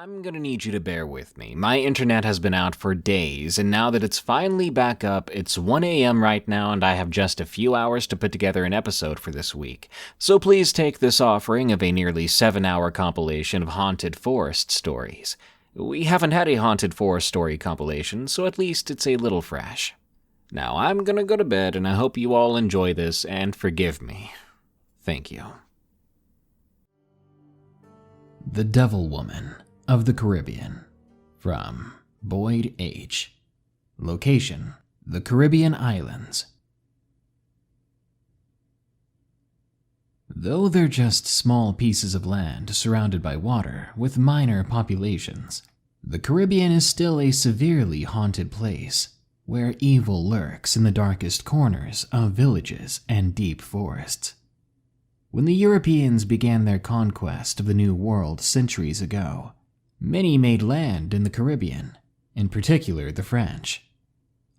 I'm gonna need you to bear with me. My internet has been out for days, and now that it's finally back up, it's 1 a.m. right now, and I have just a few hours to put together an episode for this week. So please take this offering of a nearly 7-hour compilation of haunted forest stories. We haven't had a haunted forest story compilation, so at least it's a little fresh. Now I'm gonna go to bed, and I hope you all enjoy this and forgive me. Thank you. The Devil Woman of the Caribbean, from Boyd H. Location: the Caribbean Islands. Though they're just small pieces of land surrounded by water with minor populations, the Caribbean is still a severely haunted place where evil lurks in the darkest corners of villages and deep forests. When the Europeans began their conquest of the New World centuries ago, many made land in the Caribbean, in particular the French.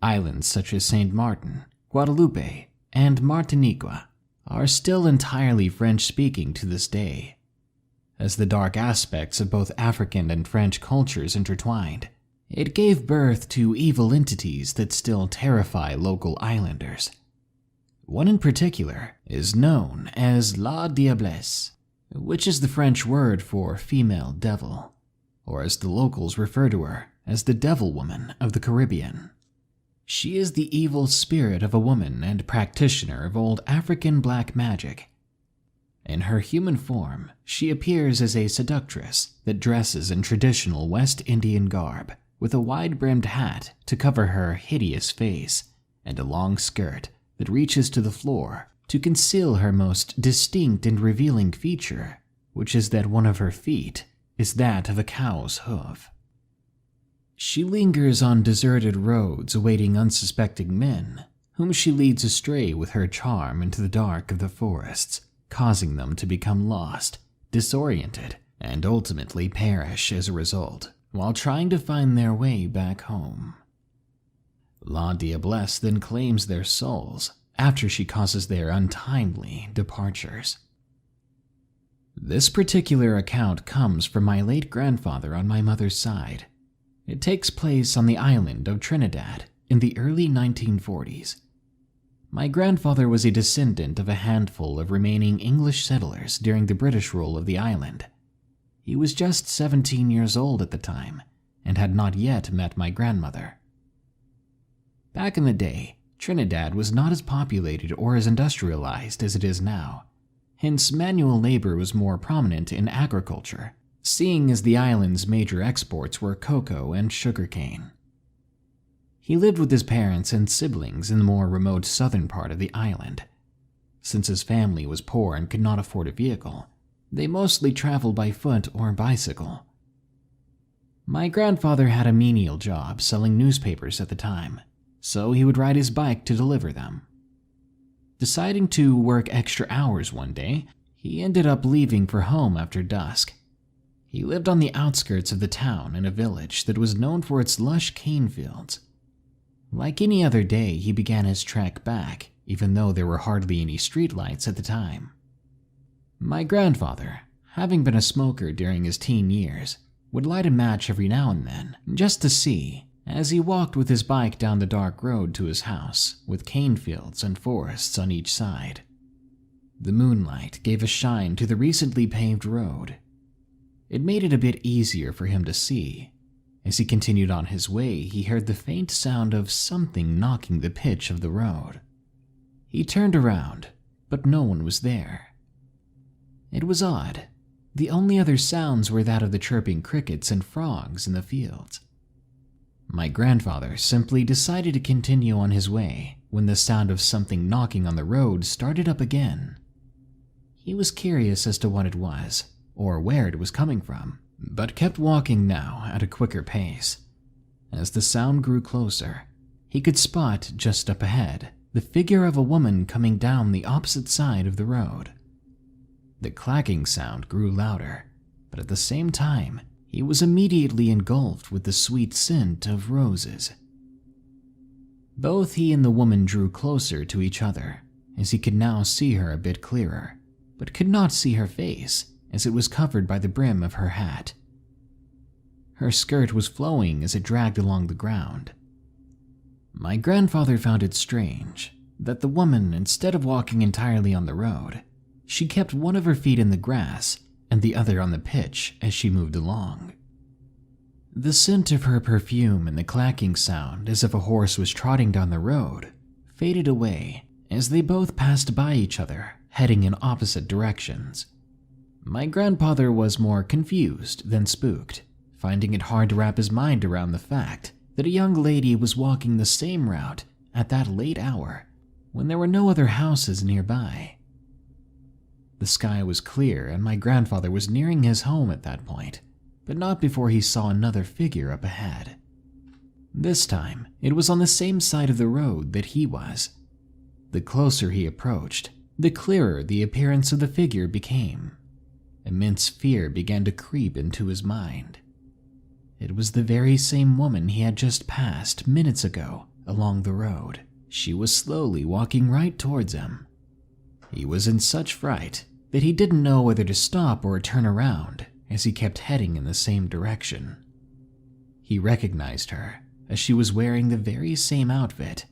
Islands such as Saint Martin, Guadeloupe, and Martinique are still entirely French-speaking to this day. As the dark aspects of both African and French cultures intertwined, it gave birth to evil entities that still terrify local islanders. One in particular is known as La Diablesse, which is the French word for female devil, or as the locals refer to her, as the Devil Woman of the Caribbean. She is the evil spirit of a woman and practitioner of old African black magic. In her human form, she appears as a seductress that dresses in traditional West Indian garb, with a wide-brimmed hat to cover her hideous face, and a long skirt that reaches to the floor to conceal her most distinct and revealing feature, which is that one of her feet is that of a cow's hoof. She lingers on deserted roads awaiting unsuspecting men, whom she leads astray with her charm into the dark of the forests, causing them to become lost, disoriented, and ultimately perish as a result, while trying to find their way back home. La Diablesse then claims their souls after she causes their untimely departures. This particular account comes from my late grandfather on my mother's side. It takes place on the island of Trinidad in the early 1940s. My grandfather was a descendant of a handful of remaining English settlers during the British rule of the island. He was just 17 years old at the time and had not yet met my grandmother. Back in the day, Trinidad was not as populated or as industrialized as it is now. Hence, manual labor was more prominent in agriculture, seeing as the island's major exports were cocoa and sugarcane. He lived with his parents and siblings in the more remote southern part of the island. Since his family was poor and could not afford a vehicle, they mostly traveled by foot or bicycle. My grandfather had a menial job selling newspapers at the time, so he would ride his bike to deliver them. Deciding to work extra hours one day, he ended up leaving for home after dusk. He lived on the outskirts of the town in a village that was known for its lush cane fields. Like any other day, he began his trek back, even though there were hardly any streetlights at the time. My grandfather, having been a smoker during his teen years, would light a match every now and then, just to see, as he walked with his bike down the dark road to his house, with cane fields and forests on each side. The moonlight gave a shine to the recently paved road. It made it a bit easier for him to see. As he continued on his way, he heard the faint sound of something knocking the pitch of the road. He turned around, but no one was there. It was odd. The only other sounds were that of the chirping crickets and frogs in the fields. My grandfather simply decided to continue on his way when the sound of something knocking on the road started up again. He was curious as to what it was, or where it was coming from, but kept walking now at a quicker pace. As the sound grew closer, he could spot just up ahead the figure of a woman coming down the opposite side of the road. The clacking sound grew louder, but at the same time, he was immediately engulfed with the sweet scent of roses. Both he and the woman drew closer to each other, as he could now see her a bit clearer, but could not see her face as it was covered by the brim of her hat. Her skirt was flowing as it dragged along the ground. My grandfather found it strange that the woman, instead of walking entirely on the road, she kept one of her feet in the grass and the other on the pitch as she moved along. The scent of her perfume and the clacking sound as if a horse was trotting down the road faded away as they both passed by each other, heading in opposite directions. My grandfather was more confused than spooked, finding it hard to wrap his mind around the fact that a young lady was walking the same route at that late hour when there were no other houses nearby. The sky was clear and my grandfather was nearing his home at that point, but not before he saw another figure up ahead. This time, it was on the same side of the road that he was. The closer he approached, the clearer the appearance of the figure became. Immense fear began to creep into his mind. It was the very same woman he had just passed minutes ago along the road. She was slowly walking right towards him. He was in such fright that he didn't know whether to stop or turn around as he kept heading in the same direction. He recognized her as she was wearing the very same outfit.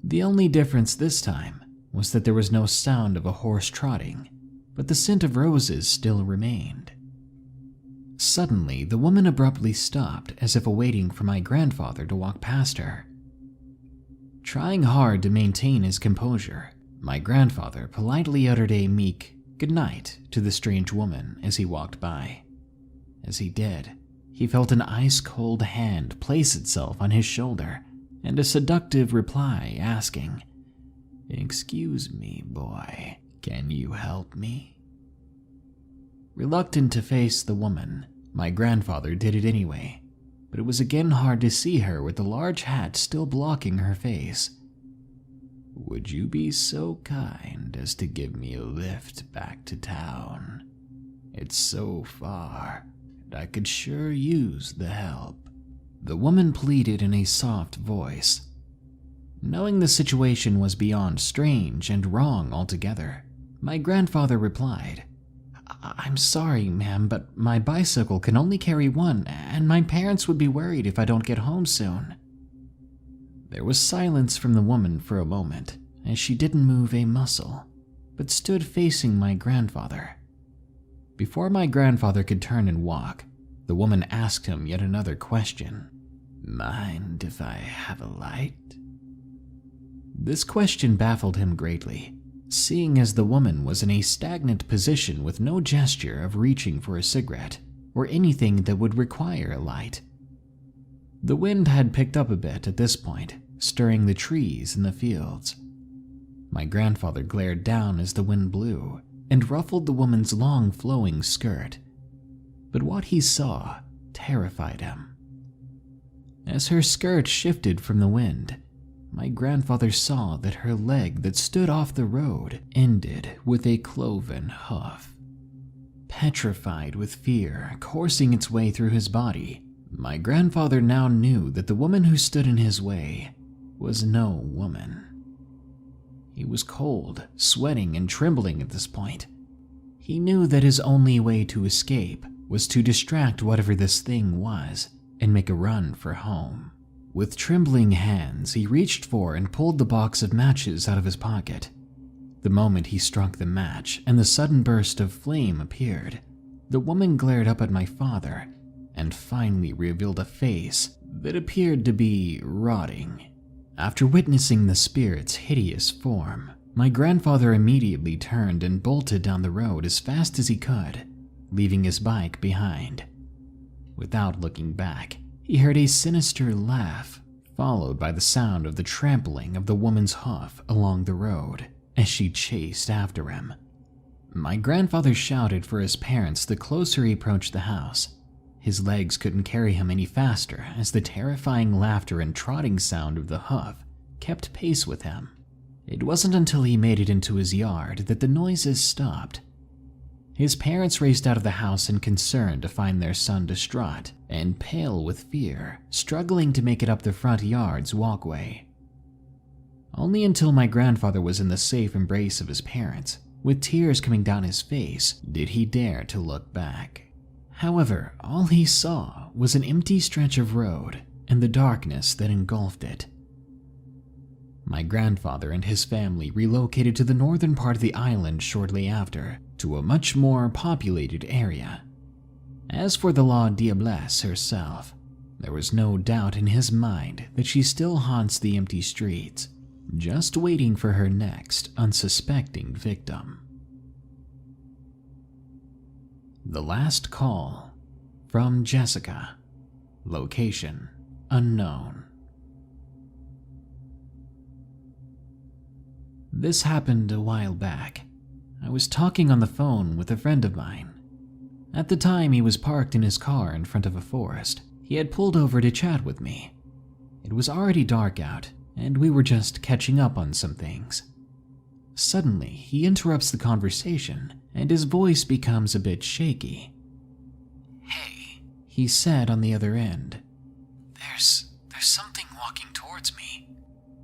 The only difference this time was that there was no sound of a horse trotting, but the scent of roses still remained. Suddenly, the woman abruptly stopped as if awaiting for my grandfather to walk past her. Trying hard to maintain his composure, my grandfather politely uttered a meek good night to the strange woman as he walked by. As he did, he felt an ice-cold hand place itself on his shoulder and a seductive reply asking, "Excuse me, boy, can you help me?" Reluctant to face the woman, my grandfather did it anyway, but it was again hard to see her with the large hat still blocking her face. "Would you be so kind as to give me a lift back to town? It's so far, and I could sure use the help," the woman pleaded in a soft voice. Knowing the situation was beyond strange and wrong altogether, my grandfather replied, "I'm sorry, ma'am, but my bicycle can only carry one, and my parents would be worried if I don't get home soon." There was silence from the woman for a moment, as she didn't move a muscle, but stood facing my grandfather. Before my grandfather could turn and walk, the woman asked him yet another question. "Mind if I have a light?" This question baffled him greatly, seeing as the woman was in a stagnant position with no gesture of reaching for a cigarette or anything that would require a light. The wind had picked up a bit at this point, stirring the trees in the fields. My grandfather glared down as the wind blew and ruffled the woman's long flowing skirt, but what he saw terrified him. As her skirt shifted from the wind, my grandfather saw that her leg that stood off the road ended with a cloven hoof. Petrified with fear coursing its way through his body, my grandfather now knew that the woman who stood in his way was no woman. He was cold, sweating, and trembling at this point. He knew that his only way to escape was to distract whatever this thing was and make a run for home. With trembling hands, he reached for and pulled the box of matches out of his pocket. The moment he struck the match and the sudden burst of flame appeared, the woman glared up at my father and finally revealed a face that appeared to be rotting. After witnessing the spirit's hideous form, my grandfather immediately turned and bolted down the road as fast as he could, leaving his bike behind. Without looking back, he heard a sinister laugh, followed by the sound of the trampling of the woman's hoof along the road as she chased after him. My grandfather shouted for his parents the closer he approached the house. His legs couldn't carry him any faster as the terrifying laughter and trotting sound of the hoof kept pace with him. It wasn't until he made it into his yard that the noises stopped. His parents raced out of the house in concern to find their son distraught and pale with fear, struggling to make it up the front yard's walkway. Only until my grandfather was in the safe embrace of his parents, with tears coming down his face, did he dare to look back. However, all he saw was an empty stretch of road and the darkness that engulfed it. My grandfather and his family relocated to the northern part of the island shortly after, to a much more populated area. As for the La Diablesse herself, there was no doubt in his mind that she still haunts the empty streets, just waiting for her next unsuspecting victim. The Last Call, from Jessica. Location unknown. This happened a while back. I was talking on the phone with a friend of mine. At the time, he was parked in his car in front of a forest. He had pulled over to chat with me. It was already dark out, and we were just catching up on some things. Suddenly, he interrupts the conversation, and his voice becomes a bit shaky. "Hey," he said on the other end. There's something walking towards me."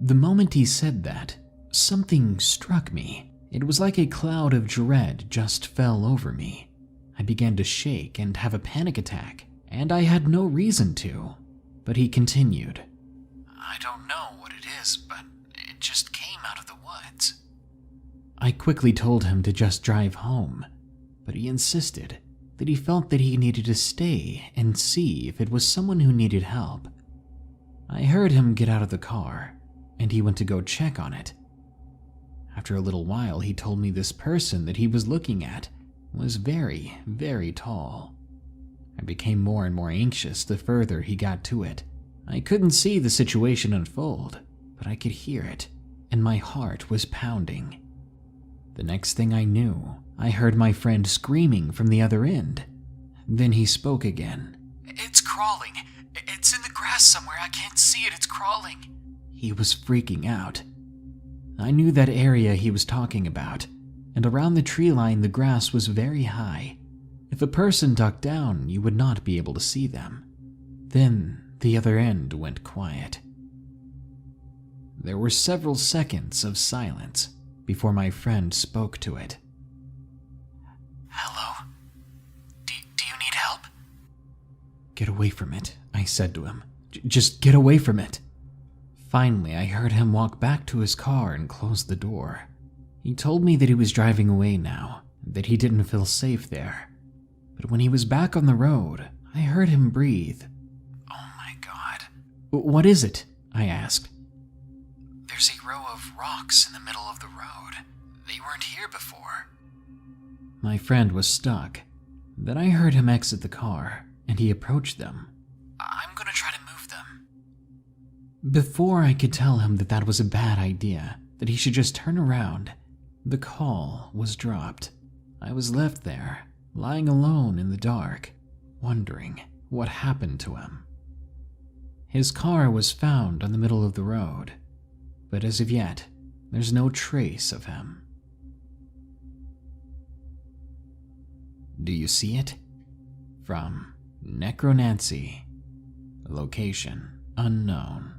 The moment he said that, something struck me. It was like a cloud of dread just fell over me. I began to shake and have a panic attack, and I had no reason to. But he continued, "I don't know what it is, but it just came out of the woods." I quickly told him to just drive home, but he insisted that he felt that he needed to stay and see if it was someone who needed help. I heard him get out of the car, and he went to go check on it. After a little while, he told me this person that he was looking at was very, very tall. I became more and more anxious the further he got to it. I couldn't see the situation unfold, but I could hear it, and my heart was pounding. The next thing I knew, I heard my friend screaming from the other end. Then he spoke again. "It's crawling. It's in the grass somewhere. I can't see it. It's crawling." He was freaking out. I knew that area he was talking about, and around the tree line the grass was very high. If a person ducked down, you would not be able to see them. Then the other end went quiet. There were several seconds of silence before my friend spoke to it. "Hello? Do you need help?" "Get away from it," I said to him. Just get away from it." Finally, I heard him walk back to his car and close the door. He told me that he was driving away now, that he didn't feel safe there. But when he was back on the road, I heard him breathe. "Oh my God." "What is it?" I asked. "There's a row of rocks in the middle of the road. They weren't here before." My friend was stuck. Then I heard him exit the car, and he approached them. "I'm gonna try to move them." Before I could tell him that that was a bad idea, that he should just turn around, the call was dropped. I was left there, lying alone in the dark, wondering what happened to him. His car was found on the middle of the road, but as of yet, there's no trace of him. Do you see it? From Necronancy. Location unknown.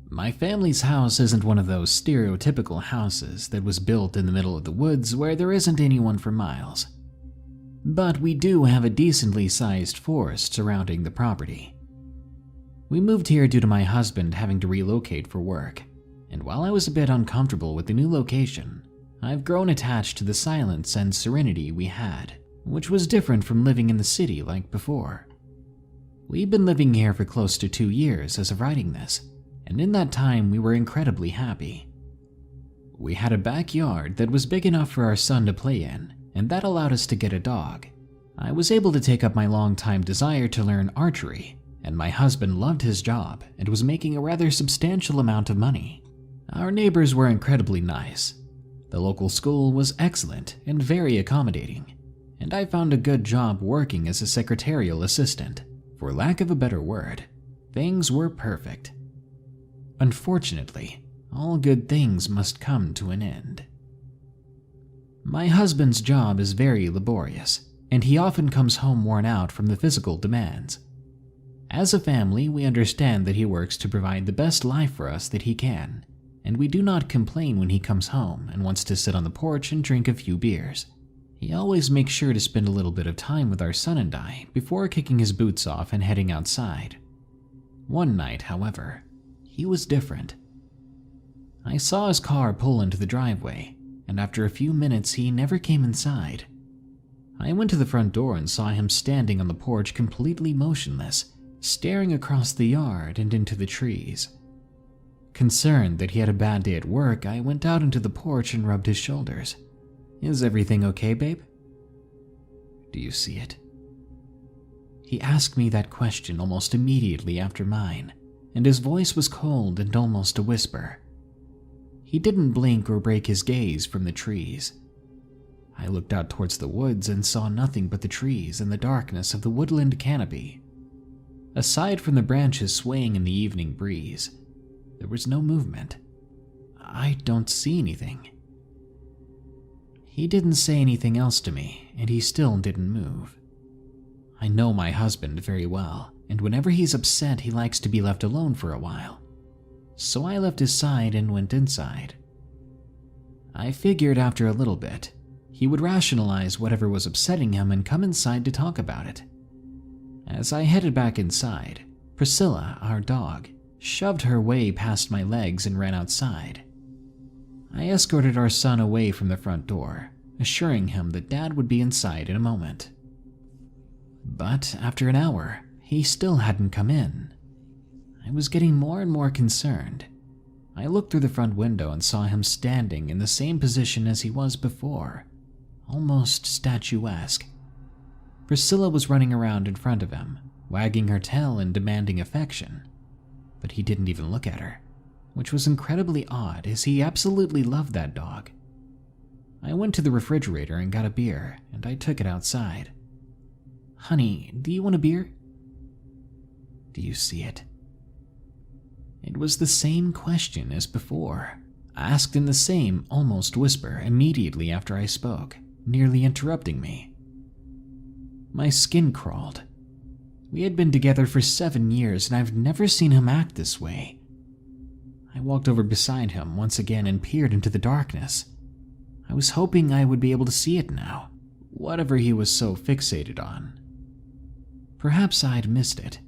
My family's house isn't one of those stereotypical houses that was built in the middle of the woods where there isn't anyone for miles. But we do have a decently sized forest surrounding the property. We moved here due to my husband having to relocate for work, and while I was a bit uncomfortable with the new location, I've grown attached to the silence and serenity we had, which was different from living in the city like before. We've been living here for close to 2 years as of writing this, and in that time we were incredibly happy. We had a backyard that was big enough for our son to play in, and that allowed us to get a dog. I was able to take up my long-time desire to learn archery, and my husband loved his job and was making a rather substantial amount of money. Our neighbors were incredibly nice. The local school was excellent and very accommodating, and I found a good job working as a secretarial assistant. For lack of a better word, things were perfect. Unfortunately, all good things must come to an end. My husband's job is very laborious, and he often comes home worn out from the physical demands. As a family, we understand that he works to provide the best life for us that he can, and we do not complain when he comes home and wants to sit on the porch and drink a few beers. He always makes sure to spend a little bit of time with our son and I before kicking his boots off and heading outside. One night, however, he was different. I saw his car pull into the driveway, and after a few minutes he never came inside. I went to the front door and saw him standing on the porch completely motionless, staring across the yard and into the trees. Concerned that he had a bad day at work, I went out into the porch and rubbed his shoulders. "Is everything okay, babe? Do you see it?" He asked me that question almost immediately after mine, and his voice was cold and almost a whisper. He didn't blink or break his gaze from the trees. I looked out towards the woods and saw nothing but the trees and the darkness of the woodland canopy. Aside from the branches swaying in the evening breeze, there was no movement. "I don't see anything." He didn't say anything else to me, and he still didn't move. I know my husband very well, and whenever he's upset, he likes to be left alone for a while. So I left his side and went inside. I figured after a little bit, he would rationalize whatever was upsetting him and come inside to talk about it. As I headed back inside, Priscilla, our dog, shoved her way past my legs and ran outside. I escorted our son away from the front door, assuring him that Dad would be inside in a moment. But after an hour, he still hadn't come in. I was getting more and more concerned. I looked through the front window and saw him standing in the same position as he was before, almost statuesque. Priscilla was running around in front of him, wagging her tail and demanding affection, but he didn't even look at her, which was incredibly odd as he absolutely loved that dog. I went to the refrigerator and got a beer, and I took it outside. "Honey, do you want a beer?" "Do you see it?" It was the same question as before, asked in the same almost whisper immediately after I spoke, nearly interrupting me. My skin crawled. We had been together for 7 years and I've never seen him act this way. I walked over beside him once again and peered into the darkness. I was hoping I would be able to see it now, whatever he was so fixated on. Perhaps I'd missed it.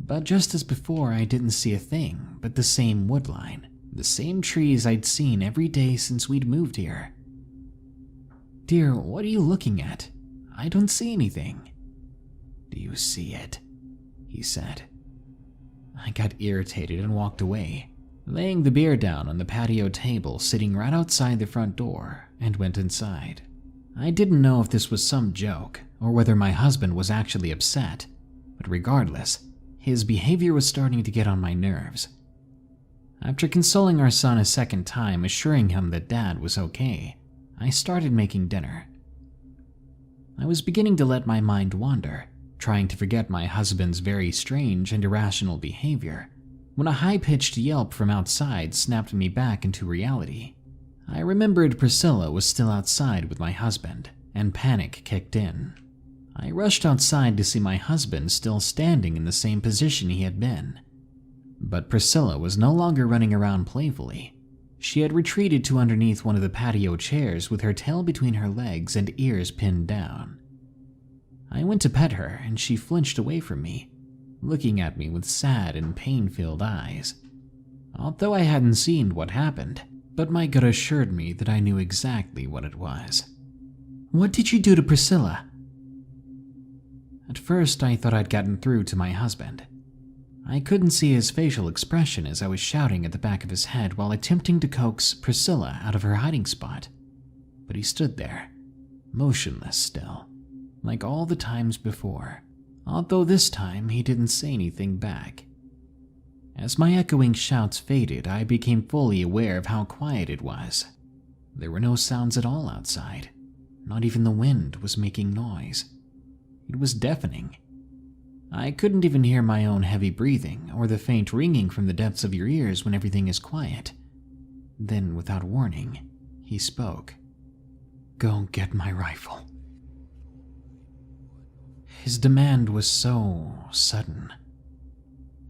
But just as before, I didn't see a thing but the same woodline, the same trees I'd seen every day since we'd moved here. "Dear, what are you looking at? I don't see anything." "Do you see it?" he said. I got irritated and walked away, laying the beer down on the patio table sitting right outside the front door, and went inside. I didn't know if this was some joke or whether my husband was actually upset, but regardless, his behavior was starting to get on my nerves. After consoling our son a second time, assuring him that Dad was okay, I started making dinner. I was beginning to let my mind wander, trying to forget my husband's very strange and irrational behavior, when a high-pitched yelp from outside snapped me back into reality. I remembered Priscilla was still outside with my husband, and panic kicked in. I rushed outside to see my husband still standing in the same position he had been. But Priscilla was no longer running around playfully. She had retreated to underneath one of the patio chairs with her tail between her legs and ears pinned down. I went to pet her and she flinched away from me, looking at me with sad and pain-filled eyes. Although I hadn't seen what happened, but my gut assured me that I knew exactly what it was. "What did you do to Priscilla?" At first, I thought I'd gotten through to my husband. I couldn't see his facial expression as I was shouting at the back of his head while attempting to coax Priscilla out of her hiding spot. But he stood there, motionless still, like all the times before, although this time he didn't say anything back. As my echoing shouts faded, I became fully aware of how quiet it was. There were no sounds at all outside. Not even the wind was making noise. It was deafening. I couldn't even hear my own heavy breathing or the faint ringing from the depths of your ears when everything is quiet. Then, without warning, he spoke. "Go get my rifle." His demand was so sudden.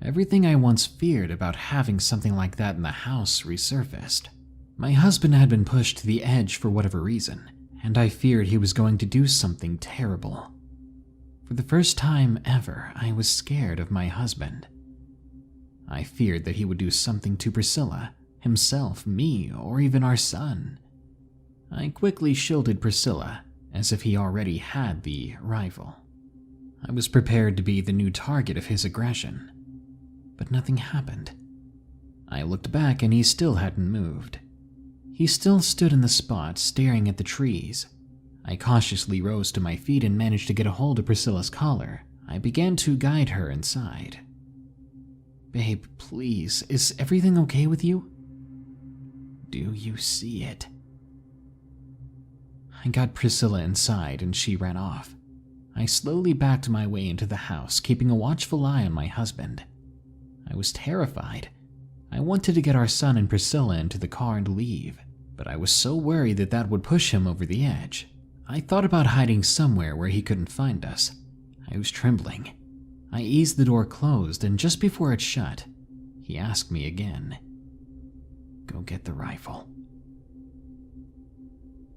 Everything I once feared about having something like that in the house resurfaced. My husband had been pushed to the edge for whatever reason, and I feared he was going to do something terrible. For the first time ever, I was scared of my husband. I feared that he would do something to Priscilla, himself, me, or even our son. I quickly shielded Priscilla, as if he already had the rifle. I was prepared to be the new target of his aggression, but nothing happened. I looked back and he still hadn't moved. He still stood in the spot, staring at the trees. I cautiously rose to my feet and managed to get a hold of Priscilla's collar. I began to guide her inside. "Babe, please, is everything okay with you? Do you see it?" I got Priscilla inside and she ran off. I slowly backed my way into the house, keeping a watchful eye on my husband. I was terrified. I wanted to get our son and Priscilla into the car and leave, but I was so worried that that would push him over the edge. I thought about hiding somewhere where he couldn't find us. I was trembling. I eased the door closed, and just before it shut, he asked me again, "Go get the rifle."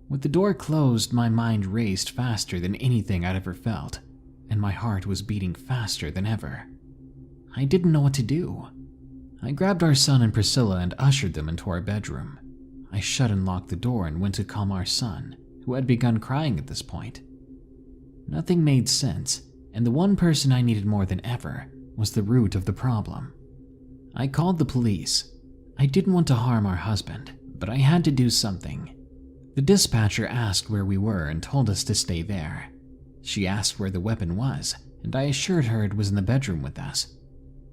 With the door closed, my mind raced faster than anything I'd ever felt, and my heart was beating faster than ever. I didn't know what to do. I grabbed our son and Priscilla and ushered them into our bedroom. I shut and locked the door and went to calm our son, who had begun crying at this point. Nothing made sense, and the one person I needed more than ever was the root of the problem. I called the police. I didn't want to harm our husband, but I had to do something. The dispatcher asked where we were and told us to stay there. She asked where the weapon was, and I assured her it was in the bedroom with us.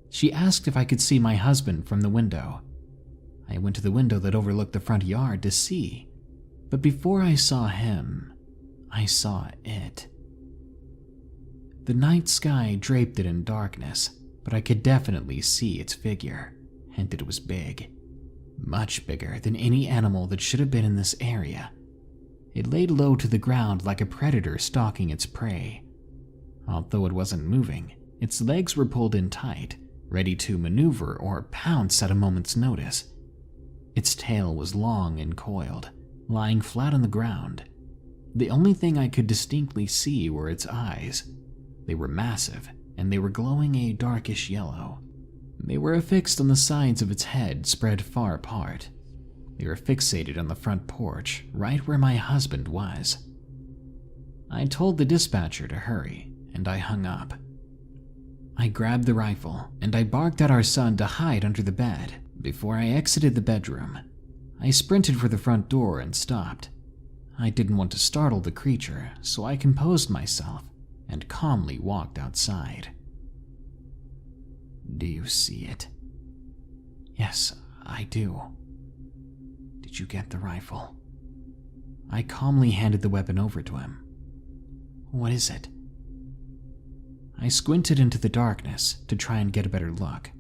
She asked if I could see my husband from the window. I went to the window that overlooked the front yard to see, but before I saw him, I saw it. The night sky draped it in darkness, but I could definitely see its figure, and it was big. Much bigger than any animal that should have been in this area. It laid low to the ground like a predator stalking its prey. Although it wasn't moving, its legs were pulled in tight, ready to maneuver or pounce at a moment's notice. Its tail was long and coiled, lying flat on the ground. The only thing I could distinctly see were its eyes. They were massive, and they were glowing a darkish yellow. They were affixed on the sides of its head, spread far apart. They were fixated on the front porch, right where my husband was. I told the dispatcher to hurry, and I hung up. I grabbed the rifle, and I barked at our son to hide under the bed. Before I exited the bedroom, I sprinted for the front door and stopped. I didn't want to startle the creature, so I composed myself and calmly walked outside. "Do you see it?" "Yes, I do." "Did you get the rifle?" I calmly handed the weapon over to him. "What is it?" I squinted into the darkness to try and get a better look,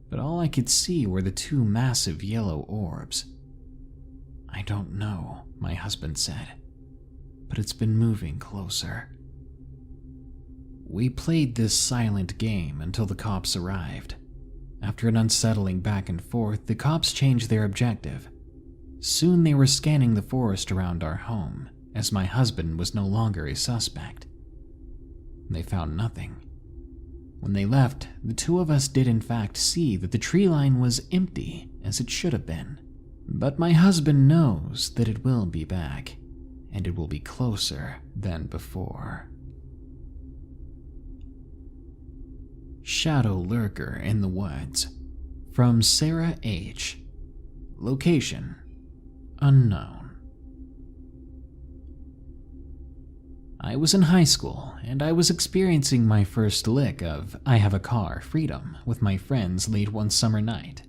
but all I could see were the two massive yellow orbs. "I don't know," my husband said, "but it's been moving closer." We played this silent game until the cops arrived. After an unsettling back and forth, the cops changed their objective. Soon they were scanning the forest around our home, as my husband was no longer a suspect. They found nothing. When they left, the two of us did in fact see that the tree line was empty, as it should have been. But my husband knows that it will be back, and it will be closer than before. Shadow Lurker in the Woods, from Sarah H. Location: unknown. I was in high school, and I was experiencing my first lick of I have a car freedom with my friends late one summer night.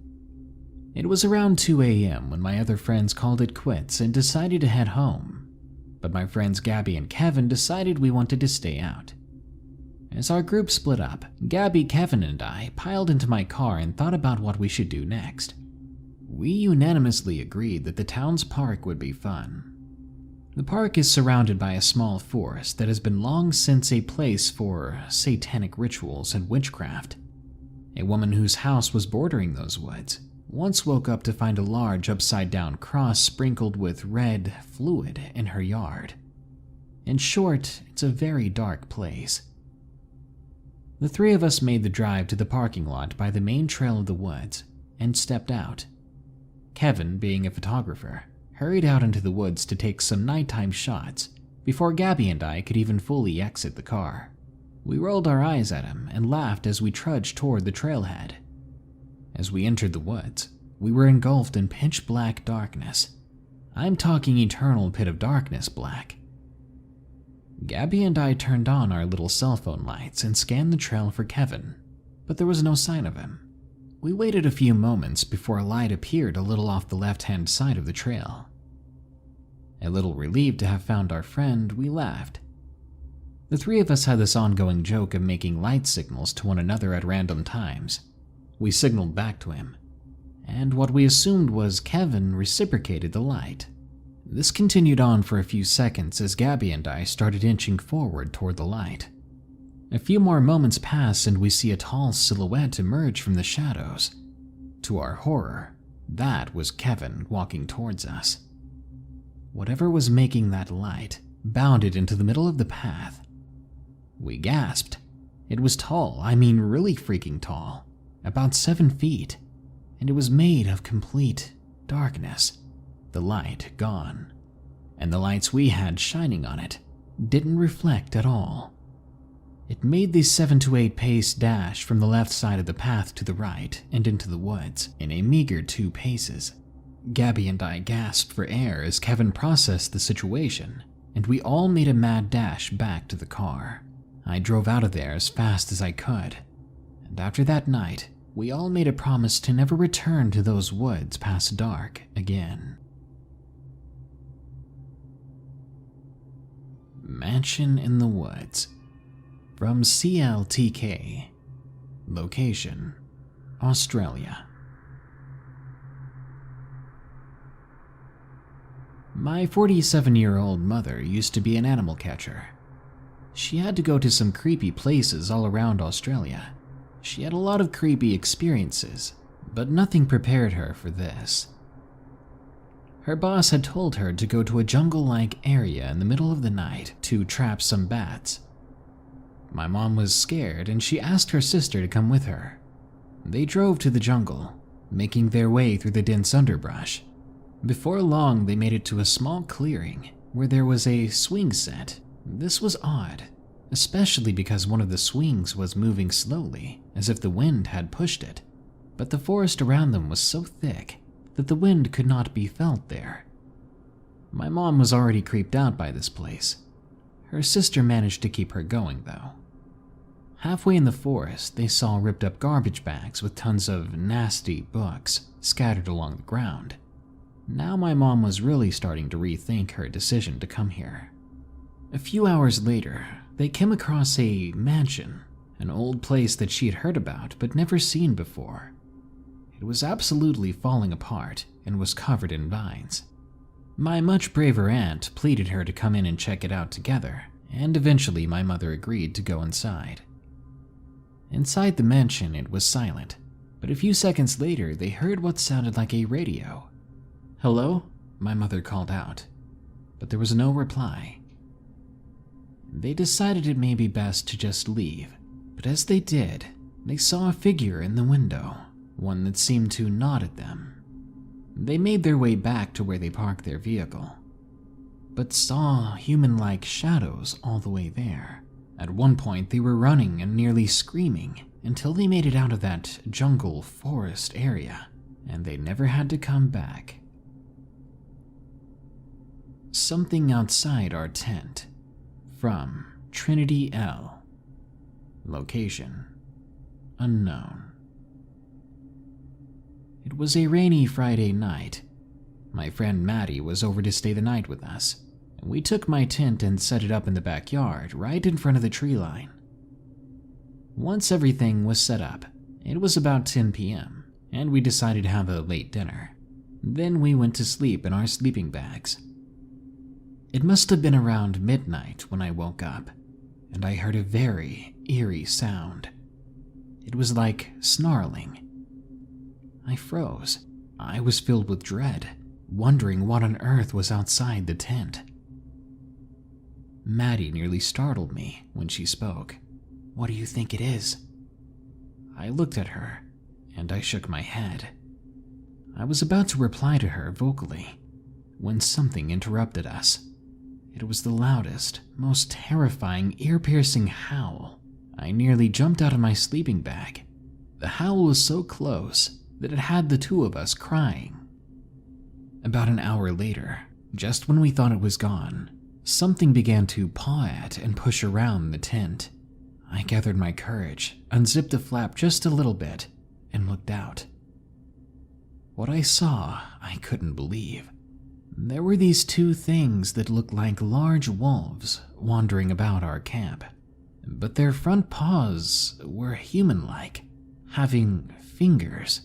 It was around 2 a.m. when my other friends called it quits and decided to head home, but my friends Gabby and Kevin decided we wanted to stay out. As our group split up, Gabby, Kevin, and I piled into my car and thought about what we should do next. We unanimously agreed that the town's park would be fun. The park is surrounded by a small forest that has been long since a place for satanic rituals and witchcraft. A woman whose house was bordering those woods once woke up to find a large upside-down cross sprinkled with red fluid in her yard. In short, it's a very dark place. The three of us made the drive to the parking lot by the main trail of the woods and stepped out. Kevin, being a photographer, hurried out into the woods to take some nighttime shots before Gabby and I could even fully exit the car. We rolled our eyes at him and laughed as we trudged toward the trailhead. As we entered the woods, we were engulfed in pitch black darkness. I'm talking eternal pit of darkness black. Gabby and I turned on our little cell phone lights and scanned the trail for Kevin, but there was no sign of him. We waited a few moments before a light appeared a little off the left-hand side of the trail. A little relieved to have found our friend, we laughed. The three of us had this ongoing joke of making light signals to one another at random times. We signaled back to him, and what we assumed was Kevin reciprocated the light. This continued on for a few seconds as Gabby and I started inching forward toward the light. A few more moments pass and we see a tall silhouette emerge from the shadows. To our horror, that was Kevin walking towards us. Whatever was making that light bounded into the middle of the path. We gasped. It was tall, I mean really freaking tall, about 7 feet, and it was made of complete darkness. The light gone, and the lights we had shining on it didn't reflect at all. It made the 7 to 8 pace dash from the left side of the path to the right and into the woods in a meager 2 paces. Gabby and I gasped for air as Kevin processed the situation, and we all made a mad dash back to the car. I drove out of there as fast as I could, and after that night, we all made a promise to never return to those woods past dark again. Mansion in the Woods. From CLTK. Location: Australia. My 47-year-old mother used to be an animal catcher. She had to go to some creepy places all around Australia. She had a lot of creepy experiences, but nothing prepared her for this. Her boss had told her to go to a jungle-like area in the middle of the night to trap some bats. My mom was scared and she asked her sister to come with her. They drove to the jungle, making their way through the dense underbrush. Before long, they made it to a small clearing where there was a swing set. This was odd, especially because one of the swings was moving slowly, as if the wind had pushed it. But the forest around them was so thick that the wind could not be felt there. My mom was already creeped out by this place. Her sister managed to keep her going, though. Halfway in the forest, they saw ripped up garbage bags with tons of nasty books scattered along the ground. Now my mom was really starting to rethink her decision to come here. A few hours later, they came across a mansion, an old place that she had heard about but never seen before. It was absolutely falling apart and was covered in vines. My much braver aunt pleaded her to come in and check it out together, and eventually my mother agreed to go inside. Inside the mansion, it was silent, but a few seconds later they heard what sounded like a radio. "Hello?" my mother called out, but there was no reply. They decided it may be best to just leave, but as they did, they saw a figure in the window, one that seemed to nod at them. They made their way back to where they parked their vehicle, but saw human-like shadows all the way there. At one point, they were running and nearly screaming until they made it out of that jungle forest area, and they never had to come back. Something outside our tent. From Trinity L. Location: unknown. It was a rainy Friday night. My friend Maddie was over to stay the night with us, and we took my tent and set it up in the backyard right in front of the tree line. Once everything was set up, it was about 10 p.m., and we decided to have a late dinner. Then we went to sleep in our sleeping bags. It must have been around midnight when I woke up, and I heard a very eerie sound. It was like snarling. I froze. I was filled with dread, wondering what on earth was outside the tent. Maddie nearly startled me when she spoke. "What do you think it is?" I looked at her, and I shook my head. I was about to reply to her vocally when something interrupted us. It was the loudest, most terrifying, ear-piercing howl. I nearly jumped out of my sleeping bag. The howl was so close that it had the two of us crying. About an hour later, just when we thought it was gone, something began to paw at and push around the tent. I gathered my courage, unzipped the flap just a little bit, and looked out. What I saw, I couldn't believe. There were these two things that looked like large wolves wandering about our camp, but their front paws were human-like, having fingers.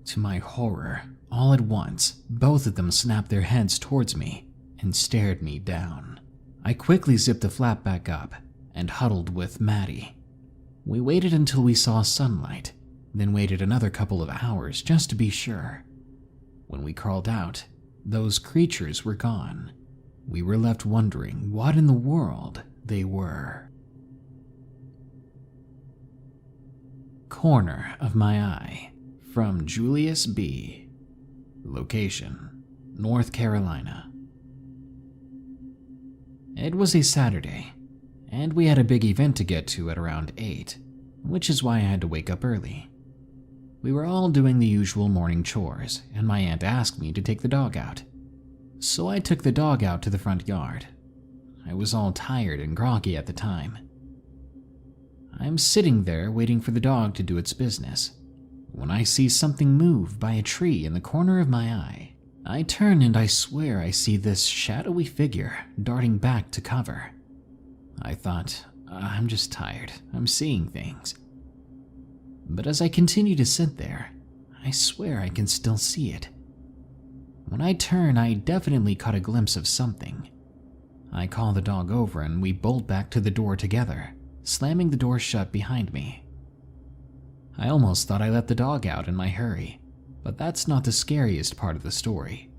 To my horror, all at once, both of them snapped their heads towards me and stared me down. I quickly zipped the flap back up and huddled with Maddie. We waited until we saw sunlight, then waited another couple of hours just to be sure. When we crawled out, those creatures were gone. We were left wondering what in the world they were. Corner of my eye, from Julius B. Location, North Carolina. It was a Saturday, and we had a big event to get to at around 8, which is why I had to wake up early. We were all doing the usual morning chores, and my aunt asked me to take the dog out. So I took the dog out to the front yard. I was all tired and groggy at the time. I'm sitting there waiting for the dog to do its business, when I see something move by a tree in the corner of my eye. I turn and I swear I see this shadowy figure darting back to cover. I thought, I'm just tired, I'm seeing things. But as I continue to sit there, I swear I can still see it. When I turn, I definitely caught a glimpse of something. I call the dog over and we bolt back to the door together, slamming the door shut behind me. I almost thought I let the dog out in my hurry, but that's not the scariest part of the story.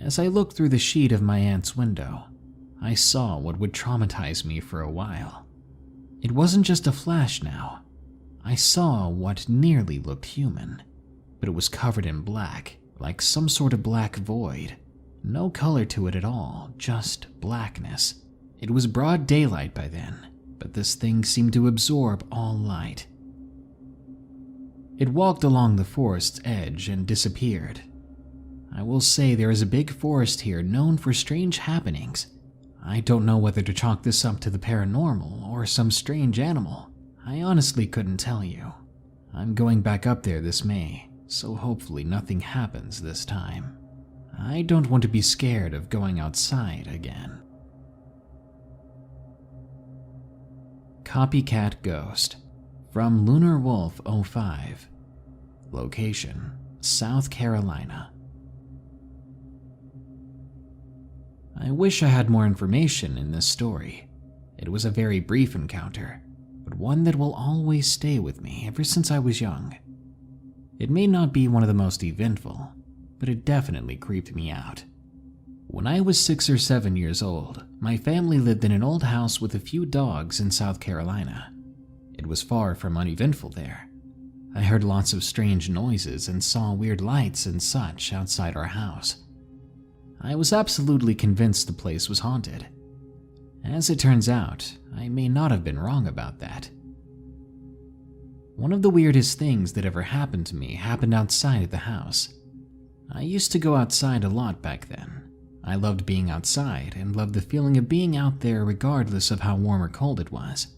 As I looked through the sheet of my aunt's window, I saw what would traumatize me for a while. It wasn't just a flash now. I saw what nearly looked human, but it was covered in black, like some sort of black void. No color to it at all, just blackness. It was broad daylight by then, but this thing seemed to absorb all light. It walked along the forest's edge and disappeared. I will say there is a big forest here known for strange happenings. I don't know whether to chalk this up to the paranormal or some strange animal. I honestly couldn't tell you. I'm going back up there this May, so hopefully nothing happens this time. I don't want to be scared of going outside again. Copycat Ghost, from Lunar Wolf 05. Location, South Carolina. I wish I had more information in this story. It was a very brief encounter, but one that will always stay with me ever since I was young. It may not be one of the most eventful, but it definitely creeped me out. When I was 6 or 7 years old, my family lived in an old house with a few dogs in South Carolina. It was far from uneventful there. I heard lots of strange noises and saw weird lights and such outside our house. I was absolutely convinced the place was haunted. As it turns out, I may not have been wrong about that. One of the weirdest things that ever happened to me happened outside of the house. I used to go outside a lot back then. I loved being outside and loved the feeling of being out there regardless of how warm or cold it was.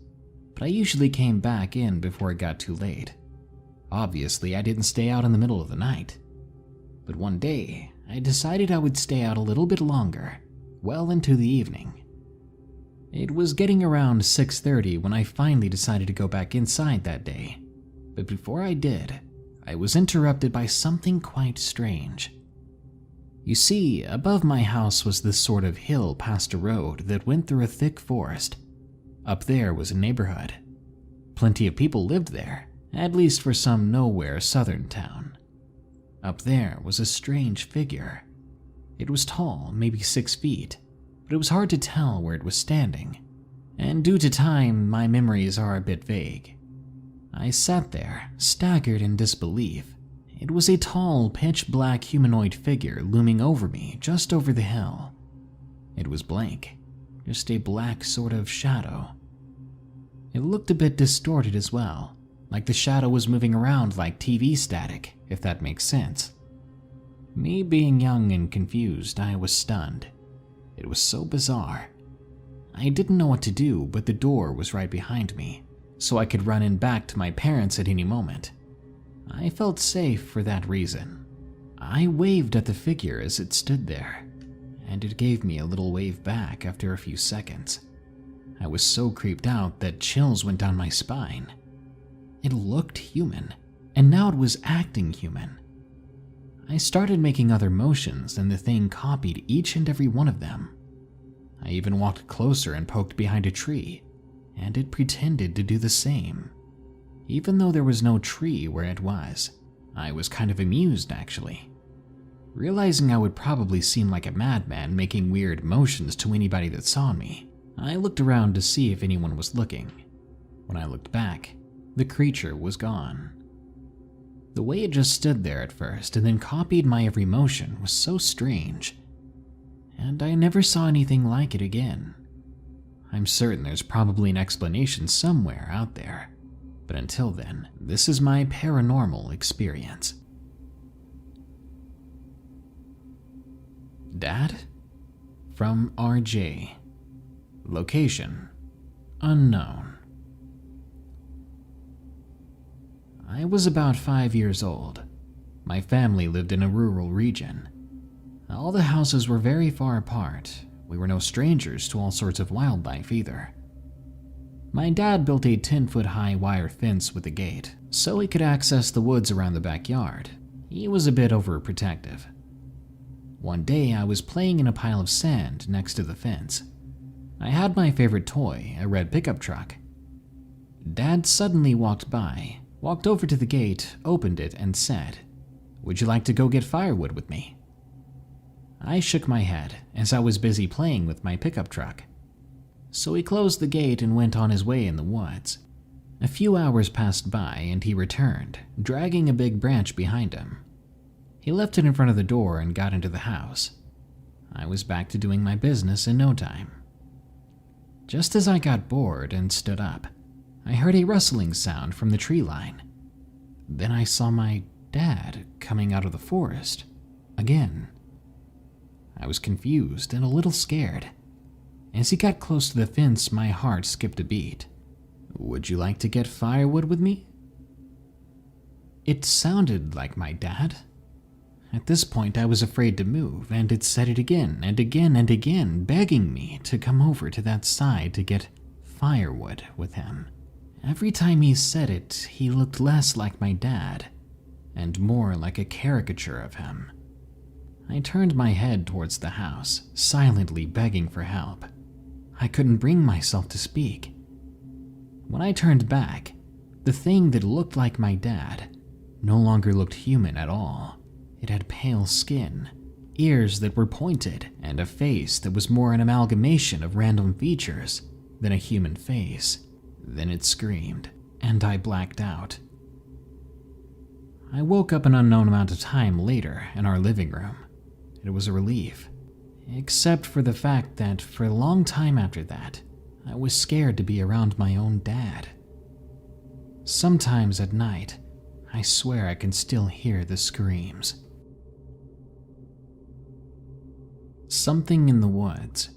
But I usually came back in before it got too late. Obviously, I didn't stay out in the middle of the night. But one day, I decided I would stay out a little bit longer, well into the evening. It was getting around 6:30 when I finally decided to go back inside that day. But before I did, I was interrupted by something quite strange. You see, above my house was this sort of hill past a road that went through a thick forest. Up there was a neighborhood. Plenty of people lived there, at least for some nowhere southern town. Up there was a strange figure. It was tall, maybe 6 feet, but it was hard to tell where it was standing, and due to time, my memories are a bit vague. I sat there, staggered in disbelief. It was a tall, pitch-black humanoid figure looming over me just over the hill. It was blank, just a black sort of shadow. It looked a bit distorted as well, like the shadow was moving around like TV static, if that makes sense. Me being young and confused, I was stunned. It was so bizarre. I didn't know what to do, but the door was right behind me, so I could run in back to my parents at any moment. I felt safe for that reason. I waved at the figure as it stood there, and it gave me a little wave back after a few seconds. I was so creeped out that chills went down my spine. It looked human, and now it was acting human. I started making other motions, and the thing copied each and every one of them. I even walked closer and poked behind a tree, and it pretended to do the same. Even though there was no tree where it was, I was kind of amused actually. Realizing I would probably seem like a madman making weird motions to anybody that saw me, I looked around to see if anyone was looking. When I looked back, the creature was gone. The way it just stood there at first and then copied my every motion was so strange, and I never saw anything like it again. I'm certain there's probably an explanation somewhere out there, but until then, this is my paranormal experience. Dad? From RJ. Location: unknown. I was about 5 years old. My family lived in a rural region. All the houses were very far apart. We were no strangers to all sorts of wildlife either. My dad built a 10-foot-high wire fence with a gate, so he could access the woods around the backyard. He was a bit overprotective. One day, I was playing in a pile of sand next to the fence. I had my favorite toy, a red pickup truck. Dad suddenly walked by, walked over to the gate, opened it, and said, "Would you like to go get firewood with me?" I shook my head as I was busy playing with my pickup truck. So he closed the gate and went on his way in the woods. A few hours passed by and he returned, dragging a big branch behind him. He left it in front of the door and got into the house. I was back to doing my business in no time. Just as I got bored and stood up, I heard a rustling sound from the tree line. Then I saw my dad coming out of the forest again. I was confused and a little scared. As he got close to the fence, my heart skipped a beat. "Would you like to get firewood with me?" It sounded like my dad. At this point, I was afraid to move, and it said it again and again and again, begging me to come over to that side to get firewood with him. Every time he said it, he looked less like my dad and more like a caricature of him. I turned my head towards the house, silently begging for help. I couldn't bring myself to speak. When I turned back, the thing that looked like my dad no longer looked human at all. It had pale skin, ears that were pointed, and a face that was more an amalgamation of random features than a human face. Then it screamed, and I blacked out. I woke up an unknown amount of time later in our living room. It was a relief, except for the fact that for a long time after that, I was scared to be around my own dad. Sometimes at night, I swear I can still hear the screams. Something in the Woods,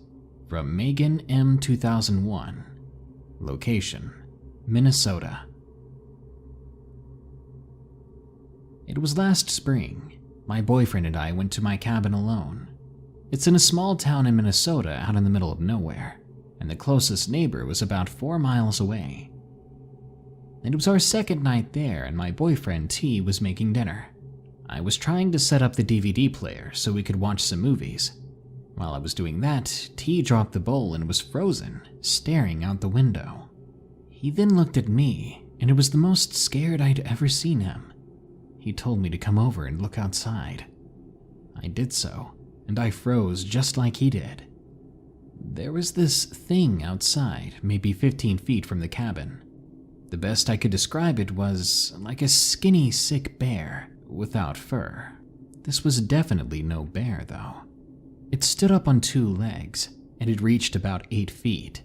from Megan M. 2001. Location: Minnesota. It was last spring. My boyfriend and I went to my cabin alone. It's in a small town in Minnesota out in the middle of nowhere, and the closest neighbor was about 4 miles away. It was our second night there, and my boyfriend T was making dinner. I was trying to set up the DVD player so we could watch some movies. While I was doing that, T dropped the bowl and was frozen, staring out the window. He then looked at me, and it was the most scared I'd ever seen him. He told me to come over and look outside. I did so, and I froze just like he did. There was this thing outside, maybe 15 feet from the cabin. The best I could describe it was like a skinny, sick bear without fur. This was definitely no bear, though. It stood up on 2 legs, and it reached about 8 feet.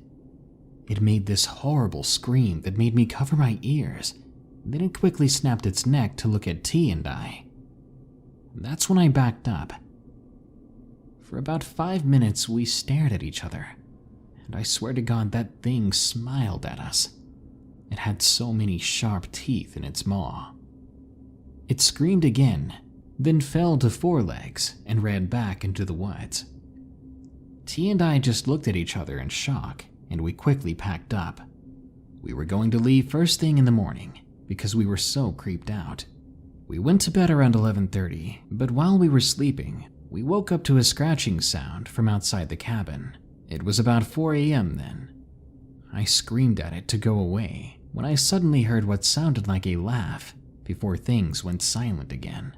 It made this horrible scream that made me cover my ears. Then it quickly snapped its neck to look at T and I. That's when I backed up. For about 5 minutes, we stared at each other, and I swear to God that thing smiled at us. It had so many sharp teeth in its maw. It screamed again, then fell to 4 legs and ran back into the woods. T and I just looked at each other in shock, and we quickly packed up. We were going to leave first thing in the morning because we were so creeped out. We went to bed around 11:30, but while we were sleeping, we woke up to a scratching sound from outside the cabin. It was about 4 a.m. then. I screamed at it to go away when I suddenly heard what sounded like a laugh before things went silent again.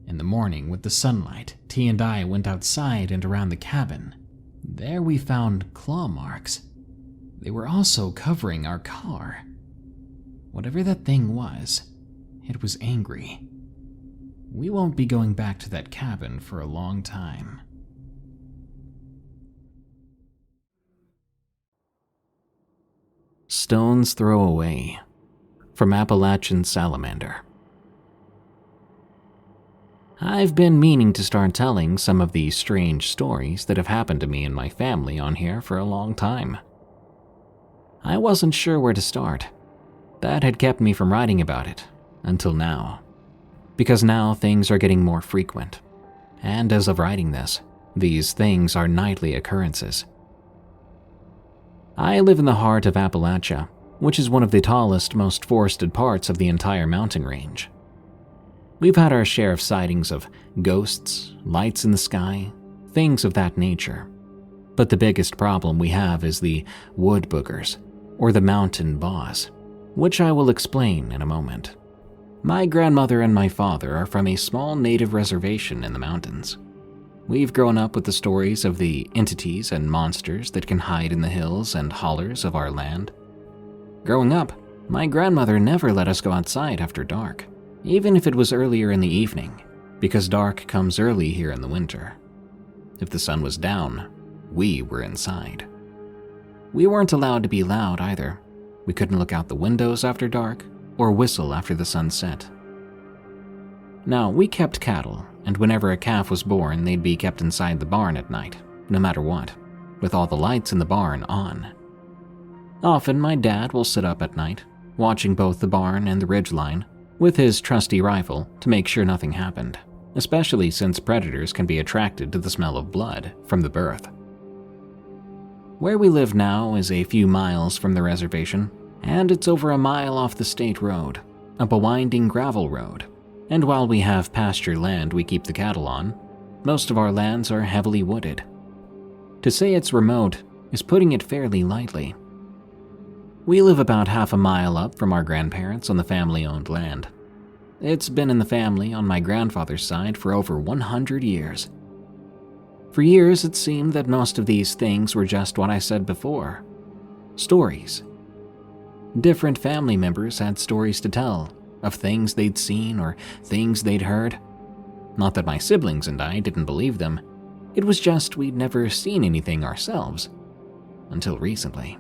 In the morning, with the sunlight, T and I went outside and around the cabin. There we found claw marks. They were also covering our car. Whatever that thing was, it was angry. We won't be going back to that cabin for a long time. Stone's Throw Away, from Appalachian Salamander. I've been meaning to start telling some of these strange stories that have happened to me and my family on here for a long time. I wasn't sure where to start. That had kept me from writing about it, until now. Because now things are getting more frequent. And as of writing this, these things are nightly occurrences. I live in the heart of Appalachia, which is one of the tallest, most forested parts of the entire mountain range. We've had our share of sightings of ghosts, lights in the sky, things of that nature. But the biggest problem we have is the wood boogers, or the mountain boss, which I will explain in a moment. My grandmother and my father are from a small native reservation in the mountains. We've grown up with the stories of the entities and monsters that can hide in the hills and hollers of our land. Growing up, my grandmother never let us go outside after dark, even if it was earlier in the evening, because dark comes early here in the winter. If the sun was down, we were inside. We weren't allowed to be loud either. We couldn't look out the windows after dark or whistle after the sun set. Now, we kept cattle, and whenever a calf was born, they'd be kept inside the barn at night, no matter what, with all the lights in the barn on. Often, my dad will sit up at night, watching both the barn and the ridgeline, with his trusty rifle to make sure nothing happened, especially since predators can be attracted to the smell of blood from the birth. Where we live now is a few miles from the reservation, and it's over a mile off the state road, up a winding gravel road. And while we have pasture land we keep the cattle on, most of our lands are heavily wooded. To say it's remote is putting it fairly lightly. We live about half a mile up from our grandparents on the family-owned land. It's been in the family on my grandfather's side for over 100 years. For years it seemed that most of these things were just what I said before. Stories. Different family members had stories to tell, of things they'd seen or things they'd heard. Not that my siblings and I didn't believe them, it was just we'd never seen anything ourselves. Until recently.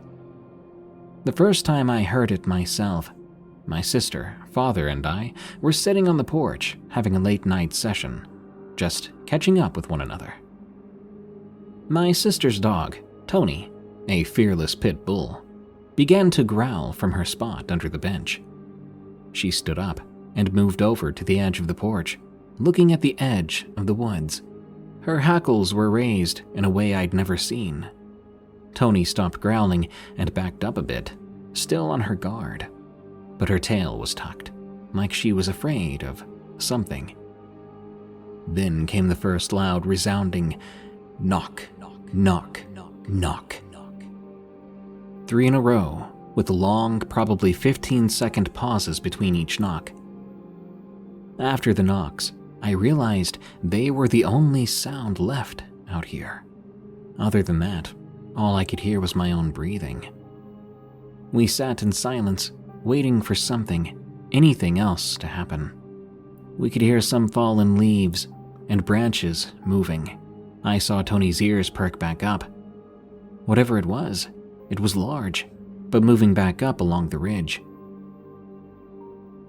The first time I heard it myself, my sister, father, and I were sitting on the porch having a late-night session, just catching up with one another. My sister's dog, Tony, a fearless pit bull, began to growl from her spot under the bench. She stood up and moved over to the edge of the porch, looking at the edge of the woods. Her hackles were raised in a way I'd never seen. Tony stopped growling and backed up a bit, still on her guard. But her tail was tucked, like she was afraid of something. Then came the first loud, resounding knock, knock, knock. 3 in a row, with long, probably 15-second pauses between each knock. After the knocks, I realized they were the only sound left out here. Other than that, all I could hear was my own breathing. We sat in silence, waiting for something, anything else to happen. We could hear some fallen leaves and branches moving. I saw Tony's ears perk back up. Whatever it was large, but moving back up along the ridge.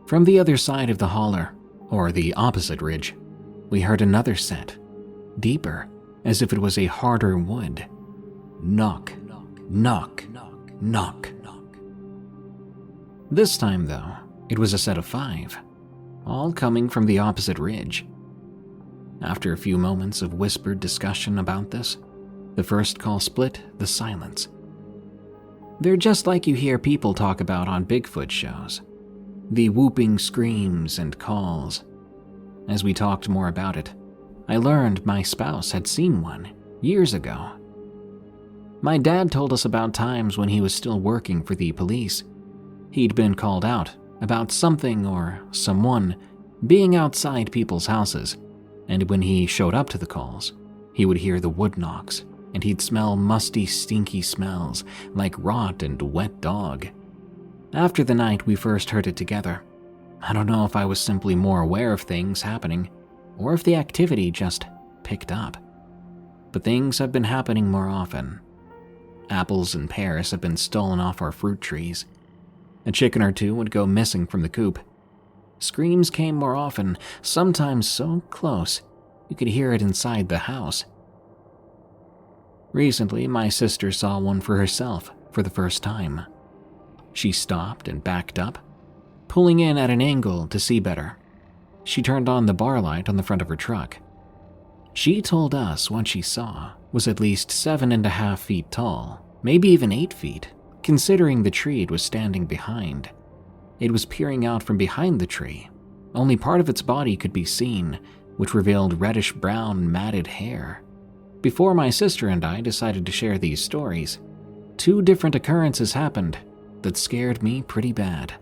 From the other side of the holler, or the opposite ridge, we heard another set, deeper, as if it was a harder wood. Knock, knock, knock. This time, though, it was a set of 5, all coming from the opposite ridge. After a few moments of whispered discussion about this, the first call split the silence. They're just like you hear people talk about on Bigfoot shows. The whooping screams and calls. As we talked more about it, I learned my spouse had seen one years ago. My dad told us about times when he was still working for the police. He'd been called out about something or someone being outside people's houses, and when he showed up to the calls, he would hear the wood knocks, and he'd smell musty, stinky smells like rot and wet dog. After the night we first heard it together, I don't know if I was simply more aware of things happening, or if the activity just picked up. But things have been happening more often. Apples and pears have been stolen off our fruit trees. A chicken or two would go missing from the coop. Screams came more often, sometimes so close you could hear it inside the house. Recently, my sister saw one for herself for the first time. She stopped and backed up, pulling in at an angle to see better. She turned on the bar light on the front of her truck. She told us what she saw was at least 7.5 feet tall, maybe even 8 feet, considering the tree it was standing behind. It was peering out from behind the tree. Only part of its body could be seen, which revealed reddish-brown matted hair. Before my sister and I decided to share these stories, 2 different occurrences happened that scared me pretty bad.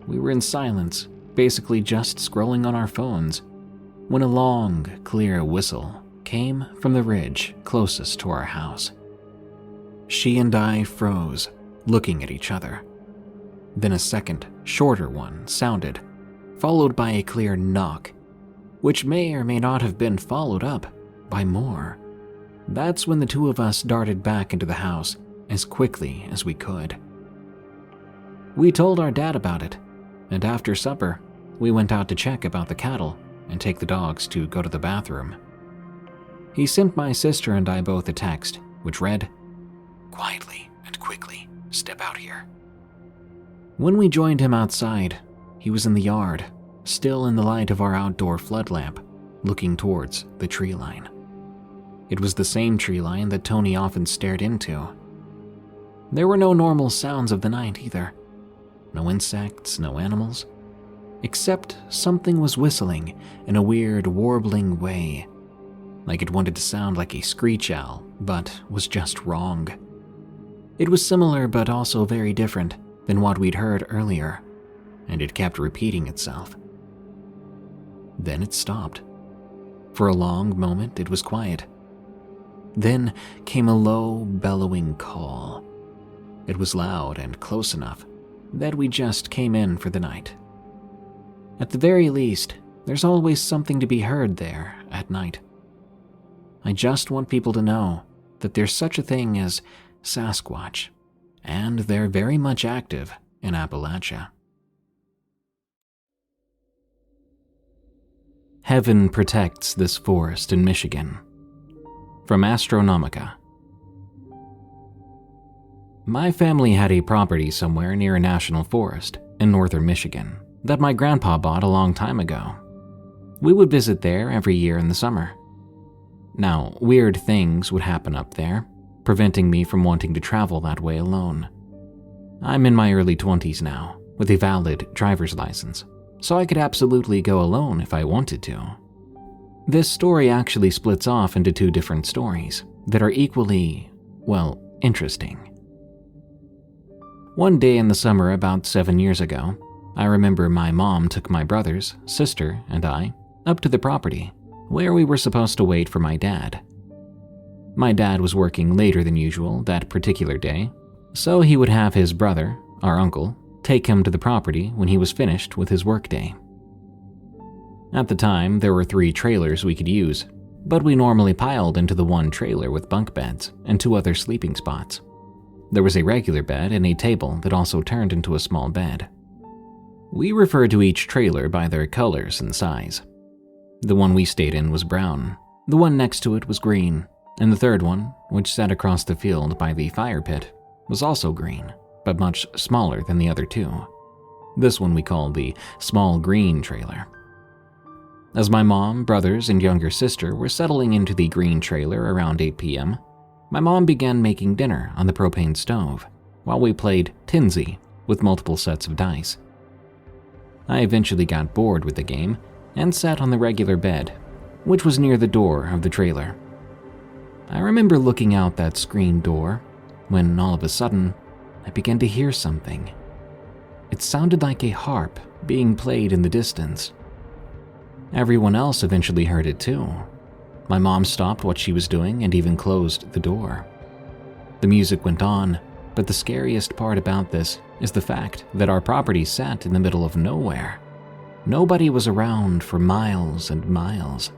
We were in silence, basically just scrolling on our phones, when a long, clear whistle came from the ridge closest to our house. She and I froze, looking at each other. Then a second, shorter one sounded, followed by a clear knock, which may or may not have been followed up by more. That's when the 2 of us darted back into the house as quickly as we could. We told our dad about it, and after supper, we went out to check about the cattle and take the dogs to go to the bathroom. He sent my sister and I both a text, which read, "Quietly and quickly, step out here." When we joined him outside, he was in the yard, still in the light of our outdoor flood lamp, looking towards the tree line. It was the same tree line that Tony often stared into. There were no normal sounds of the night either. No insects, no animals. Except something was whistling in a weird, warbling way, like it wanted to sound like a screech owl, but was just wrong. It was similar but also very different than what we'd heard earlier, and it kept repeating itself. Then it stopped. For a long moment, it was quiet. Then came a low, bellowing call. It was loud and close enough that we just came in for the night. At the very least, there's always something to be heard there at night. I just want people to know that there's such a thing as Sasquatch, and they're very much active in Appalachia. Heaven protects this forest in Michigan. From Astronomica. My family had a property somewhere near a national forest in northern Michigan that my grandpa bought a long time ago. We would visit there every year in the summer. Now, weird things would happen up there, preventing me from wanting to travel that way alone. I'm in my early 20s now, with a valid driver's license, so I could absolutely go alone if I wanted to. This story actually splits off into 2 different stories that are equally, well, interesting. One day in the summer about 7 years ago, I remember my mom took my brothers, sister, and I up to the property, where we were supposed to wait for my dad. My dad was working later than usual that particular day, so he would have his brother, our uncle, take him to the property when he was finished with his workday. At the time, there were 3 trailers we could use, but we normally piled into the one trailer with bunk beds and 2 other sleeping spots. There was a regular bed and a table that also turned into a small bed. We referred to each trailer by their colors and size. The one we stayed in was brown, the one next to it was green, and the third one, which sat across the field by the fire pit, was also green, but much smaller than the other 2. This one we called the small green trailer. As my mom, brothers, and younger sister were settling into the green trailer around 8 p.m., my mom began making dinner on the propane stove while we played tinsy with multiple sets of dice. I eventually got bored with the game and sat on the regular bed, which was near the door of the trailer. I remember looking out that screen door when all of a sudden I began to hear something. It sounded like a harp being played in the distance. Everyone else eventually heard it too. My mom stopped what she was doing and even closed the door. The music went on, but the scariest part about this is the fact that our property sat in the middle of nowhere. Nobody was around for miles and miles.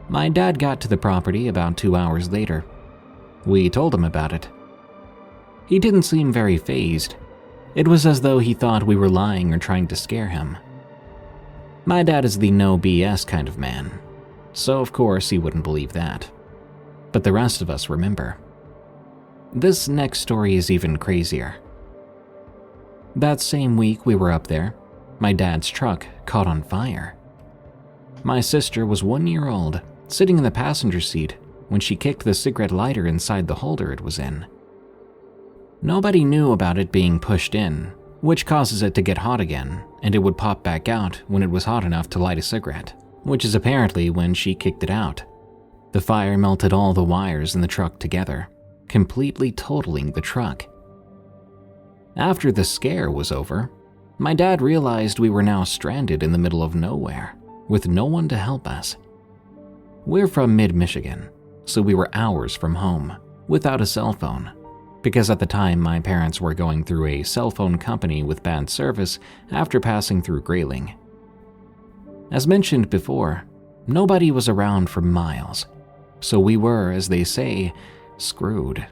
My dad got to the property about 2 hours later. We told him about it. He didn't seem very fazed. It was as though he thought we were lying or trying to scare him. My dad is the no BS kind of man, so of course he wouldn't believe that. But the rest of us remember. This next story is even crazier. That same week we were up there, my dad's truck caught on fire. My sister was 1 year old, sitting in the passenger seat when she kicked the cigarette lighter inside the holder it was in. Nobody knew about it being pushed in, which causes it to get hot again, and it would pop back out when it was hot enough to light a cigarette, which is apparently when she kicked it out. The fire melted all the wires in the truck together, completely totaling the truck. After the scare was over, my dad realized we were now stranded in the middle of nowhere, with no one to help us. We're from mid-Michigan, so we were hours from home, without a cell phone, because at the time my parents were going through a cell phone company with bad service after passing through Grayling. As mentioned before, nobody was around for miles, so we were, as they say, screwed.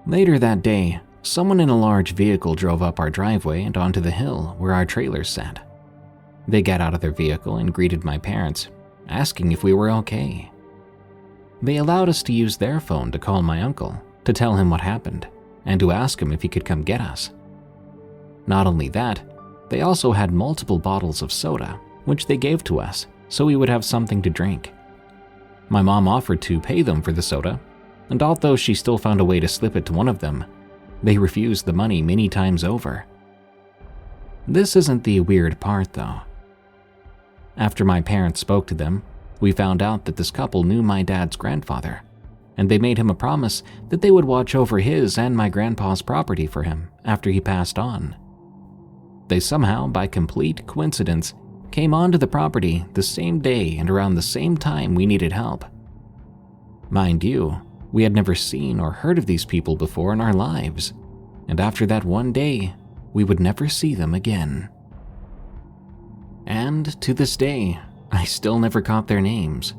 Later that day, someone in a large vehicle drove up our driveway and onto the hill where our trailers sat. They got out of their vehicle and greeted my parents, asking if we were okay. They allowed us to use their phone to call my uncle, to tell him what happened, and to ask him if he could come get us. Not only that, they also had multiple bottles of soda, which they gave to us so we would have something to drink. My mom offered to pay them for the soda, and although she still found a way to slip it to one of them, they refused the money many times over. This isn't the weird part though. After my parents spoke to them, we found out that this couple knew my dad's grandfather, and they made him a promise that they would watch over his and my grandpa's property for him after he passed on. They somehow, by complete coincidence, came onto the property the same day and around the same time we needed help. Mind you, we had never seen or heard of these people before in our lives, and after that one day, we would never see them again. And to this day, I still never caught their names.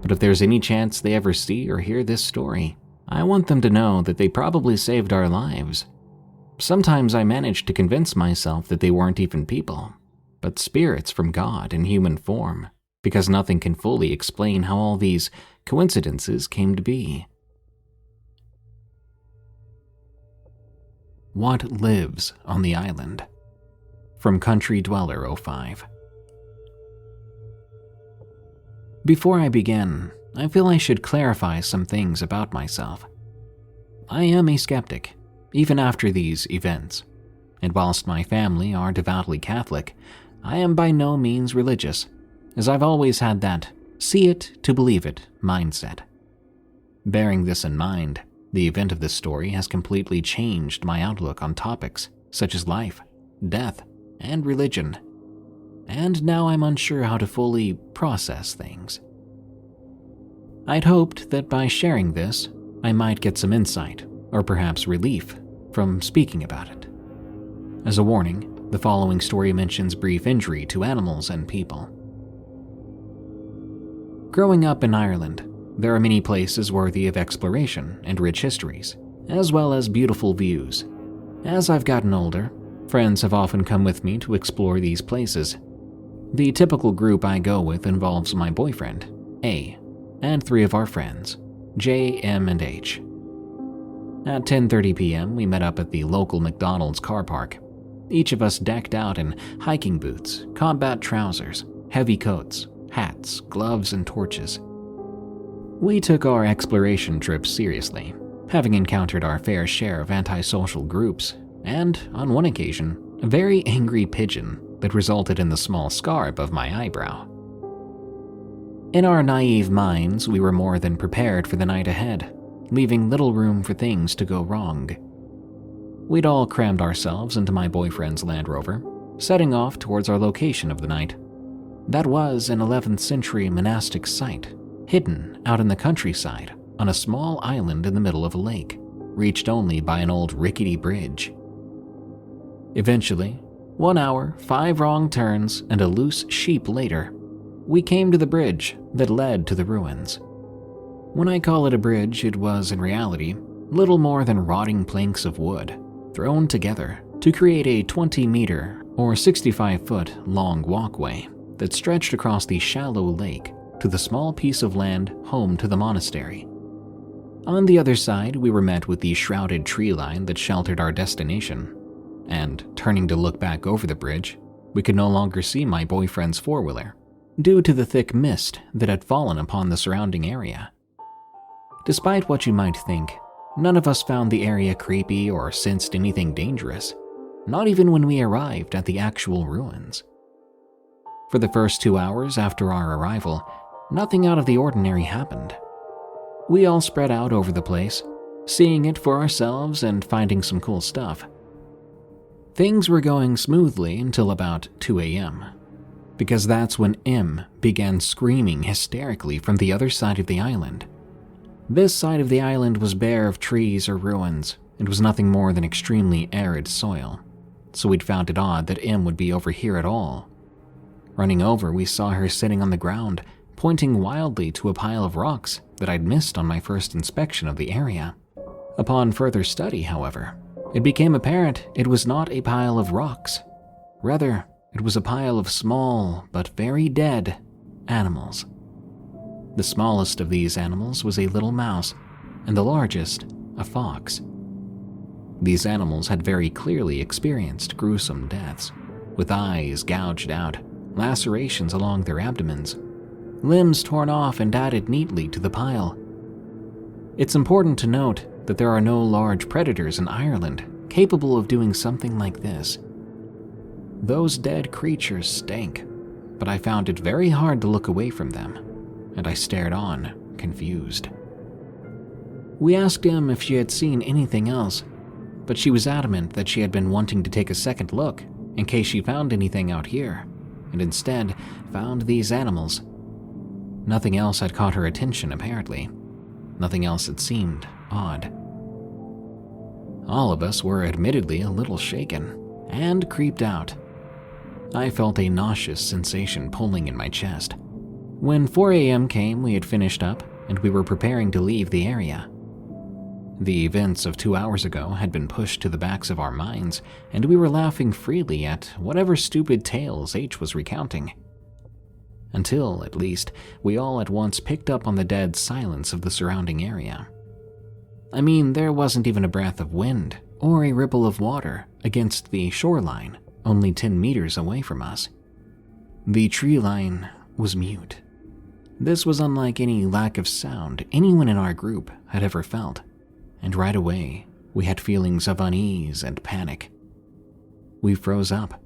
But if there's any chance they ever see or hear this story, I want them to know that they probably saved our lives. Sometimes I manage to convince myself that they weren't even people, but spirits from God in human form, because nothing can fully explain how all these coincidences came to be. What lives on the island? From Country Dweller 05. Before I begin, I feel I should clarify some things about myself. I am a skeptic, even after these events, and whilst my family are devoutly Catholic, I am by no means religious, as I've always had that see it to believe it mindset. Bearing this in mind, the event of this story has completely changed my outlook on topics such as life, death, and religion, and now I'm unsure how to fully process things. I'd hoped that by sharing this, I might get some insight, or perhaps relief, from speaking about it. As a warning, the following story mentions brief injury to animals and people. Growing up in Ireland, there are many places worthy of exploration and rich histories, as well as beautiful views. As I've gotten older, friends have often come with me to explore these places. The typical group I go with involves my boyfriend, A, and 3 of our friends, J, M, and H. At 10:30 p.m., we met up at the local McDonald's car park, each of us decked out in hiking boots, combat trousers, heavy coats, hats, gloves, and torches. We took our exploration trip seriously, having encountered our fair share of antisocial groups, and, on one occasion, a very angry pigeon that resulted in the small scar above my eyebrow. In our naive minds, we were more than prepared for the night ahead, leaving little room for things to go wrong. We'd all crammed ourselves into my boyfriend's Land Rover, setting off towards our location of the night. That was an 11th century monastic site, hidden out in the countryside on a small island in the middle of a lake, reached only by an old rickety bridge. Eventually, 1 hour, 5 wrong turns, and a loose sheep later, we came to the bridge that led to the ruins. When I call it a bridge, it was, in reality, little more than rotting planks of wood, thrown together to create a 20-meter or 65-foot long walkway that stretched across the shallow lake to the small piece of land home to the monastery. On the other side, we were met with the shrouded tree line that sheltered our destination, and turning to look back over the bridge, we could no longer see my boyfriend's four-wheeler, due to the thick mist that had fallen upon the surrounding area. Despite what you might think, none of us found the area creepy or sensed anything dangerous, not even when we arrived at the actual ruins. For the first 2 hours after our arrival, nothing out of the ordinary happened. We all spread out over the place, seeing it for ourselves and finding some cool stuff. Things were going smoothly until about 2 a.m., because that's when M began screaming hysterically from the other side of the island. This side of the island was bare of trees or ruins and was nothing more than extremely arid soil, so we'd found it odd that M would be over here at all. Running over, we saw her sitting on the ground, pointing wildly to a pile of rocks that I'd missed on my first inspection of the area. Upon further study, however, it became apparent it was not a pile of rocks. Rather, it was a pile of small, but very dead, animals. The smallest of these animals was a little mouse, and the largest, a fox. These animals had very clearly experienced gruesome deaths, with eyes gouged out, lacerations along their abdomens, limbs torn off and added neatly to the pile. It's important to note that there are no large predators in Ireland capable of doing something like this. Those dead creatures stank, but I found it very hard to look away from them, and I stared on, confused. We asked him if she had seen anything else, but she was adamant that she had been wanting to take a second look in case she found anything out here, and instead found these animals. Nothing else had caught her attention, apparently. Nothing else had seemed odd. All of us were admittedly a little shaken and creeped out. I felt a nauseous sensation pulling in my chest. When 4 a.m. came, we had finished up and we were preparing to leave the area. The events of 2 hours ago had been pushed to the backs of our minds, and we were laughing freely at whatever stupid tales H was recounting. Until, at least, we all at once picked up on the dead silence of the surrounding area. I mean, there wasn't even a breath of wind or a ripple of water against the shoreline, only 10 meters away from us. The tree line was mute. This was unlike any lack of sound anyone in our group had ever felt, and right away, we had feelings of unease and panic. We froze up,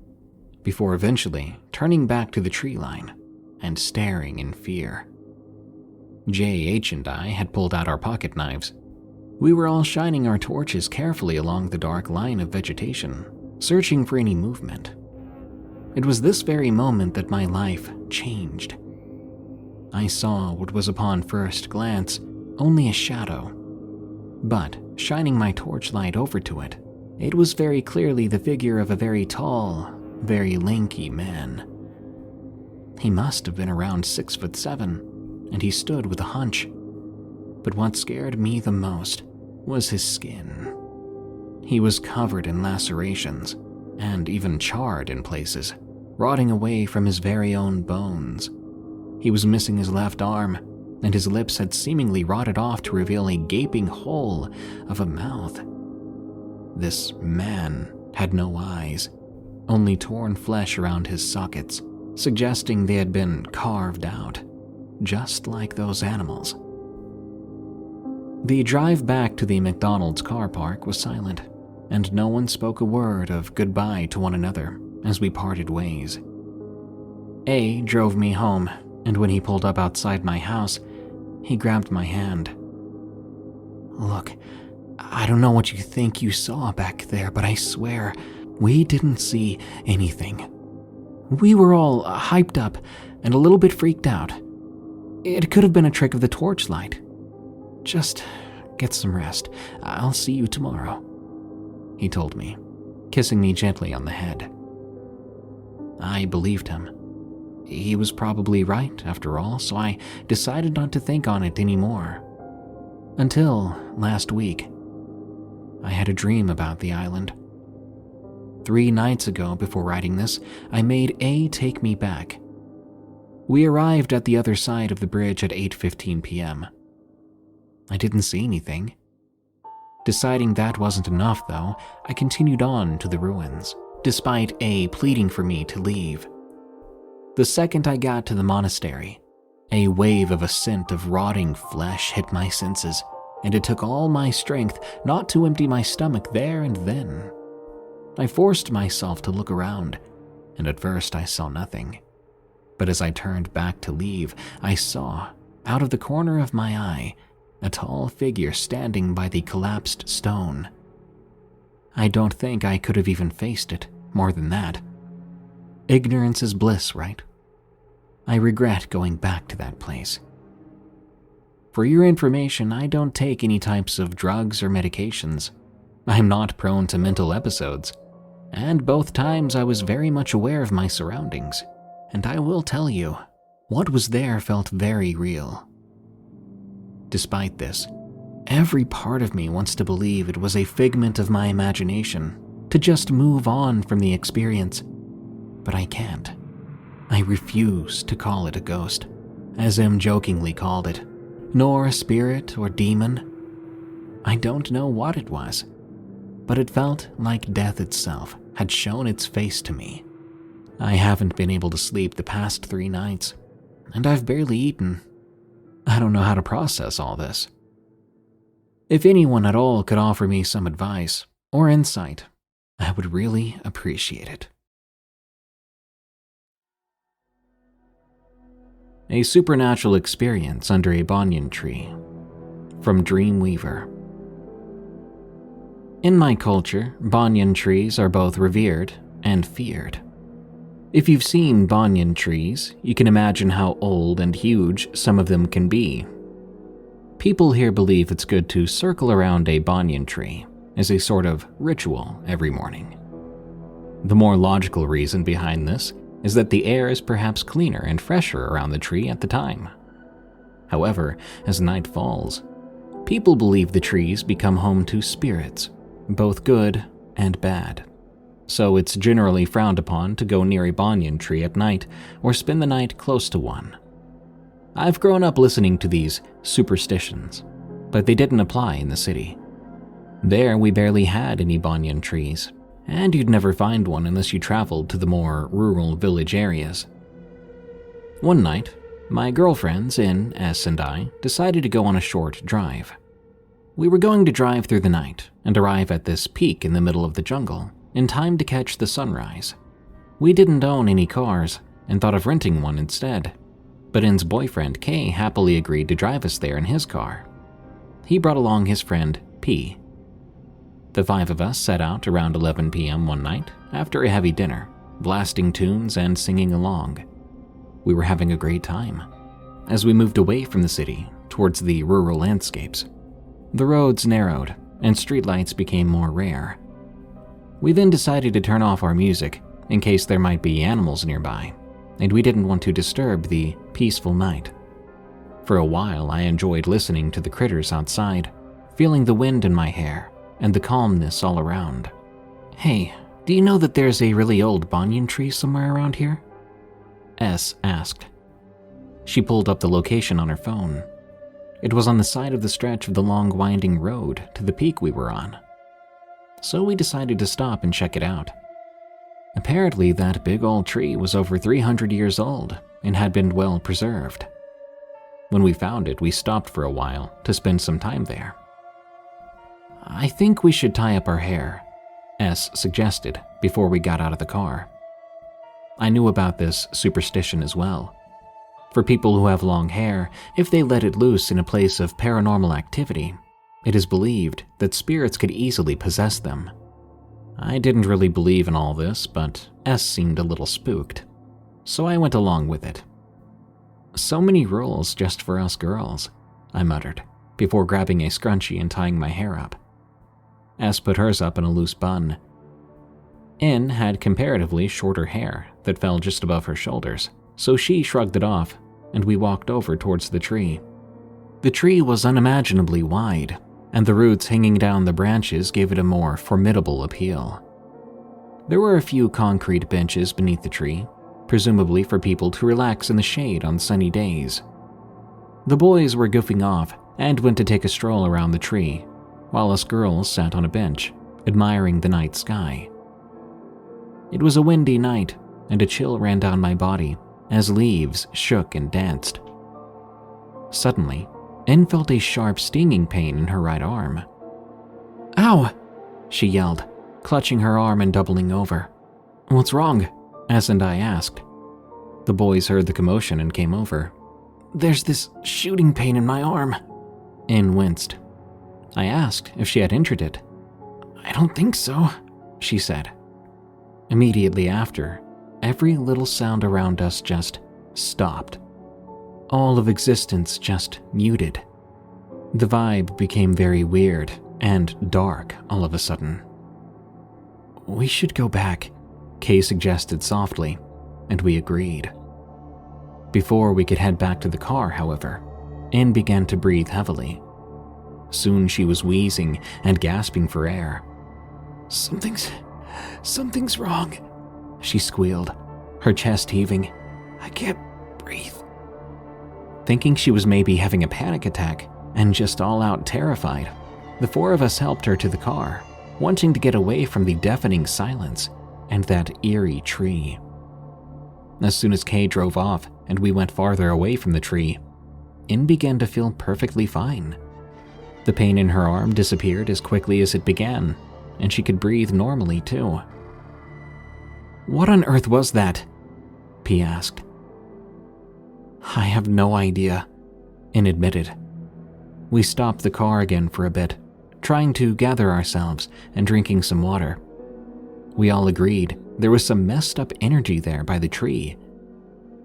before eventually turning back to the tree line and staring in fear. J.H. and I had pulled out our pocket knives. We were all shining our torches carefully along the dark line of vegetation, searching for any movement. It was this very moment that my life changed. I saw what was upon first glance only a shadow, but shining my torchlight over to it, it was very clearly the figure of a very tall, very lanky man. He must have been around 6'7", and he stood with a hunch. But what scared me the most was his skin. He was covered in lacerations, and even charred in places, rotting away from his very own bones. He was missing his left arm, and his lips had seemingly rotted off to reveal a gaping hole of a mouth. This man had no eyes, only torn flesh around his sockets, suggesting they had been carved out, just like those animals. The drive back to the McDonald's car park was silent, and no one spoke a word of goodbye to one another as we parted ways. A drove me home, and when he pulled up outside my house, he grabbed my hand. "Look, I don't know what you think you saw back there, but I swear, we didn't see anything. We were all hyped up and a little bit freaked out. It could have been a trick of the torchlight. Just get some rest. I'll see you tomorrow," he told me, kissing me gently on the head. I believed him. He was probably right, after all, so I decided not to think on it anymore. Until last week, I had a dream about the island. 3 nights ago, before writing this, I made A take me back. We arrived at the other side of the bridge at 8:15 p.m. I didn't see anything. Deciding that wasn't enough, though, I continued on to the ruins, despite A pleading for me to leave. The second I got to the monastery, a wave of a scent of rotting flesh hit my senses, and it took all my strength not to empty my stomach there and then. I forced myself to look around, and at first I saw nothing. But as I turned back to leave, I saw, out of the corner of my eye, a tall figure standing by the collapsed stone. I don't think I could have even faced it, more than that. Ignorance is bliss, right? I regret going back to that place. For your information, I don't take any types of drugs or medications. I'm not prone to mental episodes, and both times I was very much aware of my surroundings, and I will tell you, what was there felt very real. Despite this, every part of me wants to believe it was a figment of my imagination, to just move on from the experience. But I can't. I refuse to call it a ghost, as M jokingly called it, nor a spirit or demon. I don't know what it was, but it felt like death itself had shown its face to me. I haven't been able to sleep the past 3 nights, and I've barely eaten. I don't know how to process all this. If anyone at all could offer me some advice or insight, I would really appreciate it. A supernatural experience under a banyan tree. From Dreamweaver. In my culture, banyan trees are both revered and feared. If you've seen banyan trees, you can imagine how old and huge some of them can be. People here believe it's good to circle around a banyan tree as a sort of ritual every morning. The more logical reason behind this is that the air is perhaps cleaner and fresher around the tree at the time. However, as night falls, people believe the trees become home to spirits, both good and bad. So it's generally frowned upon to go near a banyan tree at night or spend the night close to one. I've grown up listening to these superstitions, but they didn't apply in the city. There we barely had any banyan trees, and you'd never find one unless you traveled to the more rural village areas. One night, my girlfriends in S and I decided to go on a short drive. We were going to drive through the night and arrive at this peak in the middle of the jungle in time to catch the sunrise. We didn't own any cars and thought of renting one instead, but N's boyfriend K happily agreed to drive us there in his car. He brought along his friend P. The 5 of us set out around 11 p.m. one night after a heavy dinner, blasting tunes and singing along. We were having a great time. As we moved away from the city towards the rural landscapes, the roads narrowed and streetlights became more rare. We then decided to turn off our music in case there might be animals nearby, and we didn't want to disturb the peaceful night. For a while, I enjoyed listening to the critters outside, feeling the wind in my hair and the calmness all around. "Hey, do you know that there's a really old banyan tree somewhere around here?" S asked. She pulled up the location on her phone. It was on the side of the stretch of the long winding road to the peak we were on. So we decided to stop and check it out. Apparently, that big old tree was over 300 years old and had been well preserved. When we found it, we stopped for a while to spend some time there. "I think we should tie up our hair," S suggested before we got out of the car. I knew about this superstition as well. For people who have long hair, if they let it loose in a place of paranormal activity, it is believed that spirits could easily possess them. I didn't really believe in all this, but S seemed a little spooked, so I went along with it. "So many rules just for us girls," I muttered, before grabbing a scrunchie and tying my hair up. S put hers up in a loose bun. N had comparatively shorter hair that fell just above her shoulders, so she shrugged it off, and we walked over towards the tree. The tree was unimaginably wide, and the roots hanging down the branches gave it a more formidable appeal. There were a few concrete benches beneath the tree, presumably for people to relax in the shade on sunny days. The boys were goofing off and went to take a stroll around the tree, while us girls sat on a bench, admiring the night sky. It was a windy night, and a chill ran down my body as leaves shook and danced. Suddenly, N felt a sharp stinging pain in her right arm. "Ow!" she yelled, clutching her arm and doubling over. "What's wrong?" S and I asked. The boys heard the commotion and came over. "There's this shooting pain in my arm." N winced. I asked if she had injured it. "I don't think so," she said. Immediately after, every little sound around us just stopped. All of existence just muted. The vibe became very weird and dark all of a sudden. "We should go back," Kay suggested softly, and we agreed. Before we could head back to the car, however, N began to breathe heavily. Soon she was wheezing and gasping for air. Something's wrong," she squealed, her chest heaving. "I can't breathe." Thinking she was maybe having a panic attack and just all out terrified, the four of us helped her to the car, wanting to get away from the deafening silence and that eerie tree. As soon as Kay drove off and we went farther away from the tree, In began to feel perfectly fine. The pain in her arm disappeared as quickly as it began, and she could breathe normally too. "What on earth was that?" P asked. "I have no idea," In admitted. We stopped the car again for a bit, trying to gather ourselves and drinking some water. We all agreed there was some messed up energy there by the tree.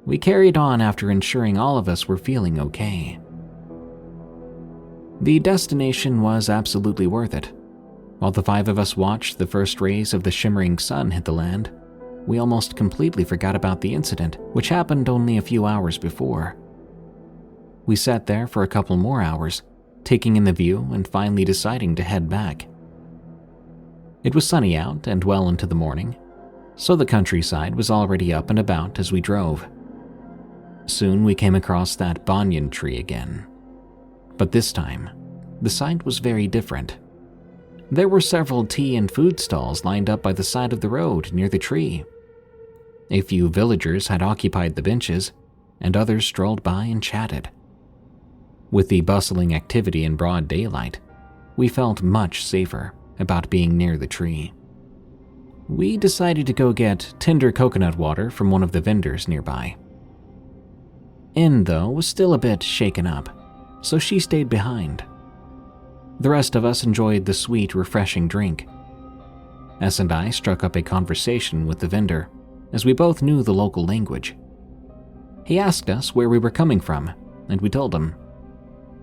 We carried on after ensuring all of us were feeling okay. The destination was absolutely worth it. While the five of us watched the first rays of the shimmering sun hit the land, we almost completely forgot about the incident, which happened only a few hours before. We sat there for a couple more hours, taking in the view and finally deciding to head back. It was sunny out and well into the morning, so the countryside was already up and about as we drove. Soon we came across that banyan tree again. But this time, the sight was very different. There were several tea and food stalls lined up by the side of the road near the tree. A few villagers had occupied the benches, and others strolled by and chatted. With the bustling activity in broad daylight, we felt much safer about being near the tree. We decided to go get tender coconut water from one of the vendors nearby. In, though, was still a bit shaken up, so she stayed behind. The rest of us enjoyed the sweet, refreshing drink. S and I struck up a conversation with the vendor, as we both knew the local language. He asked us where we were coming from and we told him.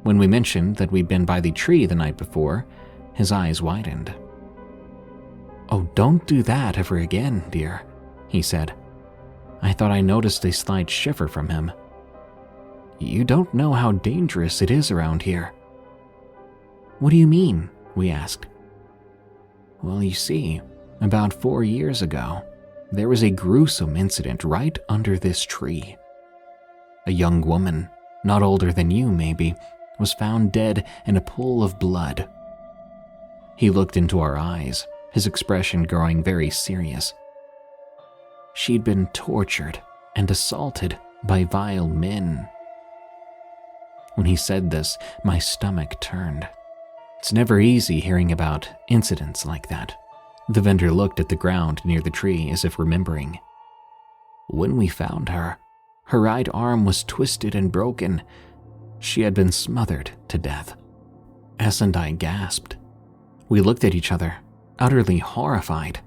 When we mentioned that we'd been by the tree the night before, his eyes widened. "Oh, don't do that ever again, dear," he said. I thought I noticed a slight shiver from him. "You don't know how dangerous it is around here." "What do you mean?" we asked. "Well, you see, about 4 years ago, there was a gruesome incident right under this tree. A young woman, not older than you maybe, was found dead in a pool of blood." He looked into our eyes, his expression growing very serious. "She'd been tortured and assaulted by vile men." When he said this, my stomach turned. It's never easy hearing about incidents like that. The vendor looked at the ground near the tree as if remembering. "When we found her, her right arm was twisted and broken. She had been smothered to death." S and I gasped. We looked at each other, utterly horrified.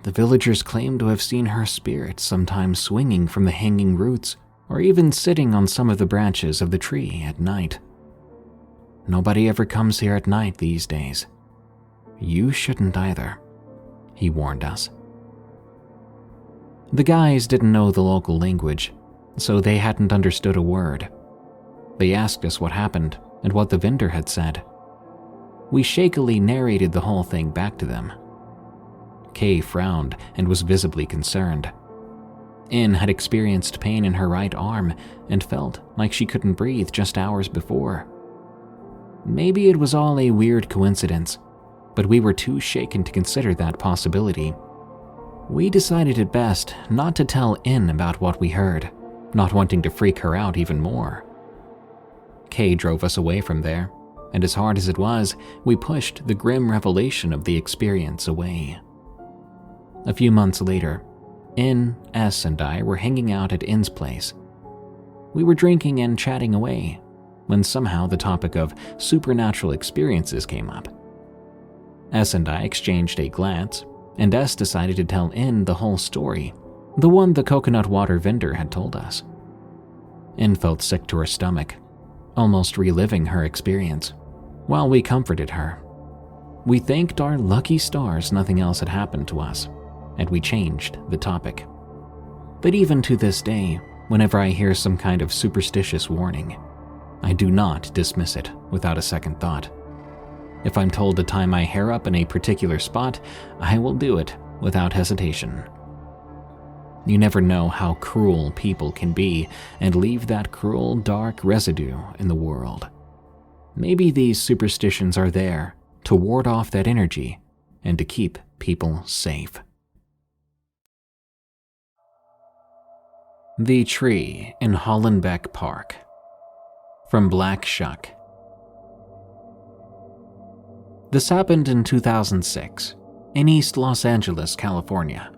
The villagers claimed to have seen her spirit sometimes swinging from the hanging roots or even sitting on some of the branches of the tree at night. "Nobody ever comes here at night these days. You shouldn't either," he warned us. The guys didn't know the local language, so they hadn't understood a word. They asked us what happened and what the vendor had said. We shakily narrated the whole thing back to them. Kay frowned and was visibly concerned. In had experienced pain in her right arm and felt like she couldn't breathe just hours before. Maybe it was all a weird coincidence, but we were too shaken to consider that possibility. We decided it best not to tell In about what we heard, not wanting to freak her out even more. Kay drove us away from there, and as hard as it was, we pushed the grim revelation of the experience away. A few months later, In, S, and I were hanging out at In's place. We were drinking and chatting away, when somehow the topic of supernatural experiences came up. S and I exchanged a glance, and S decided to tell In the whole story, the one the coconut water vendor had told us. In felt sick to her stomach, almost reliving her experience, while we comforted her. We thanked our lucky stars nothing else had happened to us, and we changed the topic. But even to this day, whenever I hear some kind of superstitious warning, I do not dismiss it without a second thought. If I'm told to tie my hair up in a particular spot, I will do it without hesitation. You never know how cruel people can be and leave that cruel, dark residue in the world. Maybe these superstitions are there to ward off that energy and to keep people safe. The Tree in Hollenbeck Park. From Black Shuck. This happened in 2006, in East Los Angeles, California.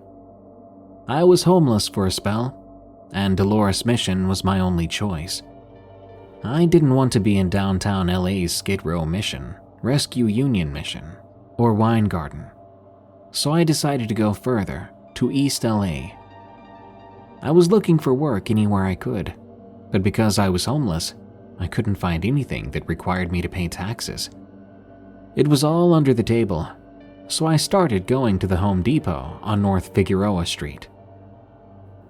I was homeless for a spell, and Dolores Mission was my only choice. I didn't want to be in downtown LA's Skid Row Mission, Rescue Union Mission, or Wine Garden, so I decided to go further, to East LA. I was looking for work anywhere I could, but because I was homeless, I couldn't find anything that required me to pay taxes. It was all under the table, so I started going to the Home Depot on North Figueroa Street.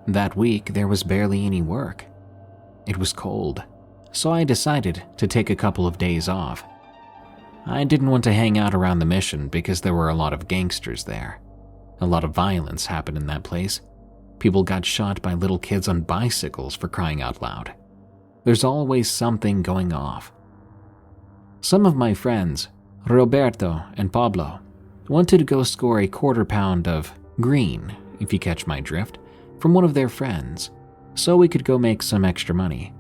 That week, there was barely any work. It was cold, so I decided to take a couple of days off. I didn't want to hang out around the mission because there were a lot of gangsters there. A lot of violence happened in that place. People got shot by little kids on bicycles, for crying out loud. There's always something going off. Some of my friends, Roberto and Pablo, wanted to go score a quarter-pound of green, if you catch my drift, from one of their friends, so we could go make some extra money.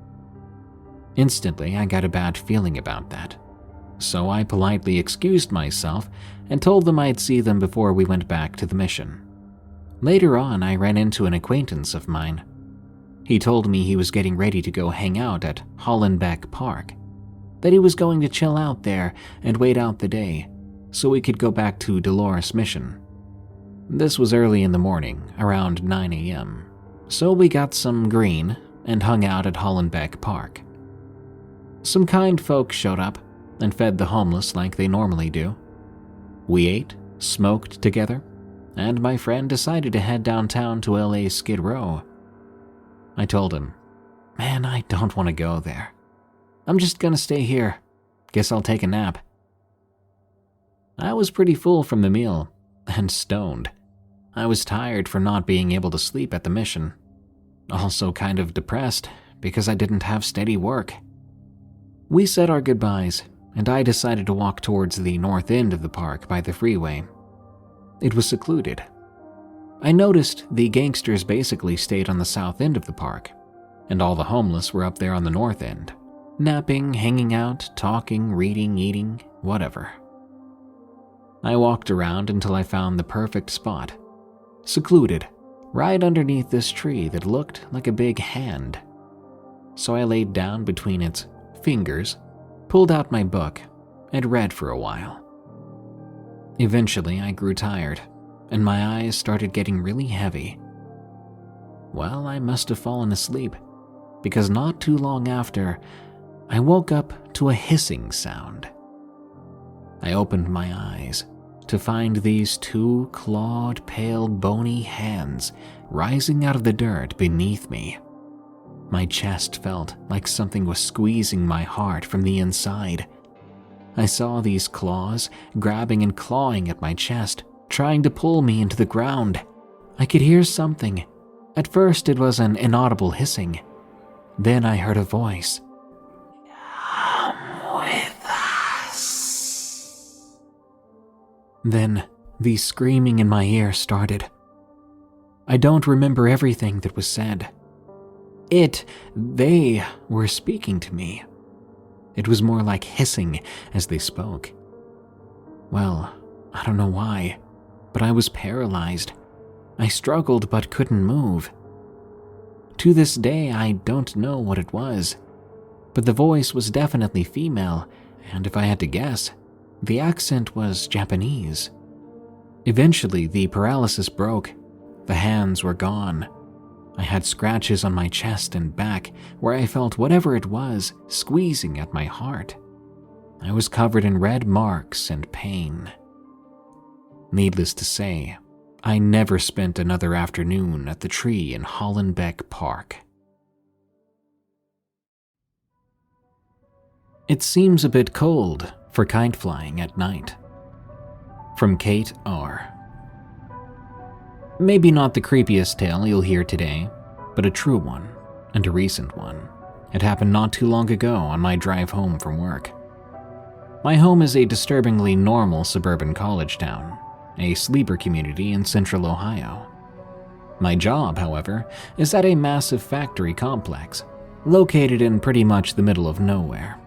Instantly, I got a bad feeling about that, so I politely excused myself and told them I'd see them before we went back to the mission. Later on, I ran into an acquaintance of mine. He told me he was getting ready to go hang out at Hollenbeck Park, that he was going to chill out there and wait out the day, so we could go back to Dolores Mission. This was early in the morning, around 9 a.m., so we got some green, and hung out at Hollenbeck Park. Some kind folks showed up and fed the homeless like they normally do. We ate, smoked together, and my friend decided to head downtown to LA's Skid Row. I told him, "Man, I don't want to go there. I'm just gonna stay here. Guess I'll take a nap." I was pretty full from the meal and stoned. I was tired from not being able to sleep at the mission. Also kind of depressed because I didn't have steady work. We said our goodbyes, and I decided to walk towards the north end of the park by the freeway. It was secluded. I noticed the gangsters basically stayed on the south end of the park, and all the homeless were up there on the north end, napping, hanging out, talking, reading, eating, whatever. I walked around until I found the perfect spot, secluded, right underneath this tree that looked like a big hand. So I laid down between its fingers, pulled out my book, and read for a while. Eventually, I grew tired, and my eyes started getting really heavy. Well, I must have fallen asleep, because not too long after, I woke up to a hissing sound. I opened my eyes to find these two clawed, pale, bony hands rising out of the dirt beneath me. My chest felt like something was squeezing my heart from the inside. I saw these claws grabbing and clawing at my chest, trying to pull me into the ground. I could hear something. At first it was an inaudible hissing. Then I heard a voice. "Come with us." Then the screaming in my ear started. I don't remember everything that was said. They were speaking to me. It was more like hissing as they spoke. Well, I don't know why, but I was paralyzed. I struggled but couldn't move. To this day, I don't know what it was, but the voice was definitely female, and if I had to guess, the accent was Japanese. Eventually, the paralysis broke. The hands were gone. I had scratches on my chest and back where I felt whatever it was squeezing at my heart. I was covered in red marks and pain. Needless to say, I never spent another afternoon at the tree in Hollenbeck Park. It seems a bit cold for kite flying at night. From Kate R. Maybe not the creepiest tale you'll hear today, but a true one, and a recent one. It happened not too long ago on my drive home from work. My home is a disturbingly normal suburban college town, a sleeper community in central Ohio. My job, however, is at a massive factory complex, located in pretty much the middle of nowhere.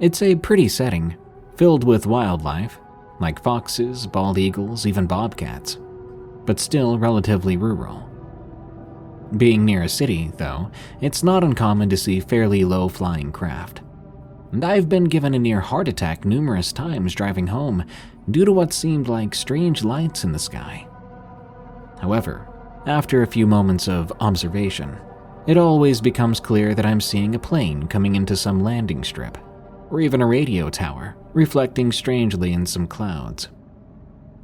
It's a pretty setting, filled with wildlife, like foxes, bald eagles, even bobcats, but still relatively rural. Being near a city, though, it's not uncommon to see fairly low-flying craft. And I've been given a near heart attack numerous times driving home due to what seemed like strange lights in the sky. However, after a few moments of observation, it always becomes clear that I'm seeing a plane coming into some landing strip, or even a radio tower reflecting strangely in some clouds.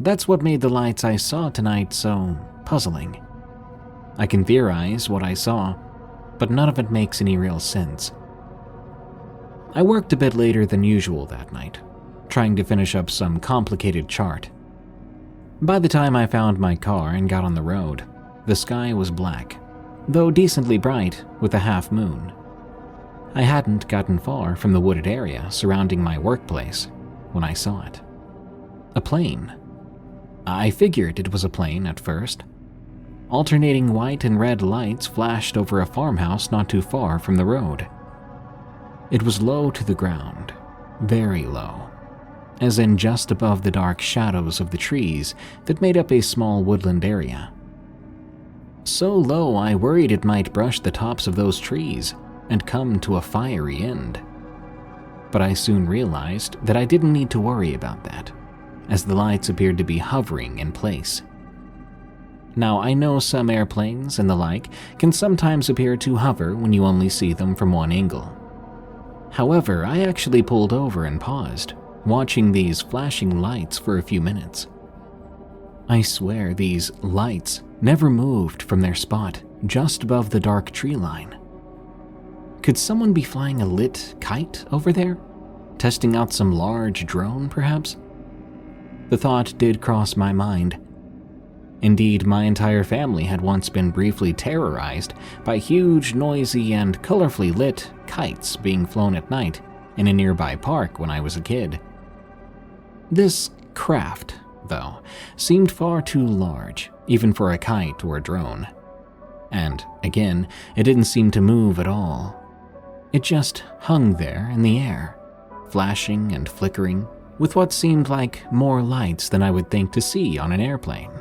That's what made the lights I saw tonight so puzzling. I can theorize what I saw, but none of it makes any real sense. I worked a bit later than usual that night, trying to finish up some complicated chart. By the time I found my car and got on the road, the sky was black, though decently bright with a half moon. I hadn't gotten far from the wooded area surrounding my workplace when I saw it. A plane. I figured it was a plane at first. Alternating white and red lights flashed over a farmhouse not too far from the road. It was low to the ground, very low, as in just above the dark shadows of the trees that made up a small woodland area. So low I worried it might brush the tops of those trees and come to a fiery end. But I soon realized that I didn't need to worry about that, as the lights appeared to be hovering in place. Now, I know some airplanes and the like can sometimes appear to hover when you only see them from one angle. However, I actually pulled over and paused, watching these flashing lights for a few minutes. I swear these lights never moved from their spot just above the dark tree line. Could someone be flying a lit kite over there? Testing out some large drone, perhaps? The thought did cross my mind. Indeed, my entire family had once been briefly terrorized by huge, noisy, and colorfully lit kites being flown at night in a nearby park when I was a kid. This craft, though, seemed far too large, even for a kite or a drone. And, again, it didn't seem to move at all. It just hung there in the air, flashing and flickering, with what seemed like more lights than I would think to see on an airplane.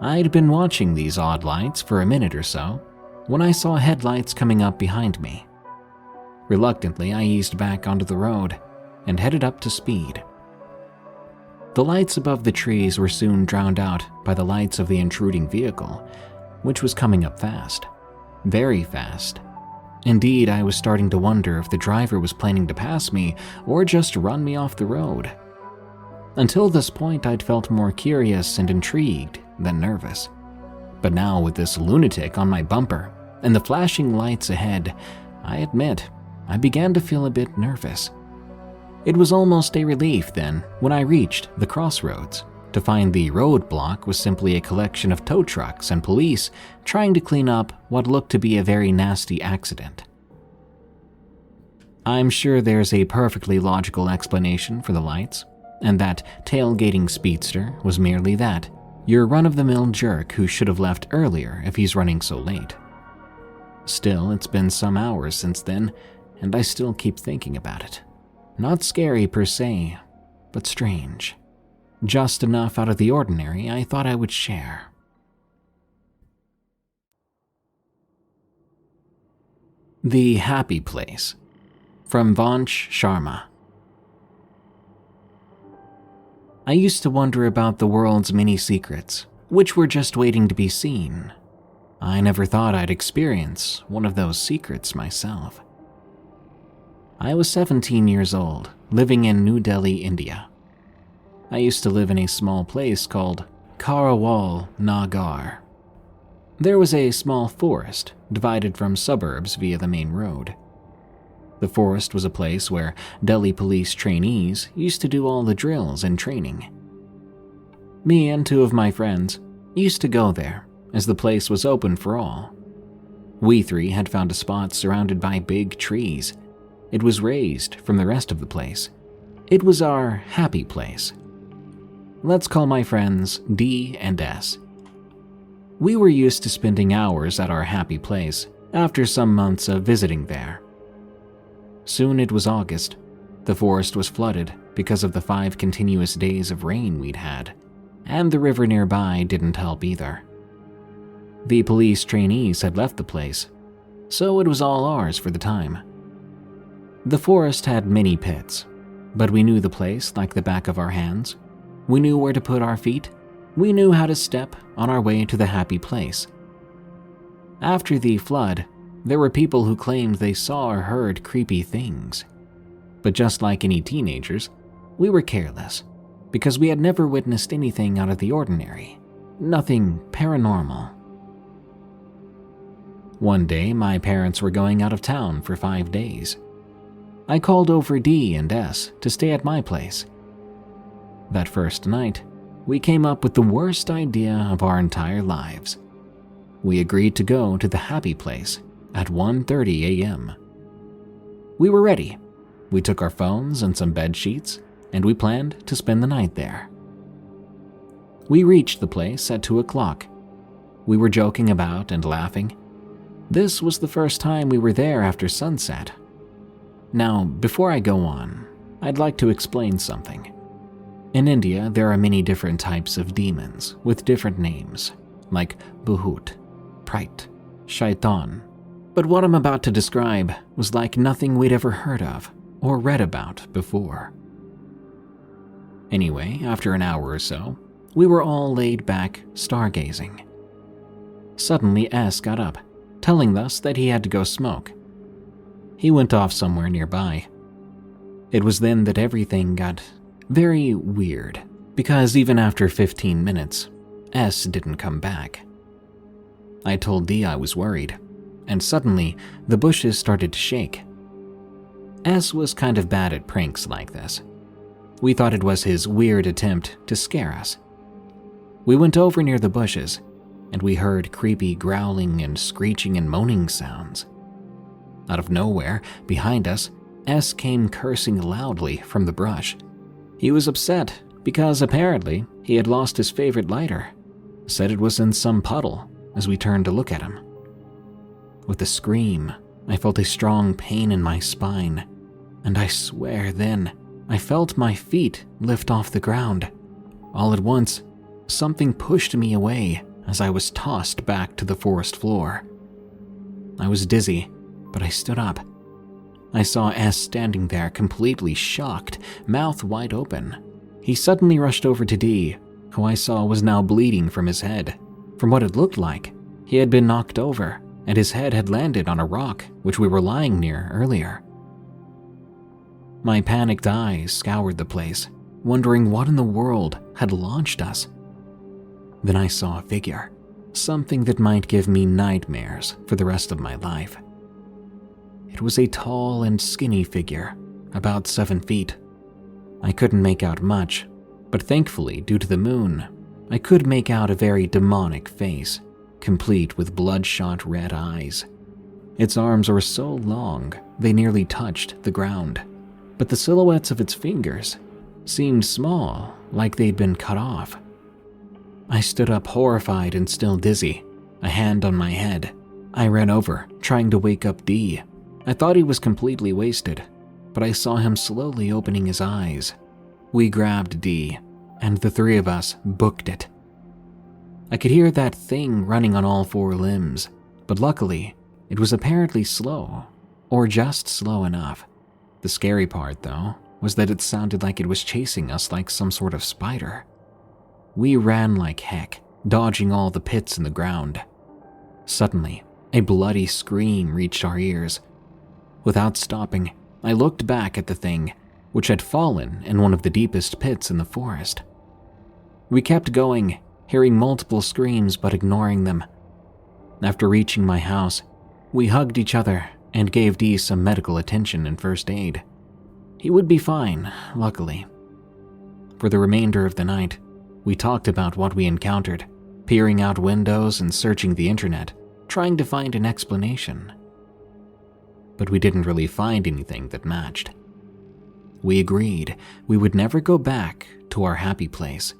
I'd been watching these odd lights for a minute or so when I saw headlights coming up behind me. Reluctantly, I eased back onto the road and headed up to speed. The lights above the trees were soon drowned out by the lights of the intruding vehicle, which was coming up fast. Very fast. Indeed, I was starting to wonder if the driver was planning to pass me or just run me off the road. Until this point, I'd felt more curious and intrigued than nervous. But now, with this lunatic on my bumper and the flashing lights ahead, I admit I began to feel a bit nervous. It was almost a relief then when I reached the crossroads to find the roadblock was simply a collection of tow trucks and police trying to clean up what looked to be a very nasty accident. I'm sure there's a perfectly logical explanation for the lights, and that tailgating speedster was merely that, your run-of-the-mill jerk who should have left earlier if he's running so late. Still, it's been some hours since then, and I still keep thinking about it. Not scary per se, but strange. Just enough out of the ordinary I thought I would share. The Happy Place, from Vansh Sharma. I used to wonder about the world's many secrets, which were just waiting to be seen. I never thought I'd experience one of those secrets myself. I was 17 years old, living in New Delhi, India. I used to live in a small place called Karawal Nagar. There was a small forest divided from suburbs via the main road. The forest was a place where Delhi police trainees used to do all the drills and training. Me and two of my friends used to go there, as the place was open for all. We three had found a spot surrounded by big trees. It was raised from the rest of the place. It was our happy place. Let's call my friends D and S. We were used to spending hours at our happy place after some months of visiting there. Soon it was August. The forest was flooded because of the 5 continuous days of rain we'd had, and the river nearby didn't help either. The police trainees had left the place, so it was all ours for the time. The forest had many pits, but we knew the place like the back of our hands. We knew where to put our feet. We knew how to step on our way to the happy place. After the flood, there were people who claimed they saw or heard creepy things. But just like any teenagers, we were careless, because we had never witnessed anything out of the ordinary, nothing paranormal. One day, my parents were going out of town for 5 days. I called over D and S to stay at my place. That first night, we came up with the worst idea of our entire lives. We agreed to go to the happy place at 1:30 a.m. We were ready. We took our phones and some bed sheets, and we planned to spend the night there. We reached the place at 2 o'clock. We were joking about and laughing. This was the first time we were there after sunset. Now, before I go on, I'd like to explain something. In India, there are many different types of demons with different names, like Bhut, Prait, Shaitan. But what I'm about to describe was like nothing we'd ever heard of or read about before. Anyway, after an hour or so, we were all laid back stargazing. Suddenly S got up, telling us that he had to go smoke. He went off somewhere nearby. It was then that everything got very weird, because even after 15 minutes, S didn't come back. I told D I was worried, and suddenly the bushes started to shake. S was kind of bad at pranks like this. We thought it was his weird attempt to scare us. We went over near the bushes, and we heard creepy growling and screeching and moaning sounds. Out of nowhere, behind us, S came cursing loudly from the brush. He was upset because apparently he had lost his favorite lighter, said it was in some puddle as we turned to look at him. With a scream, I felt a strong pain in my spine, and I swear then I felt my feet lift off the ground. All at once, something pushed me away as I was tossed back to the forest floor. I was dizzy, but I stood up. I saw S standing there completely shocked, mouth wide open. He suddenly rushed over to D, who I saw was now bleeding from his head. From what it looked like, he had been knocked over, and his head had landed on a rock which we were lying near earlier. My panicked eyes scoured the place, wondering what in the world had launched us. Then I saw a figure, something that might give me nightmares for the rest of my life. It was a tall and skinny figure, about 7 feet. I couldn't make out much, but thankfully, due to the moon, I could make out a very demonic face, complete with bloodshot red eyes. Its arms were so long they nearly touched the ground, but the silhouettes of its fingers seemed small, like they'd been cut off. I stood up horrified and still dizzy, a hand on my head. I ran over, trying to wake up D. I thought he was completely wasted, but I saw him slowly opening his eyes. We grabbed D, and the three of us booked it. I could hear that thing running on all 4 limbs, but luckily, it was apparently slow, or just slow enough. The scary part, though, was that it sounded like it was chasing us like some sort of spider. We ran like heck, dodging all the pits in the ground. Suddenly, a bloody scream reached our ears. Without stopping, I looked back at the thing, which had fallen in one of the deepest pits in the forest. We kept going, hearing multiple screams but ignoring them. After reaching my house, we hugged each other and gave D some medical attention and first aid. He would be fine, luckily. For the remainder of the night, we talked about what we encountered, peering out windows and searching the internet, trying to find an explanation. But we didn't really find anything that matched. We agreed we would never go back to our happy place.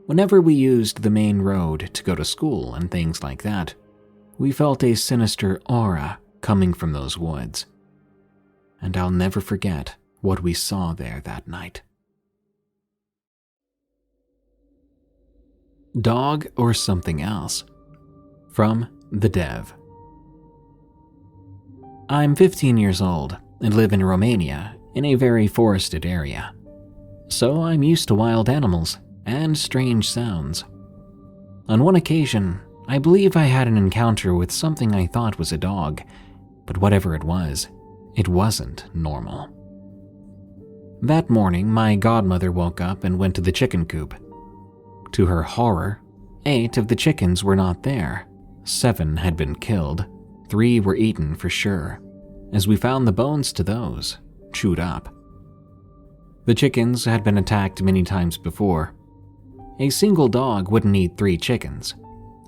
Whenever we used the main road to go to school and things like that, we felt a sinister aura coming from those woods. And I'll never forget what we saw there that night. Dog or something else? From the Dev. I'm 15 years old and live in Romania in a very forested area. So I'm used to wild animals and strange sounds. On one occasion, I believe I had an encounter with something I thought was a dog, but whatever it wasn't normal. That morning, my godmother woke up and went to the chicken coop. To her horror, 8 of the chickens were not there. 7 had been killed, 3 were eaten for sure, as we found the bones to those chewed up. The chickens had been attacked many times before. A single dog wouldn't eat 3 chickens,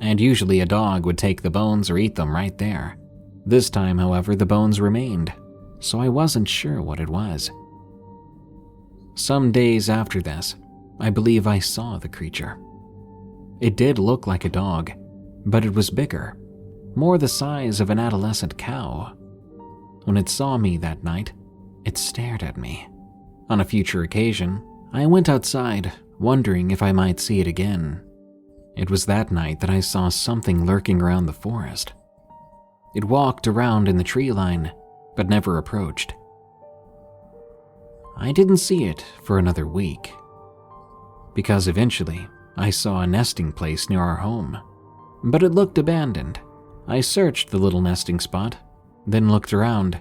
and usually a dog would take the bones or eat them right there. This time, however, the bones remained, so I wasn't sure what it was. Some days after this, I believe I saw the creature. It did look like a dog, but it was bigger, more the size of an adolescent cow. When it saw me that night, it stared at me. On a future occasion, I went outside, wondering if I might see it again. It was that night that I saw something lurking around the forest. It walked around in the tree line, but never approached. I didn't see it for another week, because eventually I saw a nesting place near our home. but it looked abandoned. I searched the little nesting spot, then looked around.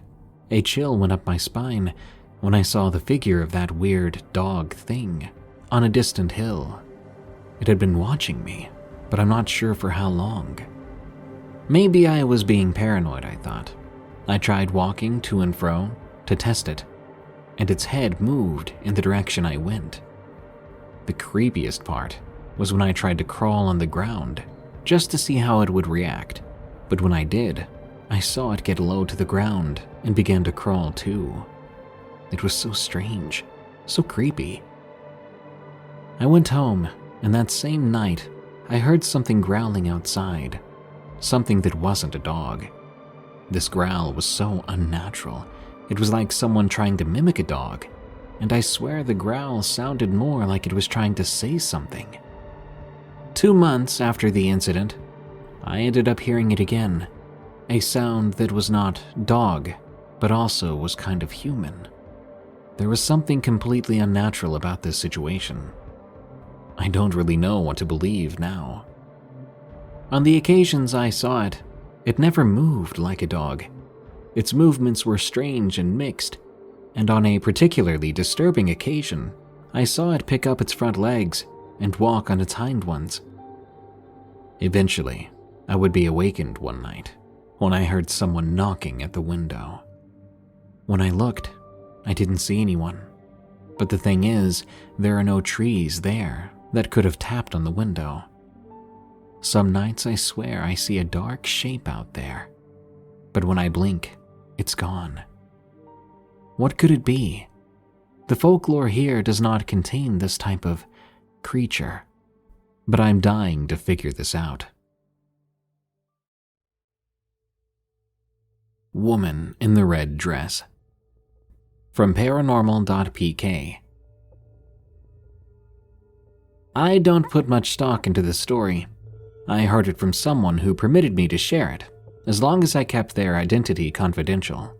A chill went up my spine when I saw the figure of that weird dog thing on a distant hill. It had been watching me, but I'm not sure for how long. Maybe I was being paranoid, I thought. I tried walking to and fro to test it, and its head moved in the direction I went. The creepiest part was when I tried to crawl on the ground just to see how it would react, but when I did, I saw it get low to the ground and began to crawl too. It was so strange, so creepy. I went home, and that same night, I heard something growling outside, something that wasn't a dog. This growl was so unnatural. It was like someone trying to mimic a dog, and I swear the growl sounded more like it was trying to say something. 2 months after the incident, I ended up hearing it again, a sound that was not dog, but also was kind of human. There was something completely unnatural about this situation. I don't really know what to believe now. On the occasions I saw it, it never moved like a dog. Its movements were strange and mixed, and on a particularly disturbing occasion, I saw it pick up its front legs and walk on its hind ones. Eventually, I would be awakened one night when I heard someone knocking at the window. When I looked, I didn't see anyone. But the thing is, there are no trees there that could have tapped on the window. Some nights I swear I see a dark shape out there, but when I blink, it's gone. What could it be? The folklore here does not contain this type of creature, but I'm dying to figure this out. Woman in the red dress. From paranormal.pk. I don't put much stock into this story. I heard it from someone who permitted me to share it, as long as I kept their identity confidential.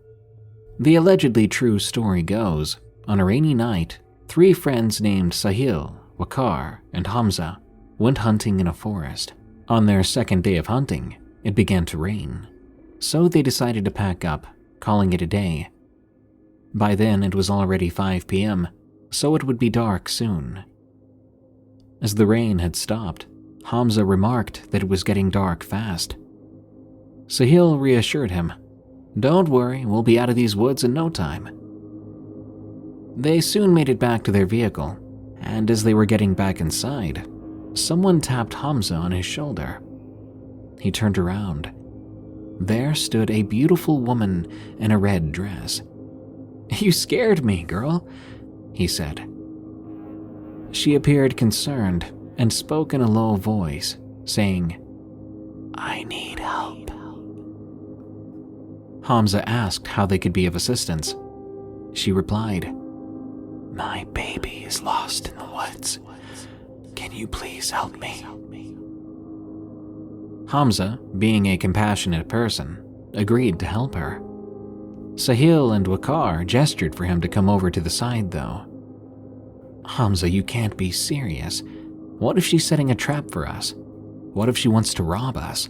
The allegedly true story goes, on a rainy night, 3 friends named Sahil, Waqar, and Hamza went hunting in a forest. On their second day of hunting, it began to rain, so they decided to pack up, calling it a day. By then it was already 5 p.m., so it would be dark soon. As the rain had stopped, Hamza remarked that it was getting dark fast. Sahil reassured him, "Don't worry, we'll be out of these woods in no time." They soon made it back to their vehicle, and as they were getting back inside, someone tapped Hamza on his shoulder. He turned around. There stood a beautiful woman in a red dress. "You scared me, girl," he said. She appeared concerned and spoke in a low voice, saying, "I need help." Hamza asked how they could be of assistance. She replied, "My baby is lost in the woods. Can you please help me?" Hamza, being a compassionate person, agreed to help her. Sahil and Waqar gestured for him to come over to the side, though. "Hamza, you can't be serious. What if she's setting a trap for us? What if she wants to rob us?"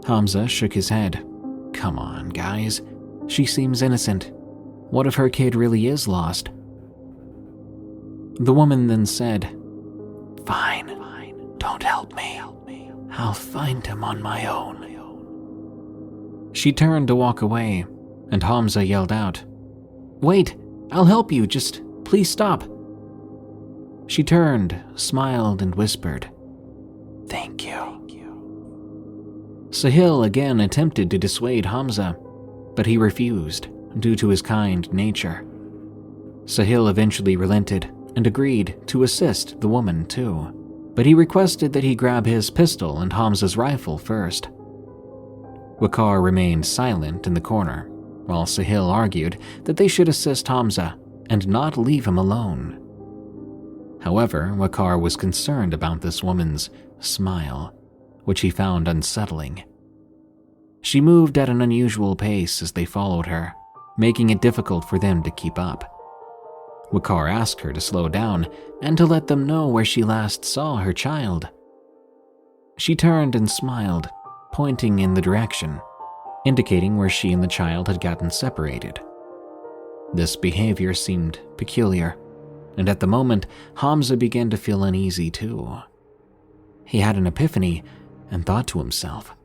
Hamza shook his head. "Come on, guys. She seems innocent. What if her kid really is lost?" The woman then said, "Fine, don't help me. I'll find him on my own." She turned to walk away, and Hamza yelled out, "Wait, I'll help you, just please stop." She turned, smiled, and whispered, "Thank you." Sahil again attempted to dissuade Hamza, but he refused due to his kind nature. Sahil eventually relented and agreed to assist the woman too, but he requested that he grab his pistol and Hamza's rifle first. Waqar remained silent in the corner, while Sahil argued that they should assist Hamza and not leave him alone. However, Waqar was concerned about this woman's smile, which he found unsettling. She moved at an unusual pace as they followed her, making it difficult for them to keep up. Waqar asked her to slow down and to let them know where she last saw her child. She turned and smiled, pointing in the direction, indicating where she and the child had gotten separated. This behavior seemed peculiar, and at the moment, Hamza began to feel uneasy too. He had an epiphany and thought to himself,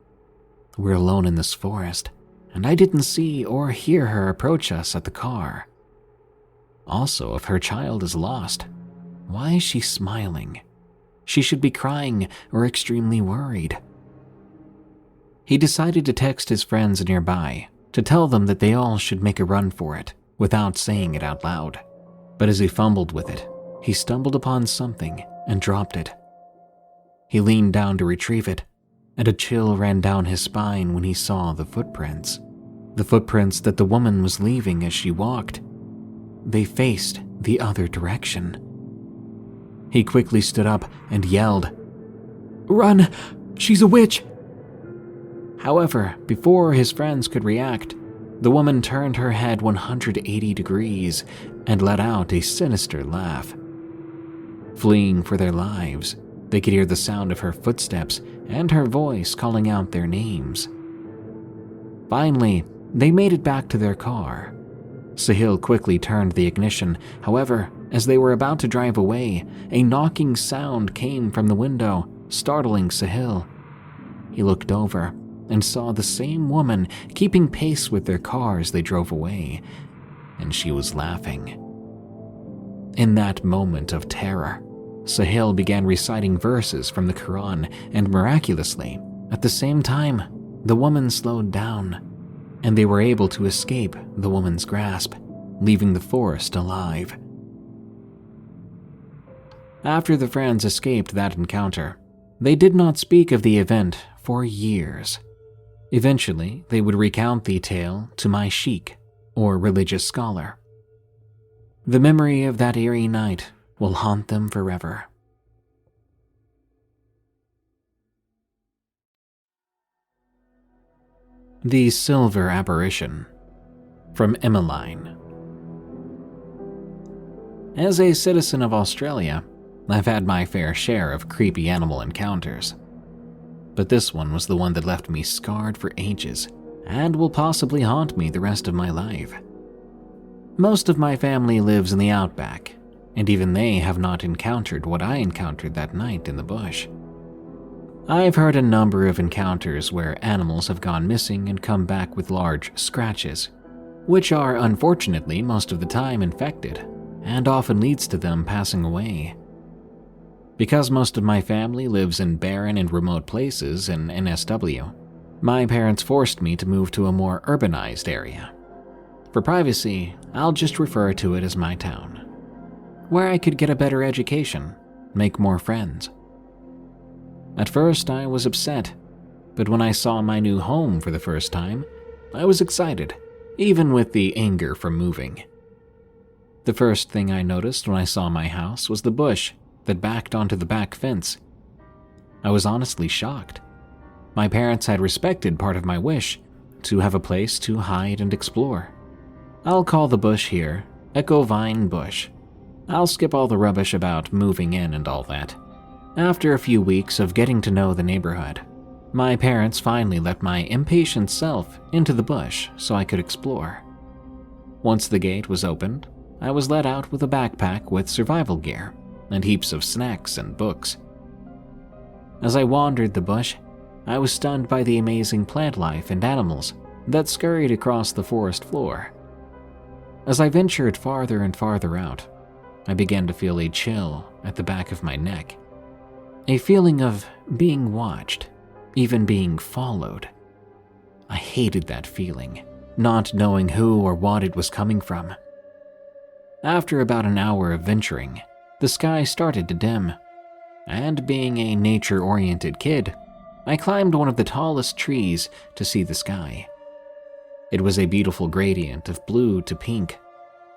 "We're alone in this forest, and I didn't see or hear her approach us at the car. Also, if her child is lost, why is she smiling? She should be crying or extremely worried." He decided to text his friends nearby to tell them that they all should make a run for it without saying it out loud. But as he fumbled with it, he stumbled upon something and dropped it. He leaned down to retrieve it, and a chill ran down his spine when he saw the footprints that the woman was leaving as she walked. They faced the other direction. He quickly stood up and yelled, "Run! She's a witch!" However, before his friends could react, the woman turned her head 180 degrees and let out a sinister laugh. Fleeing for their lives, they could hear the sound of her footsteps and her voice calling out their names. Finally, they made it back to their car. Sahil quickly turned the ignition. However, as they were about to drive away, a knocking sound came from the window, startling Sahil. He looked over and saw the same woman keeping pace with their car as they drove away, and she was laughing. In that moment of terror, Sahil began reciting verses from the Quran, and miraculously, at the same time, the woman slowed down, and they were able to escape the woman's grasp, leaving the forest alive. After the friends escaped that encounter, they did not speak of the event for years. Eventually, they would recount the tale to my sheikh, or religious scholar. The memory of that eerie night will haunt them forever. The Silver Apparition, from Emmeline. As a citizen of Australia, I've had my fair share of creepy animal encounters. But this one was the one that left me scarred for ages and will possibly haunt me the rest of my life. Most of my family lives in the outback, and even they have not encountered what I encountered that night in the bush. I've heard a number of encounters where animals have gone missing and come back with large scratches, which are unfortunately most of the time infected and often leads to them passing away. Because most of my family lives in barren and remote places in NSW, my parents forced me to move to a more urbanized area. For privacy, I'll just refer to it as my town, where I could get a better education, make more friends. At first, I was upset, but when I saw my new home for the first time, I was excited, even with the anger from moving. The first thing I noticed when I saw my house was the bush that backed onto the back fence. I was honestly shocked. My parents had respected part of my wish to have a place to hide and explore. I'll call the bush here Echo Vine Bush. I'll skip all the rubbish about moving in and all that. After a few weeks of getting to know the neighborhood, my parents finally let my impatient self into the bush so I could explore. Once the gate was opened, I was let out with a backpack with survival gear and heaps of snacks and books. As I wandered the bush, I was stunned by the amazing plant life and animals that scurried across the forest floor. As I ventured farther and farther out, I began to feel a chill at the back of my neck, a feeling of being watched, even being followed. I hated that feeling, not knowing who or what it was coming from. After about an hour of venturing, the sky started to dim, and being a nature-oriented kid, I climbed one of the tallest trees to see the sky. It was a beautiful gradient of blue to pink,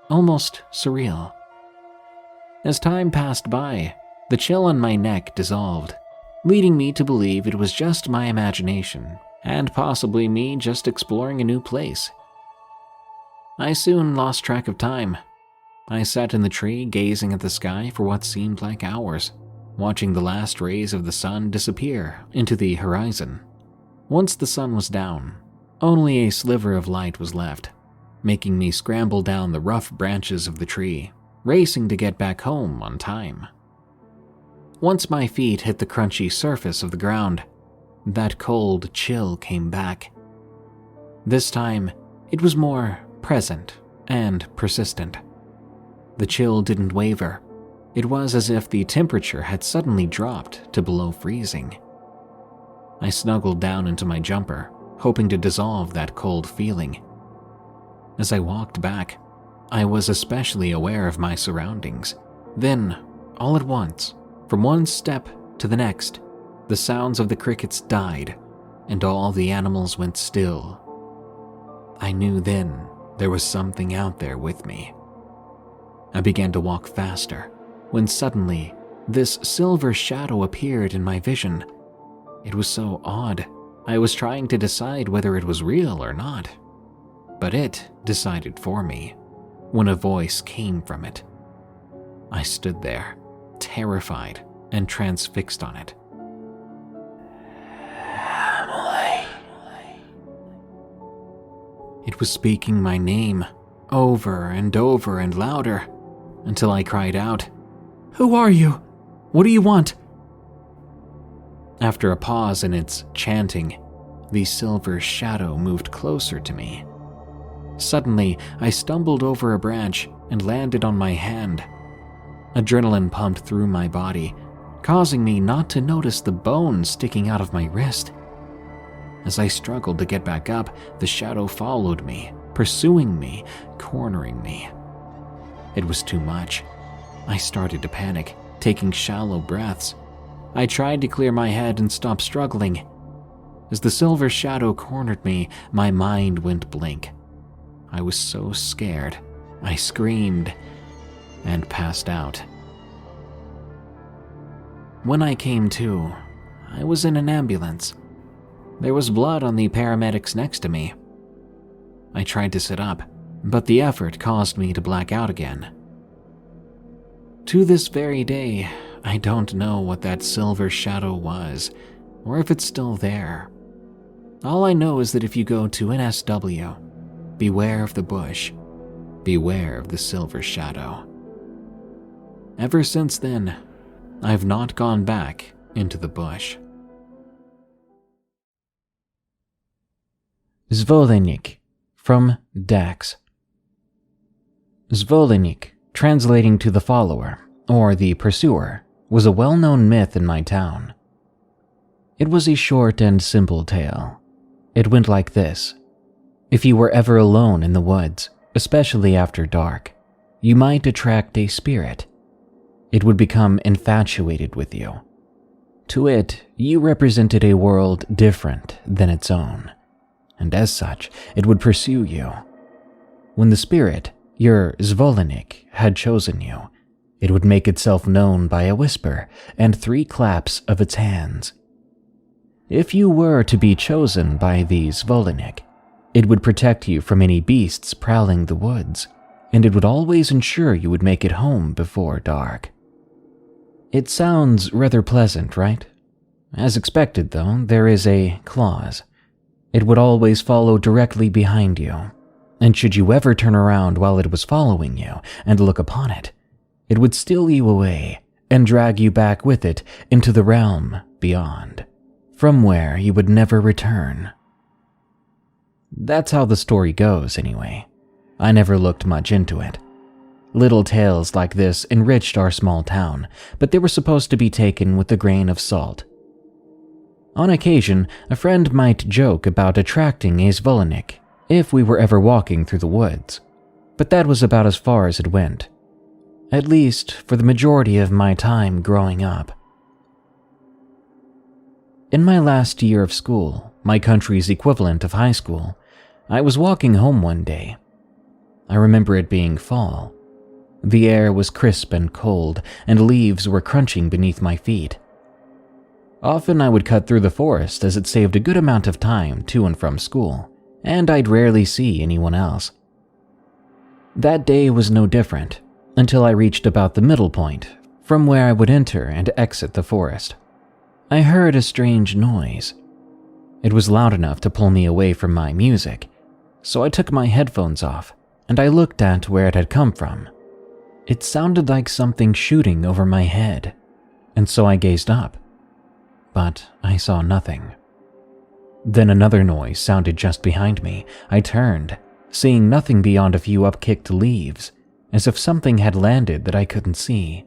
almost surreal. As time passed by, the chill on my neck dissolved, leading me to believe it was just my imagination and possibly me just exploring a new place. I soon lost track of time. I sat in the tree gazing at the sky for what seemed like hours, watching the last rays of the sun disappear into the horizon. Once the sun was down, only a sliver of light was left, making me scramble down the rough branches of the tree, racing to get back home on time. Once my feet hit the crunchy surface of the ground, that cold chill came back. This time, it was more present and persistent. The chill didn't waver. It was as if the temperature had suddenly dropped to below freezing. I snuggled down into my jumper, hoping to dissolve that cold feeling. As I walked back, I was especially aware of my surroundings. Then, all at once, from one step to the next, the sounds of the crickets died, and all the animals went still. I knew then there was something out there with me. I began to walk faster, when suddenly, this silver shadow appeared in my vision. It was so odd, I was trying to decide whether it was real or not. But it decided for me, when a voice came from it. I stood there, terrified and transfixed on it. Emily. It was speaking my name, over and over and louder, until I cried out, "Who are you? What do you want?" After a pause in its chanting, the silver shadow moved closer to me. Suddenly, I stumbled over a branch and landed on my hand. Adrenaline pumped through my body, causing me not to notice the bone sticking out of my wrist. As I struggled to get back up, the shadow followed me, pursuing me, cornering me. It was too much. I started to panic, taking shallow breaths. I tried to clear my head and stop struggling. As the silver shadow cornered me, my mind went blank. I was so scared, I screamed and passed out. When I came to, I was in an ambulance. There was blood on the paramedics next to me. I tried to sit up, but the effort caused me to black out again. To this very day, I don't know what that silver shadow was, or if it's still there. All I know is that if you go to NSW, beware of the bush, beware of the silver shadow. Ever since then, I've not gone back into the bush. Zvolenik, from Dax. Zvolenik, translating to the follower, or the pursuer, was a well-known myth in my town. It was a short and simple tale. It went like this. If you were ever alone in the woods, especially after dark, you might attract a spirit. It would become infatuated with you. To it, you represented a world different than its own, and as such, it would pursue you. When the spirit, your Zvolenik, had chosen you, it would make itself known by a whisper and 3 claps of its hands. If you were to be chosen by the Zvolenik, it would protect you from any beasts prowling the woods, and it would always ensure you would make it home before dark. It sounds rather pleasant, right? As expected, though, there is a clause. It would always follow directly behind you, and should you ever turn around while it was following you and look upon it, it would steal you away and drag you back with it into the realm beyond, from where you would never return. That's how the story goes, anyway. I never looked much into it. Little tales like this enriched our small town, but they were supposed to be taken with a grain of salt. On occasion, a friend might joke about attracting a Zvolenik if we were ever walking through the woods, but that was about as far as it went, at least for the majority of my time growing up. In my last year of school, my country's equivalent of high school, I was walking home one day. I remember it being fall. The air was crisp and cold, and leaves were crunching beneath my feet. Often I would cut through the forest as it saved a good amount of time to and from school, and I'd rarely see anyone else. That day was no different, until I reached about the middle point, from where I would enter and exit the forest, I heard a strange noise. It was loud enough to pull me away from my music, so I took my headphones off and I looked at where it had come from. It sounded like something shooting over my head, and so I gazed up, but I saw nothing. Then another noise sounded just behind me. I turned, seeing nothing beyond a few upkicked leaves, as if something had landed that I couldn't see.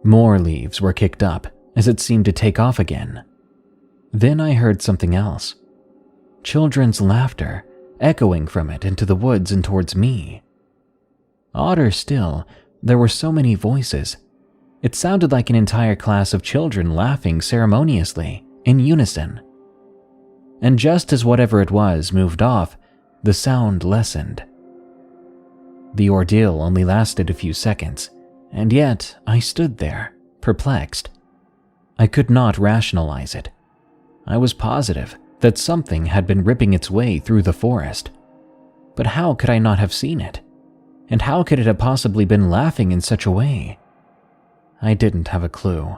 More leaves were kicked up, as it seemed to take off again. Then I heard something else. Children's laughter, echoing from it into the woods and towards me. Odder still, there were so many voices. It sounded like an entire class of children laughing ceremoniously, in unison. And just as whatever it was moved off, the sound lessened. The ordeal only lasted a few seconds, and yet I stood there, perplexed. I could not rationalize it. I was positive that something had been ripping its way through the forest. But how could I not have seen it? And how could it have possibly been laughing in such a way? I didn't have a clue.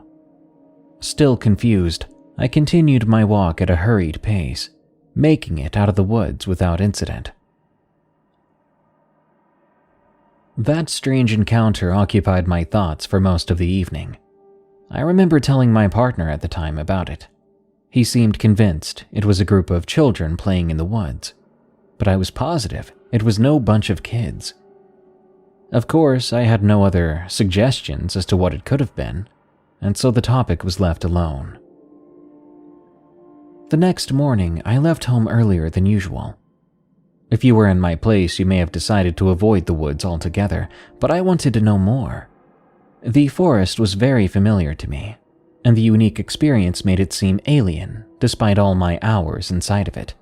Still confused, I continued my walk at a hurried pace, making it out of the woods without incident. That strange encounter occupied my thoughts for most of the evening. I remember telling my partner at the time about it. He seemed convinced it was a group of children playing in the woods, but I was positive it was no bunch of kids. Of course, I had no other suggestions as to what it could have been, and so the topic was left alone. The next morning, I left home earlier than usual. If you were in my place, you may have decided to avoid the woods altogether, but I wanted to know more. The forest was very familiar to me, and the unique experience made it seem alien despite all my hours inside of it.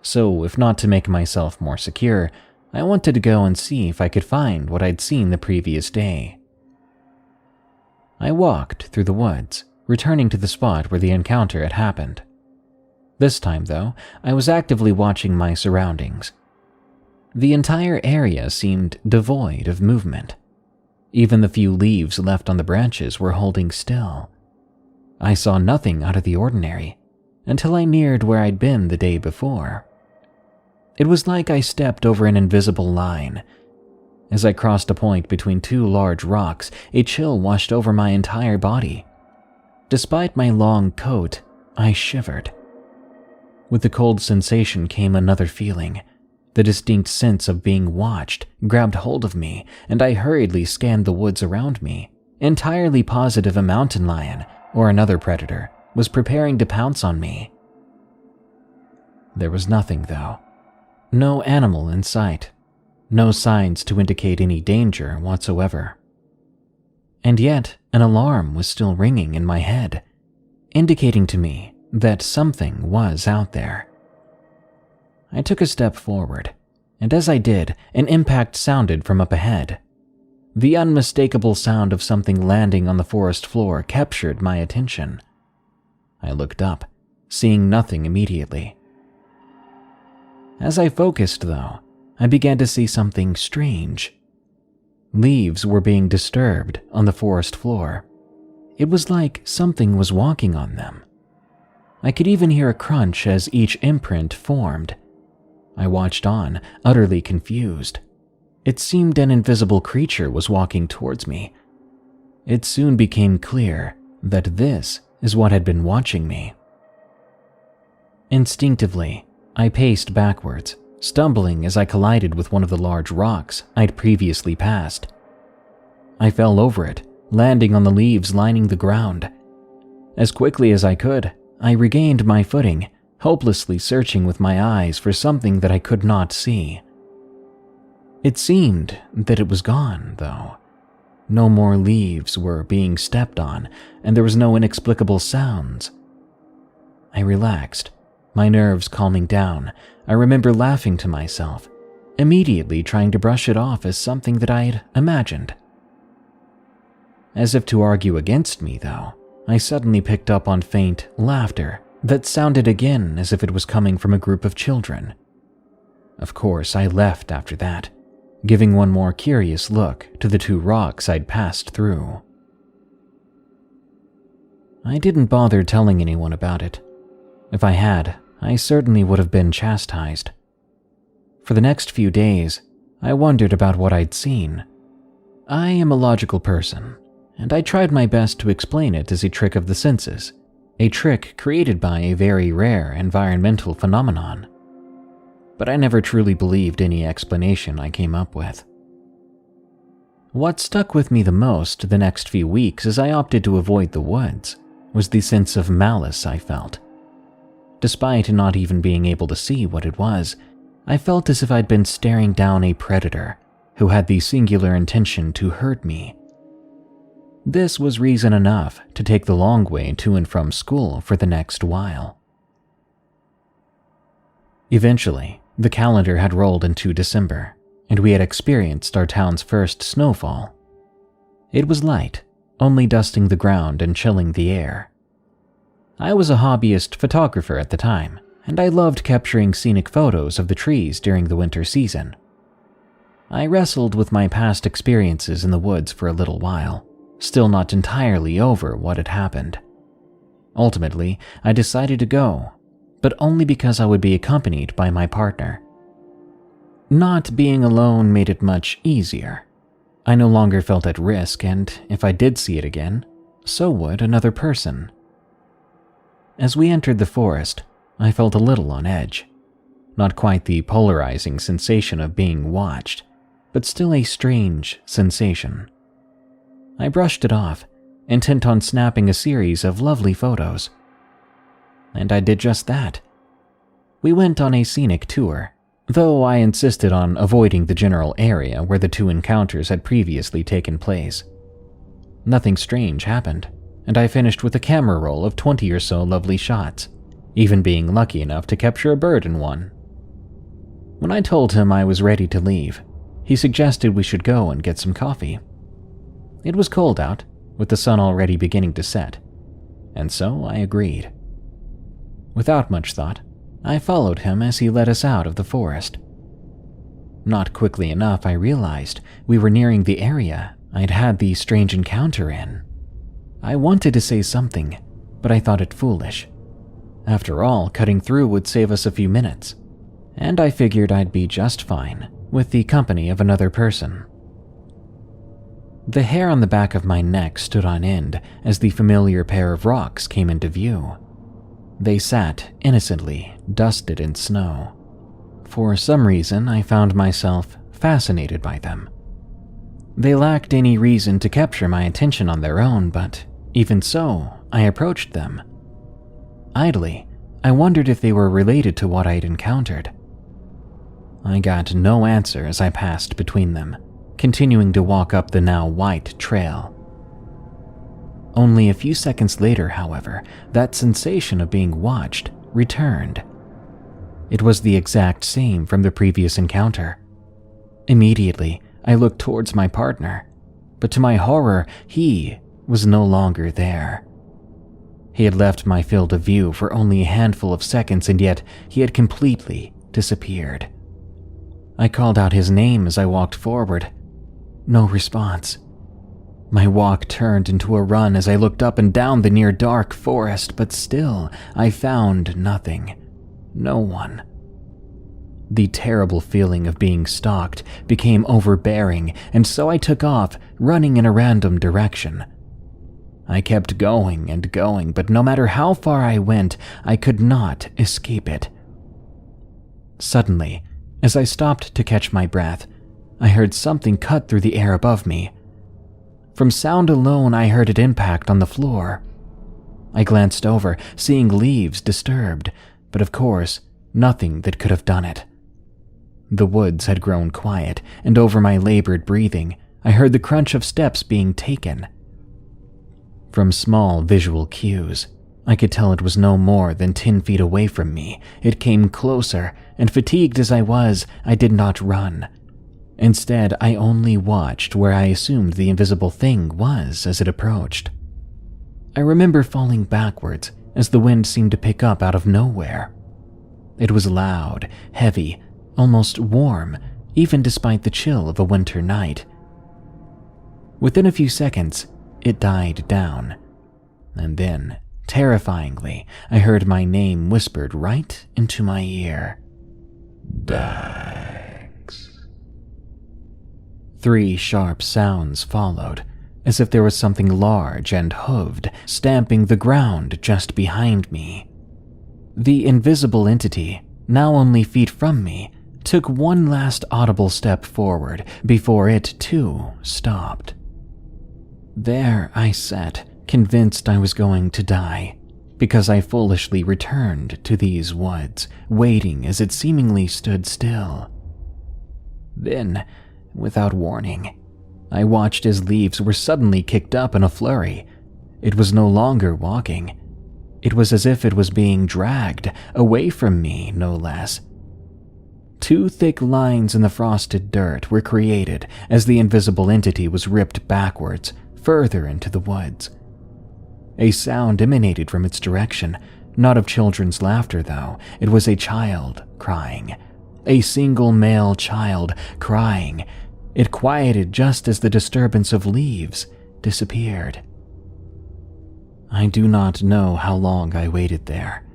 So, if not to make myself more secure, I wanted to go and see if I could find what I'd seen the previous day. I walked through the woods, returning to the spot where the encounter had happened. This time, though, I was actively watching my surroundings. The entire area seemed devoid of movement. Even the few leaves left on the branches were holding still. I saw nothing out of the ordinary until I neared where I'd been the day before. It was like I stepped over an invisible line. As I crossed a point between two large rocks, a chill washed over my entire body. Despite my long coat, I shivered. With the cold sensation came another feeling. The distinct sense of being watched grabbed hold of me, and I hurriedly scanned the woods around me, entirely positive a mountain lion, or another predator, was preparing to pounce on me. There was nothing, though. No animal in sight. No signs to indicate any danger whatsoever. And yet, an alarm was still ringing in my head, indicating to me that something was out there. I took a step forward, and as I did, an impact sounded from up ahead. The unmistakable sound of something landing on the forest floor captured my attention. I looked up, seeing nothing immediately. As I focused, though, I began to see something strange. Leaves were being disturbed on the forest floor. It was like something was walking on them. I could even hear a crunch as each imprint formed. I watched on, utterly confused. It seemed an invisible creature was walking towards me. It soon became clear that this is what had been watching me. Instinctively, I paced backwards, stumbling as I collided with one of the large rocks I'd previously passed. I fell over it, landing on the leaves lining the ground. As quickly as I could, I regained my footing, hopelessly searching with my eyes for something that I could not see. It seemed that it was gone, though. No more leaves were being stepped on, and there was no inexplicable sounds. I relaxed, my nerves calming down. I remember laughing to myself, immediately trying to brush it off as something that I'd imagined. As if to argue against me, though, I suddenly picked up on faint laughter that sounded again as if it was coming from a group of children. Of course, I left after that, giving one more curious look to the two rocks I'd passed through. I didn't bother telling anyone about it. If I had, I certainly would have been chastised. For the next few days, I wondered about what I'd seen. I am a logical person, and I tried my best to explain it as a trick of the senses, a trick created by a very rare environmental phenomenon. But I never truly believed any explanation I came up with. What stuck with me the most the next few weeks as I opted to avoid the woods was the sense of malice I felt. Despite not even being able to see what it was, I felt as if I'd been staring down a predator who had the singular intention to hurt me. This was reason enough to take the long way to and from school for the next while. Eventually, the calendar had rolled into December, and we had experienced our town's first snowfall. It was light, only dusting the ground and chilling the air. I was a hobbyist photographer at the time, and I loved capturing scenic photos of the trees during the winter season. I wrestled with my past experiences in the woods for a little while, still not entirely over what had happened. Ultimately, I decided to go, but only because I would be accompanied by my partner. Not being alone made it much easier. I no longer felt at risk, and if I did see it again, so would another person. As we entered the forest, I felt a little on edge. Not quite the polarizing sensation of being watched, but still a strange sensation. I brushed it off, intent on snapping a series of lovely photos. And I did just that. We went on a scenic tour, though I insisted on avoiding the general area where the two encounters had previously taken place. Nothing strange happened, and I finished with a camera roll of 20 or so lovely shots, even being lucky enough to capture a bird in one. When I told him I was ready to leave, he suggested we should go and get some coffee. It was cold out, with the sun already beginning to set, and so I agreed. Without much thought, I followed him as he led us out of the forest. Not quickly enough, I realized we were nearing the area I'd had the strange encounter in. I wanted to say something, but I thought it foolish. After all, cutting through would save us a few minutes, and I figured I'd be just fine with the company of another person. The hair on the back of my neck stood on end as the familiar pair of rocks came into view. They sat innocently, dusted in snow. For some reason, I found myself fascinated by them. They lacked any reason to capture my attention on their own, but even so, I approached them. Idly, I wondered if they were related to what I'd encountered. I got no answer as I passed between them, continuing to walk up the now white trail. Only a few seconds later, however, that sensation of being watched returned. It was the exact same from the previous encounter. Immediately, I looked towards my partner, but to my horror, he was no longer there. He had left my field of view for only a handful of seconds, and yet he had completely disappeared. I called out his name as I walked forward. No response. My walk turned into a run as I looked up and down the near dark forest, but still I found nothing. No one. The terrible feeling of being stalked became overbearing, and so I took off, running in a random direction. I kept going and going, but no matter how far I went, I could not escape it. Suddenly, as I stopped to catch my breath, I heard something cut through the air above me. From sound alone, I heard it impact on the floor. I glanced over, seeing leaves disturbed, but of course, nothing that could have done it. The woods had grown quiet, and over my labored breathing, I heard the crunch of steps being taken. From small visual cues, I could tell it was no more than 10 feet away from me. It came closer, and fatigued as I was, I did not run. Instead, I only watched where I assumed the invisible thing was as it approached. I remember falling backwards as the wind seemed to pick up out of nowhere. It was loud, heavy, almost warm, even despite the chill of a winter night. Within a few seconds, it died down. And then, terrifyingly, I heard my name whispered right into my ear. Dax. 3 sharp sounds followed, as if there was something large and hooved stamping the ground just behind me. The invisible entity, now only feet from me, took one last audible step forward before it, too, stopped. There I sat, convinced I was going to die, because I foolishly returned to these woods, waiting as it seemingly stood still. Then, without warning, I watched as leaves were suddenly kicked up in a flurry. It was no longer walking. It was as if it was being dragged, away from me, no less. 2 thick lines in the frosted dirt were created as the invisible entity was ripped backwards, further into the woods. A sound emanated from its direction, not of children's laughter though. It was a child crying. A single male child crying. It quieted just as the disturbance of leaves disappeared. I do not know how long I waited there.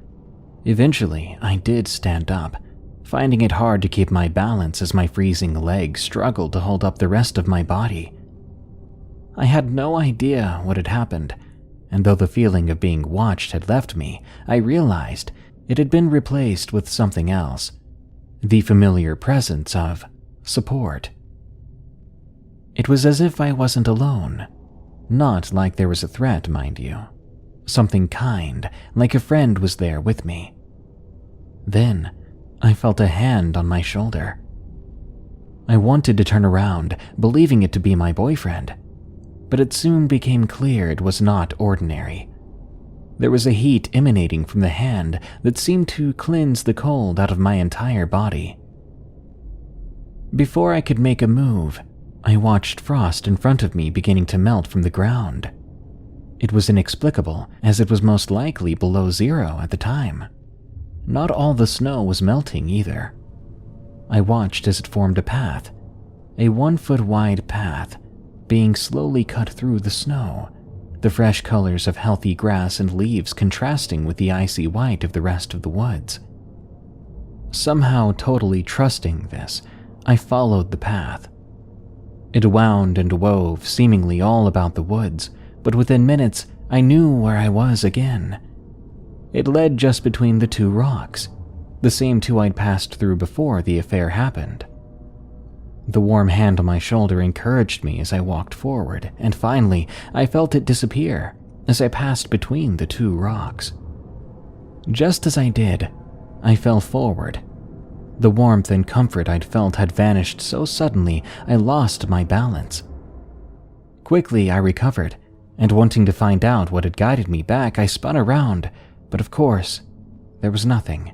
Eventually, I did stand up, finding it hard to keep my balance as my freezing legs struggled to hold up the rest of my body. I had no idea what had happened, and though the feeling of being watched had left me, I realized it had been replaced with something else, the familiar presence of support. It was as if I wasn't alone, not like there was a threat, mind you. Something kind, like a friend was there with me. Then, I felt a hand on my shoulder. I wanted to turn around, believing it to be my boyfriend, but it soon became clear it was not ordinary. There was a heat emanating from the hand that seemed to cleanse the cold out of my entire body. Before I could make a move, I watched frost in front of me beginning to melt from the ground. It was inexplicable, as it was most likely below 0 at the time. Not all the snow was melting either. I watched as it formed a path, a 1-foot-wide path, being slowly cut through the snow, the fresh colors of healthy grass and leaves contrasting with the icy white of the rest of the woods. Somehow totally trusting this, I followed the path. It wound and wove seemingly all about the woods, but within minutes I knew where I was again. It led just between the 2 rocks, the same 2 I'd passed through before the affair happened. The warm hand on my shoulder encouraged me as I walked forward, and finally I felt it disappear as I passed between the 2 rocks. Just as I did, I fell forward. The warmth and comfort I'd felt had vanished so suddenly I lost my balance. Quickly I recovered, and wanting to find out what had guided me back, I spun around, but of course, there was nothing.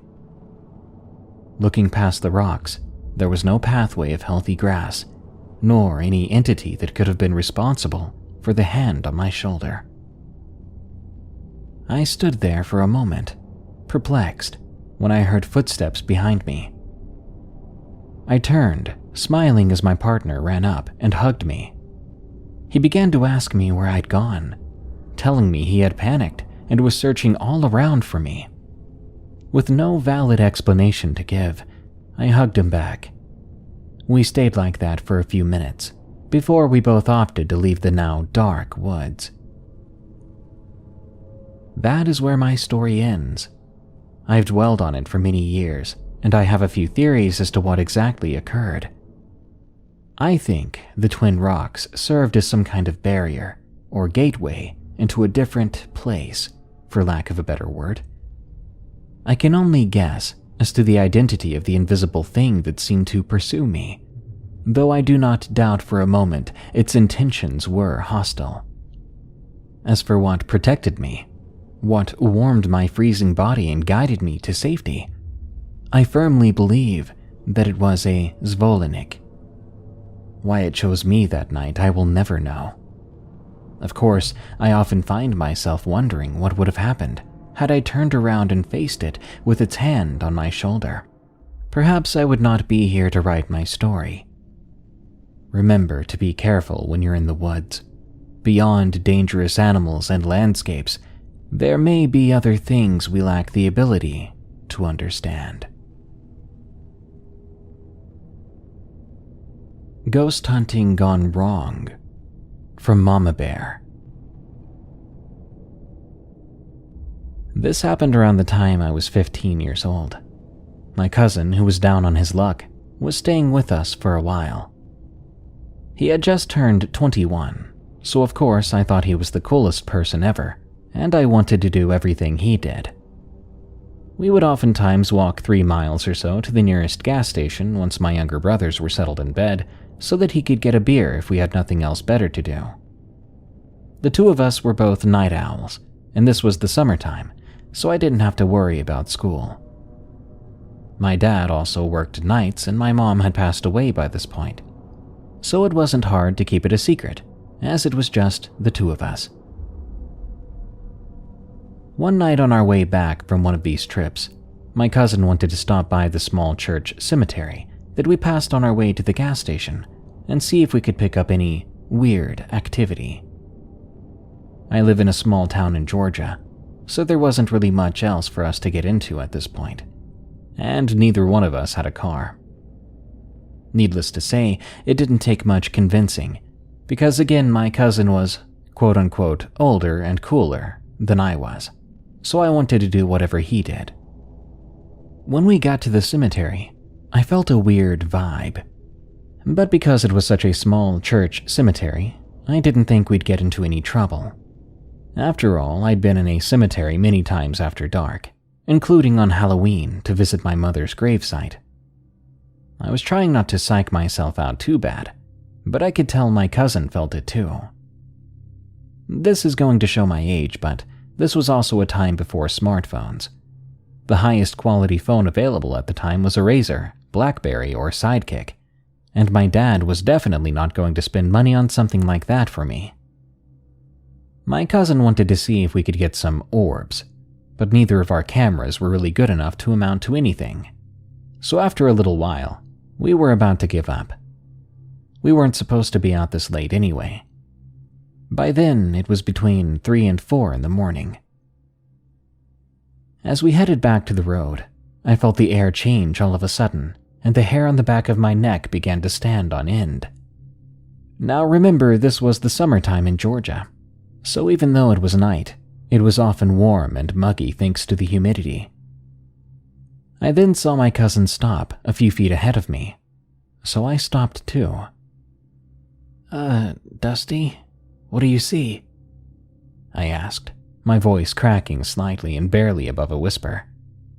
Looking past the rocks, there was no pathway of healthy grass, nor any entity that could have been responsible for the hand on my shoulder. I stood there for a moment, perplexed, when I heard footsteps behind me. I turned, smiling as my partner ran up and hugged me. He began to ask me where I'd gone, telling me he had panicked and was searching all around for me. With no valid explanation to give, I hugged him back. We stayed like that for a few minutes, before we both opted to leave the now dark woods. That is where my story ends. I've dwelled on it for many years, and I have a few theories as to what exactly occurred. I think the twin rocks served as some kind of barrier, or gateway, into a different place, for lack of a better word. I can only guess as to the identity of the invisible thing that seemed to pursue me, though I do not doubt for a moment its intentions were hostile. As for what protected me, what warmed my freezing body and guided me to safety, I firmly believe that it was a Zvolenik. Why it chose me that night, I will never know. Of course, I often find myself wondering what would have happened had I turned around and faced it with its hand on my shoulder. Perhaps I would not be here to write my story. Remember to be careful when you're in the woods. Beyond dangerous animals and landscapes, there may be other things we lack the ability to understand. Ghost hunting gone wrong, from Mama Bear. This happened around the time I was 15 years old. My cousin, who was down on his luck, was staying with us for a while. He had just turned 21, so of course I thought he was the coolest person ever, and I wanted to do everything he did. We would oftentimes walk 3 miles or so to the nearest gas station once my younger brothers were settled in bed, so that he could get a beer if we had nothing else better to do. The two of us were both night owls, and this was the summertime, so I didn't have to worry about school. My dad also worked nights, and my mom had passed away by this point, so it wasn't hard to keep it a secret, as it was just the two of us. One night on our way back from one of these trips, my cousin wanted to stop by the small church cemetery that we passed on our way to the gas station and see if we could pick up any weird activity. I live in a small town in Georgia, so there wasn't really much else for us to get into at this point, and neither one of us had a car. Needless to say, it didn't take much convincing, because again my cousin was quote-unquote older and cooler than I was, so I wanted to do whatever he did. When we got to the cemetery, I felt a weird vibe, but because it was such a small church cemetery, I didn't think we'd get into any trouble. After all, I'd been in a cemetery many times after dark, including on Halloween to visit my mother's gravesite. I was trying not to psych myself out too bad, but I could tell my cousin felt it too. This is going to show my age, but this was also a time before smartphones. The highest quality phone available at the time was a Razr, BlackBerry, or Sidekick, and my dad was definitely not going to spend money on something like that for me. My cousin wanted to see if we could get some orbs, but neither of our cameras were really good enough to amount to anything. So after a little while, we were about to give up. We weren't supposed to be out this late anyway. By then, it was between 3 and 4 in the morning. As we headed back to the road, I felt the air change all of a sudden, and the hair on the back of my neck began to stand on end. Now remember, this was the summertime in Georgia, so even though it was night, it was often warm and muggy thanks to the humidity. I then saw my cousin stop a few feet ahead of me, so I stopped too. Dusty, what do you see?" I asked, my voice cracking slightly and barely above a whisper.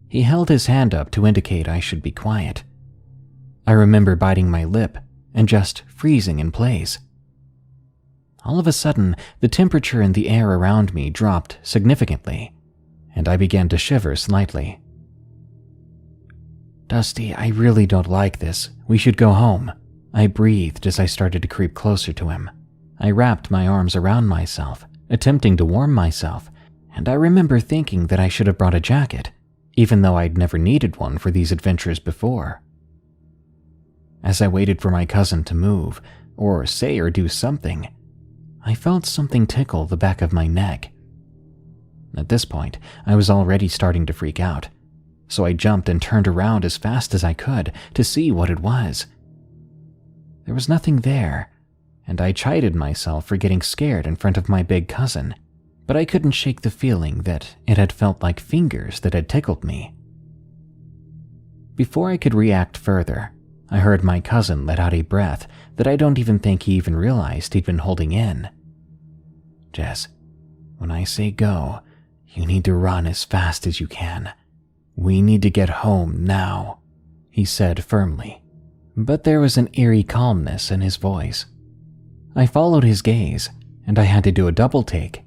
He held his hand up to indicate I should be quiet. I remember biting my lip and just freezing in place. All of a sudden, the temperature in the air around me dropped significantly, and I began to shiver slightly. "Dusty, I really don't like this. We should go home," I breathed as I started to creep closer to him. I wrapped my arms around myself, attempting to warm myself, and I remember thinking that I should have brought a jacket, even though I'd never needed one for these adventures before. As I waited for my cousin to move, or say or do something, I felt something tickle the back of my neck. At this point, I was already starting to freak out, so I jumped and turned around as fast as I could to see what it was. There was nothing there, and I chided myself for getting scared in front of my big cousin, but I couldn't shake the feeling that it had felt like fingers that had tickled me. Before I could react further, I heard my cousin let out a breath that I don't even think he even realized he'd been holding in. "Jess, when I say go, you need to run as fast as you can. We need to get home now," he said firmly, but there was an eerie calmness in his voice. I followed his gaze, and I had to do a double take.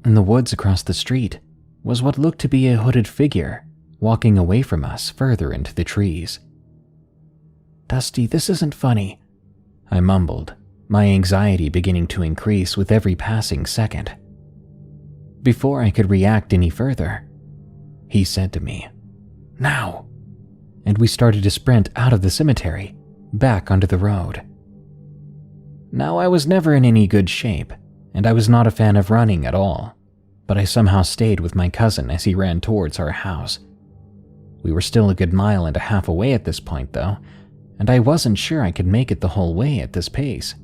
In the woods across the street was what looked to be a hooded figure walking away from us further into the trees. "Dusty, this isn't funny," I mumbled, my anxiety beginning to increase with every passing second. Before I could react any further, he said to me, "Now," and we started to sprint out of the cemetery, back onto the road. Now, I was never in any good shape, and I was not a fan of running at all, but I somehow stayed with my cousin as he ran towards our house. We were still a good mile and a half away at this point, though, and I wasn't sure I could make it the whole way at this pace.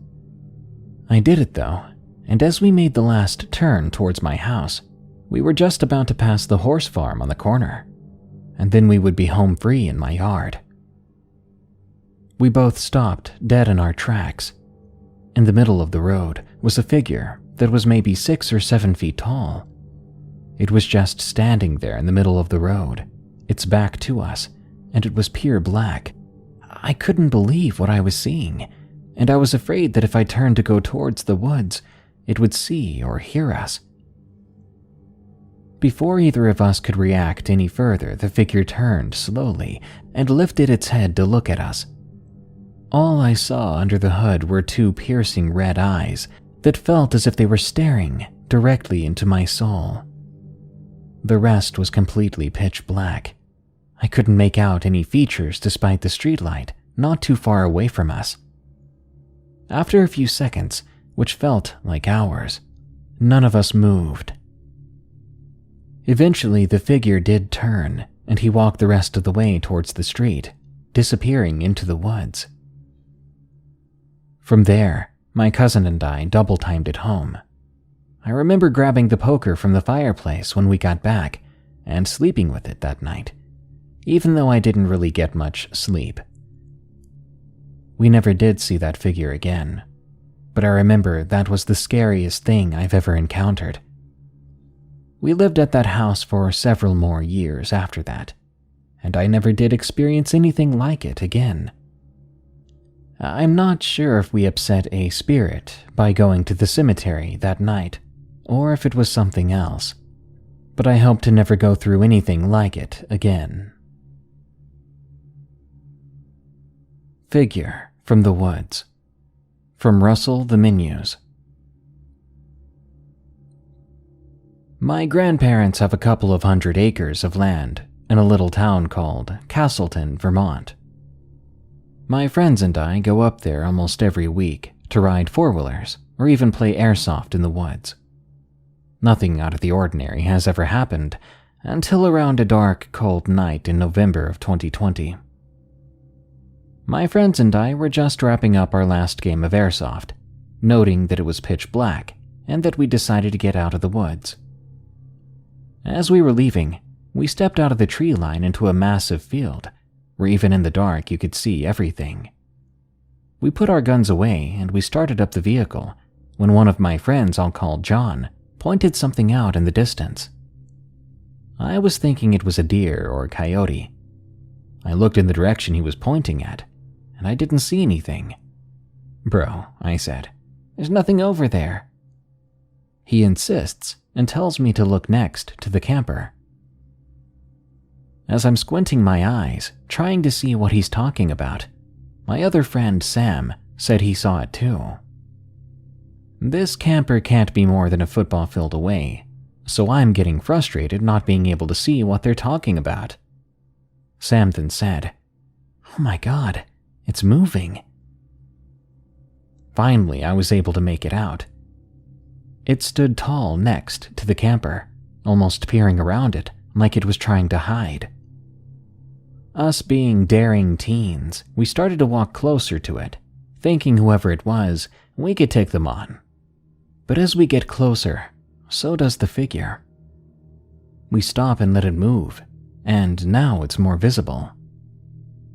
I did it, though, and as we made the last turn towards my house, we were just about to pass the horse farm on the corner, and then we would be home free in my yard. We both stopped dead in our tracks. In the middle of the road was a figure that was maybe 6 or 7 feet tall. It was just standing there in the middle of the road, its back to us, and it was pure black. I couldn't believe what I was seeing, and I was afraid that if I turned to go towards the woods, it would see or hear us. Before either of us could react any further, the figure turned slowly and lifted its head to look at us. All I saw under the hood were 2 piercing red eyes that felt as if they were staring directly into my soul. The rest was completely pitch black. I couldn't make out any features despite the streetlight not too far away from us. After a few seconds, which felt like hours, none of us moved. Eventually, the figure did turn, and he walked the rest of the way towards the street, disappearing into the woods. From there, my cousin and I double-timed it home. I remember grabbing the poker from the fireplace when we got back and sleeping with it that night, even though I didn't really get much sleep. We never did see that figure again, but I remember that was the scariest thing I've ever encountered. We lived at that house for several more years after that, and I never did experience anything like it again. I'm not sure if we upset a spirit by going to the cemetery that night, or if it was something else, but I hope to never go through anything like it again. Figure from the woods. From Russell the Menus. My grandparents have a couple of 100 acres of land in a little town called Castleton, Vermont. My friends and I go up there almost every week to ride four-wheelers or even play airsoft in the woods. Nothing out of the ordinary has ever happened until around a dark, cold night in November of 2020. My friends and I were just wrapping up our last game of airsoft, noting that it was pitch black and that we decided to get out of the woods. As we were leaving, we stepped out of the tree line into a massive field where even in the dark you could see everything. We put our guns away and we started up the vehicle when one of my friends I'll call John pointed something out in the distance. I was thinking it was a deer or a coyote. I looked in the direction he was pointing at, and I didn't see anything. "Bro," I said, "there's nothing over there." He insists and tells me to look next to the camper. As I'm squinting my eyes, trying to see what he's talking about, my other friend Sam said he saw it too. This camper can't be more than a football field away, so I'm getting frustrated not being able to see what they're talking about. Sam then said, "Oh my God, it's moving." Finally, I was able to make it out. It stood tall next to the camper, almost peering around it like it was trying to hide. Us being daring teens, we started to walk closer to it, thinking whoever it was, we could take them on. But as we get closer, so does the figure. We stop and let it move, and now it's more visible.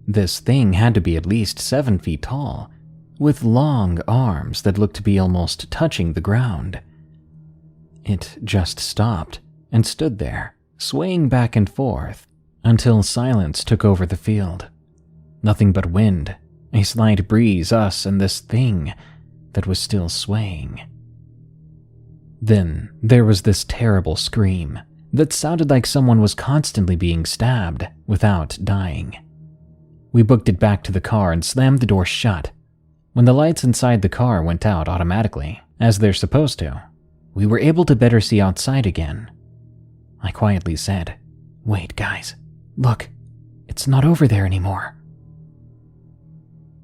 This thing had to be at least 7 feet tall, with long arms that looked to be almost touching the ground. It just stopped and stood there, swaying back and forth, until silence took over the field. Nothing but wind, a slight breeze, us, and this thing that was still swaying. Then there was this terrible scream that sounded like someone was constantly being stabbed without dying. We booked it back to the car and slammed the door shut. When the lights inside the car went out automatically, as they're supposed to, we were able to better see outside again. I quietly said, "Wait, guys, look, it's not over there anymore."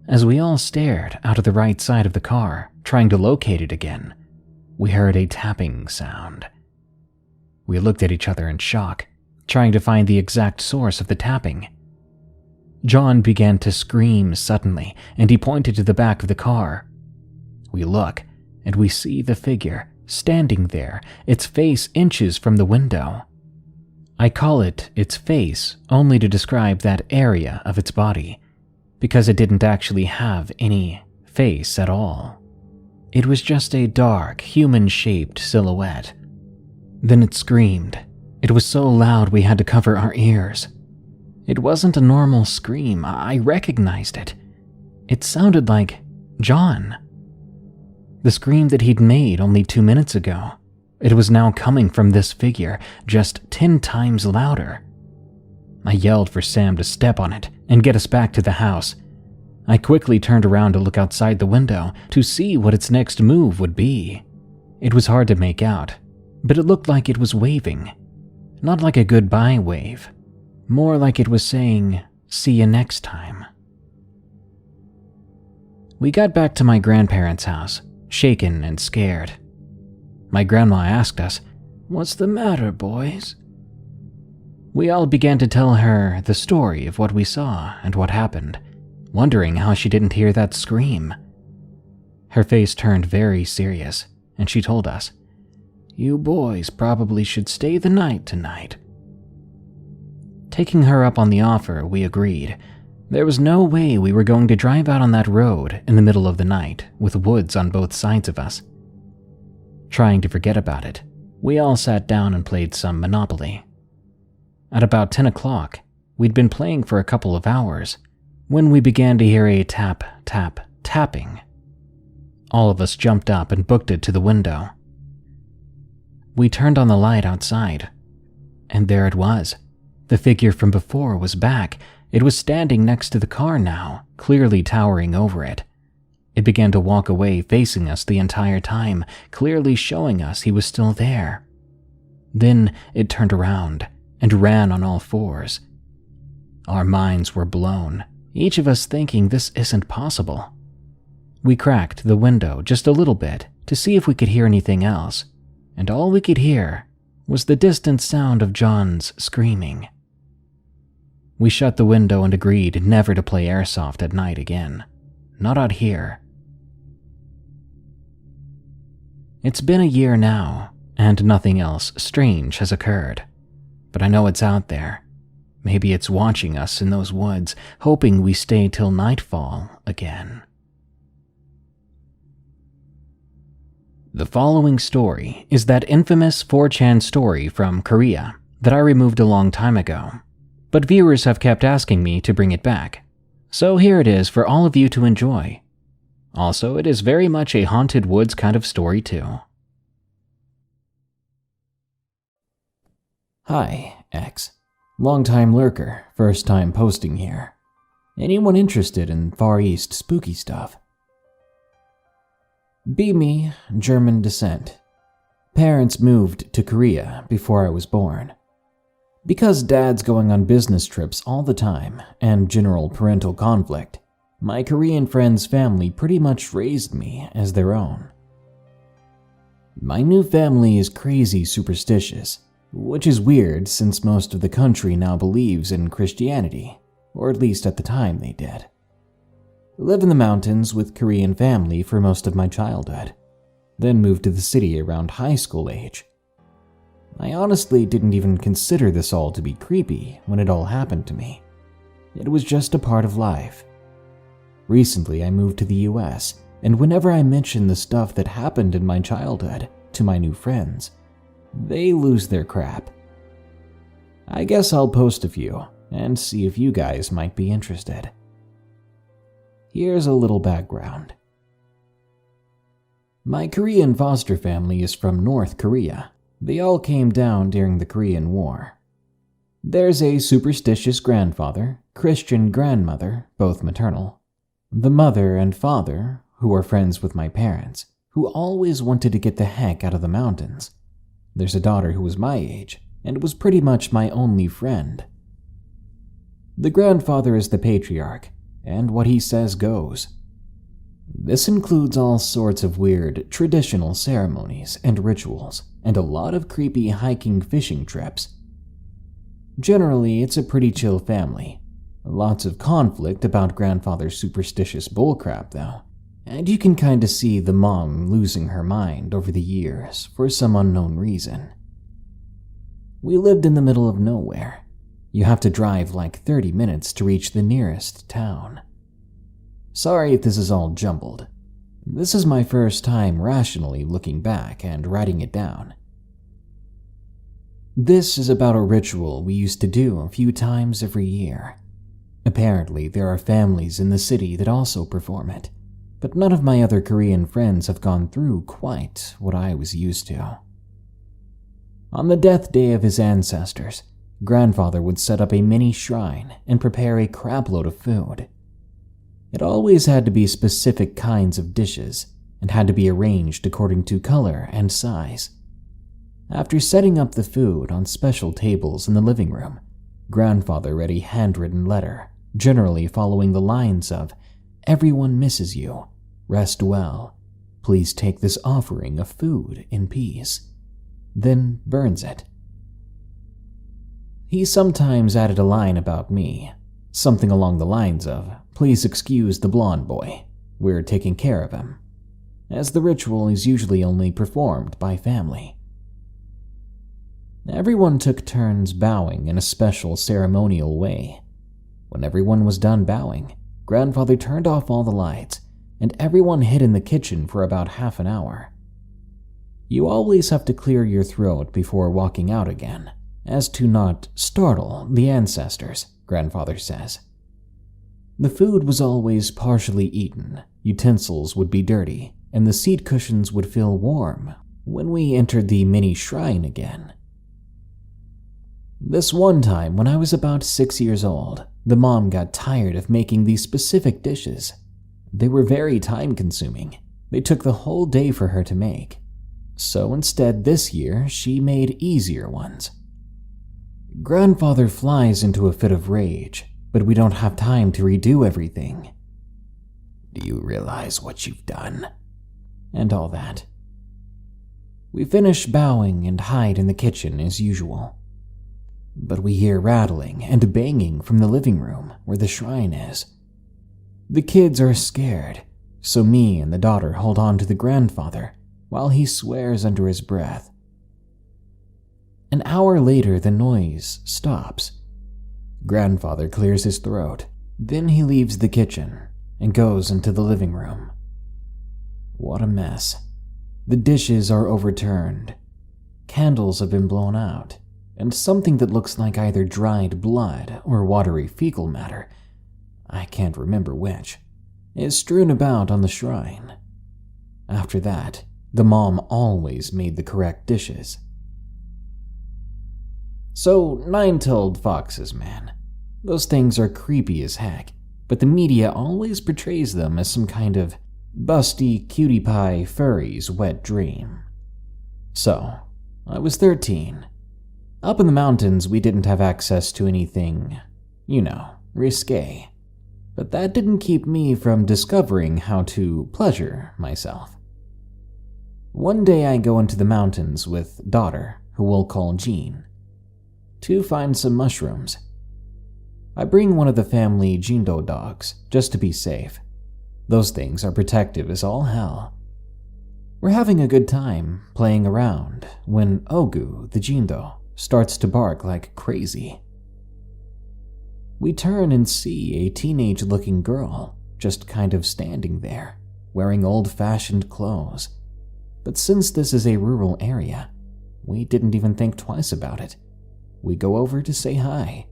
As we all stared out of the right side of the car, trying to locate it again, we heard a tapping sound. We looked at each other in shock, trying to find the exact source of the tapping. John began to scream suddenly, and he pointed to the back of the car. We look, and we see the figure standing there, its face inches from the window. I call it its face only to describe that area of its body, because it didn't actually have any face at all. It was just a dark, human-shaped silhouette. Then it screamed. It was so loud we had to cover our ears. It wasn't a normal scream. I recognized it. It sounded like John. The scream that he'd made only 2 minutes ago. It was now coming from this figure, just 10 times louder. I yelled for Sam to step on it and get us back to the house. I quickly turned around to look outside the window to see what its next move would be. It was hard to make out, but it looked like it was waving. Not like a goodbye wave, more like it was saying, "See you next time." We got back to my grandparents' house, shaken and scared. My grandma asked us, "What's the matter, boys?" We all began to tell her the story of what we saw and what happened, wondering how she didn't hear that scream. Her face turned very serious, and she told us, "You boys probably should stay the night tonight." Taking her up on the offer, we agreed. There was no way we were going to drive out on that road in the middle of the night with woods on both sides of us. Trying to forget about it, we all sat down and played some Monopoly. At about 10 o'clock, we'd been playing for a couple of hours when we began to hear a tap, tap, tapping. All of us jumped up and booked it to the window. We turned on the light outside, and there it was. The figure from before was back. It was standing next to the car now, clearly towering over it. It began to walk away, facing us the entire time, clearly showing us he was still there. Then it turned around and ran on all fours. Our minds were blown, each of us thinking this isn't possible. We cracked the window just a little bit to see if we could hear anything else, and all we could hear was the distant sound of John's screaming. We shut the window and agreed never to play airsoft at night again. Not out here. It's been a year now, and nothing else strange has occurred. But I know it's out there. Maybe it's watching us in those woods, hoping we stay till nightfall again. The following story is that infamous 4chan story from Korea that I removed a long time ago, but viewers have kept asking me to bring it back. So here it is for all of you to enjoy. Also, it is very much a haunted woods kind of story too. Hi, X. Long-time lurker, first time posting here. Anyone interested in Far East spooky stuff? Be me, German descent. Parents moved to Korea before I was born. Because Dad's going on business trips all the time and general parental conflict, my Korean friend's family pretty much raised me as their own. My new family is crazy superstitious, which is weird since most of the country now believes in Christianity, or at least at the time they did. I live in the mountains with Korean family for most of my childhood, then moved to the city around high school age. I honestly didn't even consider this all to be creepy when it all happened to me. It was just a part of life. Recently, I moved to the US, and whenever I mention the stuff that happened in my childhood to my new friends, they lose their crap. I guess I'll post a few and see if you guys might be interested. Here's a little background. My Korean foster family is from North Korea. They all came down during the Korean War. There's a superstitious grandfather, Christian grandmother, both maternal, the mother and father, who are friends with my parents, who always wanted to get the heck out of the mountains. There's a daughter who was my age, and was pretty much my only friend. The grandfather is the patriarch, and what he says goes. This includes all sorts of weird traditional ceremonies and rituals, and a lot of creepy hiking fishing trips. Generally, it's a pretty chill family. Lots of conflict about grandfather's superstitious bullcrap, though, and you can kinda see the mom losing her mind over the years for some unknown reason. We lived in the middle of nowhere. You have to drive like 30 minutes to reach the nearest town. Sorry if this is all jumbled. This is my first time rationally looking back and writing it down. This is about a ritual we used to do a few times every year. Apparently, there are families in the city that also perform it, but none of my other Korean friends have gone through quite what I was used to. On the death day of his ancestors, grandfather would set up a mini shrine and prepare a crapload of food. It always had to be specific kinds of dishes and had to be arranged according to color and size. After setting up the food on special tables in the living room, grandfather read a handwritten letter, generally following the lines of, "Everyone misses you. Rest well. Please take this offering of food in peace." Then burns it. He sometimes added a line about me, something along the lines of, "Please excuse the blonde boy. We're taking care of him," as the ritual is usually only performed by family. Everyone took turns bowing in a special ceremonial way. When everyone was done bowing, grandfather turned off all the lights, and everyone hid in the kitchen for about half an hour. You always have to clear your throat before walking out again, as to not startle the ancestors, grandfather says. The food was always partially eaten, utensils would be dirty, and the seat cushions would feel warm when we entered the mini shrine again. This one time, when I was about 6 years old, the mom got tired of making these specific dishes. They were very time-consuming. They took the whole day for her to make. So instead, this year, she made easier ones. Grandfather flies into a fit of rage, but we don't have time to redo everything. "Do you realize what you've done?" And all that. We finish bowing and hide in the kitchen as usual. But we hear rattling and banging from the living room where the shrine is. The kids are scared, so me and the daughter hold on to the grandfather while he swears under his breath. An hour later, the noise stops. Grandfather clears his throat. Then he leaves the kitchen and goes into the living room. What a mess. The dishes are overturned. Candles have been blown out, and something that looks like either dried blood or watery fecal matter, I can't remember which, is strewn about on the shrine. After that, the mom always made the correct dishes. So, nine-tailed foxes, man. Those things are creepy as heck, but the media always portrays them as some kind of busty cutie pie furry's wet dream. So, I was 13. Up in the mountains, we didn't have access to anything, risque. But that didn't keep me from discovering how to pleasure myself. One day I go into the mountains with daughter, who we'll call Jean, to find some mushrooms. I bring one of the family Jindo dogs, just to be safe. Those things are protective as all hell. We're having a good time, playing around, when Ogu, the Jindo, starts to bark like crazy. We turn and see a teenage-looking girl, just kind of standing there, wearing old-fashioned clothes. But since this is a rural area, we didn't even think twice about it. We go over to say hi.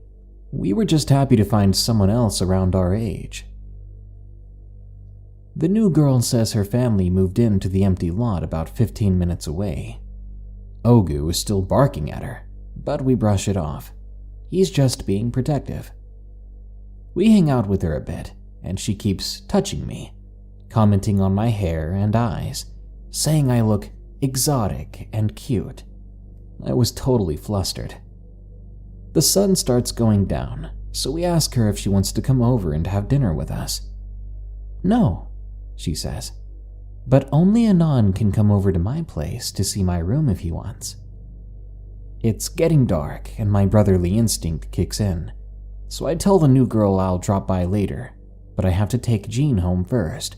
We were just happy to find someone else around our age. The new girl says her family moved into the empty lot about 15 minutes away. Ogu is still barking at her, but we brush it off. He's just being protective. We hang out with her a bit, and she keeps touching me, commenting on my hair and eyes, saying I look exotic and cute. I was totally flustered. The sun starts going down, so we ask her if she wants to come over and have dinner with us. No, she says. But only Anon can come over to my place to see my room if he wants. It's getting dark and my brotherly instinct kicks in, so I tell the new girl I'll drop by later, but I have to take Jean home first.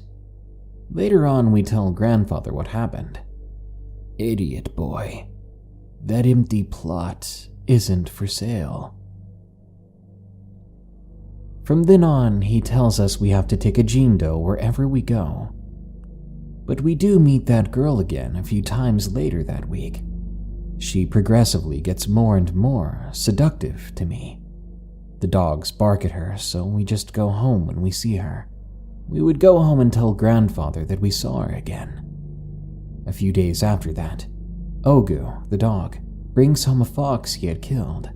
Later on, we tell grandfather what happened. Idiot boy. That empty plot isn't for sale. From then on, he tells us we have to take a Jindo wherever we go. But we do meet that girl again a few times later that week. She progressively gets more and more seductive to me. The dogs bark at her, so we just go home when we see her. We would go home and tell grandfather that we saw her again. A few days after that, Ogu, the dog, brings home a fox he had killed,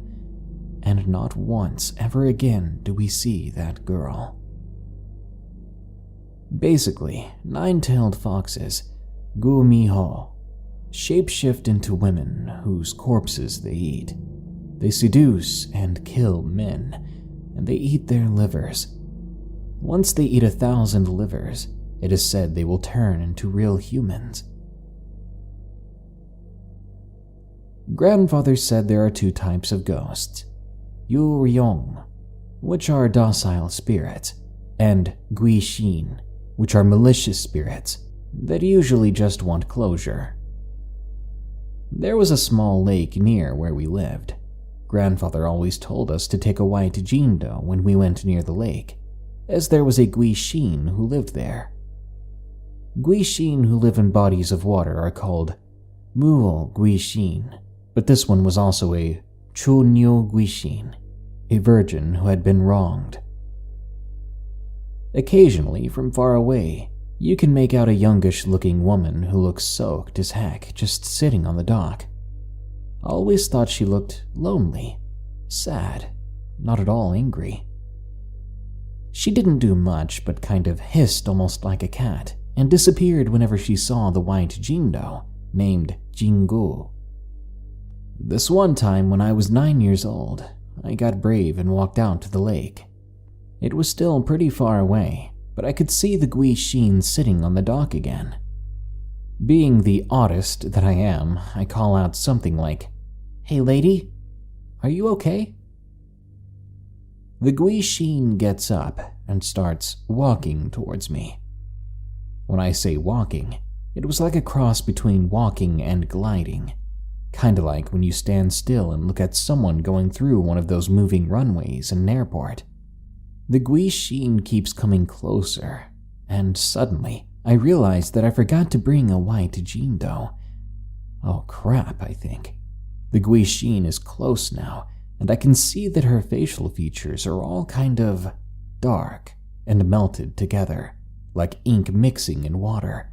and not once ever again do we see that girl. Basically, nine-tailed foxes, gumiho, shapeshift into women whose corpses they eat. They seduce and kill men, and they eat their livers. Once they eat 1,000 livers, it is said they will turn into real humans. Grandfather said there are 2 types of ghosts, Yuryong, which are docile spirits, and Guishin, which are malicious spirits that usually just want closure. There was a small lake near where we lived. Grandfather always told us to take a white Jindo when we went near the lake, as there was a Guishin who lived there. Guishin who live in bodies of water are called Muo Guishin, but this one was also a Chunyo Guishin, a virgin who had been wronged. Occasionally, from far away, you can make out a youngish-looking woman who looks soaked as heck just sitting on the dock. I always thought she looked lonely, sad, not at all angry. She didn't do much but kind of hissed almost like a cat and disappeared whenever she saw the white Jindo named Jingu. This one time when I was 9 years old, I got brave and walked out to the lake. It was still pretty far away, but I could see the Guishin sitting on the dock again. Being the oddest that I am, I call out something like, "Hey lady, are you okay?" The Guishin gets up and starts walking towards me. When I say walking, it was like a cross between walking and gliding, kinda like when you stand still and look at someone going through one of those moving runways in an airport. The Guishin keeps coming closer, and suddenly I realized that I forgot to bring a white Jindo. Oh crap, I think. The Guishin is close now, and I can see that her facial features are all kind of dark and melted together, like ink mixing in water.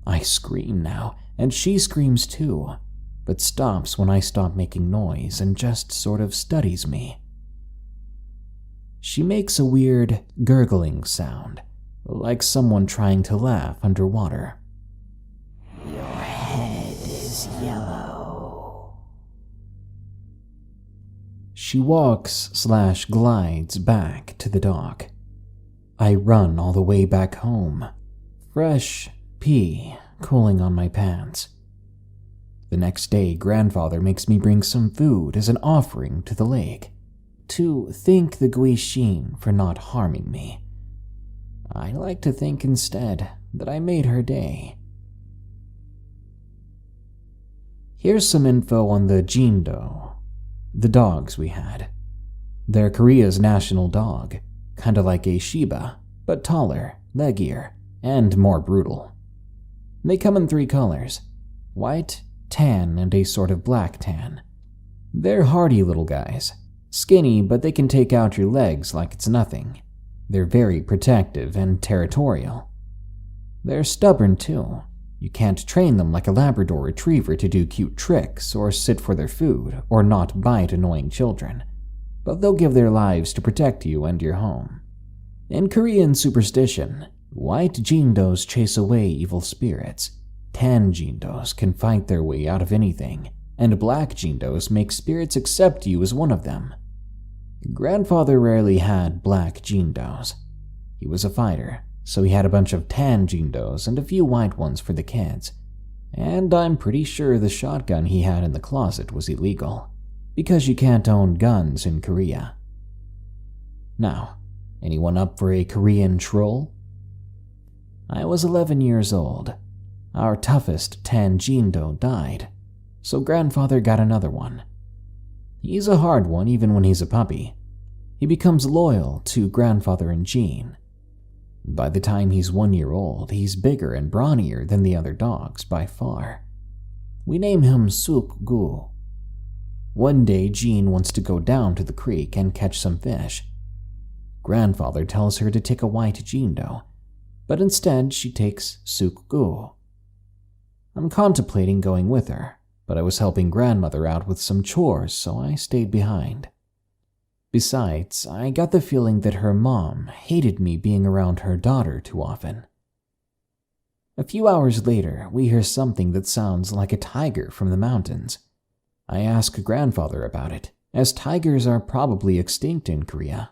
I scream now, and she screams too, but stops when I stop making noise and just sort of studies me. She makes a weird gurgling sound, like someone trying to laugh underwater. Your head is yellow. She walks/glides back to the dock. I run all the way back home, fresh pee cooling on my pants. The next day, grandfather makes me bring some food as an offering to the lake, to thank the Guishin for not harming me. I like to think instead that I made her day. Here's some info on the Jindo, the dogs we had. They're Korea's national dog, kinda like a Shiba, but taller, leggier, and more brutal. They come in 3 colors, white, tan, and a sort of black tan. They're hardy little guys, skinny, but they can take out your legs like it's nothing. They're very protective and territorial. They're stubborn too. You can't train them like a Labrador retriever to do cute tricks or sit for their food or not bite annoying children, but they'll give their lives to protect you and your home. In Korean superstition, white Jindos chase away evil spirits, tan Jindos can fight their way out of anything, and black Jindos make spirits accept you as one of them. Grandfather rarely had black Jindos. He was a fighter, so he had a bunch of tan Jindos and a few white ones for the kids. And I'm pretty sure the shotgun he had in the closet was illegal, because you can't own guns in Korea. Now, anyone up for a Korean troll? I was 11 years old. Our toughest tan Jindo died, so grandfather got another one. He's a hard one even when he's a puppy. He becomes loyal to grandfather and Jean. By the time he's 1 year old, he's bigger and brawnier than the other dogs by far. We name him Suk-gu. One day, Jean wants to go down to the creek and catch some fish. Grandfather tells her to take a white Jindo, but instead she takes Suk-gu. I'm contemplating going with her, but I was helping grandmother out with some chores, so I stayed behind. Besides, I got the feeling that her mom hated me being around her daughter too often. A few hours later, we hear something that sounds like a tiger from the mountains. I ask grandfather about it, as tigers are probably extinct in Korea.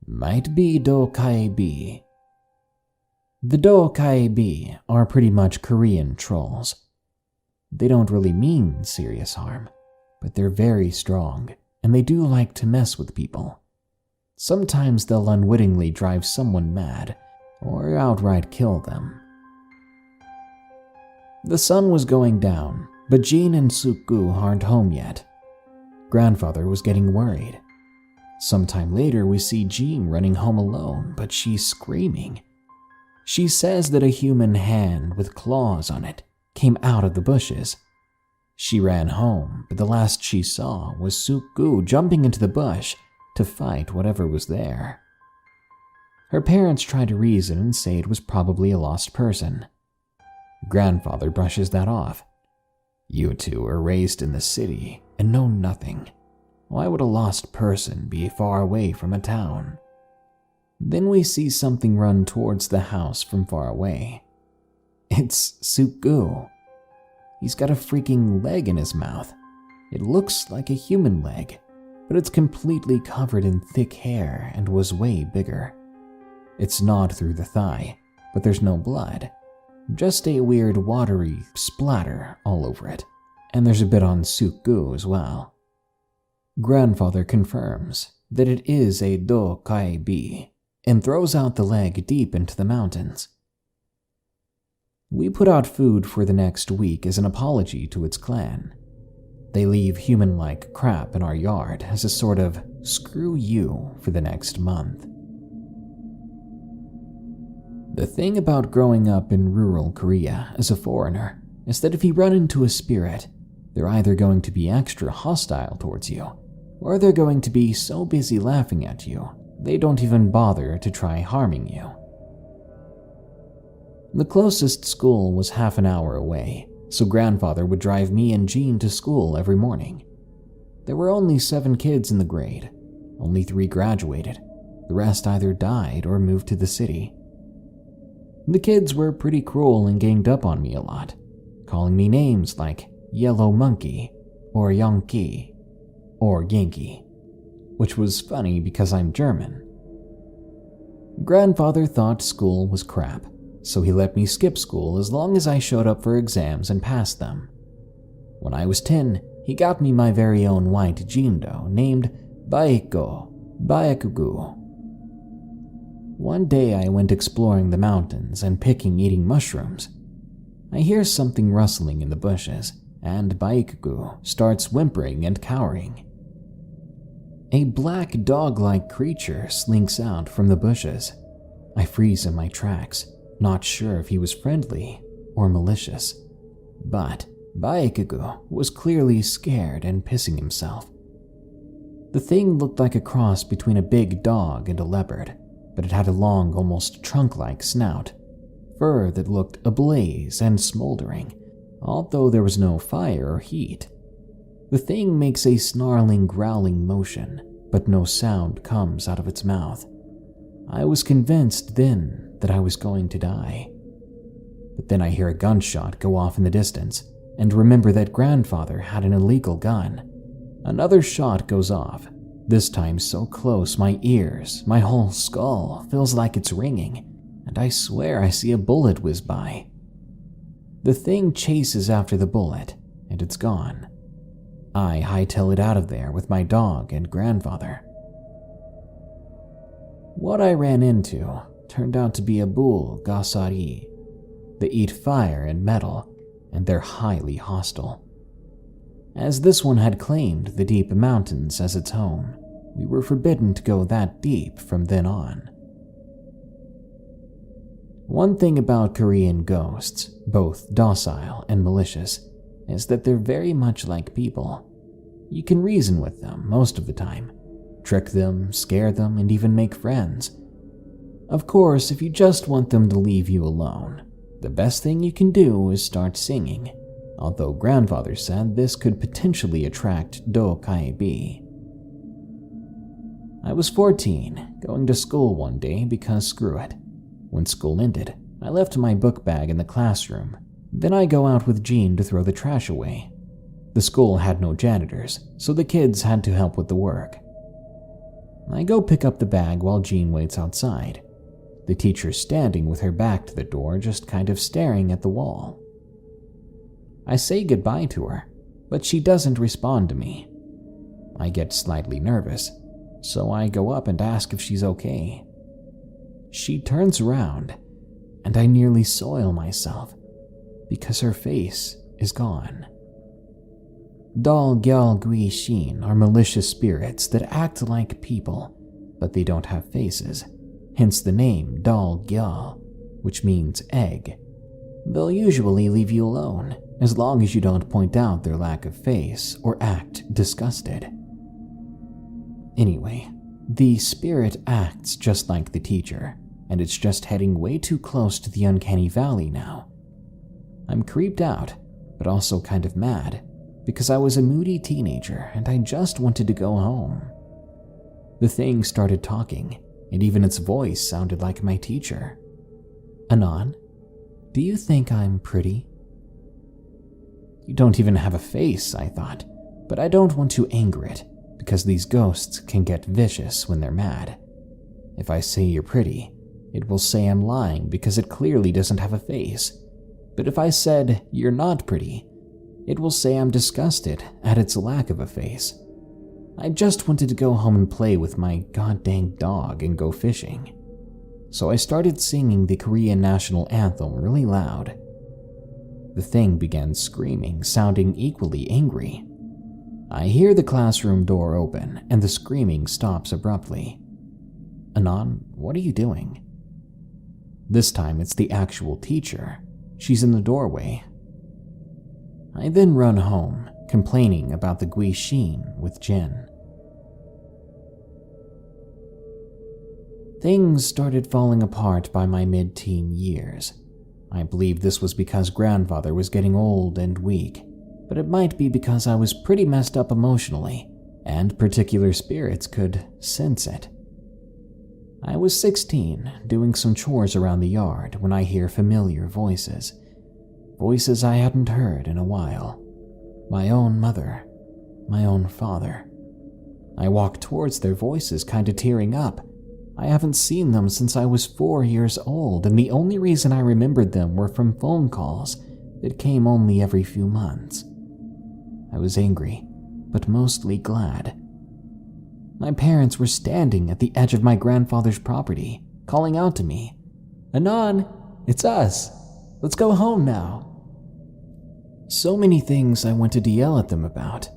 Might be do-kai-bi. The do-kai-bi are pretty much Korean trolls. They don't really mean serious harm, but they're very strong, and they do like to mess with people. Sometimes they'll unwittingly drive someone mad, or outright kill them. The sun was going down, but Jean and Suk-gu aren't home yet. Grandfather was getting worried. Sometime later, we see Jean running home alone, but she's screaming. She says that a human hand with claws on it came out of the bushes. She ran home, but the last she saw was Suk-gu jumping into the bush to fight whatever was there. Her parents try to reason and say it was probably a lost person. Grandfather brushes that off. You two are raised in the city and know nothing. Why would a lost person be far away from a town? Then we see something run towards the house from far away. It's Suk-gu. He's got a freaking leg in his mouth. It looks like a human leg, but it's completely covered in thick hair and was way bigger. It's gnawed through the thigh, but there's no blood. Just a weird watery splatter all over it, and there's a bit on Suk-gu as well. Grandfather confirms that it is a do-kai-bi and throws out the leg deep into the mountains. We put out food for the next week as an apology to its clan. They leave human-like crap in our yard as a sort of screw you for the next month. The thing about growing up in rural Korea as a foreigner is that if you run into a spirit, they're either going to be extra hostile towards you, or they're going to be so busy laughing at you, they don't even bother to try harming you. The closest school was half an hour away, so grandfather would drive me and Jean to school every morning. There were only 7 kids in the grade. Only 3 graduated. The rest either died or moved to the city. The kids were pretty cruel and ganged up on me a lot, calling me names like Yellow Monkey or Yankee or Yankee, which was funny because I'm German. Grandfather thought school was crap, so he let me skip school as long as I showed up for exams and passed them. When I was 10, he got me my very own white Jindo named Bayakugu. One day I went exploring the mountains and eating mushrooms. I hear something rustling in the bushes, and Bayakugu starts whimpering and cowering. A black dog-like creature slinks out from the bushes. I freeze in my tracks, not sure if he was friendly or malicious. But Bayakugu was clearly scared and pissing himself. The thing looked like a cross between a big dog and a leopard, but it had a long, almost trunk-like snout, fur that looked ablaze and smoldering, although there was no fire or heat. The thing makes a snarling, growling motion, but no sound comes out of its mouth. I was convinced then that I was going to die. But then I hear a gunshot go off in the distance, and remember that grandfather had an illegal gun. Another shot goes off, this time so close my ears, my whole skull feels like it's ringing, and I swear I see a bullet whiz by. The thing chases after the bullet, and it's gone. I hightail it out of there with my dog and grandfather. What I ran into turned out to be a bull gasari. They eat fire and metal, and they're highly hostile. As this one had claimed the deep mountains as its home, we were forbidden to go that deep from then on. One thing about Korean ghosts, both docile and malicious, is that they're very much like people. You can reason with them most of the time, trick them, scare them, and even make friends. Of course, if you just want them to leave you alone, the best thing you can do is start singing, although grandfather said this could potentially attract CO'AG. I was 14, going to school one day because screw it. When school ended, I left my book bag in the classroom. Then I go out with Jean to throw the trash away. The school had no janitors, so the kids had to help with the work. I go pick up the bag while Jean waits outside. The teacher's standing with her back to the door, just kind of staring at the wall. I say goodbye to her, but she doesn't respond to me. I get slightly nervous, so I go up and ask if she's okay. She turns around, and I nearly soil myself because her face is gone. Dal Gyal Gui Shin are malicious spirits that act like people, but they don't have faces, hence the name Dal Gyal, which means egg. They'll usually leave you alone, as long as you don't point out their lack of face or act disgusted. Anyway, the spirit acts just like the teacher, and it's just heading way too close to the uncanny valley now. I'm creeped out, but also kind of mad, because I was a moody teenager and I just wanted to go home. The thing started talking, and even its voice sounded like my teacher. "Anon, do you think I'm pretty?" You don't even have a face, I thought, but I don't want to anger it, because these ghosts can get vicious when they're mad. If I say you're pretty, it will say I'm lying because it clearly doesn't have a face. But if I said you're not pretty, it will say I'm disgusted at its lack of a face. I just wanted to go home and play with my goddamn dog and go fishing. So I started singing the Korean national anthem really loud. The thing began screaming, sounding equally angry. I hear the classroom door open, and the screaming stops abruptly. "Anon, what are you doing?" This time it's the actual teacher. She's in the doorway. I then run home, complaining about the Gui Shin with Jen. Things started falling apart by my mid-teen years. I believe this was because grandfather was getting old and weak, but it might be because I was pretty messed up emotionally, and particular spirits could sense it. I was 16, doing some chores around the yard when I hear familiar voices. Voices I hadn't heard in a while. My own mother, my own father. I walk towards their voices, kinda tearing up. I haven't seen them since I was 4 years old, and the only reason I remembered them were from phone calls that came only every few months. I was angry, but mostly glad. My parents were standing at the edge of my grandfather's property, calling out to me, "Anon, it's us. Let's go home now." So many things I wanted to yell at them about,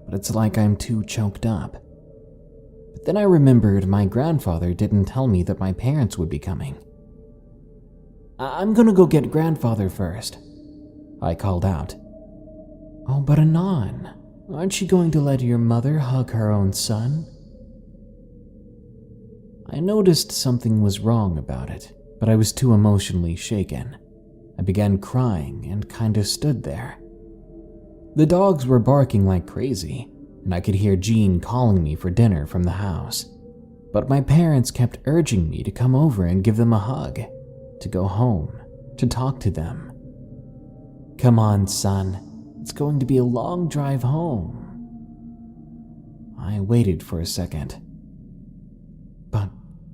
but it's like I'm too choked up. But then I remembered my grandfather didn't tell me that my parents would be coming. "I'm gonna go get grandfather first," I called out. "Oh, but Anon, aren't you going to let your mother hug her own son?" I noticed something was wrong about it, but I was too emotionally shaken. I began crying and kinda stood there. The dogs were barking like crazy, and I could hear Jean calling me for dinner from the house. But my parents kept urging me to come over and give them a hug, to go home, to talk to them. "Come on, son. It's going to be a long drive home." I waited for a second.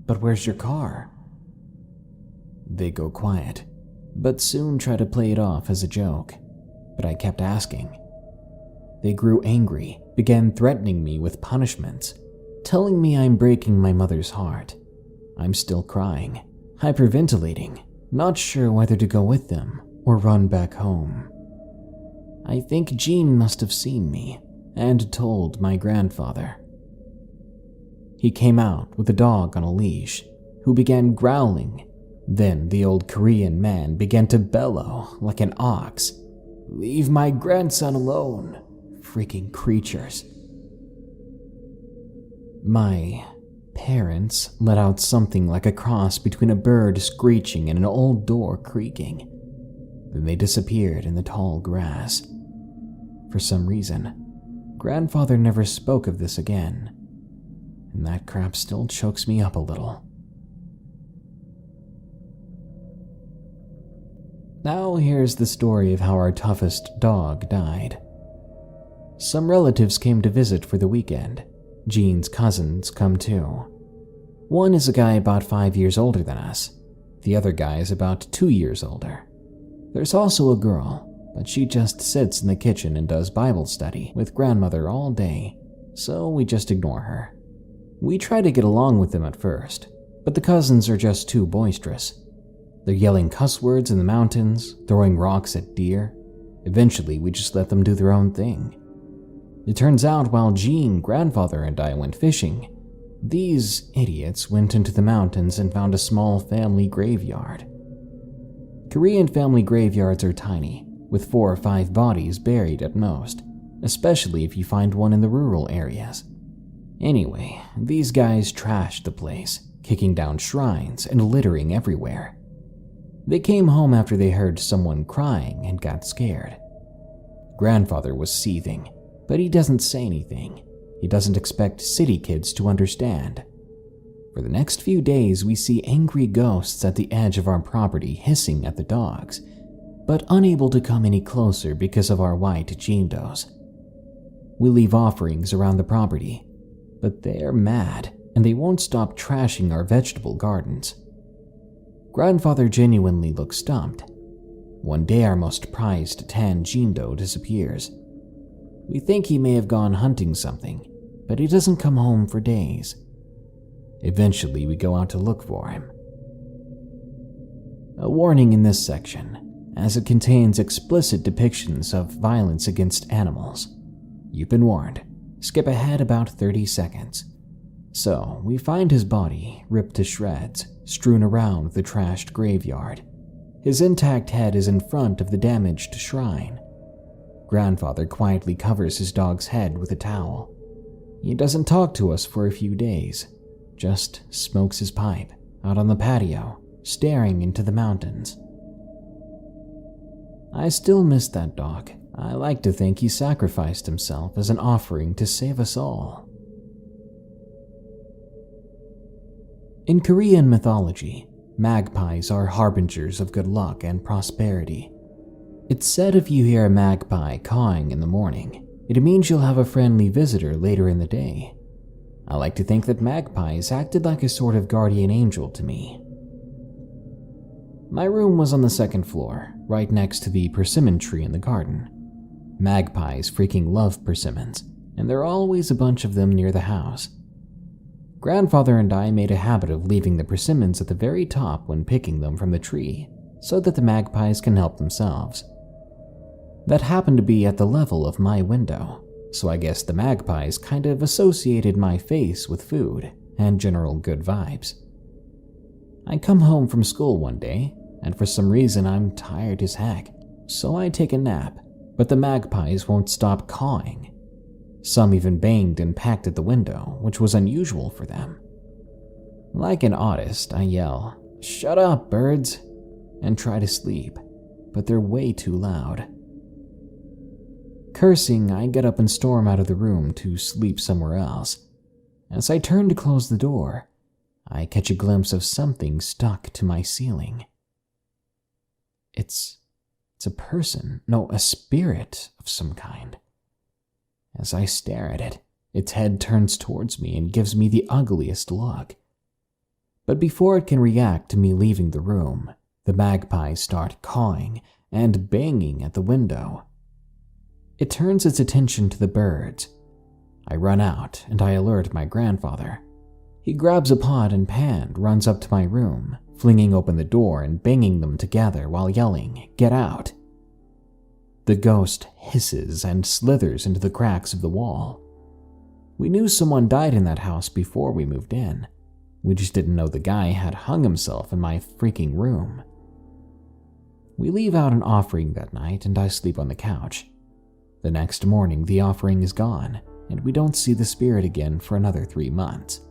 But where's your car?" They go quiet, but soon try to play it off as a joke, but I kept asking. They grew angry, began threatening me with punishments, telling me I'm breaking my mother's heart. I'm still crying, hyperventilating, not sure whether to go with them or run back home. I think Jean must have seen me and told my grandfather. He came out with a dog on a leash, who began growling. Then the old Korean man began to bellow like an ox. "Leave my grandson alone, freaking creatures." My parents let out something like a cross between a bird screeching and an old door creaking. Then they disappeared in the tall grass. For some reason, grandfather never spoke of this again, and that crap still chokes me up a little. Now here's the story of how our toughest dog died. Some relatives came to visit for the weekend. Jean's cousins come too. One is a guy about 5 years older than us. The other guy is about 2 years older. There's also a girl, but she just sits in the kitchen and does Bible study with grandmother all day, so we just ignore her. We try to get along with them at first, but the cousins are just too boisterous. They're yelling cuss words in the mountains, throwing rocks at deer. Eventually, we just let them do their own thing. It turns out while Jean, grandfather, and I went fishing, these idiots went into the mountains and found a small family graveyard. Korean family graveyards are tiny, with 4 or 5 bodies buried at most, especially if you find one in the rural areas. Anyway, these guys trashed the place, kicking down shrines and littering everywhere. They came home after they heard someone crying and got scared. Grandfather was seething, but he doesn't say anything. He doesn't expect city kids to understand. For the next few days, we see angry ghosts at the edge of our property hissing at the dogs, but unable to come any closer because of our white Jindos. We leave offerings around the property, but they're mad and they won't stop trashing our vegetable gardens. Grandfather genuinely looks stumped. One day our most prized tan Jindo disappears. We think he may have gone hunting something, but he doesn't come home for days. Eventually we go out to look for him. A warning in this section, as it contains explicit depictions of violence against animals. You've been warned. Skip ahead about 30 seconds. So, we find his body, ripped to shreds, strewn around the trashed graveyard. His intact head is in front of the damaged shrine. Grandfather quietly covers his dog's head with a towel. He doesn't talk to us for a few days, just smokes his pipe out on the patio, staring into the mountains. I still miss that dog. I like to think he sacrificed himself as an offering to save us all. In Korean mythology, magpies are harbingers of good luck and prosperity. It's said if you hear a magpie cawing in the morning, it means you'll have a friendly visitor later in the day. I like to think that magpies acted like a sort of guardian angel to me. My room was on the 2nd floor, right next to the persimmon tree in the garden. Magpies freaking love persimmons, and there are always a bunch of them near the house. Grandfather and I made a habit of leaving the persimmons at the very top when picking them from the tree, so that the magpies can help themselves. That happened to be at the level of my window, so I guess the magpies kind of associated my face with food and general good vibes. I come home from school one day, and for some reason I'm tired as heck, so I take a nap, but the magpies won't stop cawing. Some even banged and pecked at the window, which was unusual for them. Like an autist, I yell, "Shut up, birds!" and try to sleep, but they're way too loud. Cursing, I get up and storm out of the room to sleep somewhere else. As I turn to close the door, I catch a glimpse of something stuck to my ceiling. It's a person, no, a spirit of some kind. As I stare at it, its head turns towards me and gives me the ugliest look. But before it can react to me leaving the room, the magpies start cawing and banging at the window. It turns its attention to the birds. I run out and I alert my grandfather. He grabs a pot and pan, runs up to my room, flinging open the door and banging them together while yelling, "Get out!" The ghost hisses and slithers into the cracks of the wall. We knew someone died in that house before we moved in. We just didn't know the guy had hung himself in my freaking room. We leave out an offering that night and I sleep on the couch. The next morning, the offering is gone, and we don't see the spirit again for another 3 months.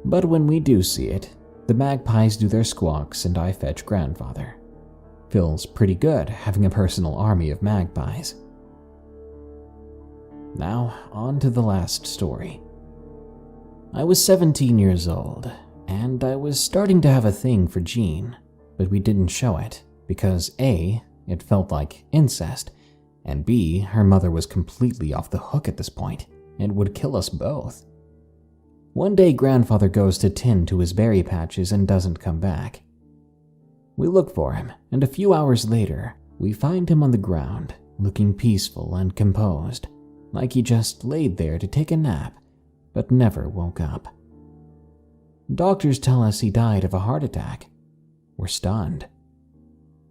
But when we do see it, the magpies do their squawks and I fetch grandfather. Feels pretty good having a personal army of magpies. Now, on to the last story. I was 17 years old, and I was starting to have a thing for Jean, but we didn't show it because A, it felt like incest, and B, her mother was completely off the hook at this point and would kill us both. One day, grandfather goes to tend to his berry patches and doesn't come back. We look for him, and a few hours later, we find him on the ground, looking peaceful and composed, like he just laid there to take a nap, but never woke up. Doctors tell us he died of a heart attack. We're stunned.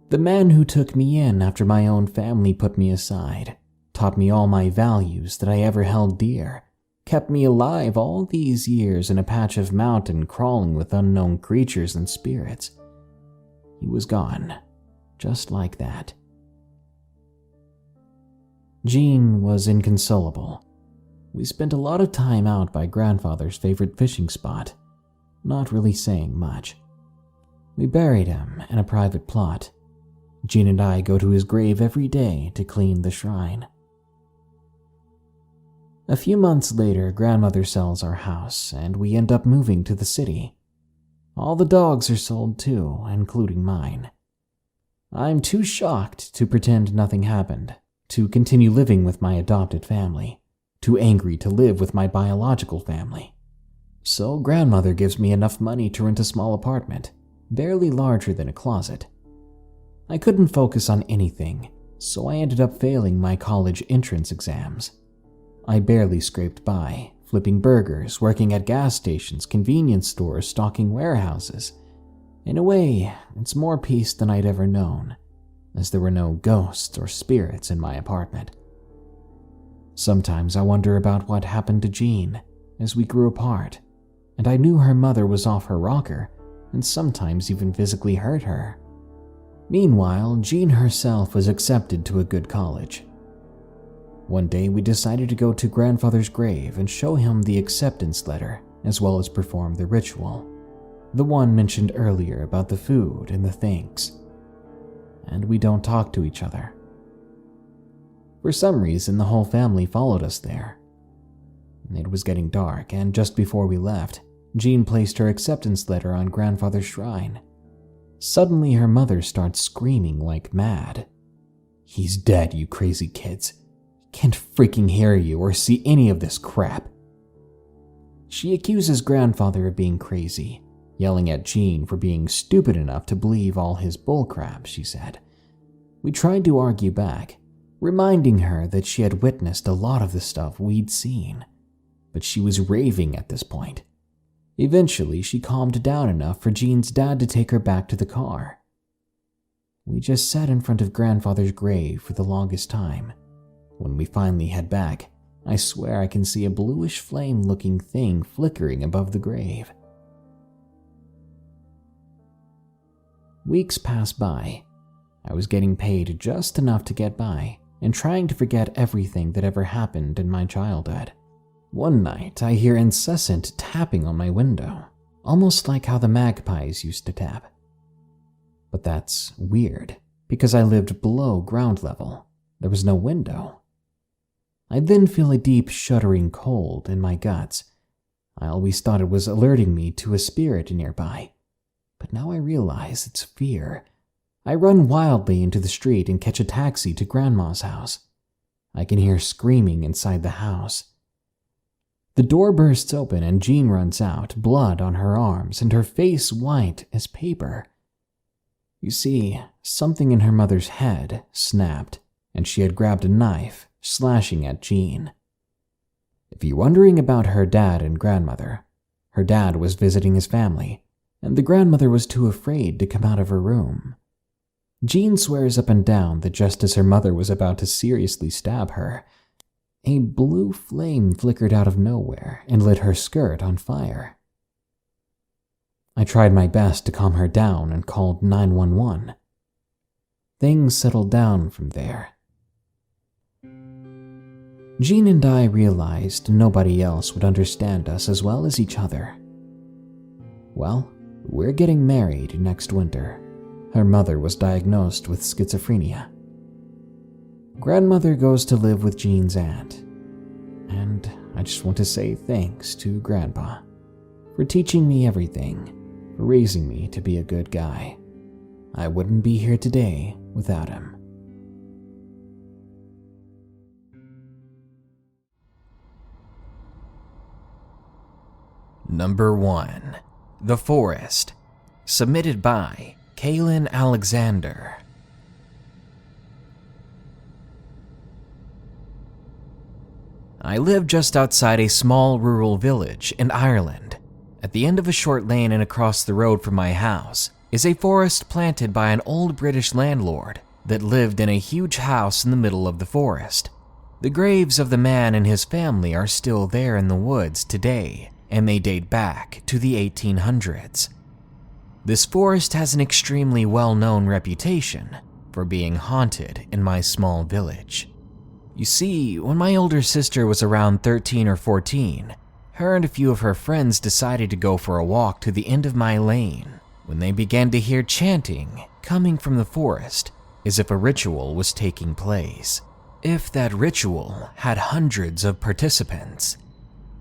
The man who took me in after my own family put me aside, taught me all my values that I ever held dear, kept me alive all these years in a patch of mountain crawling with unknown creatures and spirits. He was gone, just like that. Jean was inconsolable. We spent a lot of time out by grandfather's favorite fishing spot, not really saying much. We buried him in a private plot. Jean and I go to his grave every day to clean the shrine. A few months later, grandmother sells our house, and we end up moving to the city. All the dogs are sold too, including mine. I'm too shocked to pretend nothing happened, to continue living with my adopted family, too angry to live with my biological family. So grandmother gives me enough money to rent a small apartment, barely larger than a closet. I couldn't focus on anything, so I ended up failing my college entrance exams. I barely scraped by, flipping burgers, working at gas stations, convenience stores, stocking warehouses. In a way, it's more peace than I'd ever known, as there were no ghosts or spirits in my apartment. Sometimes I wonder about what happened to Jean as we grew apart, and I knew her mother was off her rocker and sometimes even physically hurt her. Meanwhile, Jean herself was accepted to a good college. One day we decided to go to grandfather's grave and show him the acceptance letter, as well as perform the ritual. The one mentioned earlier about the food and the thanks. And we don't talk to each other. For some reason, the whole family followed us there. It was getting dark, and just before we left, Jean placed her acceptance letter on grandfather's shrine. Suddenly, her mother starts screaming like mad. "He's dead, you crazy kids. Can't freaking hear you or see any of this crap." She accuses grandfather of being crazy, yelling at Jean for being stupid enough to believe all his bullcrap, she said. We tried to argue back, reminding her that she had witnessed a lot of the stuff we'd seen, but she was raving at this point. Eventually, she calmed down enough for Jean's dad to take her back to the car. We just sat in front of grandfather's grave for the longest time. When we finally head back, I swear I can see a bluish flame-looking thing flickering above the grave. Weeks pass by. I was getting paid just enough to get by and trying to forget everything that ever happened in my childhood. One night, I hear incessant tapping on my window, almost like how the magpies used to tap. But that's weird, because I lived below ground level. There was no window. I then feel a deep, shuddering cold in my guts. I always thought it was alerting me to a spirit nearby, but now I realize it's fear. I run wildly into the street and catch a taxi to Grandma's house. I can hear screaming inside the house. The door bursts open and Jean runs out, blood on her arms and her face white as paper. You see, something in her mother's head snapped, and she had grabbed a knife, slashing at Jean. If you're wondering about her dad and grandmother, her dad was visiting his family, and the grandmother was too afraid to come out of her room. Jean swears up and down that just as her mother was about to seriously stab her, a blue flame flickered out of nowhere and lit her skirt on fire. I tried my best to calm her down and called 911. Things settled down from there. Jean and I realized nobody else would understand us as well as each other. Well, we're getting married next winter. Her mother was diagnosed with schizophrenia. Grandmother goes to live with Jean's aunt. And I just want to say thanks to Grandpa for teaching me everything, for raising me to be a good guy. I wouldn't be here today without him. Number 1. The Forest. Submitted by Kaylin Alexander. I live just outside a small rural village in Ireland. At the end of a short lane and across the road from my house is a forest planted by an old British landlord that lived in a huge house in the middle of the forest. The graves of the man and his family are still there in the woods today, and they date back to the 1800s. This forest has an extremely well-known reputation for being haunted in my small village. You see, when my older sister was around 13 or 14, her and a few of her friends decided to go for a walk to the end of my lane when they began to hear chanting coming from the forest as if a ritual was taking place. If that ritual had hundreds of participants.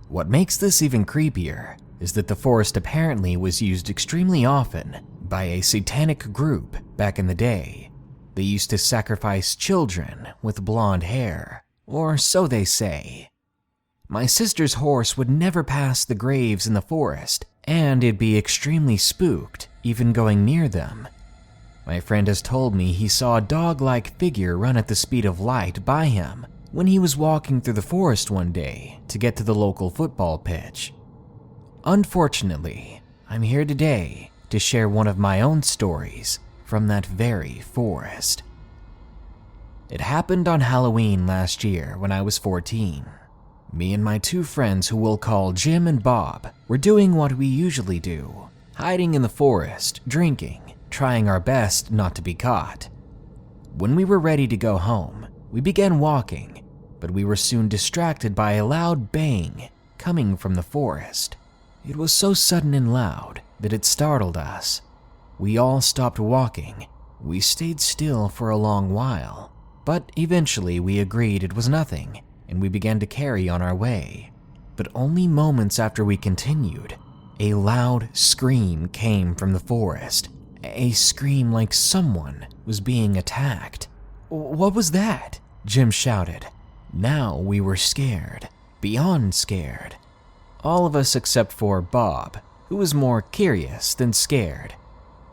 What makes this even creepier is that the forest apparently was used extremely often by a satanic group back in the day. They used to sacrifice children with blonde hair, or so they say. My sister's horse would never pass the graves in the forest, and it'd be extremely spooked even going near them. My friend has told me he saw a dog-like figure run at the speed of light by him when he was walking through the forest one day to get to the local football pitch. Unfortunately, I'm here today to share one of my own stories from that very forest. It happened on Halloween last year when I was 14. Me and my two friends, who we'll call Jim and Bob, were doing what we usually do, hiding in the forest, drinking, trying our best not to be caught. When we were ready to go home, we began walking, but we were soon distracted by a loud bang coming from the forest. It was so sudden and loud that it startled us. We all stopped walking. We stayed still for a long while, but eventually we agreed it was nothing, and we began to carry on our way. But only moments after we continued, a loud scream came from the forest. A scream like someone was being attacked. "What was that?" Jim shouted. Now we were scared, beyond scared. All of us except for Bob, who was more curious than scared.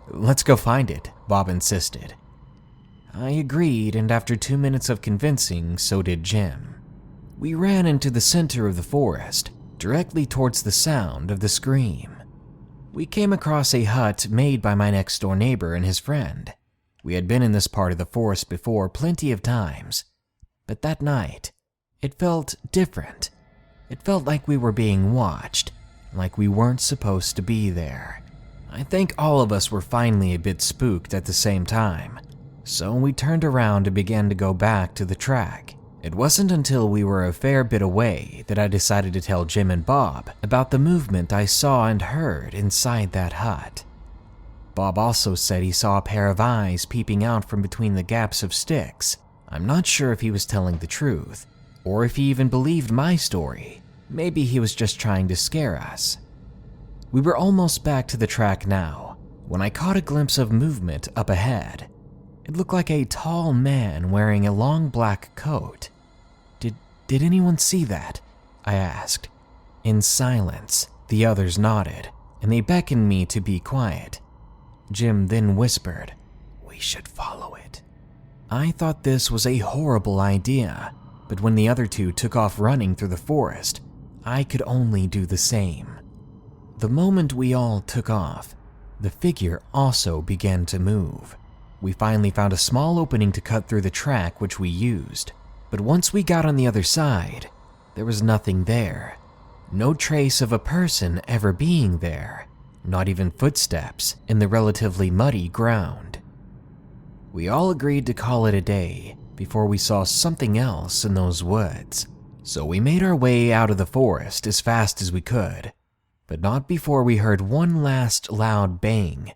"Let's go find it," Bob insisted. I agreed, and after 2 minutes of convincing, so did Jim. We ran into the center of the forest, directly towards the sound of the scream. We came across a hut made by my next-door neighbor and his friend. We had been in this part of the forest before plenty of times, but that night, it felt different. It felt like we were being watched, like we weren't supposed to be there. I think all of us were finally a bit spooked at the same time, so we turned around and began to go back to the track. It wasn't until we were a fair bit away that I decided to tell Jim and Bob about the movement I saw and heard inside that hut. Bob also said he saw a pair of eyes peeping out from between the gaps of sticks. I'm not sure if he was telling the truth, or if he even believed my story. Maybe he was just trying to scare us. We were almost back to the track now, when I caught a glimpse of movement up ahead. It looked like a tall man wearing a long black coat. Did anyone see that? I asked. In silence, the others nodded, and they beckoned me to be quiet. Jim then whispered, should follow it." I thought this was a horrible idea, but when the other two took off running through the forest, I could only do the same. The moment we all took off, the figure also began to move. We finally found a small opening to cut through the track which we used, but once we got on the other side, there was nothing there. No trace of a person ever being there, not even footsteps in the relatively muddy ground. We all agreed to call it a day before we saw something else in those woods, so we made our way out of the forest as fast as we could, but not before we heard one last loud bang,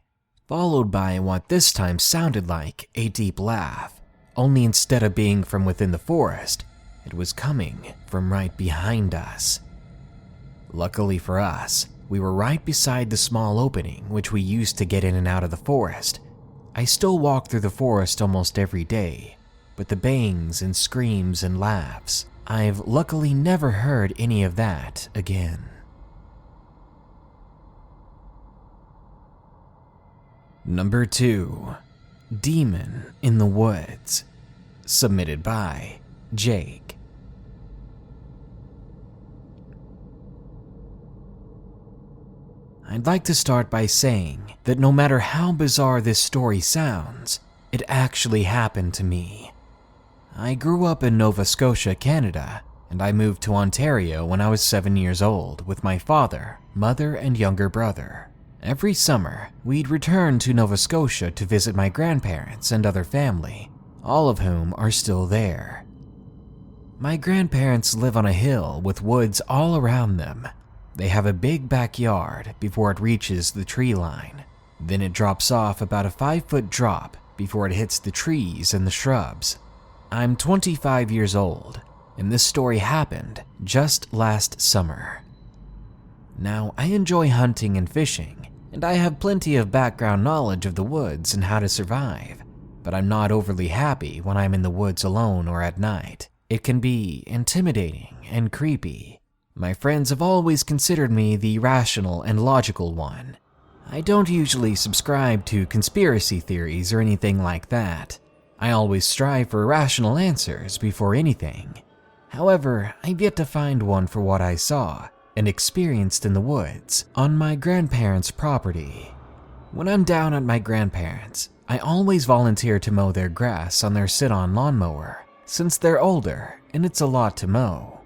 followed by what this time sounded like a deep laugh, only instead of being from within the forest, it was coming from right behind us. Luckily for us, we were right beside the small opening which we used to get in and out of the forest. I still walk through the forest almost every day, but the bangs and screams and laughs, I've luckily never heard any of that again. Number 2. Demon in the Woods. Submitted by Jake. I'd like to start by saying that no matter how bizarre this story sounds, it actually happened to me. I grew up in Nova Scotia, Canada, and I moved to Ontario when I was 7 years old with my father, mother, and younger brother. Every summer, we'd return to Nova Scotia to visit my grandparents and other family, all of whom are still there. My grandparents live on a hill with woods all around them. They have a big backyard before it reaches the tree line. Then it drops off about a 5-foot drop before it hits the trees and the shrubs. I'm 25 years old, and this story happened just last summer. Now, I enjoy hunting and fishing, and I have plenty of background knowledge of the woods and how to survive, but I'm not overly happy when I'm in the woods alone or at night. It can be intimidating and creepy. My friends have always considered me the rational and logical one. I don't usually subscribe to conspiracy theories or anything like that. I always strive for rational answers before anything. However, I've yet to find one for what I saw and experienced in the woods on my grandparents' property. When I'm down at my grandparents', I always volunteer to mow their grass on their sit-on lawnmower, since they're older and it's a lot to mow.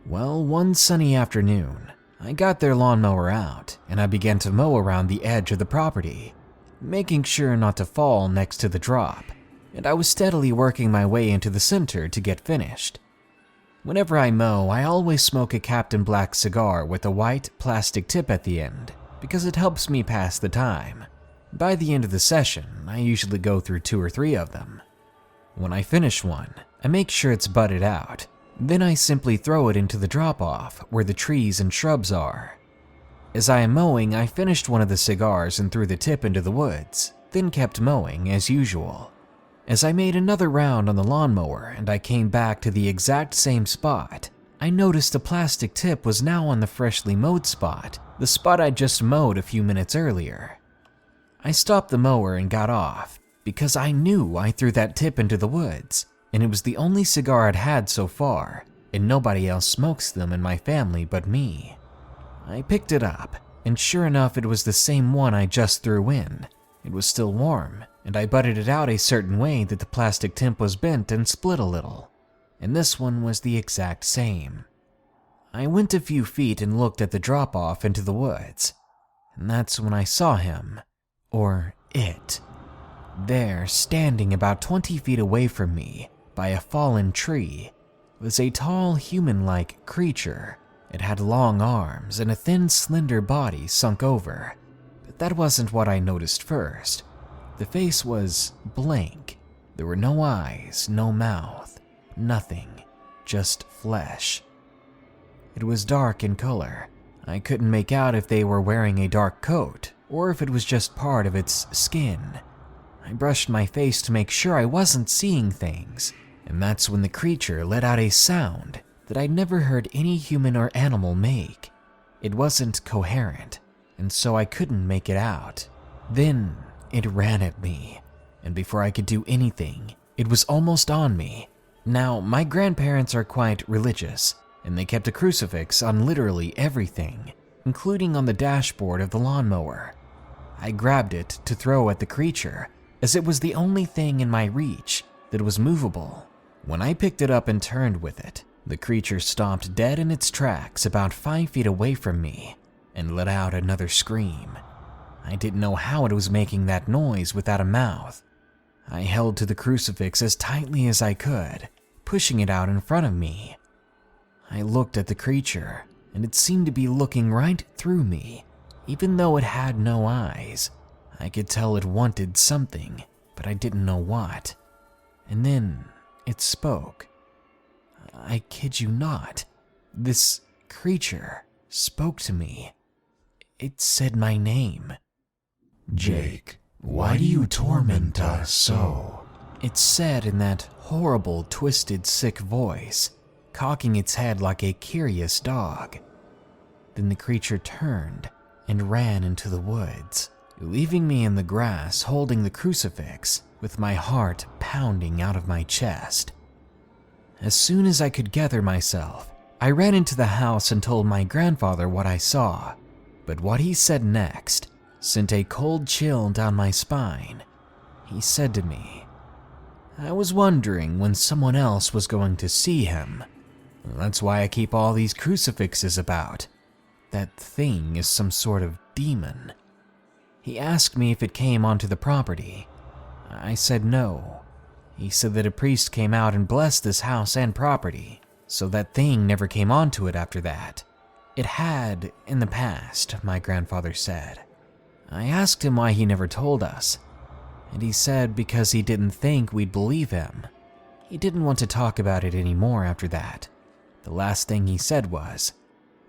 Well, one sunny afternoon, I got their lawnmower out and I began to mow around the edge of the property, making sure not to fall next to the drop, and I was steadily working my way into the center to get finished. Whenever I mow, I always smoke a Captain Black cigar with a white plastic tip at the end because it helps me pass the time. By the end of the session, I usually go through 2 or 3 of them. When I finish one, I make sure it's budded out. Then I simply throw it into the drop-off where the trees and shrubs are. As I am mowing, I finished one of the cigars and threw the tip into the woods, then kept mowing as usual. As I made another round on the lawnmower and I came back to the exact same spot, I noticed the plastic tip was now on the freshly mowed spot, the spot I just mowed a few minutes earlier. I stopped the mower and got off because I knew I threw that tip into the woods. And it was the only cigar I'd had so far, and nobody else smokes them in my family but me. I picked it up, and sure enough it was the same one I just threw in. It was still warm, and I butted it out a certain way that the plastic tip was bent and split a little, and this one was the exact same. I went a few feet and looked at the drop-off into the woods, and that's when I saw him, or it, there standing about 20 feet away from me, by a fallen tree, was a tall human-like creature. It had long arms and a thin, slender body sunk over, but that wasn't what I noticed first. The face was blank. There were no eyes, no mouth, nothing, just flesh. It was dark in color. I couldn't make out if they were wearing a dark coat or if it was just part of its skin. I brushed my face to make sure I wasn't seeing things. And that's when the creature let out a sound that I'd never heard any human or animal make. It wasn't coherent, and so I couldn't make it out. Then it ran at me, and before I could do anything, it was almost on me. Now, my grandparents are quite religious, and they kept a crucifix on literally everything, including on the dashboard of the lawnmower. I grabbed it to throw at the creature, as it was the only thing in my reach that was movable. When I picked it up and turned with it, the creature stopped dead in its tracks about 5 feet away from me and let out another scream. I didn't know how it was making that noise without a mouth. I held to the crucifix as tightly as I could, pushing it out in front of me. I looked at the creature, and it seemed to be looking right through me, even though it had no eyes. I could tell it wanted something, but I didn't know what. And then it spoke. I kid you not, this creature spoke to me. It said my name. Jake, why do you torment us so? It said in that horrible, twisted, sick voice, cocking its head like a curious dog. Then the creature turned and ran into the woods, leaving me in the grass holding the crucifix with my heart pounding out of my chest. As soon as I could gather myself, I ran into the house and told my grandfather what I saw, but what he said next sent a cold chill down my spine. He said to me, "I was wondering when someone else was going to see him. That's why I keep all these crucifixes about. That thing is some sort of demon." He asked me if it came onto the property. I said no. He said that a priest came out and blessed this house and property, so that thing never came onto it after that. It had in the past, my grandfather said. I asked him why he never told us, and he said because he didn't think we'd believe him. He didn't want to talk about it anymore after that. The last thing he said was,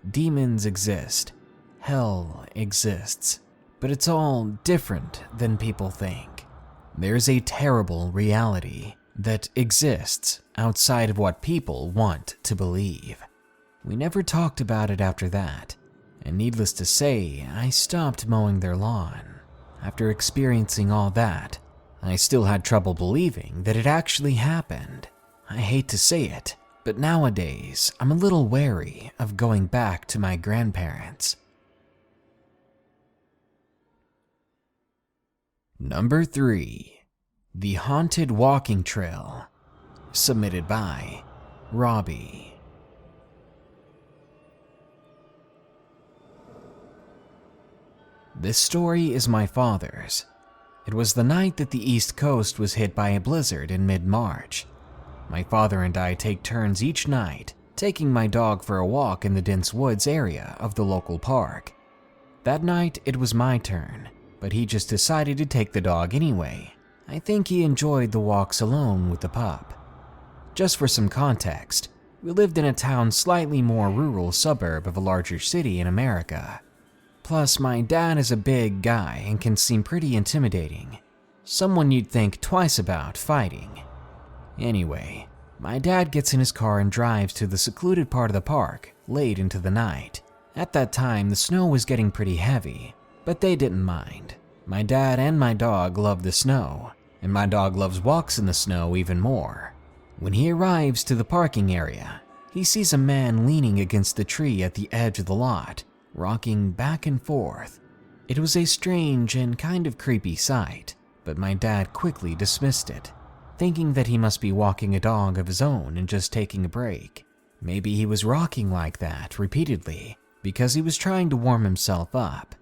"Demons exist, hell exists, but it's all different than people think. There's a terrible reality that exists outside of what people want to believe." We never talked about it after that, and needless to say, I stopped mowing their lawn. After experiencing all that, I still had trouble believing that it actually happened. I hate to say it, but nowadays I'm a little wary of going back to my grandparents. Number 3. The Haunted Walking Trail. Submitted by Robbie. This story is my father's. It was the night that the East Coast was hit by a blizzard in mid-March. My father and I take turns each night, taking my dog for a walk in the dense woods area of the local park. That night, it was my turn, but he just decided to take the dog anyway. I think he enjoyed the walks alone with the pup. Just for some context, we lived in a town slightly more rural suburb of a larger city in America. Plus, my dad is a big guy and can seem pretty intimidating. Someone you'd think twice about fighting. Anyway, my dad gets in his car and drives to the secluded part of the park late into the night. At that time, the snow was getting pretty heavy, but they didn't mind. My dad and my dog love the snow, and my dog loves walks in the snow even more. When he arrives to the parking area, he sees a man leaning against the tree at the edge of the lot, rocking back and forth. It was a strange and kind of creepy sight, but my dad quickly dismissed it, thinking that he must be walking a dog of his own and just taking a break. Maybe he was rocking like that repeatedly because he was trying to warm himself up.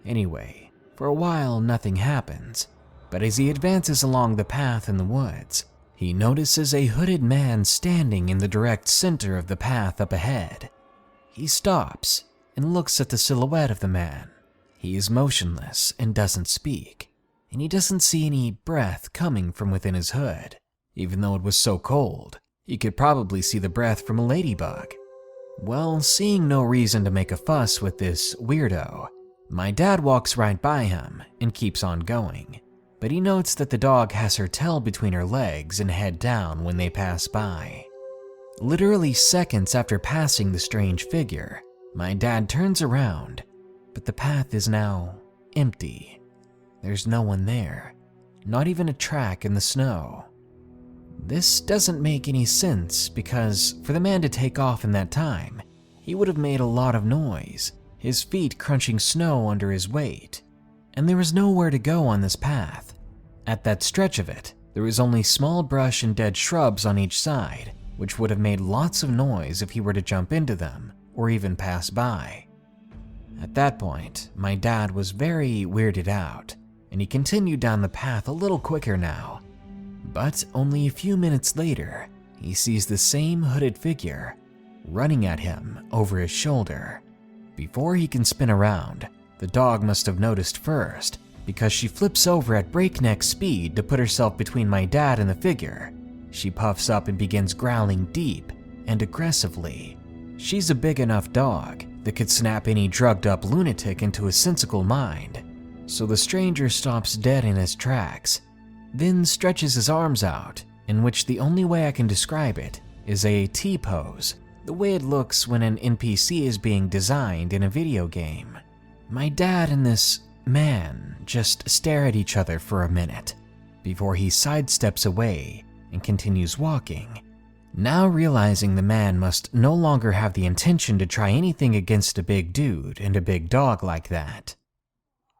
Anyway, for a while nothing happens, but as he advances along the path in the woods, he notices a hooded man standing in the direct center of the path up ahead. He stops and looks at the silhouette of the man. He is motionless and doesn't speak, and he doesn't see any breath coming from within his hood. Even though it was so cold, he could probably see the breath from a ladybug. Well, seeing no reason to make a fuss with this weirdo, my dad walks right by him and keeps on going, but he notes that the dog has her tail between her legs and head down when they pass by. Literally seconds after passing the strange figure, my dad turns around, but the path is now empty. There's no one there, not even a track in the snow. This doesn't make any sense because for the man to take off in that time, he would have made a lot of noise, his feet crunching snow under his weight, and there was nowhere to go on this path. At that stretch of it, there was only small brush and dead shrubs on each side, which would have made lots of noise if he were to jump into them or even pass by. At that point, my dad was very weirded out, and he continued down the path a little quicker now. But only a few minutes later, he sees the same hooded figure running at him over his shoulder. Before he can spin around, the dog must have noticed first because she flips over at breakneck speed to put herself between my dad and the figure. She puffs up and begins growling deep and aggressively. She's a big enough dog that could snap any drugged up lunatic into a sensical mind. So the stranger stops dead in his tracks, then stretches his arms out, in which the only way I can describe it is a T-pose, the way it looks when an NPC is being designed in a video game. My dad and this man just stare at each other for a minute before he sidesteps away and continues walking, now realizing the man must no longer have the intention to try anything against a big dude and a big dog like that.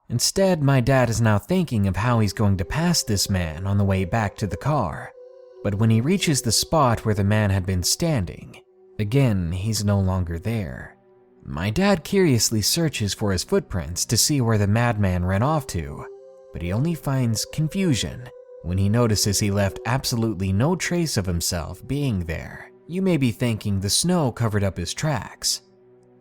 Instead, my dad is now thinking of how he's going to pass this man on the way back to the car. But when he reaches the spot where the man had been standing, again, he's no longer there. My dad curiously searches for his footprints to see where the madman ran off to, but he only finds confusion when he notices he left absolutely no trace of himself being there. You may be thinking the snow covered up his tracks.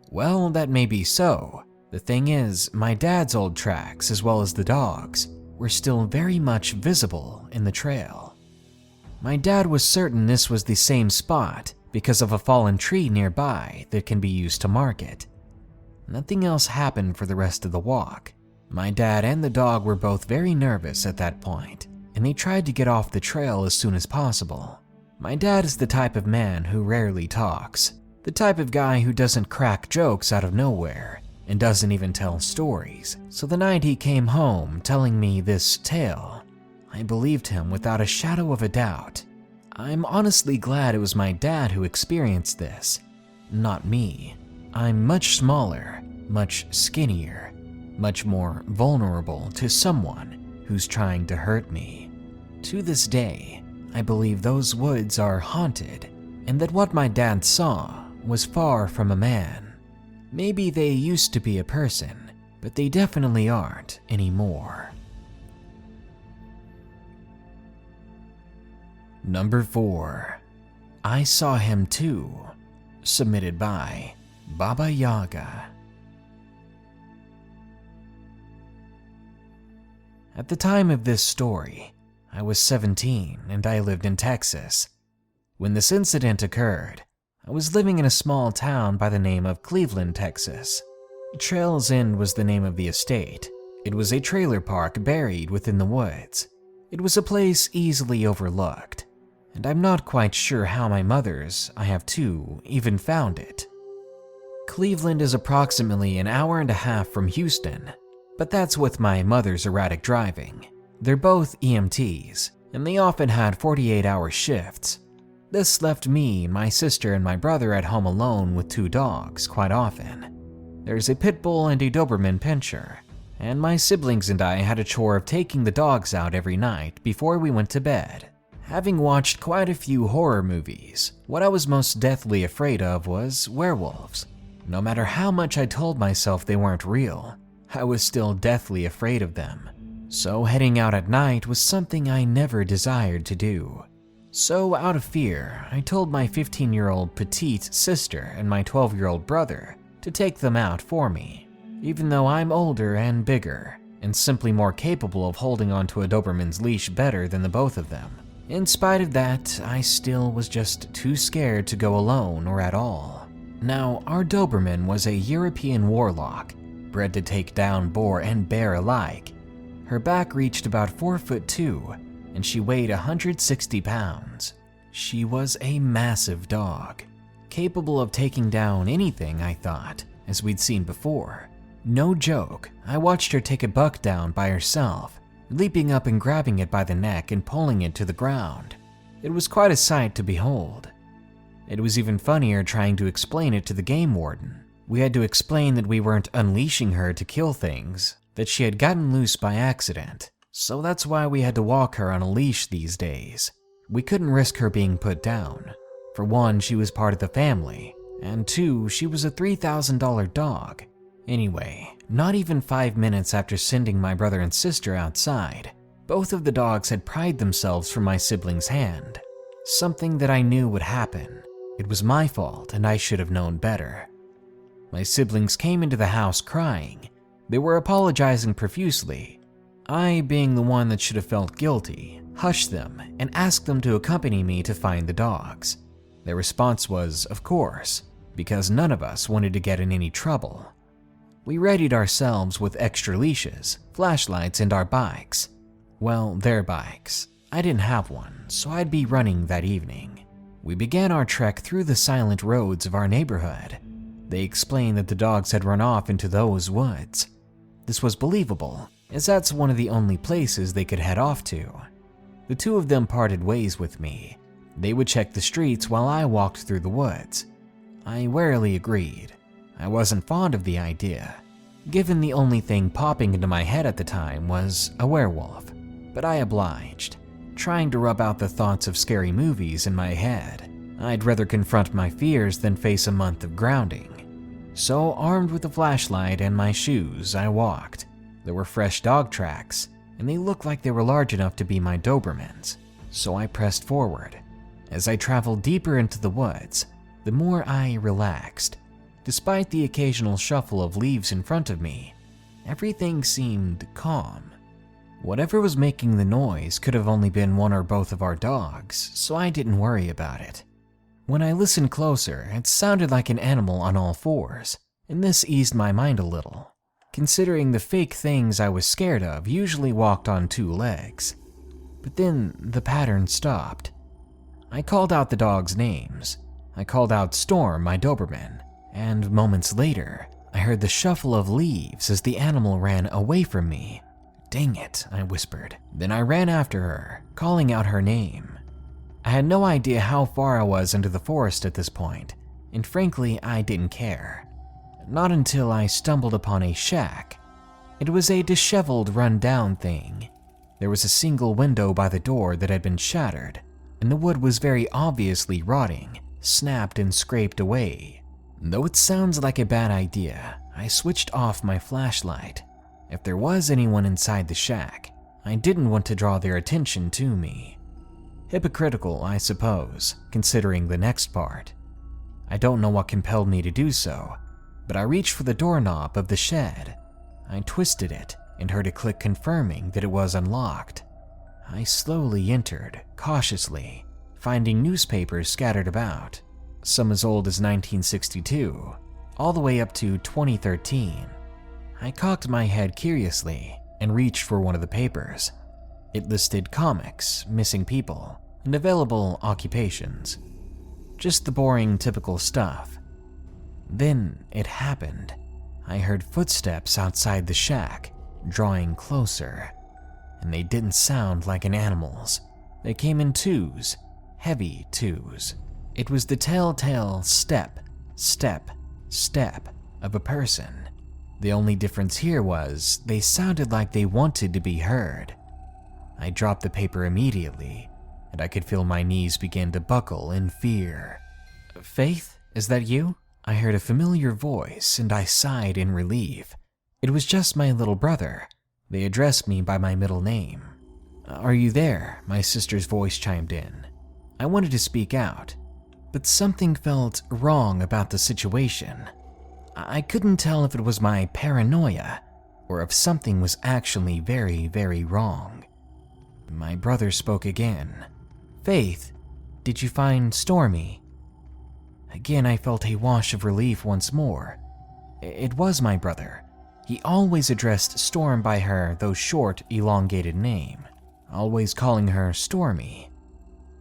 Well, that may be so. The thing is, my dad's old tracks, as well as the dog's, were still very much visible in the trail. My dad was certain this was the same spot because of a fallen tree nearby that can be used to mark it. Nothing else happened for the rest of the walk. My dad and the dog were both very nervous at that point, and they tried to get off the trail as soon as possible. My dad is the type of man who rarely talks, the type of guy who doesn't crack jokes out of nowhere, and doesn't even tell stories. So the night he came home telling me this tale, I believed him without a shadow of a doubt. I'm honestly glad it was my dad who experienced this, not me. I'm much smaller, much skinnier, much more vulnerable to someone who's trying to hurt me. To this day, I believe those woods are haunted, and that what my dad saw was far from a man. Maybe they used to be a person, but they definitely aren't anymore. Number 4. I Saw Him Too, submitted by Baba Yaga. At the time of this story, I was 17 and I lived in Texas. When this incident occurred, I was living in a small town by the name of Cleveland, Texas. Trails End was the name of the estate. It was a trailer park buried within the woods. It was a place easily overlooked, and I'm not quite sure how my mother's, I have two, even found it. Cleveland is approximately an hour and a half from Houston, but that's with my mother's erratic driving. They're both EMTs, and they often had 48-hour shifts. This left me, my sister, and my brother at home alone with two dogs quite often. There's a pit bull and a Doberman pinscher, and my siblings and I had a chore of taking the dogs out every night before we went to bed. Having watched quite a few horror movies, what I was most deathly afraid of was werewolves. No matter how much I told myself they weren't real, I was still deathly afraid of them. So heading out at night was something I never desired to do. So out of fear, I told my 15-year-old petite sister and my 12-year-old brother to take them out for me, even though I'm older and bigger, and simply more capable of holding onto a Doberman's leash better than the both of them. In spite of that, I still was just too scared to go alone or at all. Now, our Doberman was a European warlock, bred to take down boar and bear alike. Her back reached about 4'2", and she weighed 160 pounds. She was a massive dog, capable of taking down anything, I thought, as we'd seen before. No joke, I watched her take a buck down by herself, leaping up and grabbing it by the neck and pulling it to the ground. It was quite a sight to behold. It was even funnier trying to explain it to the game warden. We had to explain that we weren't unleashing her to kill things, that she had gotten loose by accident, so that's why we had to walk her on a leash these days. We couldn't risk her being put down. For one, she was part of the family, and two, she was a $3,000 dog. Anyway, not even 5 minutes after sending my brother and sister outside, both of the dogs had pried themselves from my sibling's hand. Something that I knew would happen. It was my fault, and I should have known better. My siblings came into the house crying. They were apologizing profusely. I, being the one that should have felt guilty, hushed them and asked them to accompany me to find the dogs. Their response was, of course, because none of us wanted to get in any trouble. We readied ourselves with extra leashes, flashlights, and our bikes. Well, their bikes. I didn't have one, so I'd be running that evening. We began our trek through the silent roads of our neighborhood. They explained that the dogs had run off into those woods. This was believable, as that's one of the only places they could head off to. The two of them parted ways with me. They would check the streets while I walked through the woods. I warily agreed. I wasn't fond of the idea, given the only thing popping into my head at the time was a werewolf, but I obliged, trying to rub out the thoughts of scary movies in my head. I'd rather confront my fears than face a month of grounding. So, armed with a flashlight and my shoes, I walked. There were fresh dog tracks, and they looked like they were large enough to be my Dobermans, so I pressed forward. As I traveled deeper into the woods, the more I relaxed. Despite the occasional shuffle of leaves in front of me, everything seemed calm. Whatever was making the noise could have only been one or both of our dogs, so I didn't worry about it. When I listened closer, it sounded like an animal on all fours, and this eased my mind a little, considering the fake things I was scared of usually walked on 2 legs. But then the pattern stopped. I called out the dogs' names. I called out Storm, my Doberman, and moments later, I heard the shuffle of leaves as the animal ran away from me. "Dang it," I whispered. Then I ran after her, calling out her name. I had no idea how far I was into the forest at this point, and frankly, I didn't care. Not until I stumbled upon a shack. It was a disheveled, run-down thing. There was a single window by the door that had been shattered, and the wood was very obviously rotting, snapped and scraped away. Though it sounds like a bad idea, I switched off my flashlight. If there was anyone inside the shack, I didn't want to draw their attention to me. Hypocritical, I suppose, considering the next part. I don't know what compelled me to do so, but I reached for the doorknob of the shed. I twisted it and heard a click confirming that it was unlocked. I slowly entered, cautiously, finding newspapers scattered about, some as old as 1962, all the way up to 2013. I cocked my head curiously and reached for one of the papers. It listed comics, missing people, and available occupations. Just the boring, typical stuff. Then it happened. I heard footsteps outside the shack, drawing closer. And they didn't sound like an animal's. They came in twos, heavy twos. It was the telltale step, step, step of a person. The only difference here was they sounded like they wanted to be heard. I dropped the paper immediately, and I could feel my knees begin to buckle in fear. "Faith, is that you?" I heard a familiar voice, and I sighed in relief. It was just my little brother. They addressed me by my middle name. "Are you there?" my sister's voice chimed in. I wanted to speak out, but something felt wrong about the situation. I couldn't tell if it was my paranoia or if something was actually very, very wrong. My brother spoke again. "Faith, did you find Stormy?" Again, I felt a wash of relief once more. It was my brother. He always addressed Storm by her, though short, elongated name, always calling her Stormy.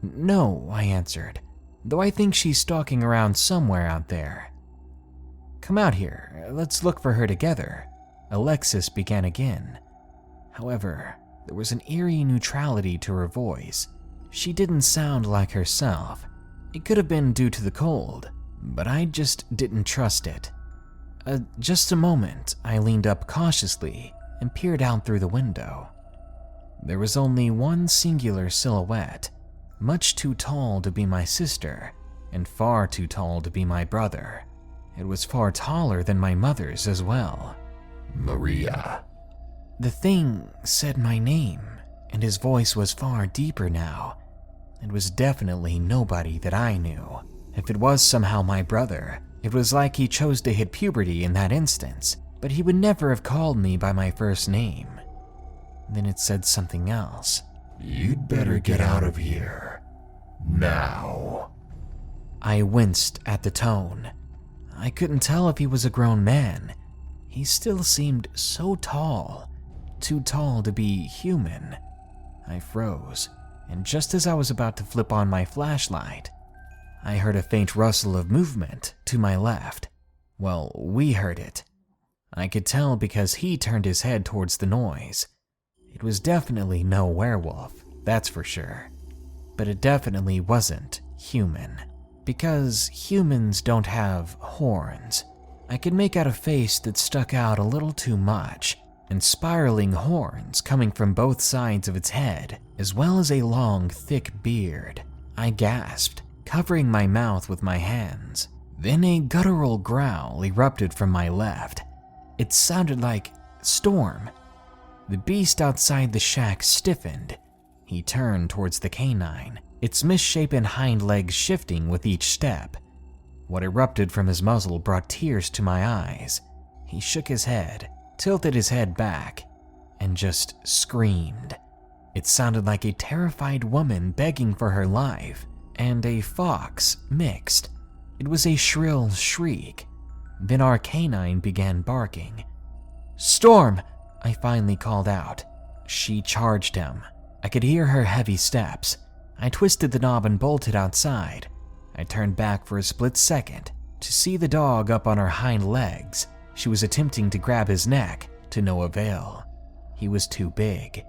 "No," I answered, "though I think she's stalking around somewhere out there." "Come out here, let's look for her together," Alexis began again. However, There was an eerie neutrality to her voice. She didn't sound like herself. It could have been due to the cold, but I just didn't trust it. Just a moment, I leaned up cautiously and peered out through the window. There was only one singular silhouette, much too tall to be my sister, and far too tall to be my brother. It was far taller than my mother's as well. Maria. The thing said my name, and his voice was far deeper now. It was definitely nobody that I knew. If it was somehow my brother, it was like he chose to hit puberty in that instance, but he would never have called me by my first name. Then it said something else. You'd better get out of here. Now. I winced at the tone. I couldn't tell if he was a grown man. He still seemed so tall, too tall to be human. I froze, and just as I was about to flip on my flashlight, I heard a faint rustle of movement to my left. Well, we heard it. I could tell because he turned his head towards the noise. It was definitely no werewolf, that's for sure. But it definitely wasn't human, because humans don't have horns. I could make out a face that stuck out a little too much, and spiraling horns coming from both sides of its head, as well as a long, thick beard. I gasped, covering my mouth with my hands. Then a guttural growl erupted from my left. It sounded like Storm. The beast outside the shack stiffened. He turned towards the canine, its misshapen hind legs shifting with each step. What erupted from his muzzle brought tears to my eyes. He shook his head, tilted his head back, and just screamed. It sounded like a terrified woman begging for her life, and a fox mixed. It was a shrill shriek. Then our canine began barking. "Storm!" I finally called out. She charged him. I could hear her heavy steps. I twisted the knob and bolted outside. I turned back for a split second to see the dog up on her hind legs. She was attempting to grab his neck, to no avail. He was too big.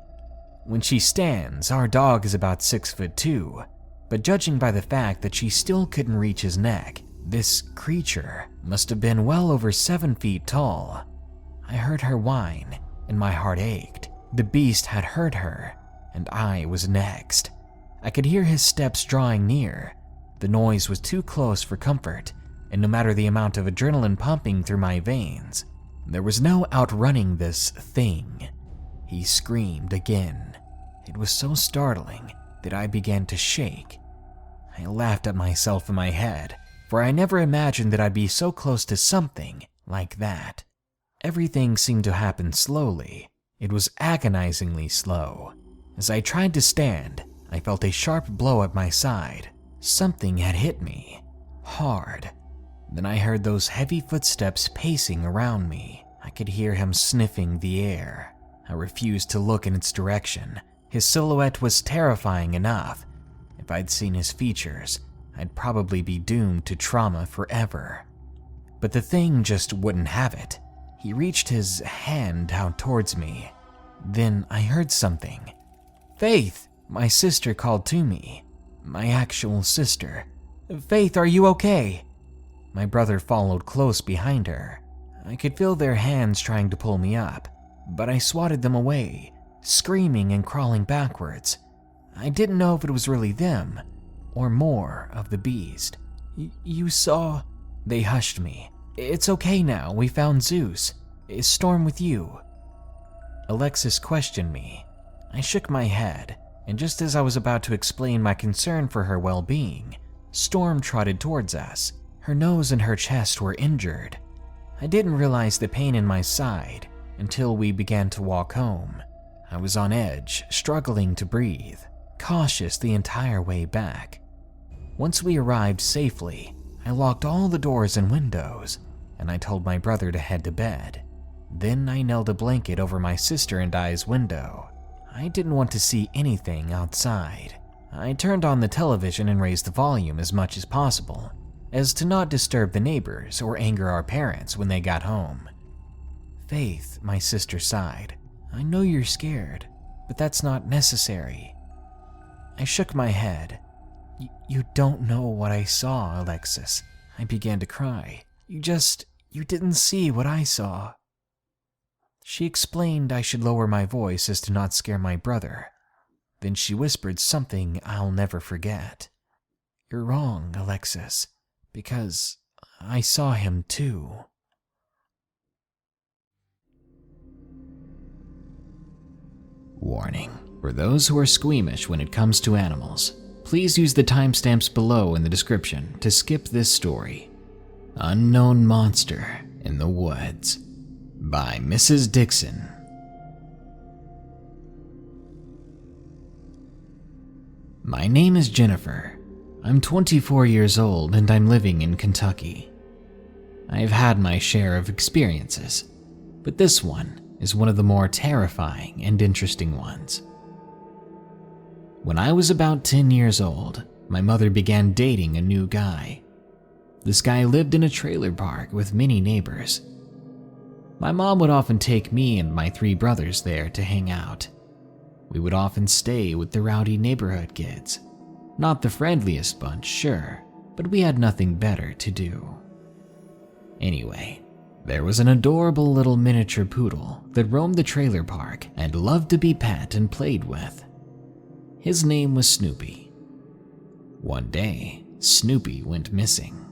When she stands, our dog is about 6'2", but judging by the fact that she still couldn't reach his neck, this creature must have been well over 7 feet tall. I heard her whine, and my heart ached. The beast had hurt her, and I was next. I could hear his steps drawing near. The noise was too close for comfort, and no matter the amount of adrenaline pumping through my veins, there was no outrunning this thing. He screamed again. It was so startling that I began to shake. I laughed at myself in my head, for I never imagined that I'd be so close to something like that. Everything seemed to happen slowly. It was agonizingly slow. As I tried to stand, I felt a sharp blow at my side. Something had hit me, hard. Then I heard those heavy footsteps pacing around me. I could hear him sniffing the air. I refused to look in its direction. His silhouette was terrifying enough. If I'd seen his features, I'd probably be doomed to trauma forever. But the thing just wouldn't have it. He reached his hand out towards me. Then I heard something. "Faith!" My sister called to me. My actual sister. "Faith, are you okay?" My brother followed close behind her. I could feel their hands trying to pull me up, but I swatted them away, screaming and crawling backwards. I didn't know if it was really them, or more of the beast. You saw..." They hushed me. "It's okay now, we found Zeus. Is Storm with you?" Alexis questioned me. I shook my head, and just as I was about to explain my concern for her well-being, Storm trotted towards us. Her nose and her chest were injured. I didn't realize the pain in my side until we began to walk home. I was on edge, struggling to breathe, cautious the entire way back. Once we arrived safely, I locked all the doors and windows, and I told my brother to head to bed. Then I nailed a blanket over my sister and I's window. I didn't want to see anything outside. I turned on the television and raised the volume as much as possible, as to not disturb the neighbors or anger our parents when they got home. "Faith," my sister sighed, "I know you're scared. but that's not necessary. I shook my head. You don't know what I saw, Alexis. I began to cry. You didn't see what I saw. She explained I should lower my voice as to not scare my brother. Then she whispered something I'll never forget. You're wrong, Alexis, because I saw him too. Warning. For those who are squeamish when it comes to animals, please use the timestamps below in the description to skip this story. Unknown Monster in the Woods by Mrs. Dixon. My name is Jennifer. I'm 24 years old and I'm living in Kentucky. I've had my share of experiences, but this one is one of the more terrifying and interesting ones. When I was about 10 years old, my mother began dating a new guy. This guy lived in a trailer park with many neighbors. My mom would often take me and my 3 brothers there to hang out. We would often stay with the rowdy neighborhood kids. Not the friendliest bunch, sure, but we had nothing better to do. Anyway, there was an adorable little miniature poodle that roamed the trailer park and loved to be pet and played with. His name was Snoopy. One day, Snoopy went missing.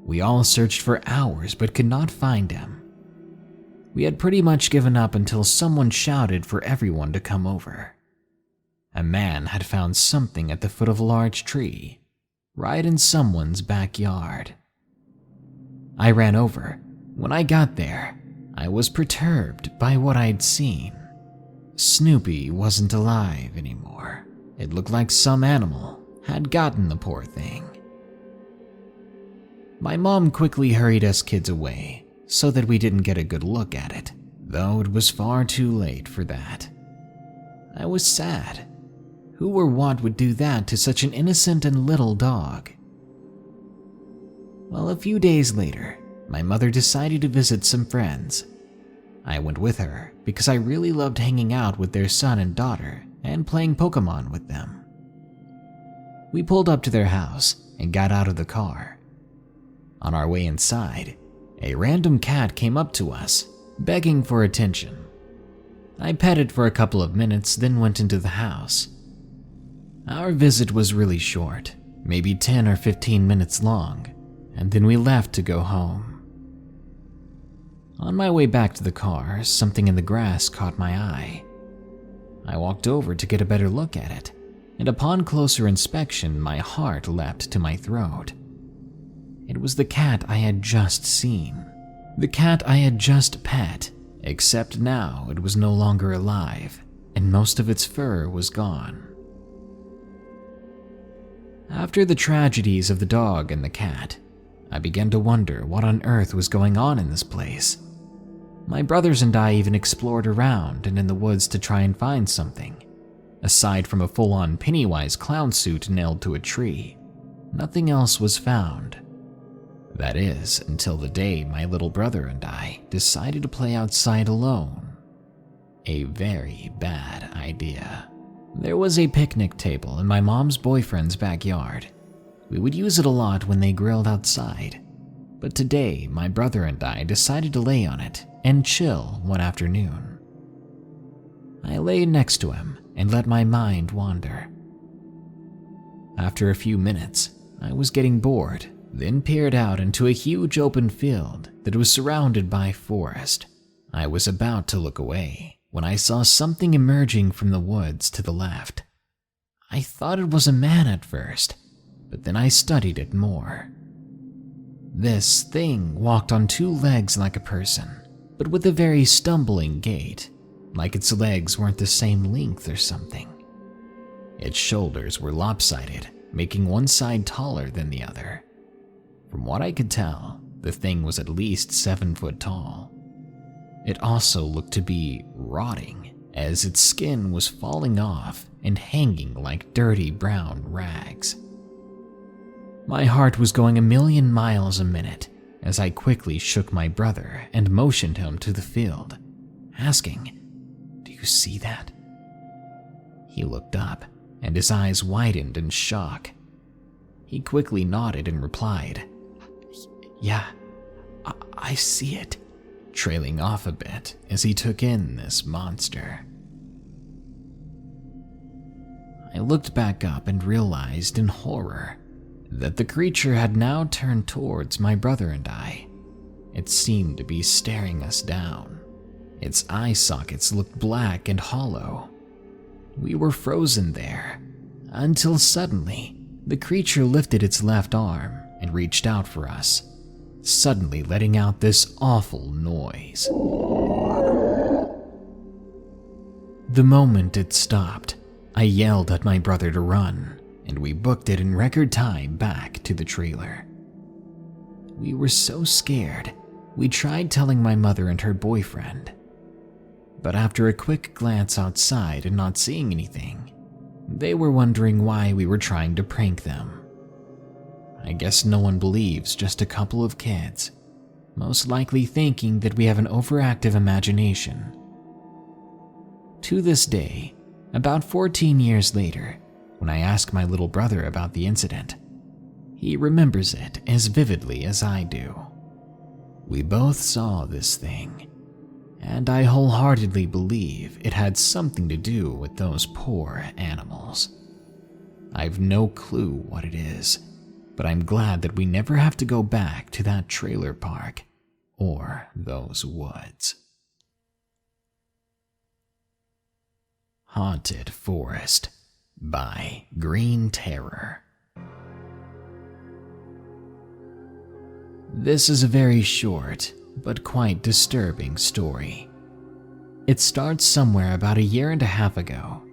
We all searched for hours but could not find him. We had pretty much given up until someone shouted for everyone to come over. A man had found something at the foot of a large tree, right in someone's backyard. I ran over. When I got there, I was perturbed by what I'd seen. Snoopy wasn't alive anymore. It looked like some animal had gotten the poor thing. My mom quickly hurried us kids away so that we didn't get a good look at it, though it was far too late for that. I was sad. Who or what would do that to such an innocent and little dog? Well, a few days later, my mother decided to visit some friends. I went with her because I really loved hanging out with their son and daughter and playing Pokemon with them. We pulled up to their house and got out of the car. On our way inside, a random cat came up to us, begging for attention. I pet it for a couple of minutes, then went into the house. Our visit was really short, maybe 10 or 15 minutes long, and then we left to go home. On my way back to the car, something in the grass caught my eye. I walked over to get a better look at it, and upon closer inspection, my heart leapt to my throat. It was the cat I had just seen. The cat I had just pet, except now it was no longer alive, and most of its fur was gone. After the tragedies of the dog and the cat, I began to wonder what on earth was going on in this place. My brothers and I even explored around and in the woods to try and find something. Aside from a full-on Pennywise clown suit nailed to a tree, nothing else was found. That is, until the day my little brother and I decided to play outside alone. A very bad idea. There was a picnic table in my mom's boyfriend's backyard. We would use it a lot when they grilled outside, but today my brother and I decided to lay on it and chill one afternoon. I lay next to him and let my mind wander. After a few minutes, I was getting bored, then peered out into a huge open field that was surrounded by forest. I was about to look away when I saw something emerging from the woods to the left. I thought it was a man at first, but then I studied it more. This thing walked on 2 legs like a person, but with a very stumbling gait, like its legs weren't the same length or something. Its shoulders were lopsided, making one side taller than the other. From what I could tell, the thing was at least 7 foot tall. It also looked to be rotting, as its skin was falling off and hanging like dirty brown rags. My heart was going a million miles a minute as I quickly shook my brother and motioned him to the field, asking, "Do you see that? He looked up, and his eyes widened in shock. He quickly nodded and replied, "Yeah, I see it," trailing off a bit as he took in this monster. I looked back up and realized in horror that the creature had now turned towards my brother and I. It seemed to be staring us down. Its eye sockets looked black and hollow. We were frozen there, until suddenly the creature lifted its left arm and reached out for us, suddenly letting out this awful noise. The moment it stopped, I yelled at my brother to run, and we booked it in record time back to the trailer. We were so scared, we tried telling my mother and her boyfriend. But after a quick glance outside and not seeing anything, they were wondering why we were trying to prank them. I guess no one believes just a couple of kids, most likely thinking that we have an overactive imagination. To this day, about 14 years later, when I ask my little brother about the incident, he remembers it as vividly as I do. We both saw this thing, and I wholeheartedly believe it had something to do with those poor animals. I've no clue what it is, but I'm glad that we never have to go back to that trailer park or those woods. Haunted Forest by Green Terror. This is a very short but quite disturbing story. It starts somewhere about a year and a half ago.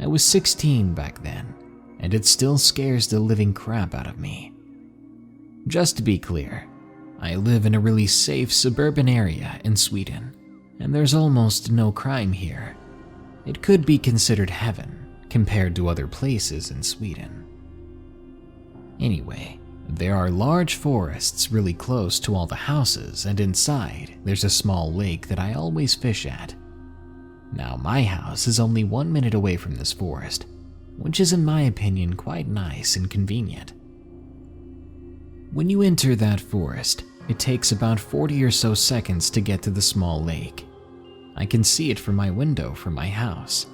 I was 16 back then, and it still scares the living crap out of me. Just to be clear, I live in a really safe suburban area in Sweden, and there's almost no crime here. It could be considered heaven compared to other places in Sweden. Anyway, there are large forests really close to all the houses, and inside there's a small lake that I always fish at. Now, my house is only 1 minute away from this forest, which is in my opinion quite nice and convenient. When you enter that forest, it takes about 40 or so seconds to get to the small lake. I can see it from my window from my house.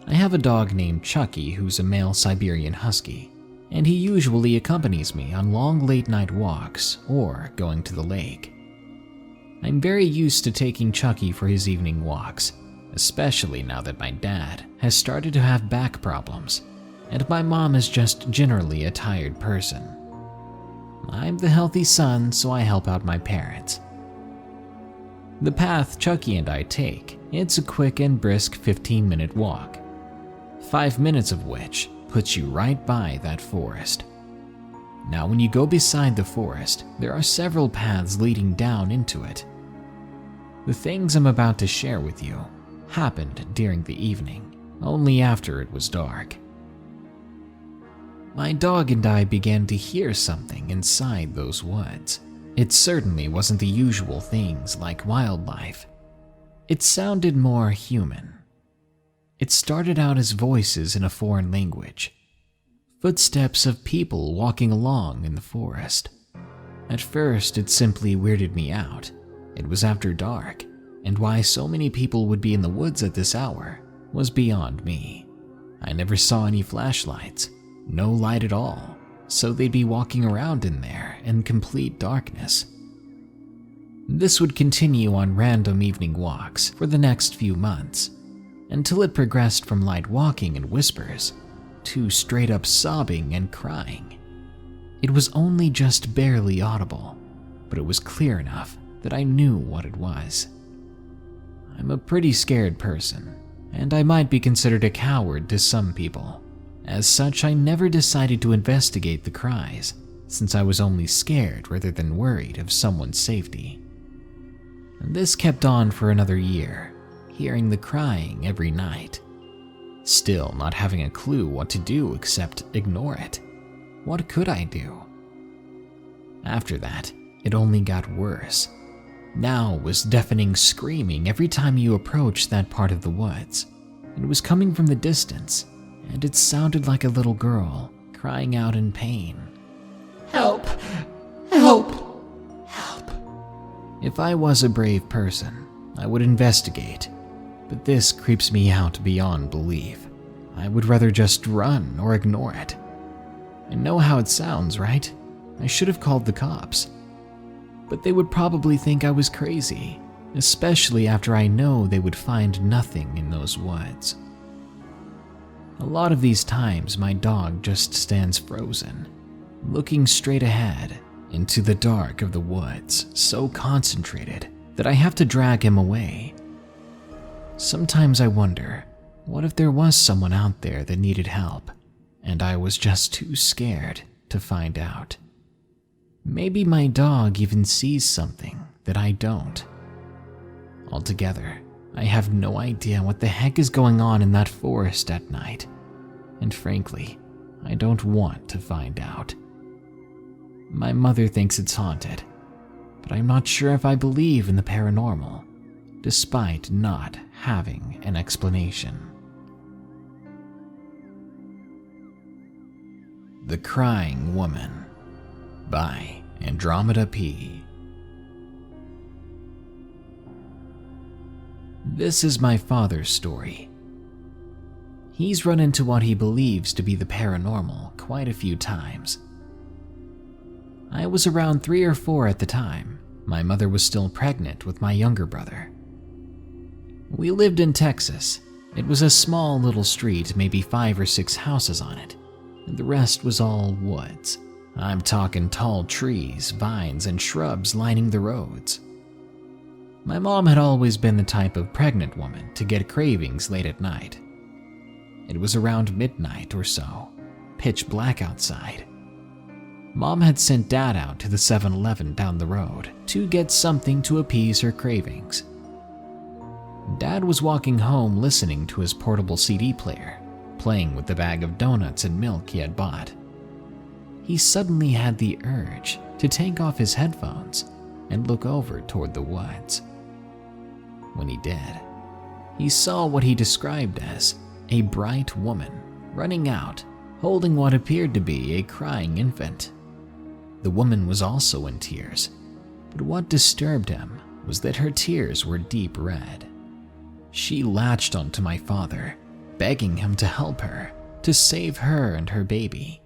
I have a dog named Chucky who's a male Siberian Husky, and he usually accompanies me on long late-night walks or going to the lake. I'm very used to taking Chucky for his evening walks, especially now that my dad has started to have back problems, and my mom is just generally a tired person. I'm the healthy son, so I help out my parents. The path Chucky and I take, it's a quick and brisk 15-minute walk, 5 minutes of which puts you right by that forest. Now, when you go beside the forest, there are several paths leading down into it. The things I'm about to share with you happened during the evening, only after it was dark. My dog and I began to hear something inside those woods. It certainly wasn't the usual things like wildlife. It sounded more human. It started out as voices in a foreign language, footsteps of people walking along in the forest. At first, it simply weirded me out. It was after dark, and why so many people would be in the woods at this hour was beyond me. I never saw any flashlights, no light at all, so they'd be walking around in there in complete darkness. This would continue on random evening walks for the next few months, until it progressed from light walking and whispers to straight-up sobbing and crying. It was only just barely audible, but it was clear enough that I knew what it was. I'm a pretty scared person, and I might be considered a coward to some people. As such, I never decided to investigate the cries, since I was only scared rather than worried of someone's safety. And this kept on for another year, hearing the crying every night. Still not having a clue what to do except ignore it. What could I do? After that, it only got worse. Now was deafening screaming every time you approached that part of the woods. It was coming from the distance, and it sounded like a little girl crying out in pain. Help! Help! Help! If I was a brave person, I would investigate, but this creeps me out beyond belief. I would rather just run or ignore it. I know how it sounds, right? I should have called the cops. But they would probably think I was crazy, especially after I know they would find nothing in those woods. A lot of these times, my dog just stands frozen, looking straight ahead into the dark of the woods, so concentrated that I have to drag him away. Sometimes I wonder, what if there was someone out there that needed help, and I was just too scared to find out? Maybe my dog even sees something that I don't. Altogether, I have no idea what the heck is going on in that forest at night, and frankly, I don't want to find out. My mother thinks it's haunted, but I'm not sure if I believe in the paranormal, despite not having an explanation. The Crying Woman by Andromeda P. This is my father's story. He's run into what he believes to be the paranormal quite a few times. I was around 3 or 4 at the time. My mother was still pregnant with my younger brother. We lived in Texas. It was a small little street, maybe 5 or 6 houses on it, and the rest was all woods. I'm talking tall trees, vines, and shrubs lining the roads. My mom had always been the type of pregnant woman to get cravings late at night. It was around midnight or so, pitch black outside. Mom had sent Dad out to the 7-Eleven down the road to get something to appease her cravings. Dad was walking home listening to his portable CD player, playing with the bag of donuts and milk he had bought. He suddenly had the urge to take off his headphones and look over toward the woods. When he did, he saw what he described as a bright woman running out, holding what appeared to be a crying infant. The woman was also in tears, but what disturbed him was that her tears were deep red. She latched onto my father, begging him to help her, to save her and her baby.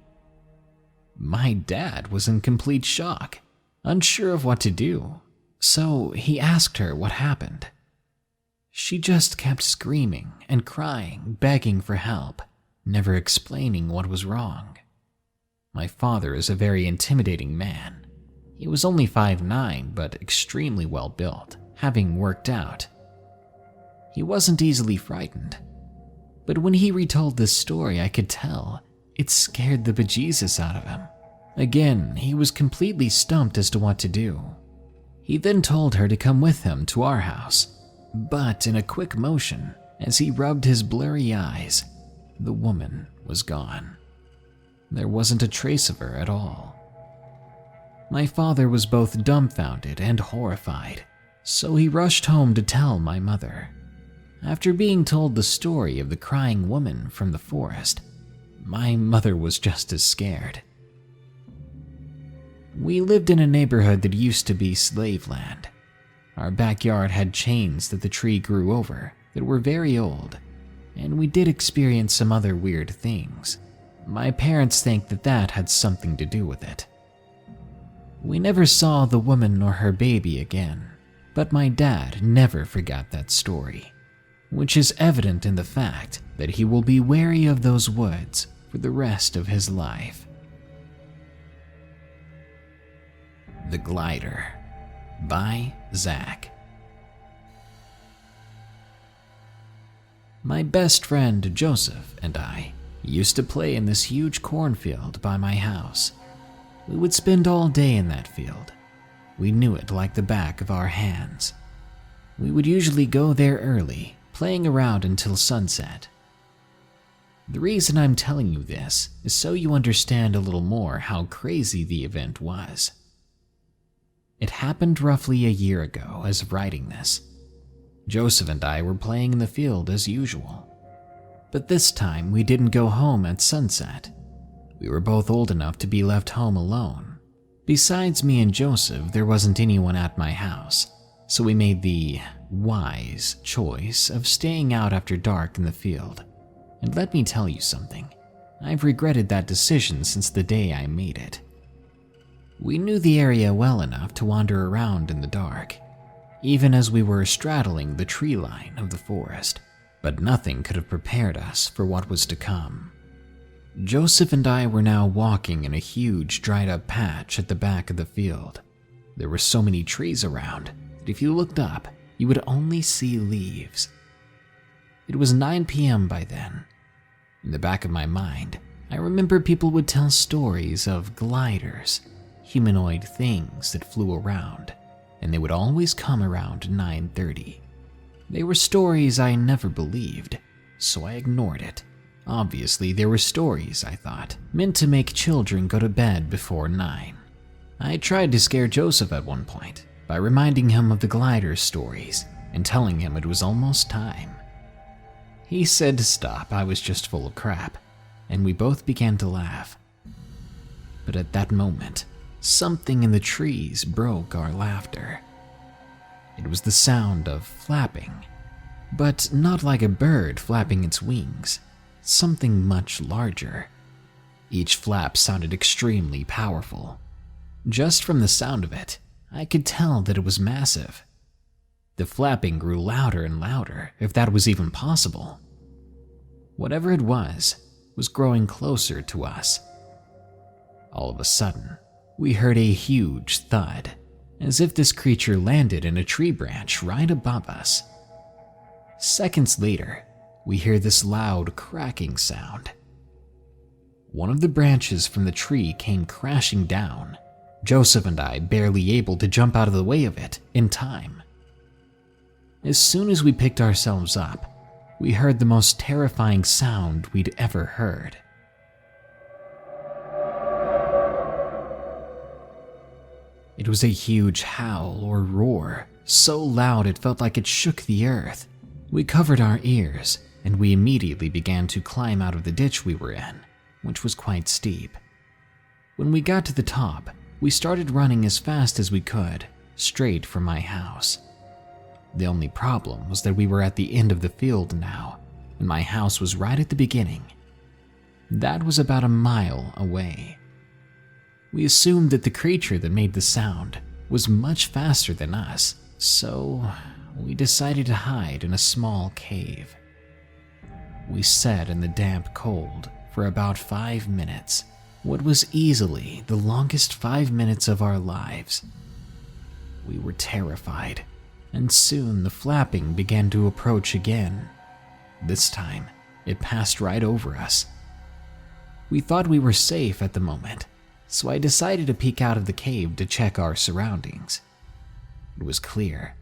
My dad was in complete shock, unsure of what to do, so he asked her what happened. She just kept screaming and crying, begging for help, never explaining what was wrong. My father is a very intimidating man. He was only 5'9", but extremely well built, having worked out. He wasn't easily frightened, but when he retold this story, I could tell it scared the bejesus out of him. Again, he was completely stumped as to what to do. He then told her to come with him to our house, but in a quick motion, as he rubbed his blurry eyes, the woman was gone. There wasn't a trace of her at all. My father was both dumbfounded and horrified, so he rushed home to tell my mother. After being told the story of the crying woman from the forest, my mother was just as scared. We lived in a neighborhood that used to be slave land. Our backyard had chains that the tree grew over that were very old, and we did experience some other weird things. My parents think that that had something to do with it. We never saw the woman nor her baby again, but my dad never forgot that story, which is evident in the fact that he will be wary of those woods for the rest of his life. The Glider by Zach. My best friend Joseph and I used to play in this huge cornfield by my house. We would spend all day in that field. We knew it like the back of our hands. We would usually go there early, playing around until sunset. The reason I'm telling you this is so you understand a little more how crazy the event was. It happened roughly a year ago as of writing this. Joseph and I were playing in the field as usual. But this time we didn't go home at sunset. We were both old enough to be left home alone. Besides me and Joseph, there wasn't anyone at my house, so we made the wise choice of staying out after dark in the field. And let me tell you something, I've regretted that decision since the day I made it. We knew the area well enough to wander around in the dark, even as we were straddling the tree line of the forest, but nothing could have prepared us for what was to come. Joseph and I were now walking in a huge dried-up patch at the back of the field. There were so many trees around that if you looked up, you would only see leaves. It was 9 p.m. by then. In the back of my mind, I remember people would tell stories of gliders, humanoid things that flew around, and they would always come around 9:30. They were stories I never believed, so I ignored it. Obviously, they were stories, I thought, meant to make children go to bed before 9. I tried to scare Joseph at one point by reminding him of the glider stories and telling him it was almost time. He said to stop, I was just full of crap, and we both began to laugh. But at that moment, something in the trees broke our laughter. It was the sound of flapping, but not like a bird flapping its wings, something much larger. Each flap sounded extremely powerful. Just from the sound of it, I could tell that it was massive. The flapping grew louder and louder, if that was even possible. Whatever it was growing closer to us. All of a sudden, we heard a huge thud, as if this creature landed in a tree branch right above us. Seconds later, we hear this loud cracking sound. One of the branches from the tree came crashing down, Joseph and I barely able to jump out of the way of it in time. As soon as we picked ourselves up, we heard the most terrifying sound we'd ever heard. It was a huge howl or roar, so loud it felt like it shook the earth. We covered our ears, and we immediately began to climb out of the ditch we were in, which was quite steep. When we got to the top, we started running as fast as we could, straight for my house. The only problem was that we were at the end of the field now, and my house was right at the beginning. That was about a mile away. We assumed that the creature that made the sound was much faster than us, so we decided to hide in a small cave. We sat in the damp cold for about 5 minutes, what was easily the longest 5 minutes of our lives. We were terrified, and soon the flapping began to approach again. This time, it passed right over us. We thought we were safe at the moment, so I decided to peek out of the cave to check our surroundings. It was clear.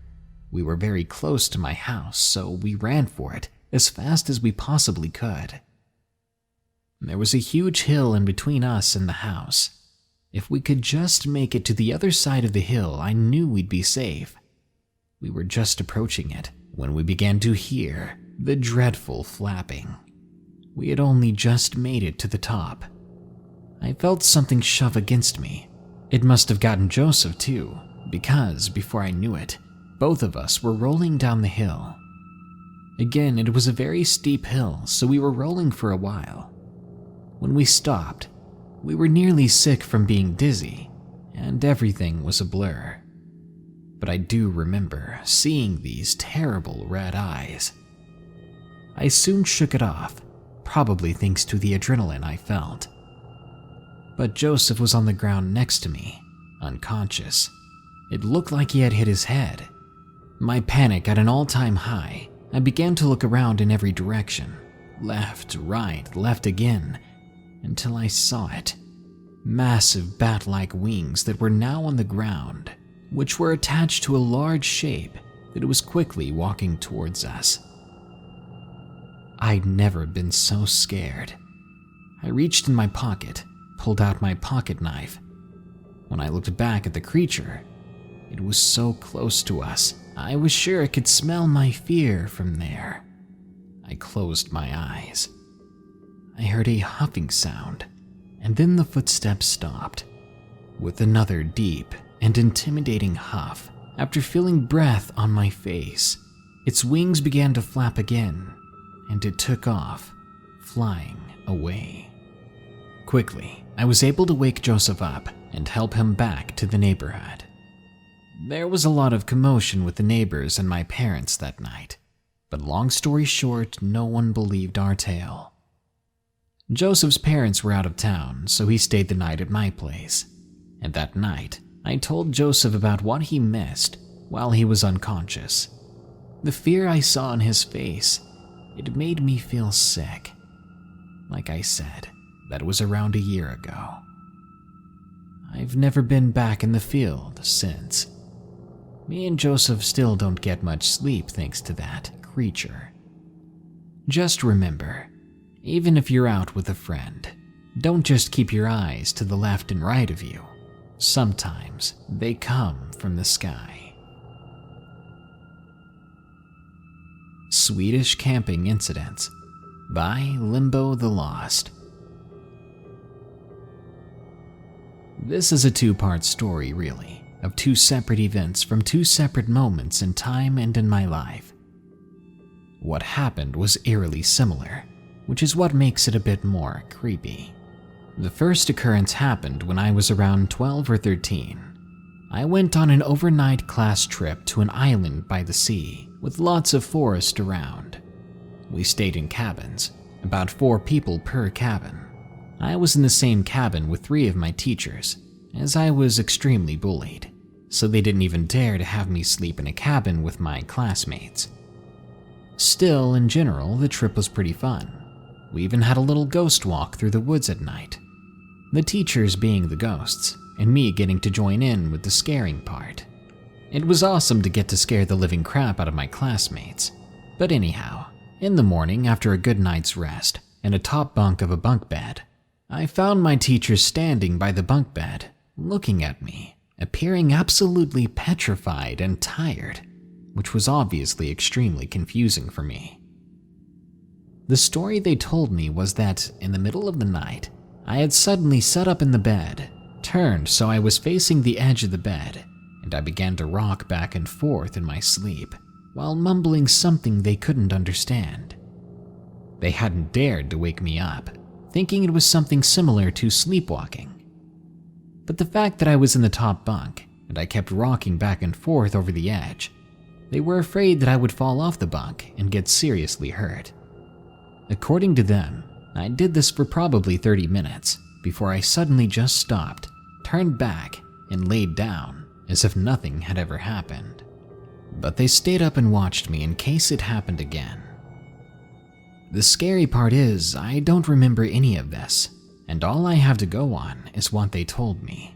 We were very close to my house, so we ran for it as fast as we possibly could. There was a huge hill in between us and the house. If we could just make it to the other side of the hill, I knew we'd be safe. We were just approaching it when we began to hear the dreadful flapping. We had only just made it to the top. I felt something shove against me. It must have gotten Joseph too, because before I knew it, both of us were rolling down the hill. Again, it was a very steep hill, so we were rolling for a while. When we stopped, we were nearly sick from being dizzy, and everything was a blur. But I do remember seeing these terrible red eyes. I soon shook it off, probably thanks to the adrenaline I felt. But Joseph was on the ground next to me, unconscious. It looked like he had hit his head. My panic at an all-time high, I began to look around in every direction, left, right, left again, until I saw it. Massive bat-like wings that were now on the ground, which were attached to a large shape that was quickly walking towards us. I'd never been so scared. I reached in my pocket, pulled out my pocket knife. When I looked back at the creature, it was so close to us, I was sure it could smell my fear from there. I closed my eyes. I heard a huffing sound, and then the footsteps stopped, with another deep and intimidating huff. After feeling breath on my face, its wings began to flap again, and it took off, flying away. Quickly, I was able to wake Joseph up and help him back to the neighborhood. There was a lot of commotion with the neighbors and my parents that night, but long story short, no one believed our tale. Joseph's parents were out of town, so he stayed the night at my place, and that night, I told Joseph about what he missed while he was unconscious. The fear I saw on his face, it made me feel sick. Like I said, that was around a year ago. I've never been back in the field since. Me and Joseph still don't get much sleep thanks to that creature. Just remember, even if you're out with a friend, don't just keep your eyes to the left and right of you. Sometimes they come from the sky. Swedish Camping Incidents by Limbo the Lost. This is a two-part story, really, of two separate events from two separate moments in time and in my life. What happened was eerily similar, which is what makes it a bit more creepy. The first occurrence happened when I was around 12 or 13. I went on an overnight class trip to an island by the sea with lots of forest around. We stayed in cabins, about 4 people per cabin. I was in the same cabin with 3 of my teachers, as I was extremely bullied, so they didn't even dare to have me sleep in a cabin with my classmates. Still, in general, the trip was pretty fun. We even had a little ghost walk through the woods at night. The teachers being the ghosts, and me getting to join in with the scaring part. It was awesome to get to scare the living crap out of my classmates. But anyhow, in the morning after a good night's rest and a top bunk of a bunk bed, I found my teacher standing by the bunk bed, looking at me, appearing absolutely petrified and tired, which was obviously extremely confusing for me. The story they told me was that in the middle of the night, I had suddenly sat up in the bed, turned so I was facing the edge of the bed, and I began to rock back and forth in my sleep, while mumbling something they couldn't understand. They hadn't dared to wake me up, thinking it was something similar to sleepwalking. But the fact that I was in the top bunk, and I kept rocking back and forth over the edge, they were afraid that I would fall off the bunk and get seriously hurt. According to them, I did this for probably 30 minutes before I suddenly just stopped, turned back, and laid down as if nothing had ever happened. But they stayed up and watched me in case it happened again. The scary part is I don't remember any of this, and all I have to go on is what they told me.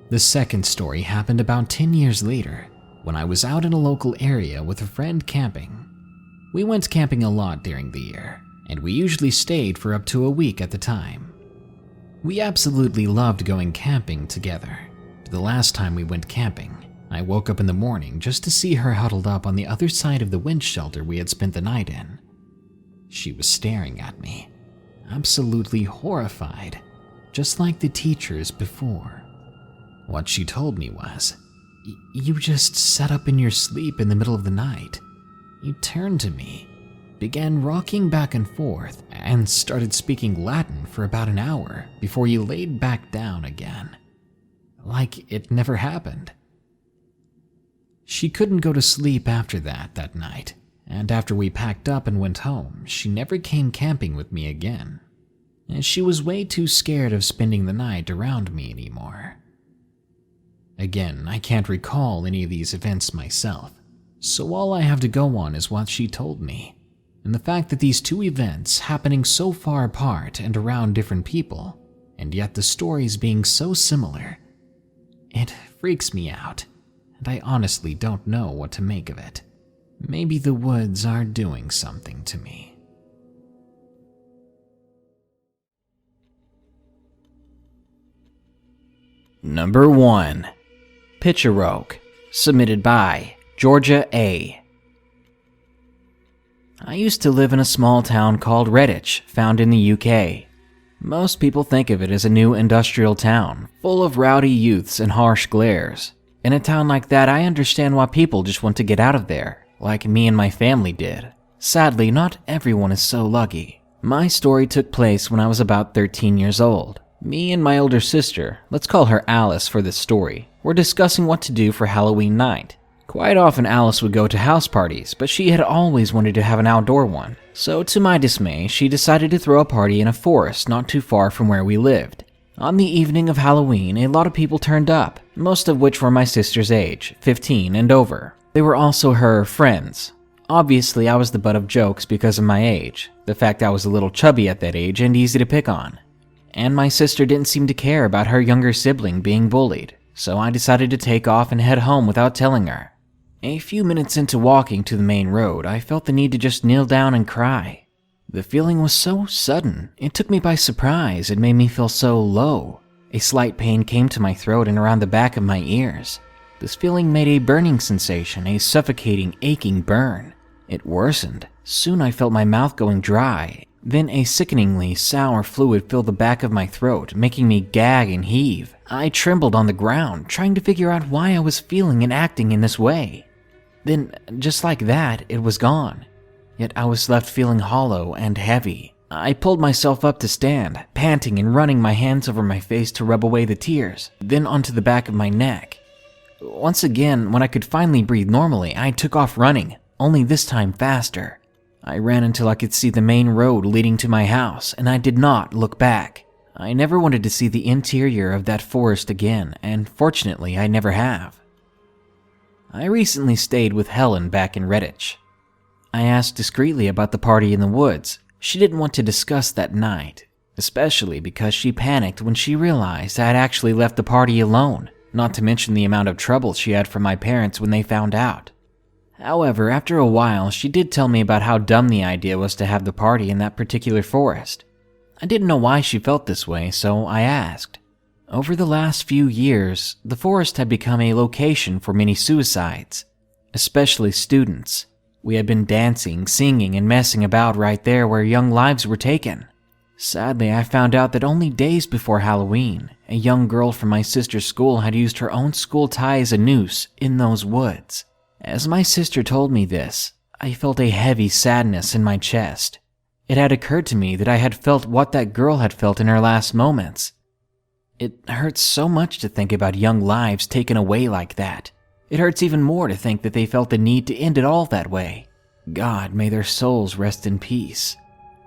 The second story happened about 10 years later when I was out in a local area with a friend camping. We went camping a lot during the year, and we usually stayed for up to a week at the time. We absolutely loved going camping together. The last time we went camping, I woke up in the morning just to see her huddled up on the other side of the wind shelter we had spent the night in. She was staring at me, absolutely horrified, just like the teachers before. What she told me was, "You just sat up in your sleep in the middle of the night. You turned to me, began rocking back and forth, and started speaking Latin for about an hour before you laid back down again. Like it never happened." She couldn't go to sleep after that night, and after we packed up and went home, she never came camping with me again, as she was way too scared of spending the night around me anymore. Again, I can't recall any of these events myself, so all I have to go on is what she told me, and the fact that these two events happening so far apart and around different people, and yet the stories being so similar, it freaks me out, and I honestly don't know what to make of it. Maybe the woods are doing something to me. Number 1. Picture Oak, submitted by Georgia A. I used to live in a small town called Redditch, found in the UK. Most people think of it as a new industrial town, full of rowdy youths and harsh glares. In a town like that, I understand why people just want to get out of there, like me and my family did. Sadly, not everyone is so lucky. My story took place when I was about 13 years old. Me and my older sister, let's call her Alice for this story, were discussing what to do for Halloween night. Quite often Alice would go to house parties, but she had always wanted to have an outdoor one. So to my dismay, she decided to throw a party in a forest not too far from where we lived. On the evening of Halloween, a lot of people turned up, most of which were my sister's age, 15 and over. They were also her friends. Obviously, I was the butt of jokes because of my age, the fact I was a little chubby at that age and easy to pick on. And my sister didn't seem to care about her younger sibling being bullied, so I decided to take off and head home without telling her. A few minutes into walking to the main road, I felt the need to just kneel down and cry. The feeling was so sudden, it took me by surprise and made me feel so low. A slight pain came to my throat and around the back of my ears. This feeling made a burning sensation, a suffocating, aching burn. It worsened. Soon I felt my mouth going dry. Then a sickeningly sour fluid filled the back of my throat, making me gag and heave. I trembled on the ground, trying to figure out why I was feeling and acting in this way. Then, just like that, it was gone. Yet I was left feeling hollow and heavy. I pulled myself up to stand, panting and running my hands over my face to rub away the tears, then onto the back of my neck. Once again, when I could finally breathe normally, I took off running, only this time faster. I ran until I could see the main road leading to my house, and I did not look back. I never wanted to see the interior of that forest again, and fortunately I never have. I recently stayed with Helen back in Redditch. I asked discreetly about the party in the woods. She didn't want to discuss that night, especially because she panicked when she realized I had actually left the party alone, not to mention the amount of trouble she had from my parents when they found out. However, after a while, she did tell me about how dumb the idea was to have the party in that particular forest. I didn't know why she felt this way, so I asked. Over the last few years, the forest had become a location for many suicides, especially students. We had been dancing, singing, and messing about right there where young lives were taken. Sadly, I found out that only days before Halloween, a young girl from my sister's school had used her own school tie as a noose in those woods. As my sister told me this, I felt a heavy sadness in my chest. It had occurred to me that I had felt what that girl had felt in her last moments. It hurts so much to think about young lives taken away like that. It hurts even more to think that they felt the need to end it all that way. God, may their souls rest in peace.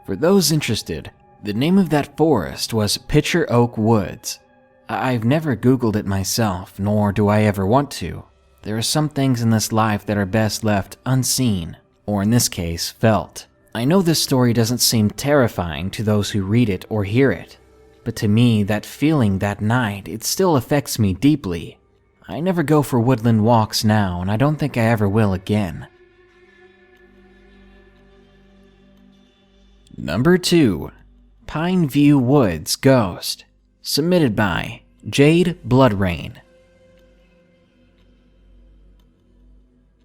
For those interested, the name of that forest was Pitcher Oak Woods. I've never Googled it myself, nor do I ever want to. There are some things in this life that are best left unseen, or in this case, felt. I know this story doesn't seem terrifying to those who read it or hear it, but to me, that feeling that night, it still affects me deeply. I never go for woodland walks now, and I don't think I ever will again. Number 2. Pine View Woods Ghost. Submitted by Jade Bloodrain.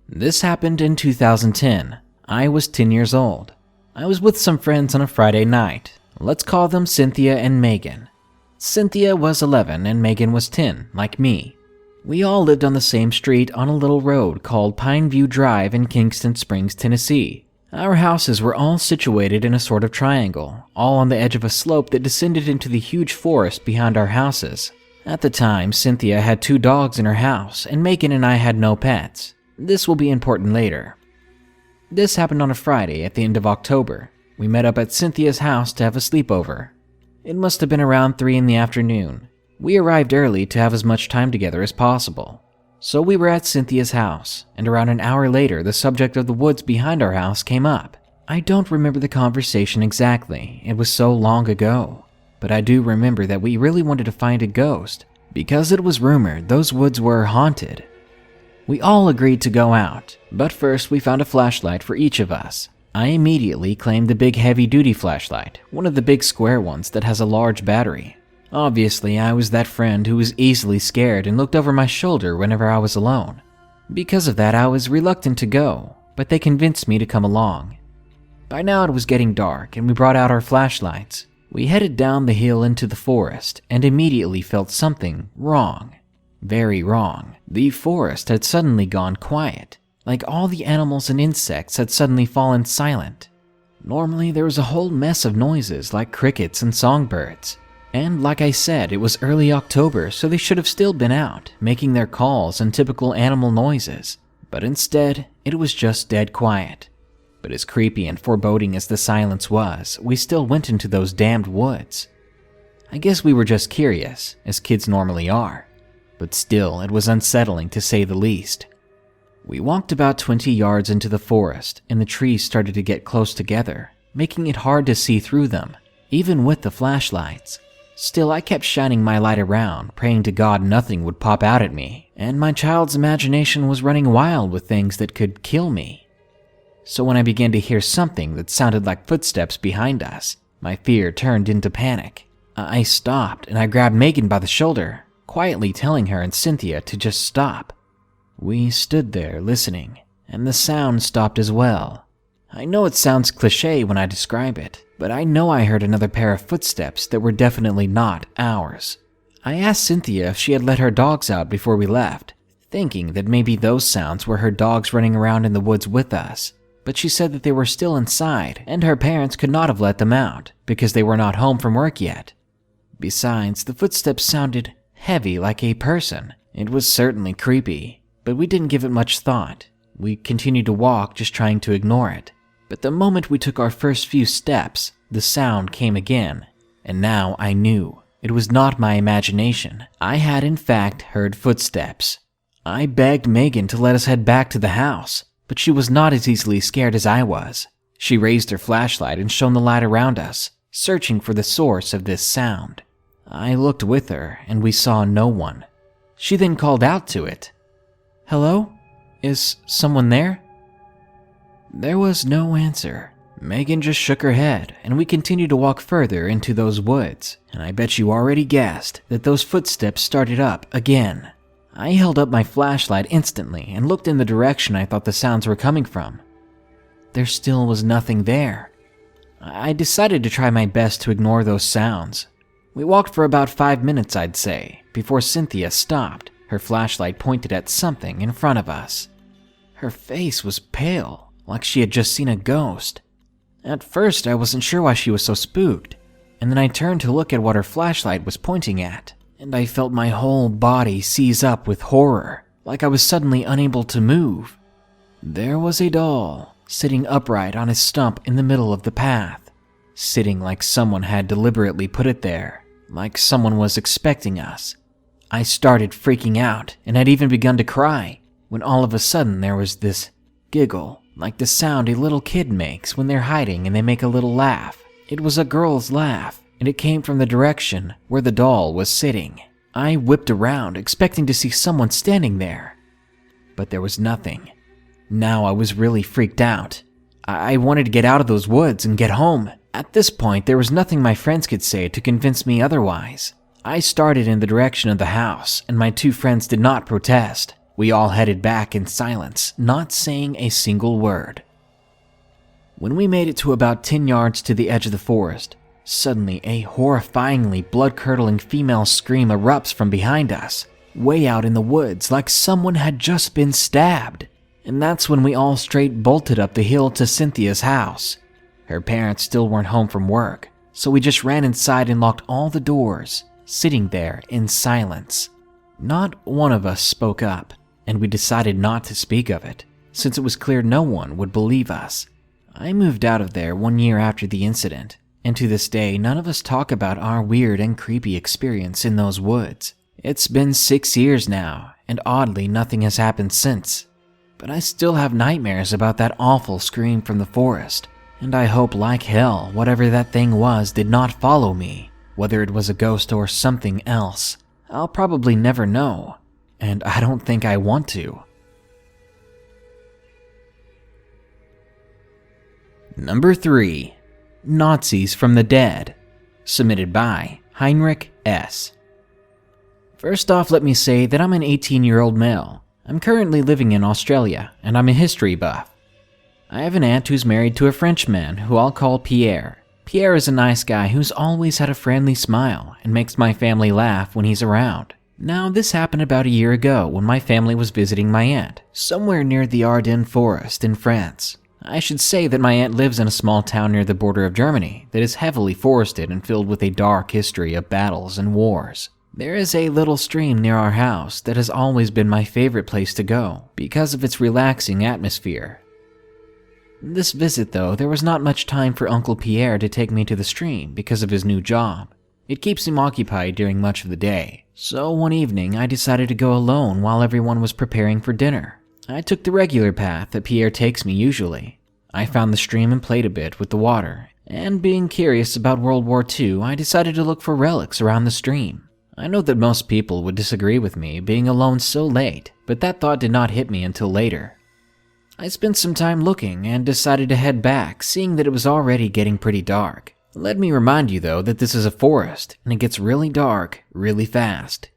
This happened in 2010. I was 10 years old. I was with some friends on a Friday night. Let's call them Cynthia and Megan. Cynthia was 11 and Megan was 10, like me. We all lived on the same street on a little road called Pine View Drive in Kingston Springs, Tennessee. Our houses were all situated in a sort of triangle, all on the edge of a slope that descended into the huge forest behind our houses. At the time, Cynthia had 2 dogs in her house, and Megan and I had no pets. This will be important later. This happened on a Friday at the end of October. We met up at Cynthia's house to have a sleepover. It must have been around 3 in the afternoon. We arrived early to have as much time together as possible. So we were at Cynthia's house, and around an hour later, the subject of the woods behind our house came up. I don't remember the conversation exactly, it was so long ago, but I do remember that we really wanted to find a ghost, because it was rumored those woods were haunted. We all agreed to go out, but first we found a flashlight for each of us. I immediately claimed the big heavy-duty flashlight, one of the big square ones that has a large battery. Obviously, I was that friend who was easily scared and looked over my shoulder whenever I was alone. Because of that, I was reluctant to go, but they convinced me to come along. By now it was getting dark and we brought out our flashlights. We headed down the hill into the forest and immediately felt something wrong. Very wrong. The forest had suddenly gone quiet, like all the animals and insects had suddenly fallen silent. Normally there was a whole mess of noises like crickets and songbirds. And like I said, it was early October, so they should have still been out, making their calls and typical animal noises. But instead, it was just dead quiet. But as creepy and foreboding as the silence was, we still went into those damned woods. I guess we were just curious, as kids normally are. But still, it was unsettling to say the least. We walked about 20 yards into the forest, and the trees started to get close together, making it hard to see through them, even with the flashlights. Still, I kept shining my light around, praying to God nothing would pop out at me, and my child's imagination was running wild with things that could kill me. So when I began to hear something that sounded like footsteps behind us, my fear turned into panic. I stopped and I grabbed Megan by the shoulder, quietly telling her and Cynthia to just stop. We stood there listening, and the sound stopped as well. I know it sounds cliché when I describe it, but I know I heard another pair of footsteps that were definitely not ours. I asked Cynthia if she had let her dogs out before we left, thinking that maybe those sounds were her dogs running around in the woods with us. But she said that they were still inside, and her parents could not have let them out, because they were not home from work yet. Besides, the footsteps sounded heavy like a person. It was certainly creepy, but we didn't give it much thought. We continued to walk, just trying to ignore it. But the moment we took our first few steps, the sound came again, and now I knew. It was not my imagination. I had in fact heard footsteps. I begged Megan to let us head back to the house, but she was not as easily scared as I was. She raised her flashlight and shone the light around us, searching for the source of this sound. I looked with her, and we saw no one. She then called out to it. "Hello? Is someone there?" There was no answer. Megan just shook her head, and we continued to walk further into those woods, and I bet you already guessed that those footsteps started up again. I held up my flashlight instantly and looked in the direction I thought the sounds were coming from. There still was nothing there. I decided to try my best to ignore those sounds. We walked for about 5 minutes, I'd say, before Cynthia stopped, her flashlight pointed at something in front of us. Her face was pale, like she had just seen a ghost. At first, I wasn't sure why she was so spooked, and then I turned to look at what her flashlight was pointing at, and I felt my whole body seize up with horror, like I was suddenly unable to move. There was a doll, sitting upright on a stump in the middle of the path, sitting like someone had deliberately put it there, like someone was expecting us. I started freaking out, and had even begun to cry, when all of a sudden there was this giggle, like the sound a little kid makes when they're hiding and they make a little laugh. It was a girl's laugh, and it came from the direction where the doll was sitting. I whipped around, expecting to see someone standing there, but there was nothing. Now I was really freaked out. I wanted to get out of those woods and get home. At this point, there was nothing my friends could say to convince me otherwise. I started in the direction of the house, and my 2 friends did not protest. We all headed back in silence, not saying a single word. When we made it to about 10 yards to the edge of the forest, suddenly a horrifyingly blood-curdling female scream erupts from behind us, way out in the woods like someone had just been stabbed. And that's when we all straight bolted up the hill to Cynthia's house. Her parents still weren't home from work, so we just ran inside and locked all the doors, sitting there in silence. Not one of us spoke up, and we decided not to speak of it, since it was clear no one would believe us. I moved out of there 1 year after the incident, and to this day none of us talk about our weird and creepy experience in those woods. It's been 6 years now, and oddly nothing has happened since. But I still have nightmares about that awful scream from the forest, and I hope like hell whatever that thing was did not follow me, whether it was a ghost or something else. I'll probably never know, and I don't think I want to. Number 3. Nazis from the Dead. Submitted by Heinrich S. First off, let me say that I'm an 18-year-old male. I'm currently living in Australia, and I'm a history buff. I have an aunt who's married to a Frenchman who I'll call Pierre. Pierre is a nice guy who's always had a friendly smile and makes my family laugh when he's around. Now, this happened about a year ago when my family was visiting my aunt, somewhere near the Ardennes forest in France. I should say that my aunt lives in a small town near the border of Germany that is heavily forested and filled with a dark history of battles and wars. There is a little stream near our house that has always been my favorite place to go because of its relaxing atmosphere. This visit, though, there was not much time for Uncle Pierre to take me to the stream because of his new job. It keeps him occupied during much of the day. So one evening, I decided to go alone while everyone was preparing for dinner. I took the regular path that Pierre takes me usually. I found the stream and played a bit with the water, and being curious about World War II, I decided to look for relics around the stream. I know that most people would disagree with me being alone so late, but that thought did not hit me until later. I spent some time looking and decided to head back, seeing that it was already getting pretty dark. Let me remind you though that this is a forest, and it gets really dark really fast.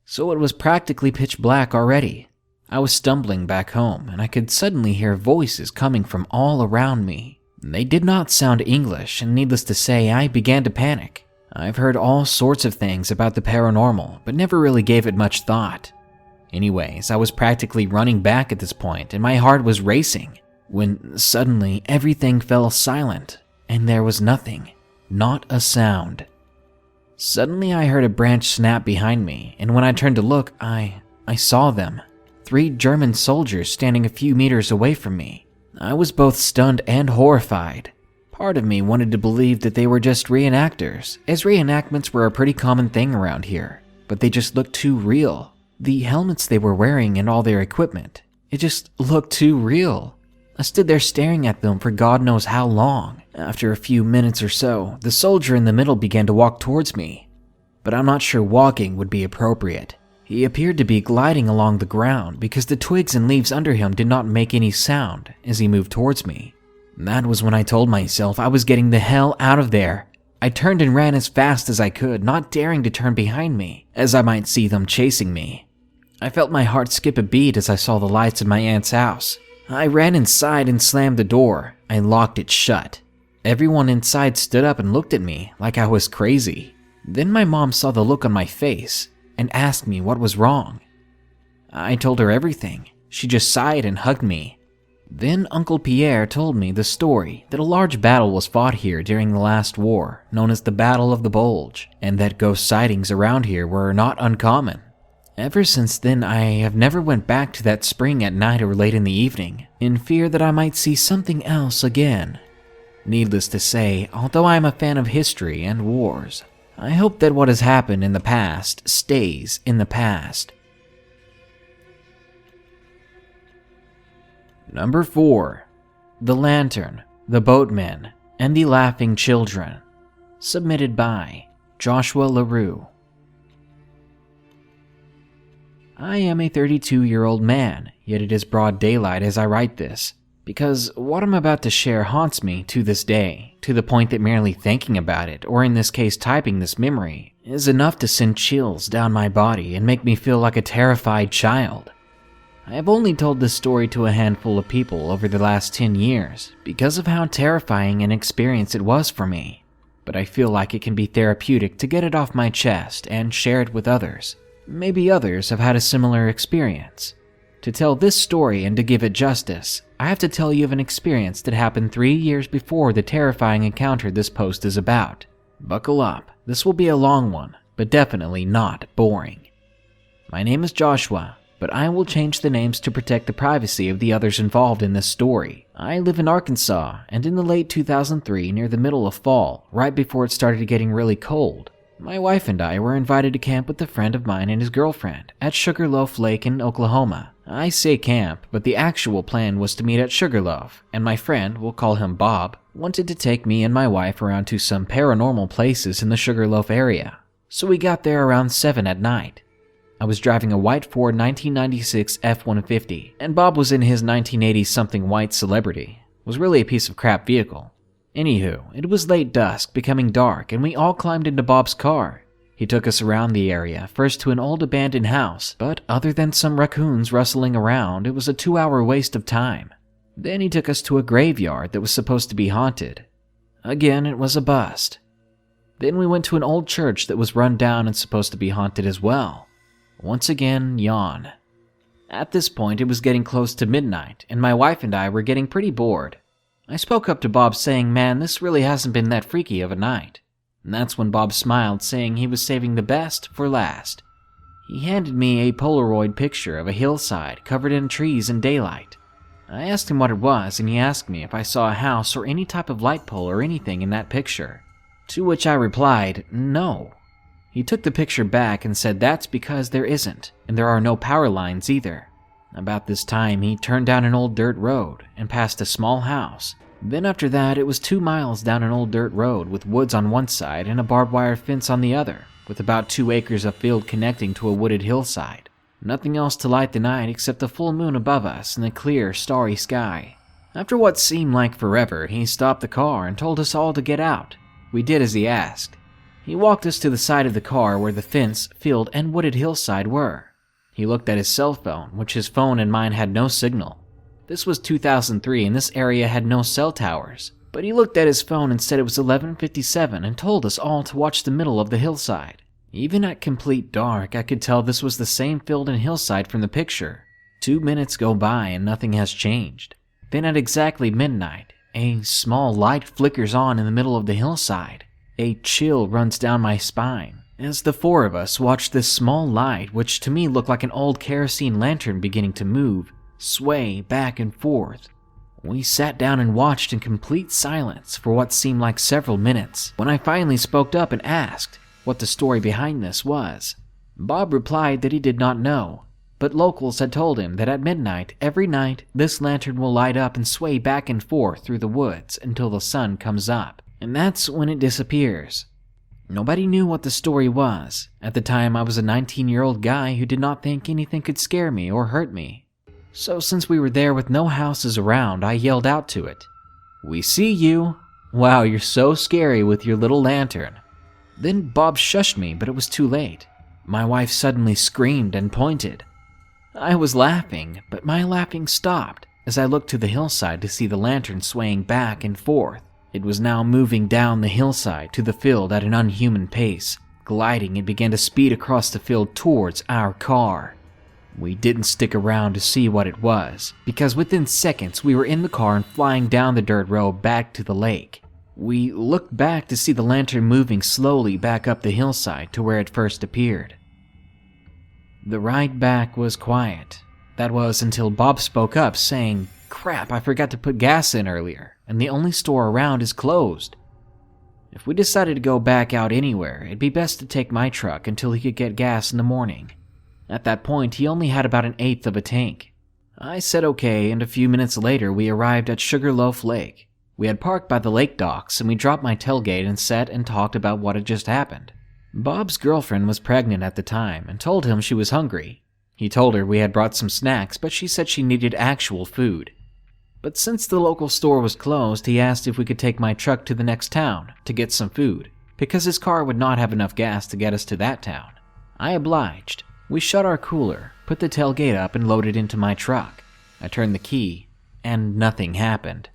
So it was practically pitch black already. I was stumbling back home, and I could suddenly hear voices coming from all around me. They did not sound English, and needless to say, I began to panic. I've heard all sorts of things about the paranormal, but never really gave it much thought. Anyways, I was practically running back at this point, and my heart was racing, when suddenly everything fell silent, and there was nothing, not a sound. Suddenly I heard a branch snap behind me, and when I turned to look, I saw them. 3 German soldiers standing a few meters away from me. I was both stunned and horrified. Part of me wanted to believe that they were just reenactors, as reenactments were a pretty common thing around here, but they just looked too real. The helmets they were wearing and all their equipment, it just looked too real. I stood there staring at them for God knows how long. After a few minutes or so, the soldier in the middle began to walk towards me, but I'm not sure walking would be appropriate. He appeared to be gliding along the ground because the twigs and leaves under him did not make any sound as he moved towards me. That was when I told myself I was getting the hell out of there. I turned and ran as fast as I could, not daring to turn behind me, as I might see them chasing me. I felt my heart skip a beat as I saw the lights of my aunt's house. I ran inside and slammed the door. I locked it shut. Everyone inside stood up and looked at me like I was crazy. Then my mom saw the look on my face and asked me what was wrong. I told her everything. She just sighed and hugged me. Then Uncle Pierre told me the story that a large battle was fought here during the last war, known as the Battle of the Bulge, and that ghost sightings around here were not uncommon. Ever since then, I have never went back to that spring at night or late in the evening, in fear that I might see something else again. Needless to say, although I am a fan of history and wars, I hope that what has happened in the past stays in the past. Number 4. The Lantern, the Boatmen, and the Laughing Children. Submitted by Joshua LaRue. I am a 32-year-old man, yet it is broad daylight as I write this, because what I'm about to share haunts me to this day, to the point that merely thinking about it, or in this case typing this memory, is enough to send chills down my body and make me feel like a terrified child. I have only told this story to a handful of people over the last 10 years because of how terrifying an experience it was for me, but I feel like it can be therapeutic to get it off my chest and share it with others. Maybe others have had a similar experience. To tell this story and to give it justice, I have to tell you of an experience that happened 3 years before the terrifying encounter this post is about. Buckle up, this will be a long one, but definitely not boring. My name is Joshua, but I will change the names to protect the privacy of the others involved in this story. I live in Arkansas, and in the late 2003, near the middle of fall, right before it started getting really cold, my wife and I were invited to camp with a friend of mine and his girlfriend at Sugarloaf Lake in Oklahoma. I say camp, but the actual plan was to meet at Sugarloaf, and my friend, we'll call him Bob, wanted to take me and my wife around to some paranormal places in the Sugarloaf area. So we got there around 7 at night. I was driving a white Ford 1996 F-150, and Bob was in his 1980-something white Celebrity. It was really a piece of crap vehicle. Anywho, it was late dusk, becoming dark, and we all climbed into Bob's car. He took us around the area, first to an old abandoned house, but other than some raccoons rustling around, it was a 2-hour waste of time. Then he took us to a graveyard that was supposed to be haunted. Again, it was a bust. Then we went to an old church that was run down and supposed to be haunted as well. Once again, yawn. At this point, it was getting close to midnight, and my wife and I were getting pretty bored. I spoke up to Bob saying, "Man, this really hasn't been that freaky of a night." And that's when Bob smiled, saying he was saving the best for last. He handed me a Polaroid picture of a hillside covered in trees and daylight. I asked him what it was, and he asked me if I saw a house or any type of light pole or anything in that picture. To which I replied, no. He took the picture back and said that's because there isn't, and there are no power lines either. About this time, he turned down an old dirt road and passed a small house. Then after that, it was 2 miles down an old dirt road with woods on one side and a barbed wire fence on the other, with about 2 acres of field connecting to a wooded hillside. Nothing else to light the night except the full moon above us and the clear, starry sky. After what seemed like forever, he stopped the car and told us all to get out. We did as he asked. He walked us to the side of the car where the fence, field, and wooded hillside were. He looked at his cell phone, which his phone and mine had no signal. This was 2003 and this area had no cell towers. But he looked at his phone and said it was 11:57 and told us all to watch the middle of the hillside. Even at complete dark, I could tell this was the same field and hillside from the picture. 2 minutes go by and nothing has changed. Then at exactly midnight, a small light flickers on in the middle of the hillside. A chill runs down my spine as the 4 of us watch this small light, which to me looked like an old kerosene lantern beginning to move, sway back and forth. We sat down and watched in complete silence for what seemed like several minutes, when I finally spoke up and asked what the story behind this was. Bob replied that he did not know, but locals had told him that at midnight every night this lantern will light up and sway back and forth through the woods until the sun comes up, and that's when it disappears. Nobody knew what the story was. At the time, I was a 19-year-old guy who did not think anything could scare me or hurt me. So since we were there with no houses around, I yelled out to it, "We see you! Wow, you're so scary with your little lantern." Then Bob shushed me, but it was too late. My wife suddenly screamed and pointed. I was laughing, but my laughing stopped as I looked to the hillside to see the lantern swaying back and forth. It was now moving down the hillside to the field at an unhuman pace. Gliding, it began to speed across the field towards our car. We didn't stick around to see what it was, because within seconds we were in the car and flying down the dirt road back to the lake. We looked back to see the lantern moving slowly back up the hillside to where it first appeared. The ride back was quiet. That was until Bob spoke up saying, "Crap, I forgot to put gas in earlier, and the only store around is closed." If we decided to go back out anywhere, it'd be best to take my truck until he could get gas in the morning. At that point, he only had about 1/8 of a tank. I said okay, and a few minutes later we arrived at Sugarloaf Lake. We had parked by the lake docks, and we dropped my tailgate and sat and talked about what had just happened. Bob's girlfriend was pregnant at the time and told him she was hungry. He told her we had brought some snacks, but she said she needed actual food. But since the local store was closed, he asked if we could take my truck to the next town to get some food, because his car would not have enough gas to get us to that town. I obliged. We shut our cooler, put the tailgate up, and loaded into my truck. I turned the key, and nothing happened.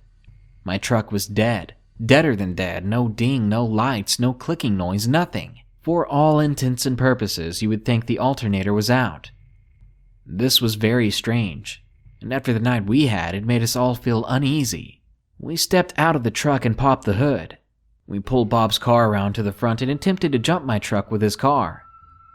My truck was dead. Deader than dead. No ding, no lights, no clicking noise, nothing. For all intents and purposes, you would think the alternator was out. This was very strange, and after the night we had, it made us all feel uneasy. We stepped out of the truck and popped the hood. We pulled Bob's car around to the front and attempted to jump my truck with his car.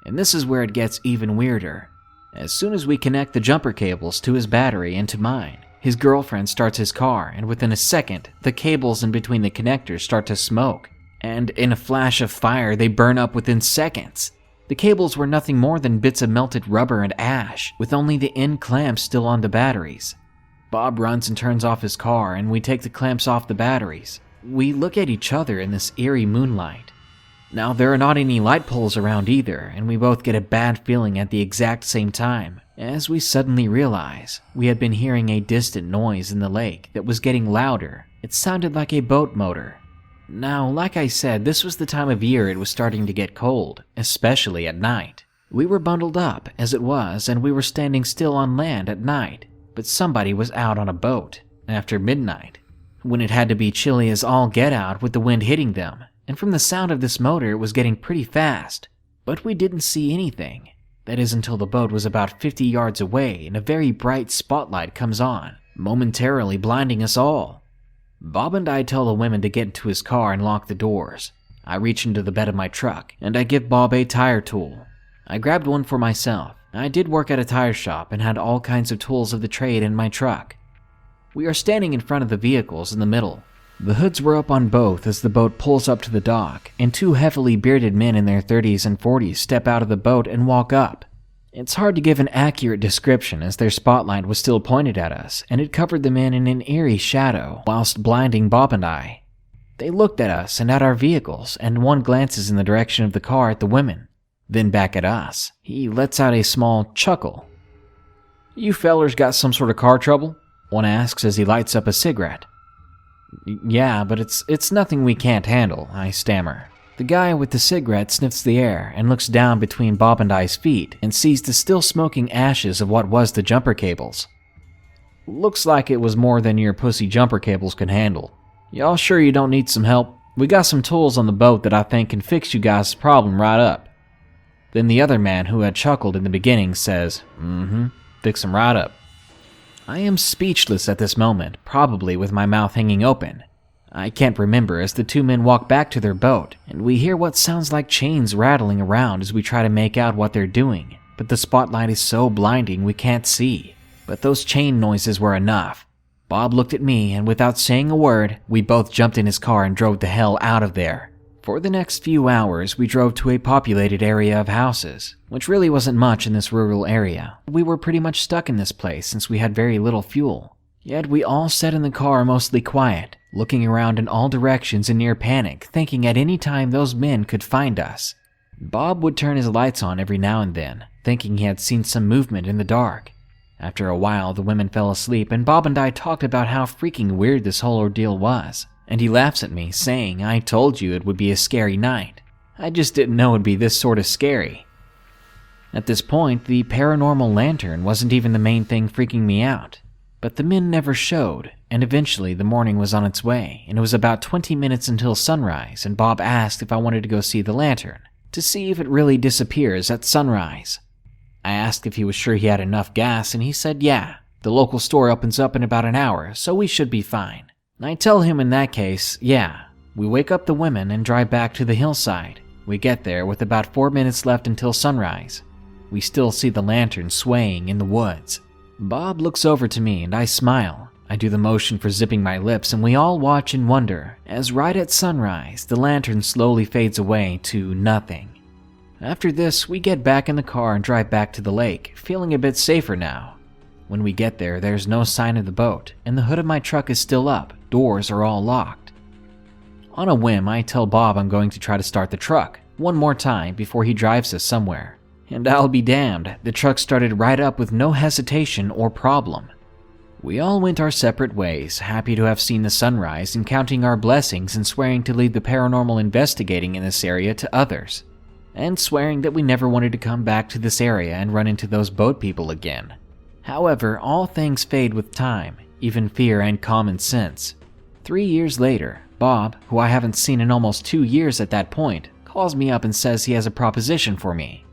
And this is where it gets even weirder. As soon as we connect the jumper cables to his battery and to mine, his girlfriend starts his car, and within a second, the cables in between the connectors start to smoke. And in a flash of fire, they burn up within seconds. The cables were nothing more than bits of melted rubber and ash, with only the end clamps still on the batteries. Bob runs and turns off his car, and we take the clamps off the batteries. We look at each other in this eerie moonlight. Now, there are not any light poles around either, and we both get a bad feeling at the exact same time, as we suddenly realize we had been hearing a distant noise in the lake that was getting louder. It sounded like a boat motor. Now, like I said, this was the time of year it was starting to get cold, especially at night. We were bundled up, as it was, and we were standing still on land at night, but somebody was out on a boat. after midnight, when it had to be chilly as all get out with the wind hitting them, and from the sound of this motor it was getting pretty fast. But we didn't see anything. That is until the boat was about 50 yards away and a very bright spotlight comes on, momentarily blinding us all. Bob and I tell the women to get into his car and lock the doors. I reach into the bed of my truck and I give Bob a tire tool. I grabbed one for myself. I did work at a tire shop and had all kinds of tools of the trade in my truck. We are standing in front of the vehicles in the middle. The hoods were up on both as the boat pulls up to the dock, and two heavily bearded men in their 30s and 40s step out of the boat and walk up. It's hard to give an accurate description as their spotlight was still pointed at us, and it covered the men in an eerie shadow whilst blinding Bob and I. They looked at us and at our vehicles, and one glances in the direction of the car at the women, then back at us. He lets out a small chuckle. "You fellers got some sort of car trouble?" one asks as he lights up a cigarette. "Yeah, but it's nothing we can't handle," I stammer. The guy with the cigarette sniffs the air and looks down between Bob and I's feet and sees the still smoking ashes of what was the jumper cables. "Looks like it was more than your pussy jumper cables can handle. Y'all sure you don't need some help? We got some tools on the boat that I think can fix you guys' problem right up." Then the other man who had chuckled in the beginning says, "Fix 'em right up." I am speechless at this moment, probably with my mouth hanging open. I can't remember as the two men walk back to their boat, and we hear what sounds like chains rattling around as we try to make out what they're doing, but the spotlight is so blinding we can't see. But those chain noises were enough. Bob looked at me, and without saying a word, we both jumped in his car and drove the hell out of there. For the next few hours, we drove to a populated area of houses, which really wasn't much in this rural area. We were pretty much stuck in this place since we had very little fuel. Yet we all sat in the car mostly quiet, looking around in all directions in near panic, thinking at any time those men could find us. Bob would turn his lights on every now and then, thinking he had seen some movement in the dark. After a while, the women fell asleep, and Bob and I talked about how freaking weird this whole ordeal was. And he laughs at me, saying, "I told you it would be a scary night. I just didn't know it'd be this sort of scary." At this point, the paranormal lantern wasn't even the main thing freaking me out. But the men never showed, and eventually the morning was on its way, and it was about 20 minutes until sunrise, and Bob asked if I wanted to go see the lantern, to see if it really disappears at sunrise. I asked if he was sure he had enough gas, and he said yeah, the local store opens up in about an hour, so we should be fine. I tell him in that case, yeah. We wake up the women and drive back to the hillside. We get there with about 4 minutes left until sunrise. We still see the lantern swaying in the woods. Bob looks over to me and I smile. I do the motion for zipping my lips and we all watch and wonder as right at sunrise, the lantern slowly fades away to nothing. After this, we get back in the car and drive back to the lake, feeling a bit safer now. When we get there, there's no sign of the boat, and the hood of my truck is still up, doors are all locked. On a whim, I tell Bob I'm going to try to start the truck one more time before he drives us somewhere. And I'll be damned, the truck started right up with no hesitation or problem. We all went our separate ways, happy to have seen the sunrise and counting our blessings and swearing to leave the paranormal investigating in this area to others. And swearing that we never wanted to come back to this area and run into those boat people again. However, all things fade with time, even fear and common sense. 3 years later, Bob, who I haven't seen in almost 2 years at that point, calls me up and says he has a proposition for me.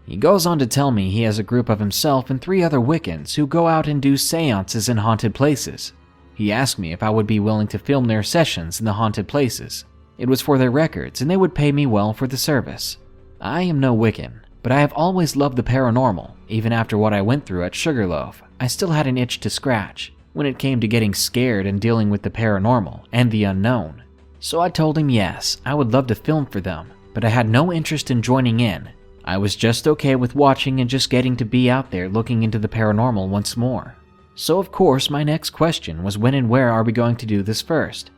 He goes on to tell me he has a group of himself and 3 other Wiccans who go out and do seances in haunted places. He asked me if I would be willing to film their sessions in the haunted places. It was for their records and they would pay me well for the service. I am no Wiccan, but I have always loved the paranormal. Even after what I went through at Sugarloaf, I still had an itch to scratch when it came to getting scared and dealing with the paranormal and the unknown. So I told him yes, I would love to film for them, but I had no interest in joining in. I was just okay with watching and just getting to be out there looking into the paranormal once more. So of course my next question was when and where are we going to do this first?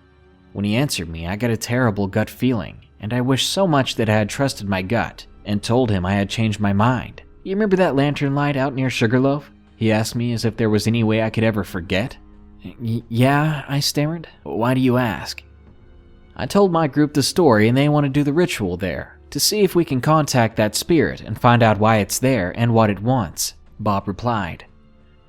When he answered me, I got a terrible gut feeling, and I wished so much that I had trusted my gut and told him I had changed my mind. You remember that lantern light out near Sugarloaf? He asked me as if there was any way I could ever forget. Yeah, I stammered. Why do you ask? I told my group the story and they want to do the ritual there, to see if we can contact that spirit and find out why it's there and what it wants, Bob replied.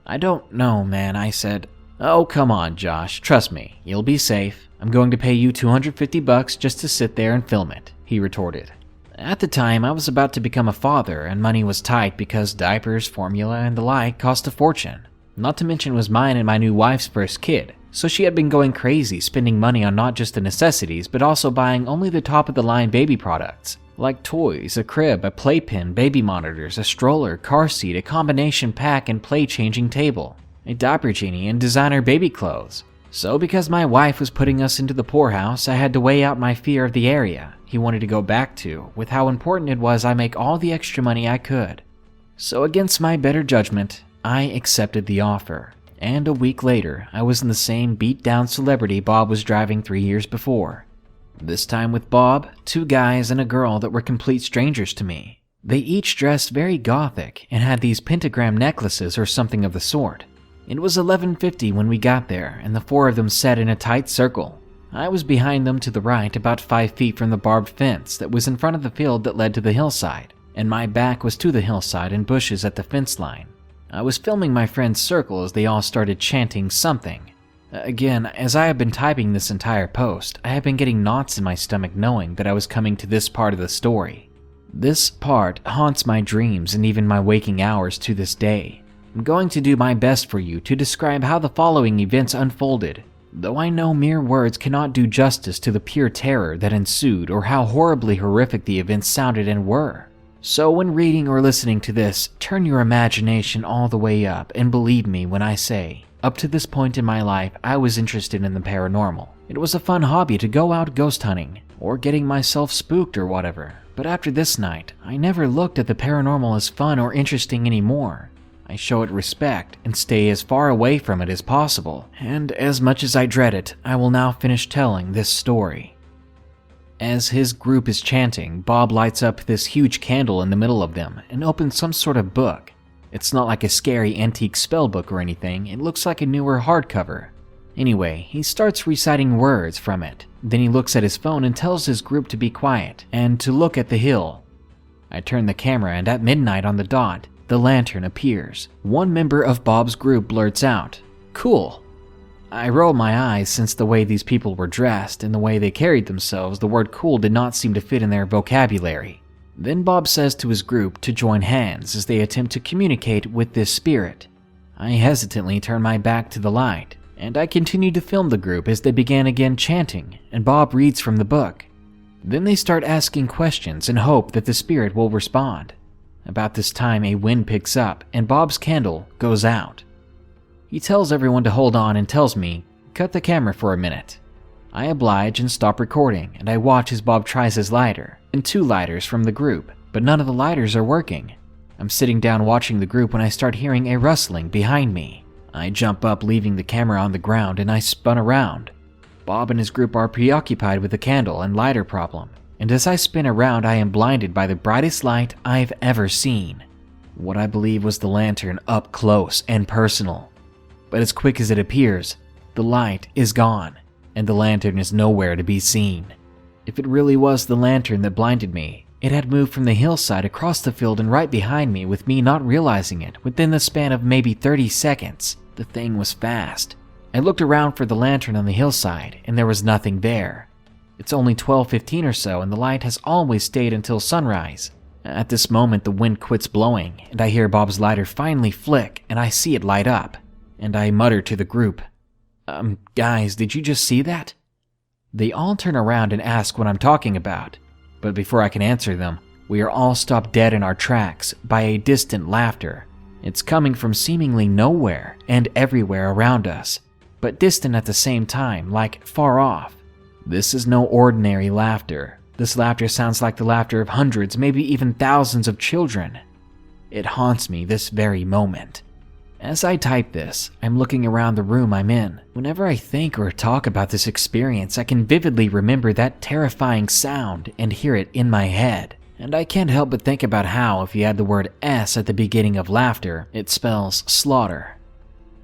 I don't know, man, I said. "Oh, come on, Josh. Trust me. You'll be safe. I'm going to pay you $250 just to sit there and film it," he retorted. At the time, I was about to become a father, and money was tight because diapers, formula, and the like cost a fortune. Not to mention it was mine and my new wife's first kid, so she had been going crazy spending money on not just the necessities, but also buying only the top-of-the-line baby products, like toys, a crib, a playpen, baby monitors, a stroller, car seat, a combination pack and play-changing table, a diaper genie, and designer baby clothes. So because my wife was putting us into the poorhouse, I had to weigh out my fear of the area he wanted to go back to with how important it was I make all the extra money I could. So against my better judgment, I accepted the offer, and a week later, I was in the same beat-down celebrity Bob was driving 3 years before. This time with Bob, 2 guys and a girl that were complete strangers to me. They each dressed very gothic and had these pentagram necklaces or something of the sort. It was 11:50 when we got there, and the 4 of them sat in a tight circle. I was behind them to the right, about 5 feet from the barbed fence that was in front of the field that led to the hillside, and my back was to the hillside and bushes at the fence line. I was filming my friend's circle as they all started chanting something. Again, as I have been typing this entire post, I have been getting knots in my stomach knowing that I was coming to this part of the story. This part haunts my dreams and even my waking hours to this day. I'm going to do my best for you to describe how the following events unfolded, though I know mere words cannot do justice to the pure terror that ensued or how horribly horrific the events sounded and were. So when reading or listening to this, turn your imagination all the way up and believe me when I say, up to this point in my life, I was interested in the paranormal. It was a fun hobby to go out ghost hunting or getting myself spooked or whatever. But after this night, I never looked at the paranormal as fun or interesting anymore. I show it respect and stay as far away from it as possible, and as much as I dread it, I will now finish telling this story. As his group is chanting, Bob lights up this huge candle in the middle of them and opens some sort of book. It's not like a scary antique spell book or anything, it looks like a newer hardcover. Anyway, he starts reciting words from it. Then he looks at his phone and tells his group to be quiet and to look at the hill. I turn the camera and at midnight on the dot, the lantern appears. One member of Bob's group blurts out, "Cool." I roll my eyes since the way these people were dressed and the way they carried themselves, the word cool did not seem to fit in their vocabulary. Then Bob says to his group to join hands as they attempt to communicate with this spirit. I hesitantly turn my back to the light, and I continue to film the group as they began again chanting, and Bob reads from the book. Then they start asking questions and hope that the spirit will respond. About this time, a wind picks up and Bob's candle goes out. He tells everyone to hold on and tells me, "Cut the camera for a minute." I oblige and stop recording, and I watch as Bob tries his lighter and 2 lighters from the group, but none of the lighters are working. I'm sitting down watching the group when I start hearing a rustling behind me. I jump up, leaving the camera on the ground, and I spun around. Bob and his group are preoccupied with the candle and lighter problem, and as I spin around, I am blinded by the brightest light I've ever seen. What I believe was the lantern up close and personal. But as quick as it appears, the light is gone, and the lantern is nowhere to be seen. If it really was the lantern that blinded me, it had moved from the hillside across the field and right behind me with me not realizing it within the span of maybe 30 seconds. The thing was fast. I looked around for the lantern on the hillside, and there was nothing there. It's only 12:15 or so, and the light has always stayed until sunrise. At this moment, the wind quits blowing, and I hear Bob's lighter finally flick, and I see it light up. And I mutter to the group, "Guys, did you just see that?" They all turn around and ask what I'm talking about. But before I can answer them, we are all stopped dead in our tracks by a distant laughter. It's coming from seemingly nowhere and everywhere around us, but distant at the same time, like far off. This is no ordinary laughter. This laughter sounds like the laughter of hundreds, maybe even thousands of children. It haunts me this very moment. As I type this, I'm looking around the room I'm in. Whenever I think or talk about this experience, I can vividly remember that terrifying sound and hear it in my head. And I can't help but think about how, if you add the word S at the beginning of laughter, it spells slaughter.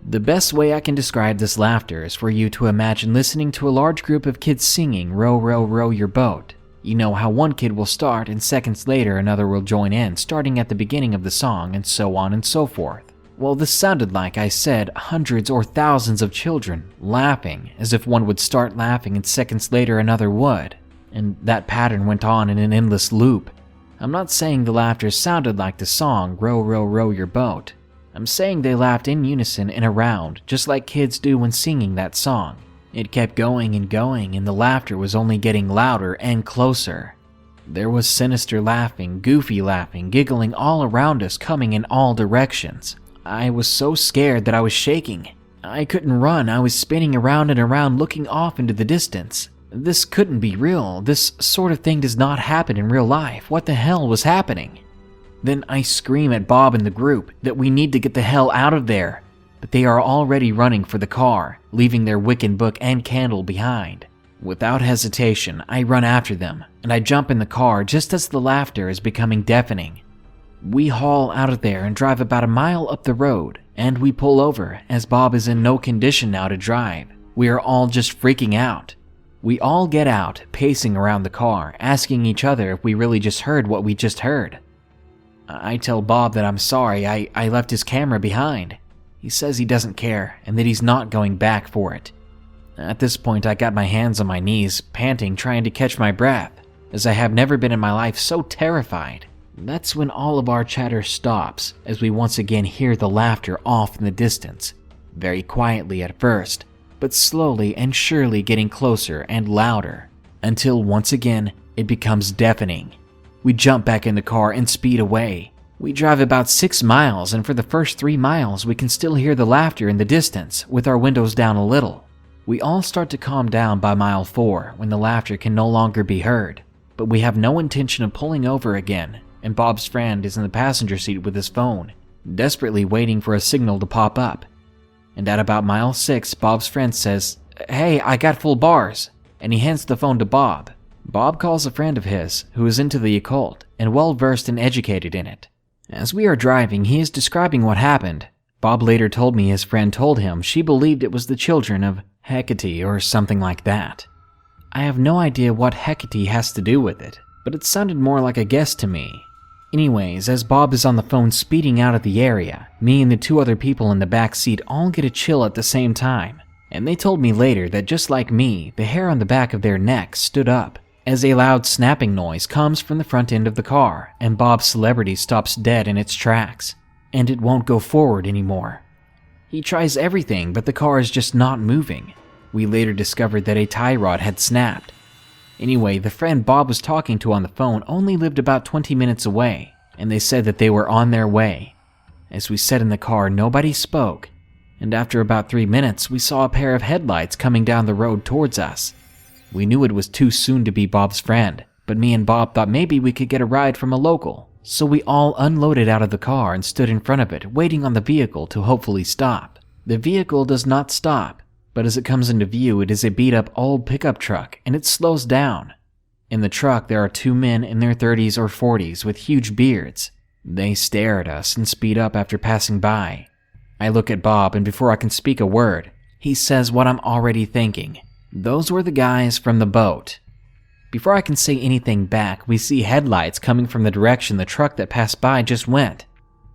The best way I can describe this laughter is for you to imagine listening to a large group of kids singing "Row, row, row your boat." You know how one kid will start and seconds later another will join in, starting at the beginning of the song and so on and so forth. Well, this sounded like, I said, hundreds or thousands of children laughing, as if one would start laughing and seconds later another would, and that pattern went on in an endless loop. I'm not saying the laughter sounded like the song Row, Row, Row Your Boat. I'm saying they laughed in unison and around, just like kids do when singing that song. It kept going, and the laughter was only getting louder and closer. There was sinister laughing, goofy laughing, giggling all around us, coming in all directions. I was so scared that I was shaking. I couldn't run. I was spinning around and around, looking off into the distance. This couldn't be real. This sort of thing does not happen in real life. What the hell was happening? Then I scream at Bob and the group that we need to get the hell out of there. But they are already running for the car, leaving their Wiccan book and candle behind. Without hesitation, I run after them, and I jump in the car just as the laughter is becoming deafening. We haul out of there and drive about a mile up the road, and we pull over as Bob is in no condition now to drive. We are all just freaking out. We all get out, pacing around the car, asking each other if we really just heard what we just heard. I tell Bob that I'm sorry, I left his camera behind. He says he doesn't care and that he's not going back for it. At this point, I got my hands on my knees, panting, trying to catch my breath, as I have never been in my life so terrified. That's when all of our chatter stops, as we once again hear the laughter off in the distance, very quietly at first, but slowly and surely getting closer and louder, until once again it becomes deafening. We jump back in the car and speed away. We drive about 6 miles, and for the first 3 miles we can still hear the laughter in the distance, with our windows down a little. We all start to calm down by mile 4 when the laughter can no longer be heard, but we have no intention of pulling over again, and Bob's friend is in the passenger seat with his phone, desperately waiting for a signal to pop up. And at about mile 6, Bob's friend says, "Hey, I got full bars," and he hands the phone to Bob. Bob calls a friend of his who is into the occult and well versed and educated in it. As we are driving, he is describing what happened. Bob later told me his friend told him she believed it was the children of Hecate or something like that. I have no idea what Hecate has to do with it, but it sounded more like a guess to me. Anyways, as Bob is on the phone speeding out of the area, me and the 2 other people in the back seat all get a chill at the same time, and they told me later that just like me, the hair on the back of their necks stood up, as a loud snapping noise comes from the front end of the car, and Bob's celebrity stops dead in its tracks, and it won't go forward anymore. He tries everything, but the car is just not moving. We later discovered that a tie rod had snapped. Anyway, the friend Bob was talking to on the phone only lived about 20 minutes away, and they said that they were on their way. As we sat in the car, nobody spoke, and after about 3 minutes, we saw a pair of headlights coming down the road towards us. We knew it was too soon to be Bob's friend, but me and Bob thought maybe we could get a ride from a local, so we all unloaded out of the car and stood in front of it, waiting on the vehicle to hopefully stop. The vehicle does not stop, but as it comes into view, it is a beat-up old pickup truck, and it slows down. In the truck, there are 2 men in their 30s or 40s with huge beards. They stare at us and speed up after passing by. I look at Bob, and before I can speak a word, he says what I'm already thinking. Those were the guys from the boat. Before I can say anything back, we see headlights coming from the direction the truck that passed by just went.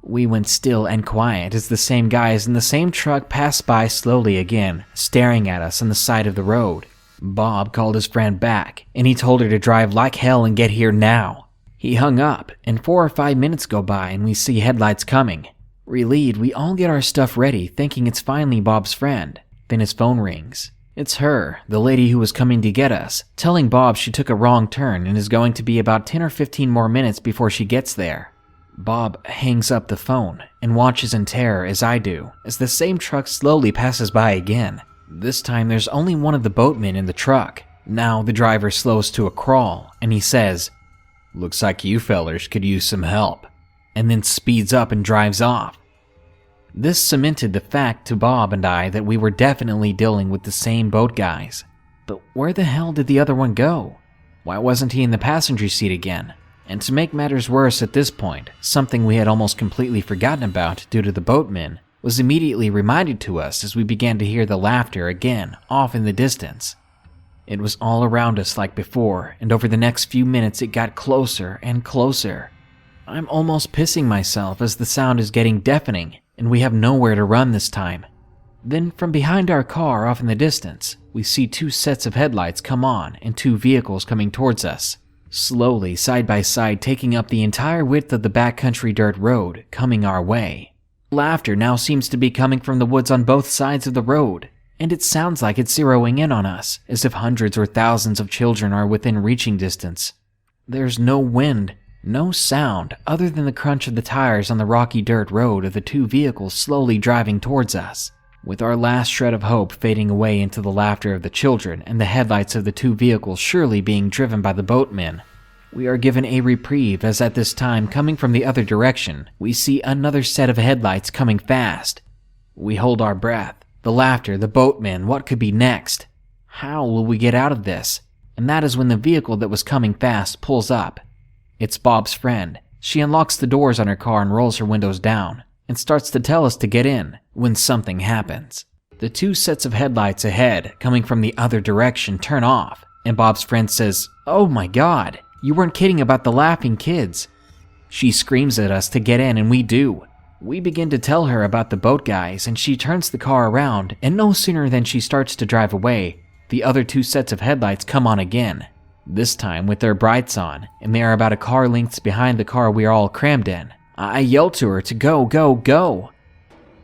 We went still and quiet as the same guys in the same truck passed by slowly again, staring at us on the side of the road. Bob called his friend back, and he told her to drive like hell and get here now. He hung up, and 4 or 5 minutes go by and we see headlights coming. Relieved, we all get our stuff ready, thinking it's finally Bob's friend. Then his phone rings. It's her, the lady who was coming to get us, telling Bob she took a wrong turn and is going to be about 10 or 15 more minutes before she gets there. Bob hangs up the phone and watches in terror as I do, as the same truck slowly passes by again. This time there's only one of the boatmen in the truck. Now the driver slows to a crawl, and he says, "Looks like you fellers could use some help," and then speeds up and drives off. This cemented the fact to Bob and I that we were definitely dealing with the same boat guys. But where the hell did the other one go? Why wasn't he in the passenger seat again? And to make matters worse at this point, something we had almost completely forgotten about due to the boatmen was immediately reminded to us as we began to hear the laughter again off in the distance. It was all around us like before, and over the next few minutes it got closer and closer. I'm almost pissing myself as the sound is getting deafening, and we have nowhere to run this time. Then from behind our car off in the distance, we see two sets of headlights come on and two vehicles coming towards us, slowly side by side taking up the entire width of the backcountry dirt road coming our way. Laughter now seems to be coming from the woods on both sides of the road, and it sounds like it's zeroing in on us, as if hundreds or thousands of children are within reaching distance. There's no wind, no sound other than the crunch of the tires on the rocky dirt road of the two vehicles slowly driving towards us. With our last shred of hope fading away into the laughter of the children and the headlights of the two vehicles surely being driven by the boatmen, we are given a reprieve as at this time, coming from the other direction, we see another set of headlights coming fast. We hold our breath. The laughter, the boatmen, what could be next? How will we get out of this? And that is when the vehicle that was coming fast pulls up. It's Bob's friend. She unlocks the doors on her car and rolls her windows down, and starts to tell us to get in, when something happens. The two sets of headlights ahead, coming from the other direction, turn off, and Bob's friend says, "Oh my God, you weren't kidding about the laughing kids." She screams at us to get in, and we do. We begin to tell her about the boat guys, and she turns the car around, and no sooner than she starts to drive away, the other two sets of headlights come on again, this time with their brights on, and they are about a car lengths behind the car we are all crammed in. I yell to her to go, go, go.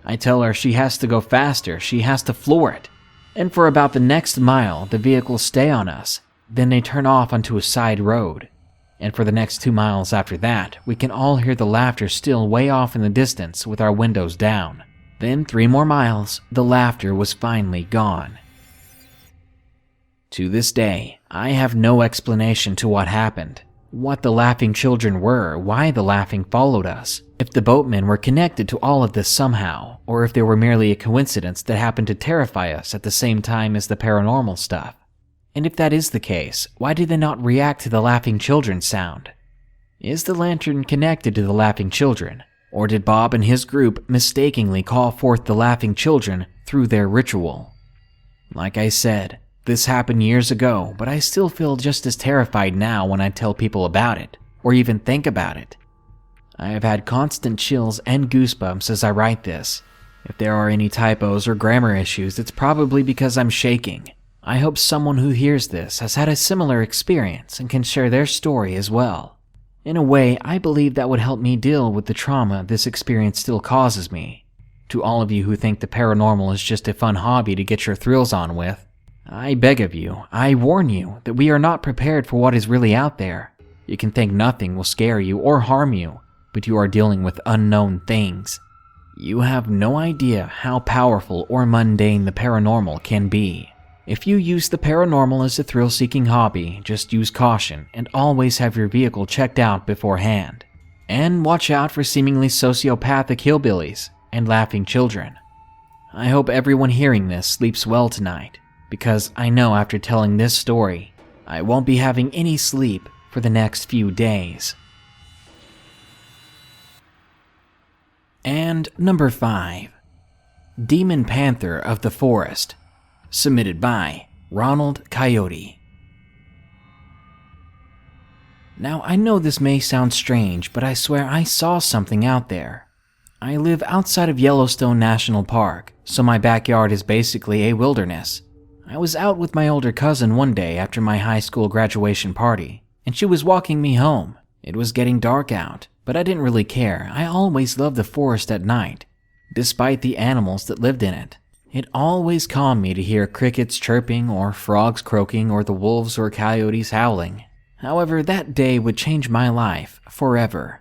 I tell her she has to go faster, she has to floor it. And for about the next mile, the vehicles stay on us. Then they turn off onto a side road. And for the next 2 miles after that, we can all hear the laughter still way off in the distance with our windows down. Then 3 more miles, the laughter was finally gone. To this day, I have no explanation to what happened. What the laughing children were, why the laughing followed us, if the boatmen were connected to all of this somehow, or if they were merely a coincidence that happened to terrify us at the same time as the paranormal stuff. And if that is the case, why did they not react to the laughing children sound? Is the lantern connected to the laughing children, or did Bob and his group mistakenly call forth the laughing children through their ritual? Like I said, this happened years ago, but I still feel just as terrified now when I tell people about it, or even think about it. I have had constant chills and goosebumps as I write this. If there are any typos or grammar issues, it's probably because I'm shaking. I hope someone who hears this has had a similar experience and can share their story as well. In a way, I believe that would help me deal with the trauma this experience still causes me. To all of you who think the paranormal is just a fun hobby to get your thrills on with, I beg of you, I warn you that we are not prepared for what is really out there. You can think nothing will scare you or harm you, but you are dealing with unknown things. You have no idea how powerful or mundane the paranormal can be. If you use the paranormal as a thrill-seeking hobby, just use caution and always have your vehicle checked out beforehand. And watch out for seemingly sociopathic hillbillies and laughing children. I hope everyone hearing this sleeps well tonight, because I know after telling this story, I won't be having any sleep for the next few days. And number 5, Demon Panther of the Forest, submitted by Ronald Coyote. Now I know this may sound strange, but I swear I saw something out there. I live outside of Yellowstone National Park, so my backyard is basically a wilderness. I was out with my older cousin one day after my high school graduation party, and she was walking me home. It was getting dark out, but I didn't really care. I always loved the forest at night, despite the animals that lived in it. It always calmed me to hear crickets chirping or frogs croaking or the wolves or coyotes howling. However, that day would change my life forever.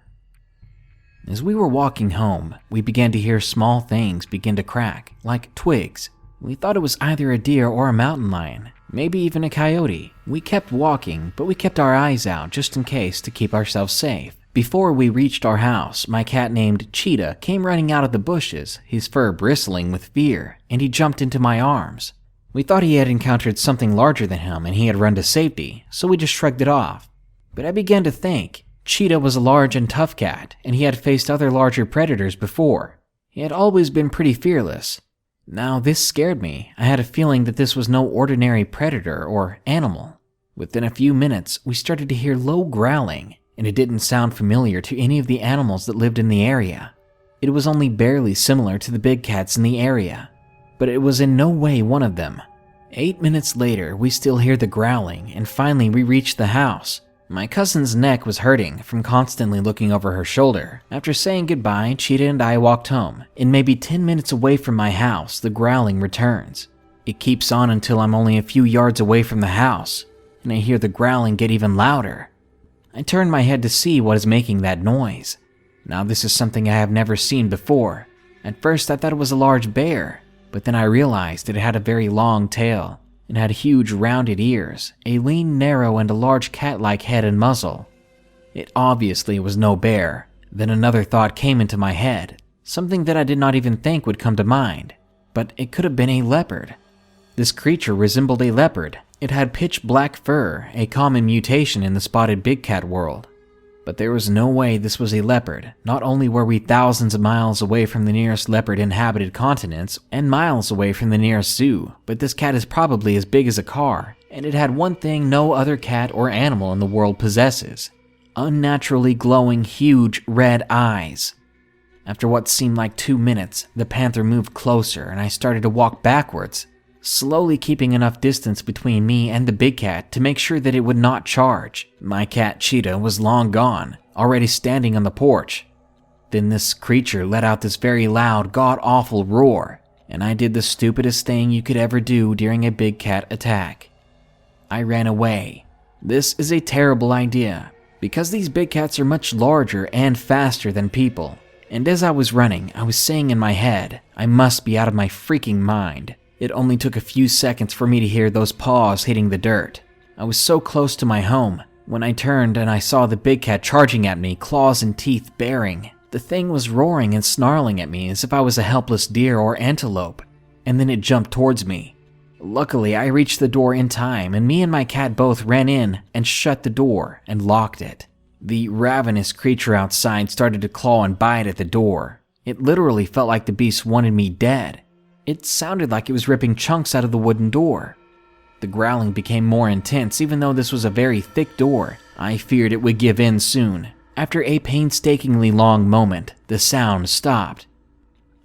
As we were walking home, we began to hear small things begin to crack, like twigs. We thought it was either a deer or a mountain lion, maybe even a coyote. We kept walking, but we kept our eyes out just in case to keep ourselves safe. Before we reached our house, my cat named Cheetah came running out of the bushes, his fur bristling with fear, and he jumped into my arms. We thought he had encountered something larger than him and he had run to safety, so we just shrugged it off. But I began to think, Cheetah was a large and tough cat, and he had faced other larger predators before. He had always been pretty fearless. Now this scared me. I had a feeling that this was no ordinary predator or animal. Within a few minutes, we started to hear low growling, and it didn't sound familiar to any of the animals that lived in the area. It was only barely similar to the big cats in the area, but it was in no way one of them. 8 minutes later, we still hear the growling, and finally we reach the house. My cousin's neck was hurting from constantly looking over her shoulder. After saying goodbye, Cheetah and I walked home, and maybe 10 minutes away from my house, the growling returns. It keeps on until I'm only a few yards away from the house, and I hear the growling get even louder. I turn my head to see what is making that noise. Now this is something I have never seen before. At first I thought it was a large bear, but then I realized it had a very long tail. It had huge rounded ears, a lean, narrow, and a large cat-like head and muzzle. It obviously was no bear. Then another thought came into my head, something that I did not even think would come to mind, but it could have been a leopard. This creature resembled a leopard. It had pitch black fur, a common mutation in the spotted big cat world. But there was no way this was a leopard. Not only were we thousands of miles away from the nearest leopard-inhabited continents and miles away from the nearest zoo, but this cat is probably as big as a car, and it had one thing no other cat or animal in the world possesses: unnaturally glowing, huge red eyes. After what seemed like 2 minutes, the panther moved closer and I started to walk backwards, slowly keeping enough distance between me and the big cat to make sure that it would not charge. My cat Cheetah was long gone, already standing on the porch. Then this creature let out this very loud, god-awful roar, and I did the stupidest thing you could ever do during a big cat attack. I ran away. This is a terrible idea, because these big cats are much larger and faster than people. And as I was running, I was saying in my head, I must be out of my freaking mind. It only took a few seconds for me to hear those paws hitting the dirt. I was so close to my home when I turned and I saw the big cat charging at me, claws and teeth baring. The thing was roaring and snarling at me as if I was a helpless deer or antelope, and then it jumped towards me. Luckily, I reached the door in time, and me and my cat both ran in and shut the door and locked it. The ravenous creature outside started to claw and bite at the door. It literally felt like the beast wanted me dead. It sounded like it was ripping chunks out of the wooden door. The growling became more intense, even though this was a very thick door. I feared it would give in soon. After a painstakingly long moment, the sound stopped.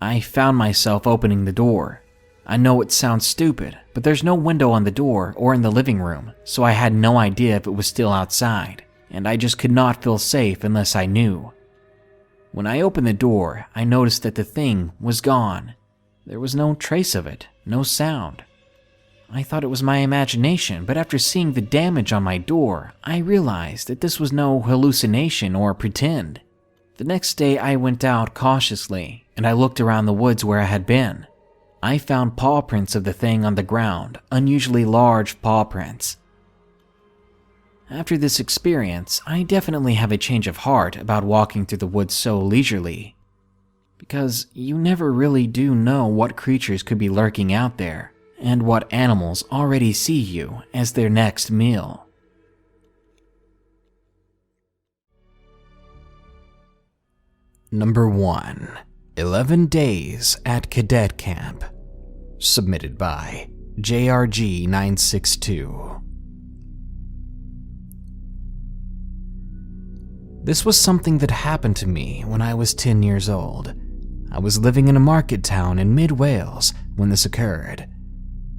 I found myself opening the door. I know it sounds stupid, but there's no window on the door or in the living room, so I had no idea if it was still outside, and I just could not feel safe unless I knew. When I opened the door, I noticed that the thing was gone. There was no trace of it, no sound. I thought it was my imagination, but after seeing the damage on my door, I realized that this was no hallucination or pretend. The next day I went out cautiously, and I looked around the woods where I had been. I found paw prints of the thing on the ground, unusually large paw prints. After this experience, I definitely have a change of heart about walking through the woods so leisurely. Because you never really do know what creatures could be lurking out there, and what animals already see you as their next meal. Number 1. 11 Days at Cadet Camp. Submitted by JRG 962. This was something that happened to me when I was 10 years old. I was living in a market town in mid-Wales when this occurred.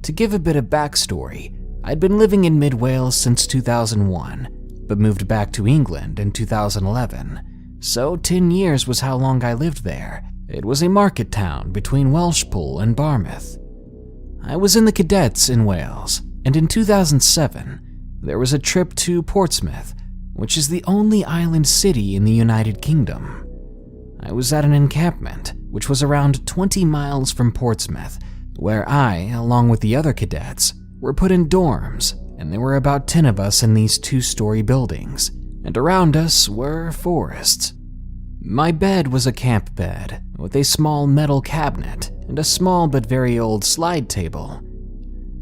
To give a bit of backstory, I'd been living in mid-Wales since 2001, but moved back to England in 2011, so 10 years was how long I lived there. It was a market town between Welshpool and Barmouth. I was in the cadets in Wales, and in 2007, there was a trip to Portsmouth, which is the only island city in the United Kingdom. I was at an encampment, which was around 20 miles from Portsmouth, where I, along with the other cadets, were put in dorms, and there were about 10 of us in these 2-story buildings, and around us were forests. My bed was a camp bed, with a small metal cabinet and a small but very old slide table.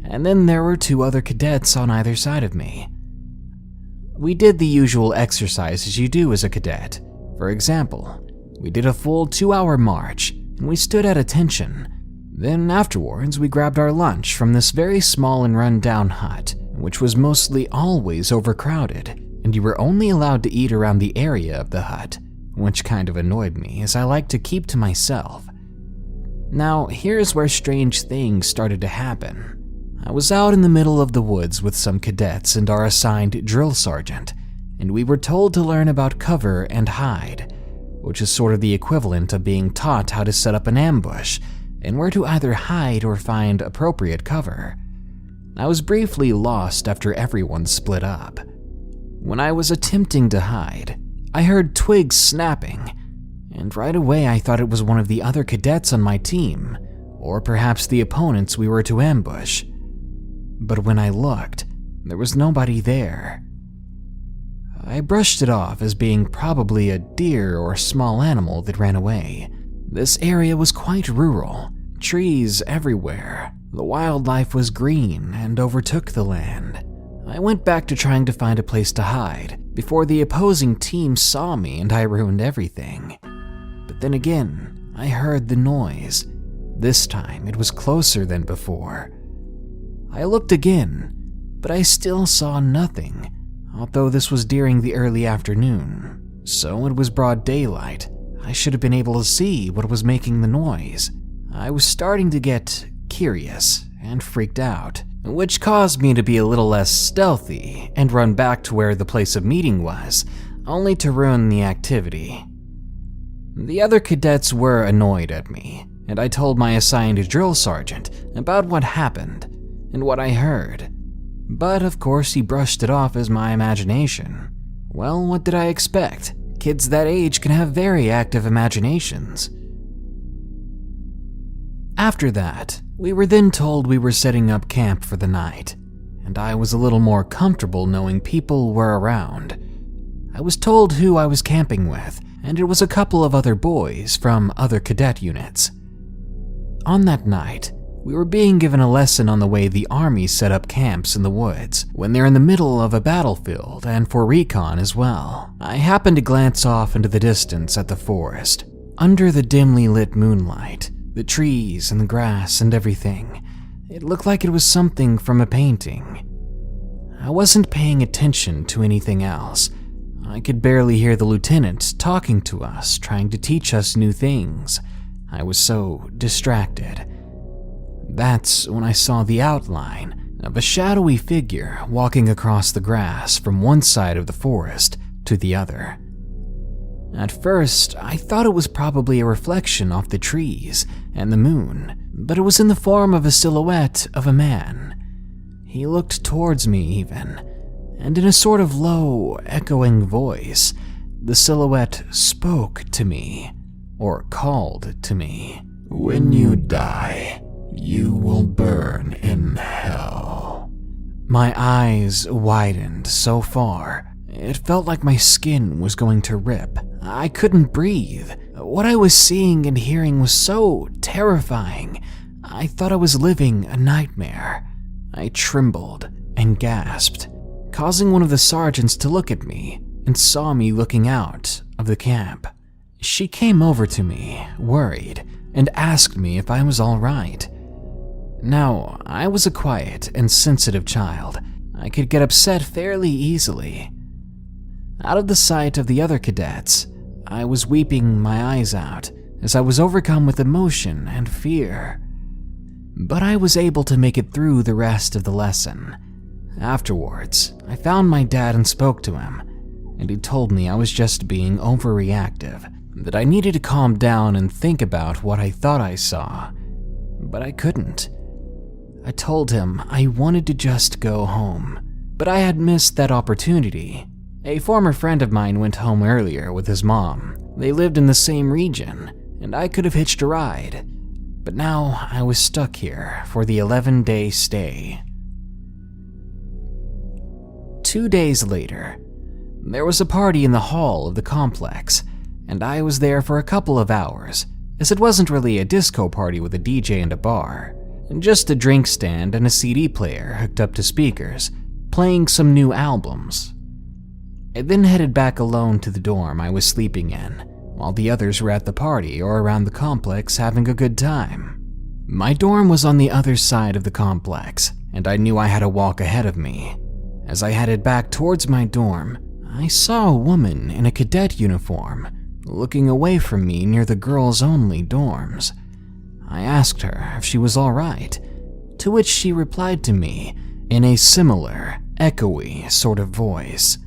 And then there were 2 other cadets on either side of me. We did the usual exercises you do as a cadet. For example, we did a full 2-hour march, and we stood at attention. Then afterwards, we grabbed our lunch from this very small and run-down hut, which was mostly always overcrowded, and you were only allowed to eat around the area of the hut, which kind of annoyed me as I like to keep to myself. Now, here's where strange things started to happen. I was out in the middle of the woods with some cadets and our assigned drill sergeant, and we were told to learn about cover and hide, which is sort of the equivalent of being taught how to set up an ambush and where to either hide or find appropriate cover. I was briefly lost after everyone split up. When I was attempting to hide, I heard twigs snapping, and right away I thought it was one of the other cadets on my team, or perhaps the opponents we were to ambush. But when I looked, there was nobody there. I brushed it off as being probably a deer or small animal that ran away. This area was quite rural, trees everywhere. The wildlife was green and overtook the land. I went back to trying to find a place to hide before the opposing team saw me and I ruined everything. But then again, I heard the noise. This time it was closer than before. I looked again, but I still saw nothing, although this was during the early afternoon, so it was broad daylight. I should have been able to see what was making the noise. I was starting to get curious and freaked out, which caused me to be a little less stealthy and run back to where the place of meeting was, only to ruin the activity. The other cadets were annoyed at me, and I told my assigned drill sergeant about what happened and what I heard. But of course he brushed it off as my imagination. Well, what did I expect? Kids that age can have very active imaginations. After that, we were then told we were setting up camp for the night, and I was a little more comfortable knowing people were around. I was told who I was camping with, and it was a couple of other boys from other cadet units. On that night, we were being given a lesson on the way the army set up camps in the woods when they're in the middle of a battlefield and for recon as well. I happened to glance off into the distance at the forest. Under the dimly lit moonlight, the trees and the grass and everything, it looked like it was something from a painting. I wasn't paying attention to anything else. I could barely hear the lieutenant talking to us, trying to teach us new things. I was so distracted. That's when I saw the outline of a shadowy figure walking across the grass from one side of the forest to the other. At first, I thought it was probably a reflection off the trees and the moon, but it was in the form of a silhouette of a man. He looked towards me even, and in a sort of low, echoing voice, the silhouette spoke to me, or called to me. When you die, you will burn in hell. My eyes widened so far, it felt like my skin was going to rip. I couldn't breathe. What I was seeing and hearing was so terrifying. I thought I was living a nightmare. I trembled and gasped, causing one of the sergeants to look at me and saw me looking out of the camp. She came over to me, worried, and asked me if I was all right. Now, I was a quiet and sensitive child. I could get upset fairly easily. Out of the sight of the other cadets, I was weeping my eyes out as I was overcome with emotion and fear. But I was able to make it through the rest of the lesson. Afterwards, I found my dad and spoke to him, and he told me I was just being overreactive, that I needed to calm down and think about what I thought I saw. But I couldn't. I told him I wanted to just go home, but I had missed that opportunity. A former friend of mine went home earlier with his mom. They lived in the same region, and I could have hitched a ride. But now I was stuck here for the 11-day stay. 2 days later, there was a party in the hall of the complex, and I was there for a couple of hours, as it wasn't really a disco party with a DJ and a bar, just a drink stand and a CD player hooked up to speakers, playing some new albums. I then headed back alone to the dorm I was sleeping in, while the others were at the party or around the complex having a good time. My dorm was on the other side of the complex, and I knew I had a walk ahead of me. As I headed back towards my dorm, I saw a woman in a cadet uniform looking away from me near the girls-only dorms. I asked her if she was all right, to which she replied to me in a similar, echoey sort of voice.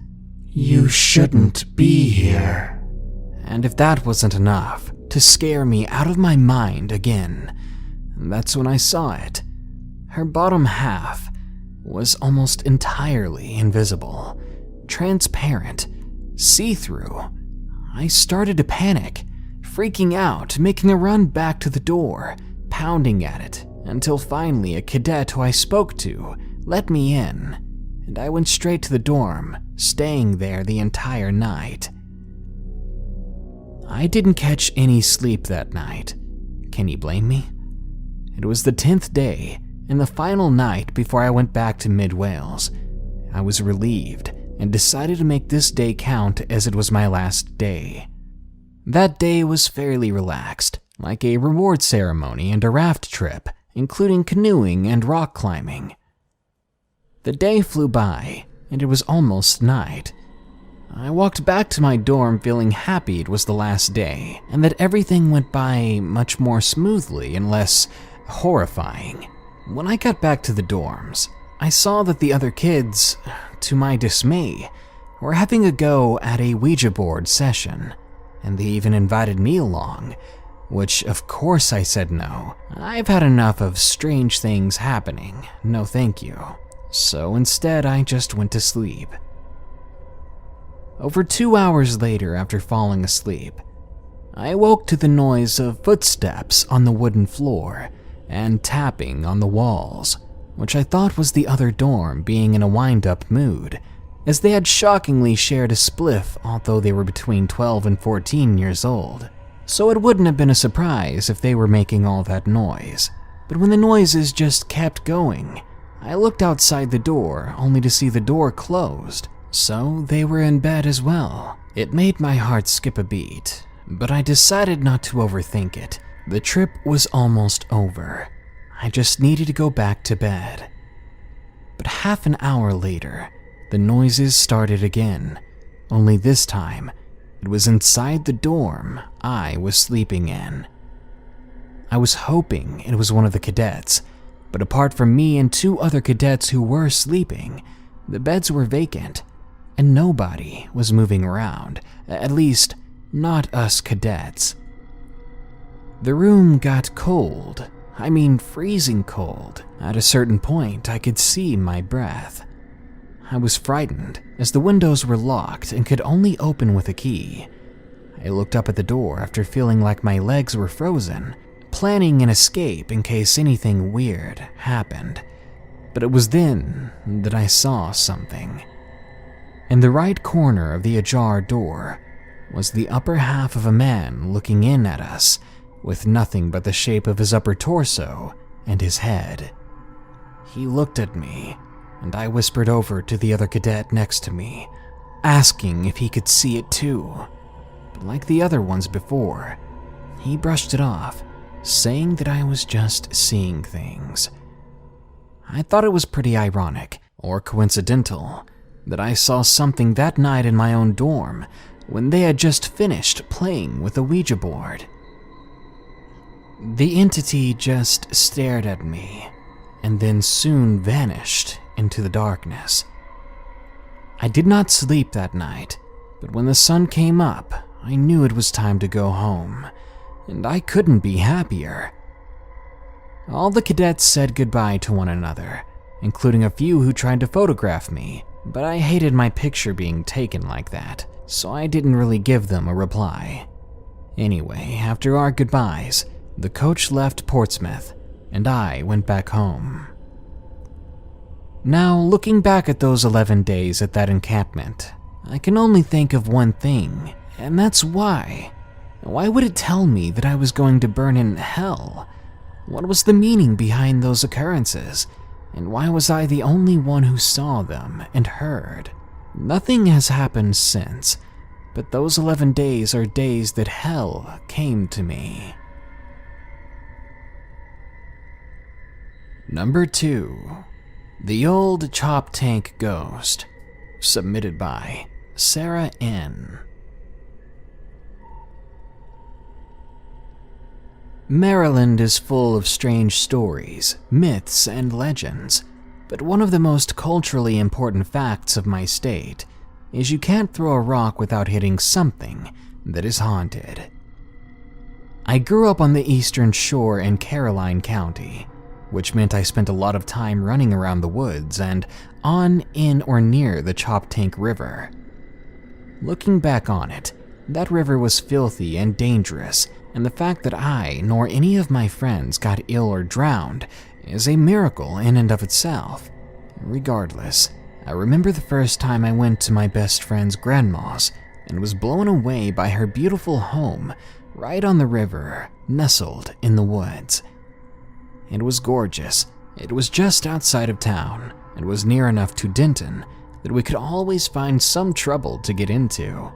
"You shouldn't be here." And if that wasn't enough to scare me out of my mind again, that's when I saw it. Her bottom half was almost entirely invisible, transparent, see-through. I started to panic, freaking out, making a run back to the door, pounding at it, until finally a cadet who I spoke to let me in, and I went straight to the dorm, staying there the entire night. I didn't catch any sleep that night. Can you blame me? It was the 10th day, and the final night before I went back to Mid-Wales. I was relieved and decided to make this day count as it was my last day. That day was fairly relaxed, like a reward ceremony and a raft trip, including canoeing and rock climbing. The day flew by, and it was almost night. I walked back to my dorm feeling happy it was the last day, and that everything went by much more smoothly and less horrifying. When I got back to the dorms, I saw that the other kids, to my dismay, were having a go at a Ouija board session, and they even invited me along, which of course I said no. I've had enough of strange things happening, no thank you. So instead I just went to sleep. Over 2 hours later, after falling asleep, I woke to the noise of footsteps on the wooden floor and tapping on the walls, which I thought was the other dorm being in a wind-up mood, as they had shockingly shared a spliff although they were between 12 and 14 years old. So it wouldn't have been a surprise if they were making all that noise. But when the noises just kept going, I looked outside the door only to see the door closed, so they were in bed as well. It made my heart skip a beat, but I decided not to overthink it. The trip was almost over. I just needed to go back to bed. But half an hour later, the noises started again, only this time, it was inside the dorm I was sleeping in. I was hoping it was one of the cadets, but apart from me and 2 other cadets who were sleeping, the beds were vacant, and nobody was moving around, at least not us cadets. The room got cold, freezing cold. At a certain point, I could see my breath. I was frightened, as the windows were locked and could only open with a key. I looked up at the door after feeling like my legs were frozen, planning an escape in case anything weird happened. But it was then that I saw something. In the right corner of the ajar door was the upper half of a man looking in at us, with nothing but the shape of his upper torso and his head. He looked at me, and I whispered over to the other cadet next to me, asking if he could see it too. But like the other ones before, he brushed it off, saying that I was just seeing things. I thought it was pretty ironic, or coincidental, that I saw something that night in my own dorm when they had just finished playing with a Ouija board. The entity just stared at me, and then soon vanished into the darkness. I did not sleep that night, but when the sun came up, I knew it was time to go home, and I couldn't be happier. All the cadets said goodbye to one another, including a few who tried to photograph me, but I hated my picture being taken like that, so I didn't really give them a reply. Anyway, after our goodbyes, the coach left Portsmouth, and I went back home. Now, looking back at those 11 days at that encampment, I can only think of one thing, and that's why. Why would it tell me that I was going to burn in hell? What was the meaning behind those occurrences, and why was I the only one who saw them and heard? Nothing has happened since, but those 11 days are days that hell came to me. Number 2. The Old Chop Tank Ghost, submitted by Sarah N. Maryland is full of strange stories, myths, and legends, but one of the most culturally important facts of my state is you can't throw a rock without hitting something that is haunted. I grew up on the eastern shore in Caroline County, which meant I spent a lot of time running around the woods and on, in, or near the Choptank River. Looking back on it, that river was filthy and dangerous, and the fact that I nor any of my friends got ill or drowned is a miracle in and of itself. Regardless, I remember the first time I went to my best friend's grandma's and was blown away by her beautiful home right on the river, nestled in the woods. It was gorgeous. It was just outside of town and was near enough to Denton that we could always find some trouble to get into.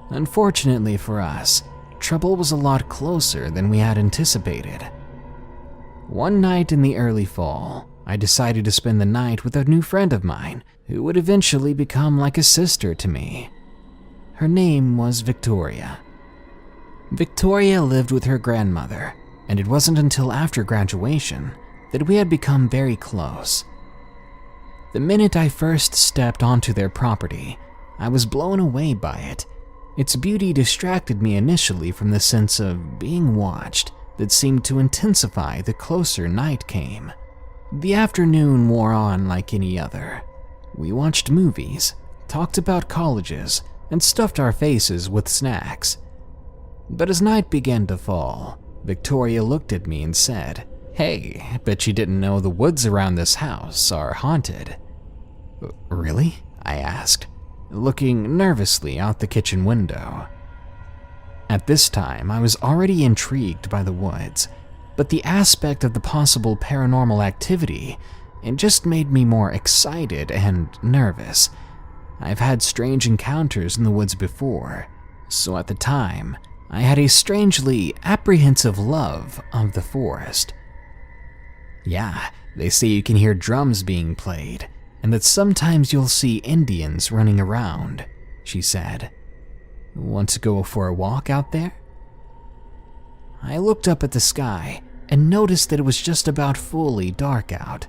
Unfortunately for us, trouble was a lot closer than we had anticipated. One night in the early fall, I decided to spend the night with a new friend of mine who would eventually become like a sister to me. Her name was Victoria. Victoria lived with her grandmother, and it wasn't until after graduation that we had become very close. The minute I first stepped onto their property, I was blown away by it. Its beauty distracted me initially from the sense of being watched that seemed to intensify the closer night came. The afternoon wore on like any other. We watched movies, talked about colleges, and stuffed our faces with snacks. But as night began to fall, Victoria looked at me and said, "Hey, I bet you didn't know the woods around this house are haunted." "Really?" I asked, looking nervously out the kitchen window. At this time, I was already intrigued by the woods, but the aspect of the possible paranormal activity, it just made me more excited and nervous. I've had strange encounters in the woods before, so at the time, I had a strangely apprehensive love of the forest. "Yeah, they say you can hear drums being played, and that sometimes you'll see Indians running around," she said. "Want to go for a walk out there?" I looked up at the sky and noticed that it was just about fully dark out,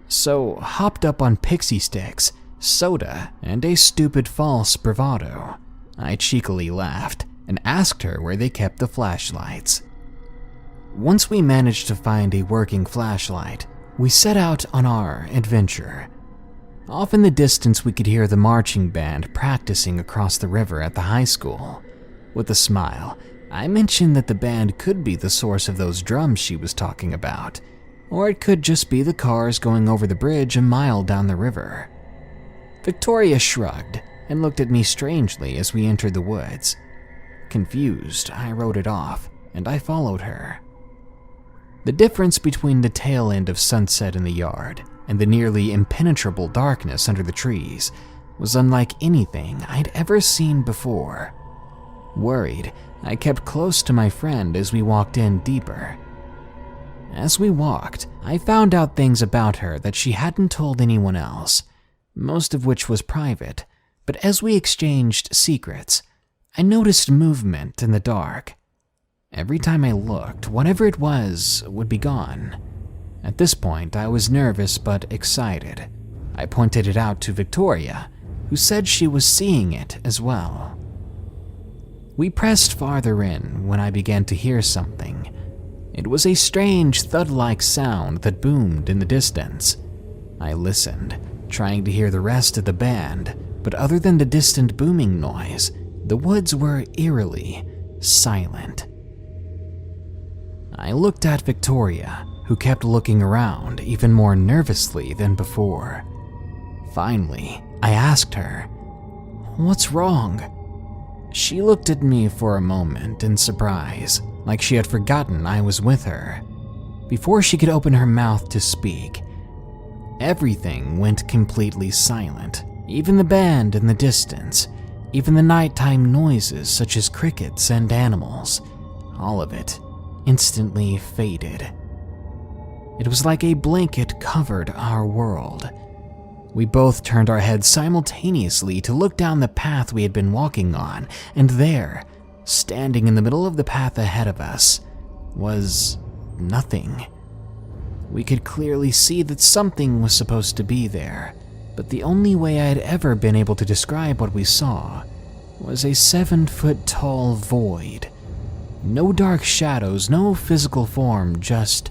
so hopped up on pixie sticks, soda, and a stupid false bravado. I cheekily laughed and asked her where they kept the flashlights. Once we managed to find a working flashlight, we set out on our adventure. Off in the distance, we could hear the marching band practicing across the river at the high school. With a smile, I mentioned that the band could be the source of those drums she was talking about, or it could just be the cars going over the bridge a mile down the river. Victoria shrugged and looked at me strangely as we entered the woods. Confused, I wrote it off, and I followed her. The difference between the tail end of sunset in the yard and the nearly impenetrable darkness under the trees was unlike anything I'd ever seen before. Worried, I kept close to my friend as we walked in deeper. As we walked, I found out things about her that she hadn't told anyone else, most of which was private, but as we exchanged secrets, I noticed movement in the dark. Every time I looked, whatever it was would be gone. At this point, I was nervous but excited. I pointed it out to Victoria, who said she was seeing it as well. We pressed farther in when I began to hear something. It was a strange thud-like sound that boomed in the distance. I listened, trying to hear the rest of the band, but other than the distant booming noise, the woods were eerily silent. I looked at Victoria, who kept looking around even more nervously than before. Finally, I asked her, "What's wrong?" She looked at me for a moment in surprise, like she had forgotten I was with her. Before she could open her mouth to speak, everything went completely silent, even the band in the distance, even the nighttime noises such as crickets and animals. All of it instantly faded. It was like a blanket covered our world. We both turned our heads simultaneously to look down the path we had been walking on, and there, standing in the middle of the path ahead of us, was nothing. We could clearly see that something was supposed to be there, but the only way I had ever been able to describe what we saw was a 7-foot-tall void. No dark shadows, no physical form, just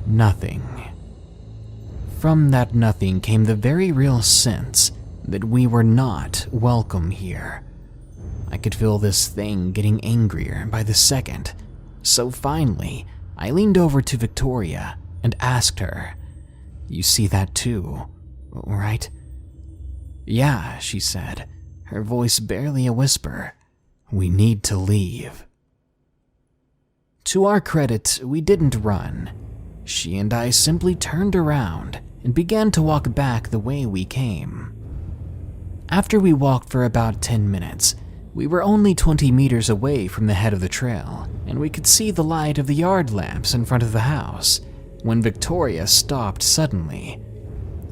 nothing. From that nothing came the very real sense that we were not welcome here. I could feel this thing getting angrier by the second, so finally, I leaned over to Victoria and asked her, "You see that too, right?" "Yeah," she said, her voice barely a whisper. "We need to leave." To our credit, we didn't run. She and I simply turned around and began to walk back the way we came. After we walked for about 10 minutes, we were only 20 meters away from the head of the trail, and we could see the light of the yard lamps in front of the house, when Victoria stopped suddenly.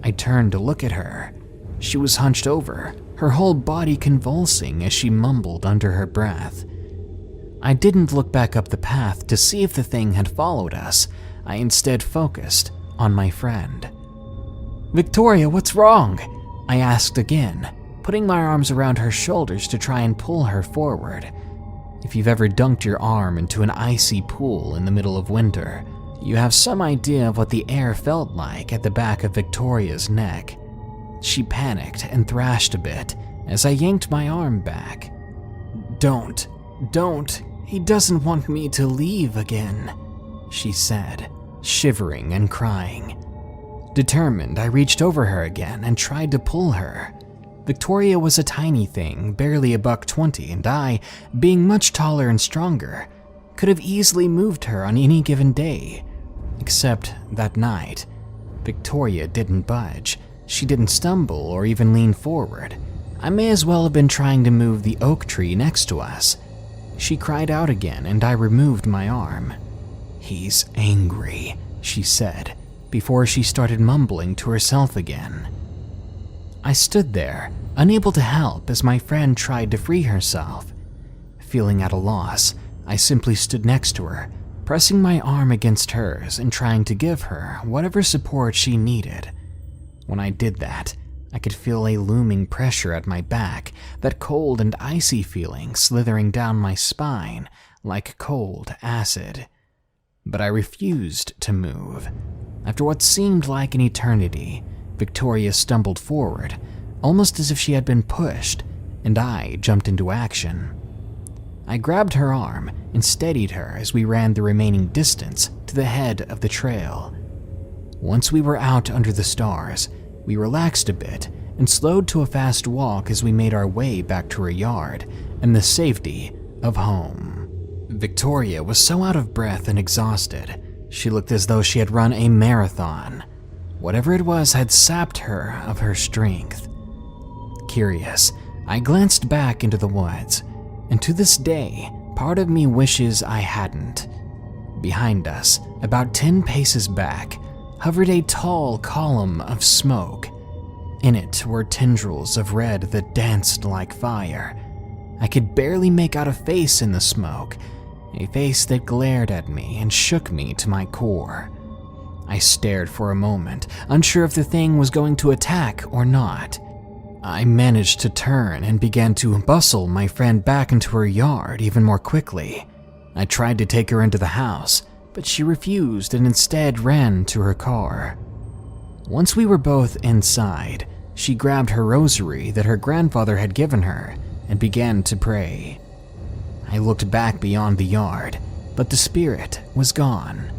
I turned to look at her. She was hunched over, her whole body convulsing as she mumbled under her breath. I didn't look back up the path to see if the thing had followed us. I instead focused on my friend. "Victoria, what's wrong?" I asked again, putting my arms around her shoulders to try and pull her forward. If you've ever dunked your arm into an icy pool in the middle of winter, you have some idea of what the air felt like at the back of Victoria's neck. She panicked and thrashed a bit as I yanked my arm back. Don't, he doesn't want me to leave again," she said, shivering and crying. Determined, I reached over her again and tried to pull her. Victoria was a tiny thing, barely a $120, and I, being much taller and stronger, could have easily moved her on any given day. Except that night, Victoria didn't budge. She didn't stumble or even lean forward. I may as well have been trying to move the oak tree next to us. She cried out again, and I removed my arm. "He's angry," she said, before she started mumbling to herself again. I stood there, unable to help as my friend tried to free herself. Feeling at a loss, I simply stood next to her, pressing my arm against hers and trying to give her whatever support she needed. When I did that, I could feel a looming pressure at my back, that cold and icy feeling slithering down my spine like cold acid. But I refused to move. After what seemed like an eternity, Victoria stumbled forward, almost as if she had been pushed, and I jumped into action. I grabbed her arm and steadied her as we ran the remaining distance to the head of the trail. Once we were out under the stars, we relaxed a bit and slowed to a fast walk as we made our way back to her yard and the safety of home. Victoria was so out of breath and exhausted, she looked as though she had run a marathon. Whatever it was had sapped her of her strength. Curious, I glanced back into the woods, and to this day, part of me wishes I hadn't. Behind us, about 10 paces back, hovered a tall column of smoke. In it were tendrils of red that danced like fire. I could barely make out a face in the smoke, a face that glared at me and shook me to my core. I stared for a moment, unsure if the thing was going to attack or not. I managed to turn and began to bustle my friend back into her yard even more quickly. I tried to take her into the house, but she refused and instead ran to her car. Once we were both inside, she grabbed her rosary that her grandfather had given her and began to pray. I looked back beyond the yard, but the spirit was gone.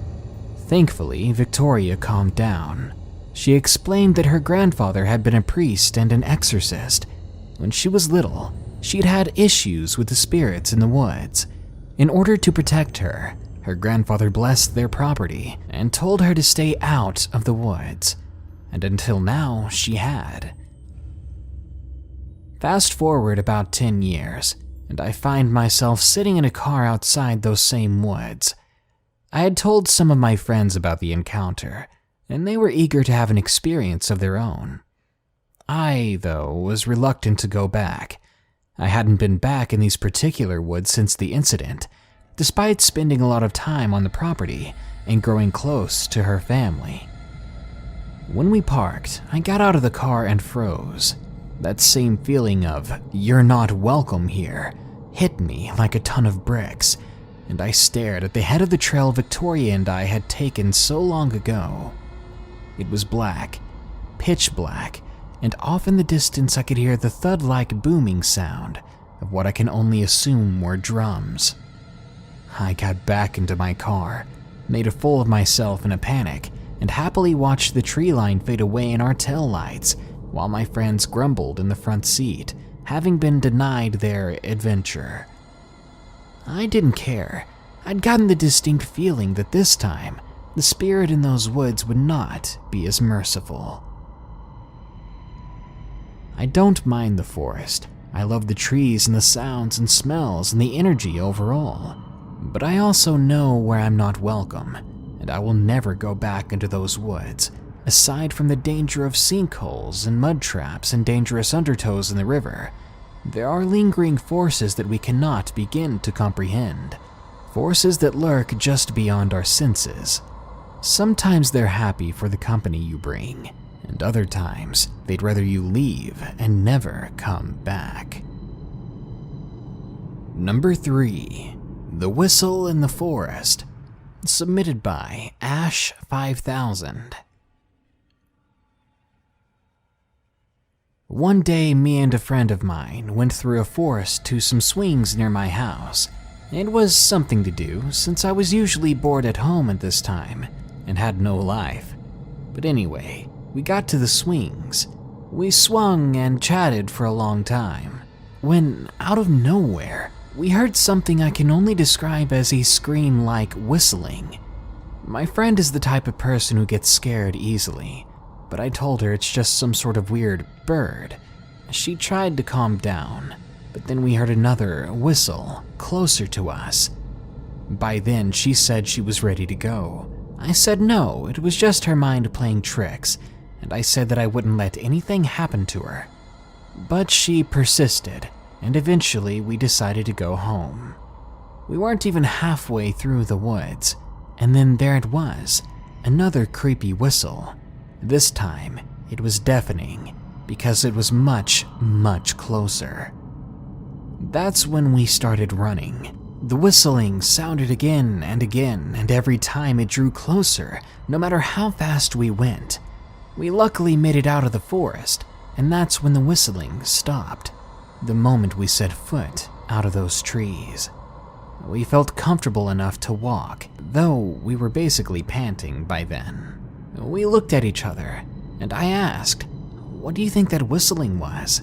Thankfully, Victoria calmed down. She explained that her grandfather had been a priest and an exorcist. When she was little, she'd had issues with the spirits in the woods. In order to protect her, her grandfather blessed their property and told her to stay out of the woods. And until now, she had. Fast forward about 10 years, and I find myself sitting in a car outside those same woods. I had told some of my friends about the encounter, and they were eager to have an experience of their own. I, though, was reluctant to go back. I hadn't been back in these particular woods since the incident, despite spending a lot of time on the property and growing close to her family. When we parked, I got out of the car and froze. That same feeling of, "you're not welcome here," hit me like a ton of bricks, and I stared at the head of the trail Victoria and I had taken so long ago. It was black, pitch black, and off in the distance I could hear the thud-like booming sound of what I can only assume were drums. I got back into my car, made a fool of myself in a panic, and happily watched the tree line fade away in our taillights while my friends grumbled in the front seat, having been denied their adventure. I didn't care. I'd gotten the distinct feeling that this time, the spirit in those woods would not be as merciful. I don't mind the forest. I love the trees and the sounds and smells and the energy overall. But I also know where I'm not welcome, and I will never go back into those woods, aside from the danger of sinkholes and mud traps and dangerous undertows in the river. There are lingering forces that we cannot begin to comprehend, forces that lurk just beyond our senses. Sometimes they're happy for the company you bring, and other times they'd rather you leave and never come back. Number 3. The Whistle in the Forest. Submitted by Ash 5000. One day, me and a friend of mine went through a forest to some swings near my house. It was something to do, since I was usually bored at home at this time and had no life. But anyway, we got to the swings. We swung and chatted for a long time, when out of nowhere, we heard something I can only describe as a scream like whistling. My friend is the type of person who gets scared easily, but I told her it's just some sort of weird bird. She tried to calm down, but then we heard another whistle closer to us. By then, she said she was ready to go. I said no, it was just her mind playing tricks, and I said that I wouldn't let anything happen to her. But she persisted, and eventually we decided to go home. We weren't even halfway through the woods, and then there it was, another creepy whistle. This time, it was deafening, because it was much, much closer. That's when we started running. The whistling sounded again, and every time it drew closer, no matter how fast we went. We luckily made it out of the forest, and that's when the whistling stopped. The moment we set foot out of those trees. We felt comfortable enough to walk, though we were basically panting by then. We looked at each other, and I asked, "What do you think that whistling was?"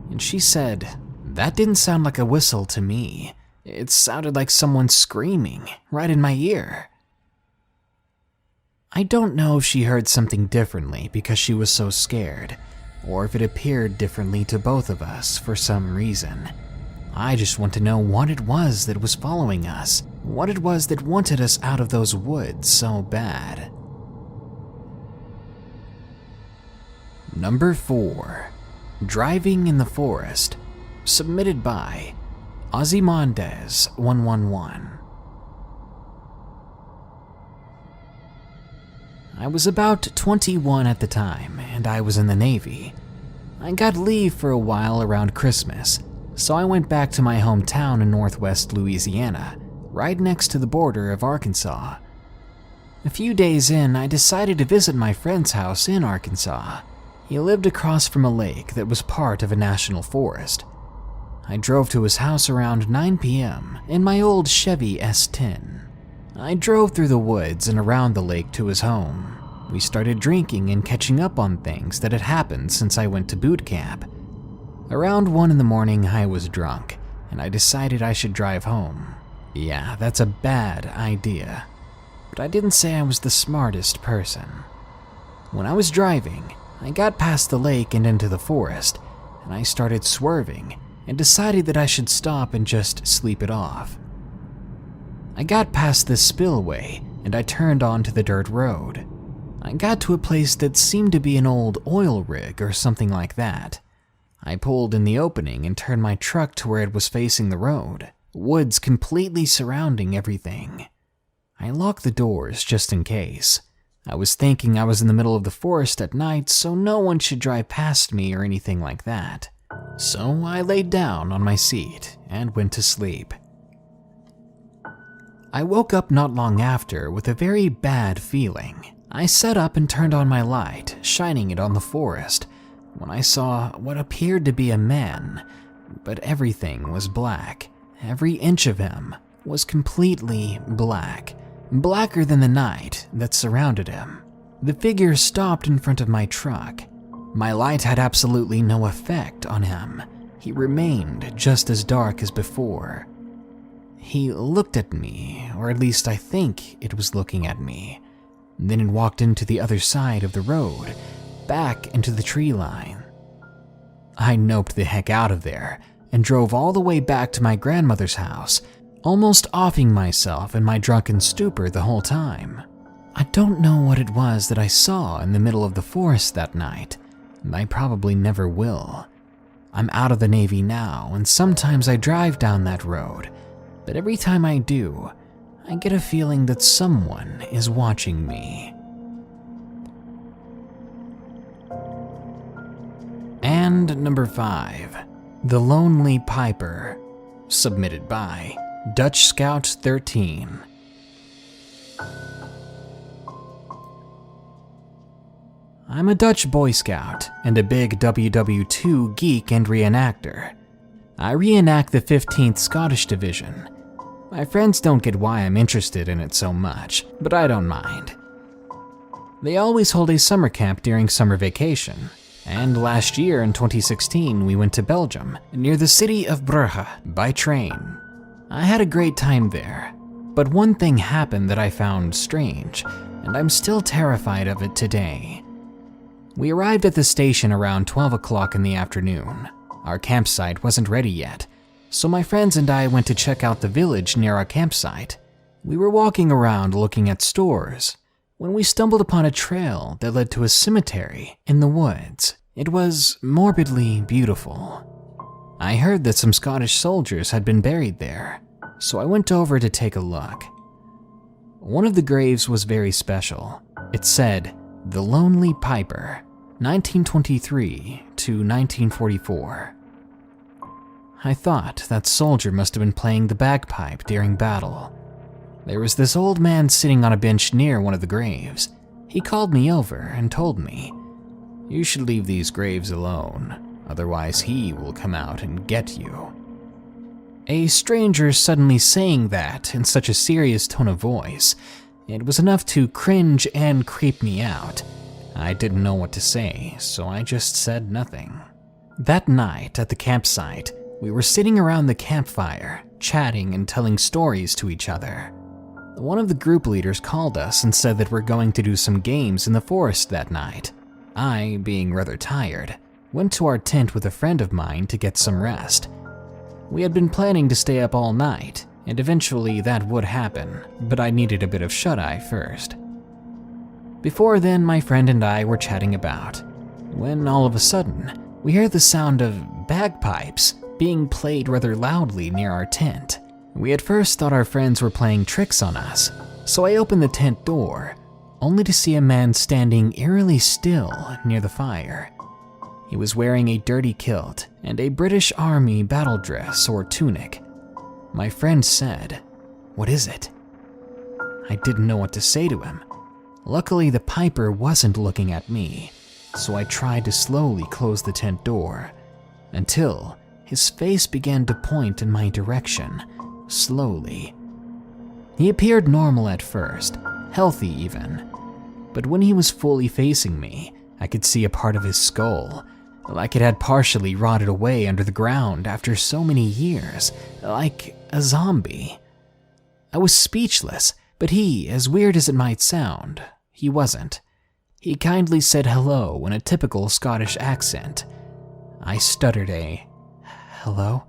And she said, "That didn't sound like a whistle to me. It sounded like someone screaming right in my ear." I don't know if she heard something differently because she was so scared, or if it appeared differently to both of us for some reason. I just want to know what it was that was following us, what it was that wanted us out of those woods so bad. Number 4. Driving in the Forest. Submitted by Ozymandias 111. I was about 21 at the time, and I was in the Navy. I got leave for a while around Christmas, so I went back to my hometown in northwest Louisiana, right next to the border of Arkansas. A few days in, I decided to visit my friend's house in Arkansas. He lived across from a lake that was part of a national forest. I drove to his house around 9 p.m. in my old Chevy S10. I drove through the woods and around the lake to his home. We started drinking and catching up on things that had happened since I went to boot camp. Around 1 in the morning, I was drunk, and I decided I should drive home. Yeah, that's a bad idea. But I didn't say I was the smartest person. When I was driving, I got past the lake and into the forest, and I started swerving and decided that I should stop and just sleep it off. I got past this spillway and I turned onto the dirt road. I got to a place that seemed to be an old oil rig or something like that. I pulled in the opening and turned my truck to where it was facing the road. woods completely surrounding everything. I locked the doors just in case. I was thinking I was in the middle of the forest at night, so no one should drive past me or anything like that. So I laid down on my seat and went to sleep. I woke up not long after with a very bad feeling. I sat up and turned on my light, shining it on the forest, when I saw what appeared to be a man, but everything was black. Every inch of him was completely black, blacker than the night that surrounded him. The figure stopped in front of my truck. My light had absolutely no effect on him. He remained just as dark as before. He looked at me, or at least I think it was looking at me. Then it walked into the other side of the road, back into the tree line. I noped the heck out of there and drove all the way back to my grandmother's house, almost offing myself in my drunken stupor the whole time. I don't know what it was that I saw in the middle of the forest that night. I probably never will. I'm out of the Navy now, and sometimes I drive down that road, but every time I do, I get a feeling that someone is watching me. And number 5, The Lonely Piper, submitted by Dutch Scout 13. I'm a Dutch Boy Scout and a big WW2 geek and reenactor. I reenact the 15th Scottish Division. My friends don't get why I'm interested in it so much, but I don't mind. They always hold a summer camp during summer vacation, and last year in 2016 we went to Belgium, near the city of Brugge, by train. I had a great time there, but one thing happened that I found strange, and I'm still terrified of it today. We arrived at the station around 12 o'clock in the afternoon. Our campsite wasn't ready yet, so my friends and I went to check out the village near our campsite. We were walking around looking at stores when we stumbled upon a trail that led to a cemetery in the woods. It was morbidly beautiful. I heard that some Scottish soldiers had been buried there, so I went over to take a look. One of the graves was very special. It said, "The Lonely Piper, 1923 to 1944. I thought that soldier must have been playing the bagpipe during battle. There was this old man sitting on a bench near one of the graves. He called me over and told me, "You should leave these graves alone, otherwise he will come out and get you." A stranger suddenly saying that in such a serious tone of voice, it was enough to cringe and creep me out. I didn't know what to say, so I just said nothing. That night at the campsite, we were sitting around the campfire, chatting and telling stories to each other. One of the group leaders called us and said that we're going to do some games in the forest that night. I, being rather tired, went to our tent with a friend of mine to get some rest. We had been planning to stay up all night, and eventually that would happen, but I needed a bit of shut-eye first. Before then, my friend and I were chatting about, when all of a sudden, we hear the sound of bagpipes being played rather loudly near our tent. We at first thought our friends were playing tricks on us, so I opened the tent door, only to see a man standing eerily still near the fire. He was wearing a dirty kilt and a British Army battle dress or tunic. My friend said, "What is it?" I didn't know what to say to him. Luckily, the piper wasn't looking at me, so I tried to slowly close the tent door, until his face began to point in my direction, slowly. He appeared normal at first, healthy even, but when he was fully facing me, I could see a part of his skull, like it had partially rotted away under the ground after so many years, like a zombie. I was speechless, but he, as weird as it might sound, he wasn't. He kindly said hello in a typical Scottish accent. I stuttered a hello,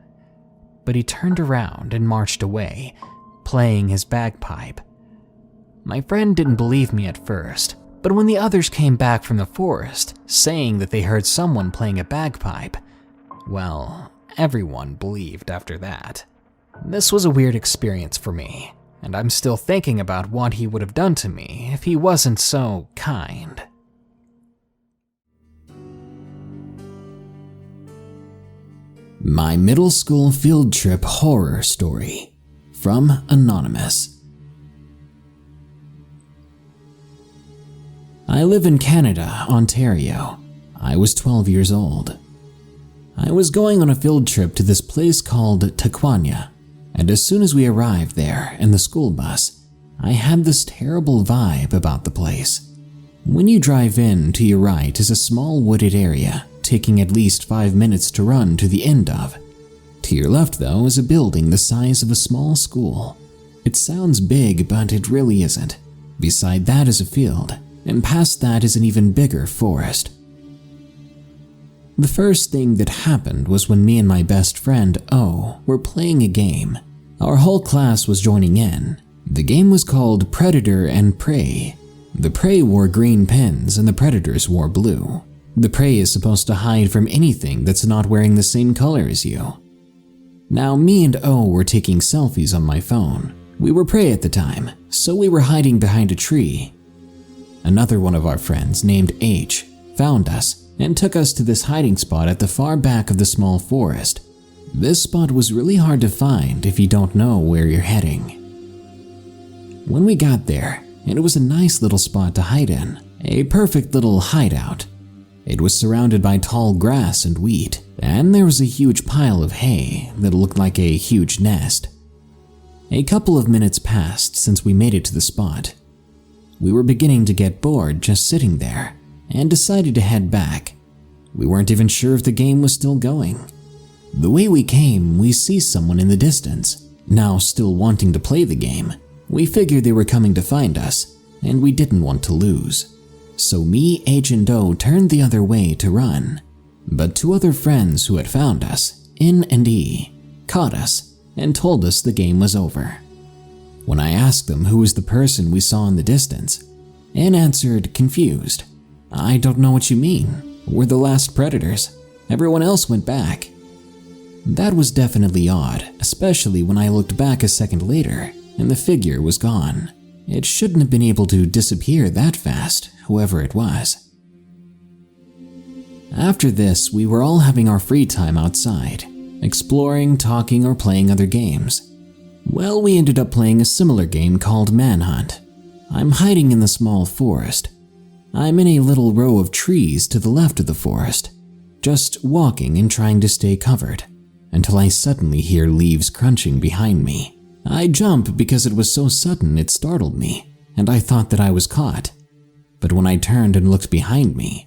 but he turned around and marched away, playing his bagpipe. My friend didn't believe me at first, but when the others came back from the forest, saying that they heard someone playing a bagpipe, well, everyone believed after that. This was a weird experience for me, and I'm still thinking about what he would have done to me if he wasn't so kind. My middle school field trip horror story from Anonymous. I live in Canada, Ontario. I was 12 years old. I was going on a field trip to this place called Taquania, and as soon as we arrived there in the school bus, I had this terrible vibe about the place. When you drive in, to your right is a small wooded area, taking at least 5 minutes to run to the end of. To your left, though, is a building the size of a small school. It sounds big, but it really isn't. Beside that is a field, and past that is an even bigger forest. The first thing that happened was when me and my best friend, O, were playing a game. Our whole class was joining in. The game was called Predator and Prey. The prey wore green pins and the predators wore blue. The prey is supposed to hide from anything that's not wearing the same color as you. Now, me and O were taking selfies on my phone. We were prey at the time, so we were hiding behind a tree. Another one of our friends, named H, found us and took us to this hiding spot at the far back of the small forest. This spot was really hard to find if you don't know where you're heading. When we got there, it was a nice little spot to hide in, a perfect little hideout. It was surrounded by tall grass and wheat, and there was a huge pile of hay that looked like a huge nest. A couple of minutes passed since we made it to the spot. We were beginning to get bored just sitting there and decided to head back. We weren't even sure if the game was still going. The way we came, we see someone in the distance. Now still wanting to play the game, we figured they were coming to find us, and we didn't want to lose. So me, H, and O turned the other way to run. But two other friends who had found us, N and E, caught us and told us the game was over. When I asked them who was the person we saw in the distance, N answered, confused, "I don't know what you mean. We're the last predators. Everyone else went back." That was definitely odd, especially when I looked back a second later and the figure was gone. It shouldn't have been able to disappear that fast, whoever it was. After this, we were all having our free time outside, exploring, talking, or playing other games. Well, we ended up playing a similar game called Manhunt. I'm hiding in the small forest. I'm in a little row of trees to the left of the forest, just walking and trying to stay covered, until I suddenly hear leaves crunching behind me. I jump because it was so sudden it startled me, and I thought that I was caught. But when I turned and looked behind me,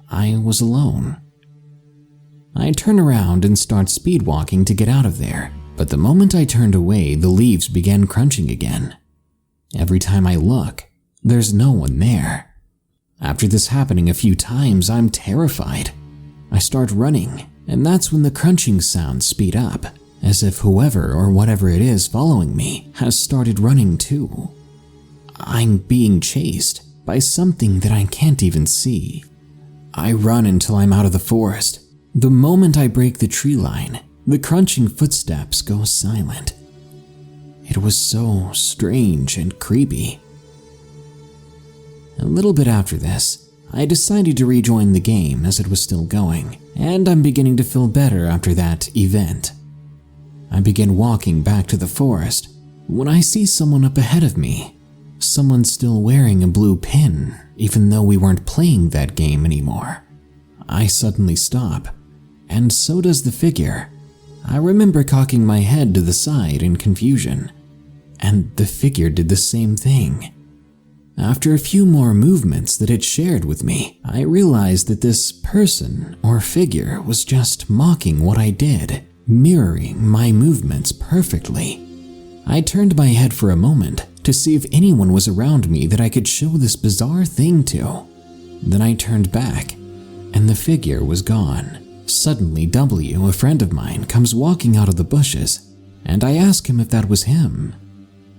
I was alone. I turn around and start speed walking to get out of there, but the moment I turned away, the leaves began crunching again. Every time I look, there's no one there. After this happening a few times, I'm terrified. I start running, and that's when the crunching sounds speed up, as if whoever or whatever it is following me has started running too. I'm being chased by something that I can't even see. I run until I'm out of the forest. The moment I break the tree line, the crunching footsteps go silent. It was so strange and creepy. A little bit after this, I decided to rejoin the game as it was still going, and I'm beginning to feel better after that event. I begin walking back to the forest when I see someone up ahead of me. Someone still wearing a blue pin, even though we weren't playing that game anymore. I suddenly stop, and so does the figure. I remember cocking my head to the side in confusion, and the figure did the same thing. After a few more movements that it shared with me, I realized that this person or figure was just mocking what I did, mirroring my movements perfectly. I turned my head for a moment to see if anyone was around me that I could show this bizarre thing to. Then I turned back, and the figure was gone. Suddenly, W, a friend of mine, comes walking out of the bushes, and I ask him if that was him.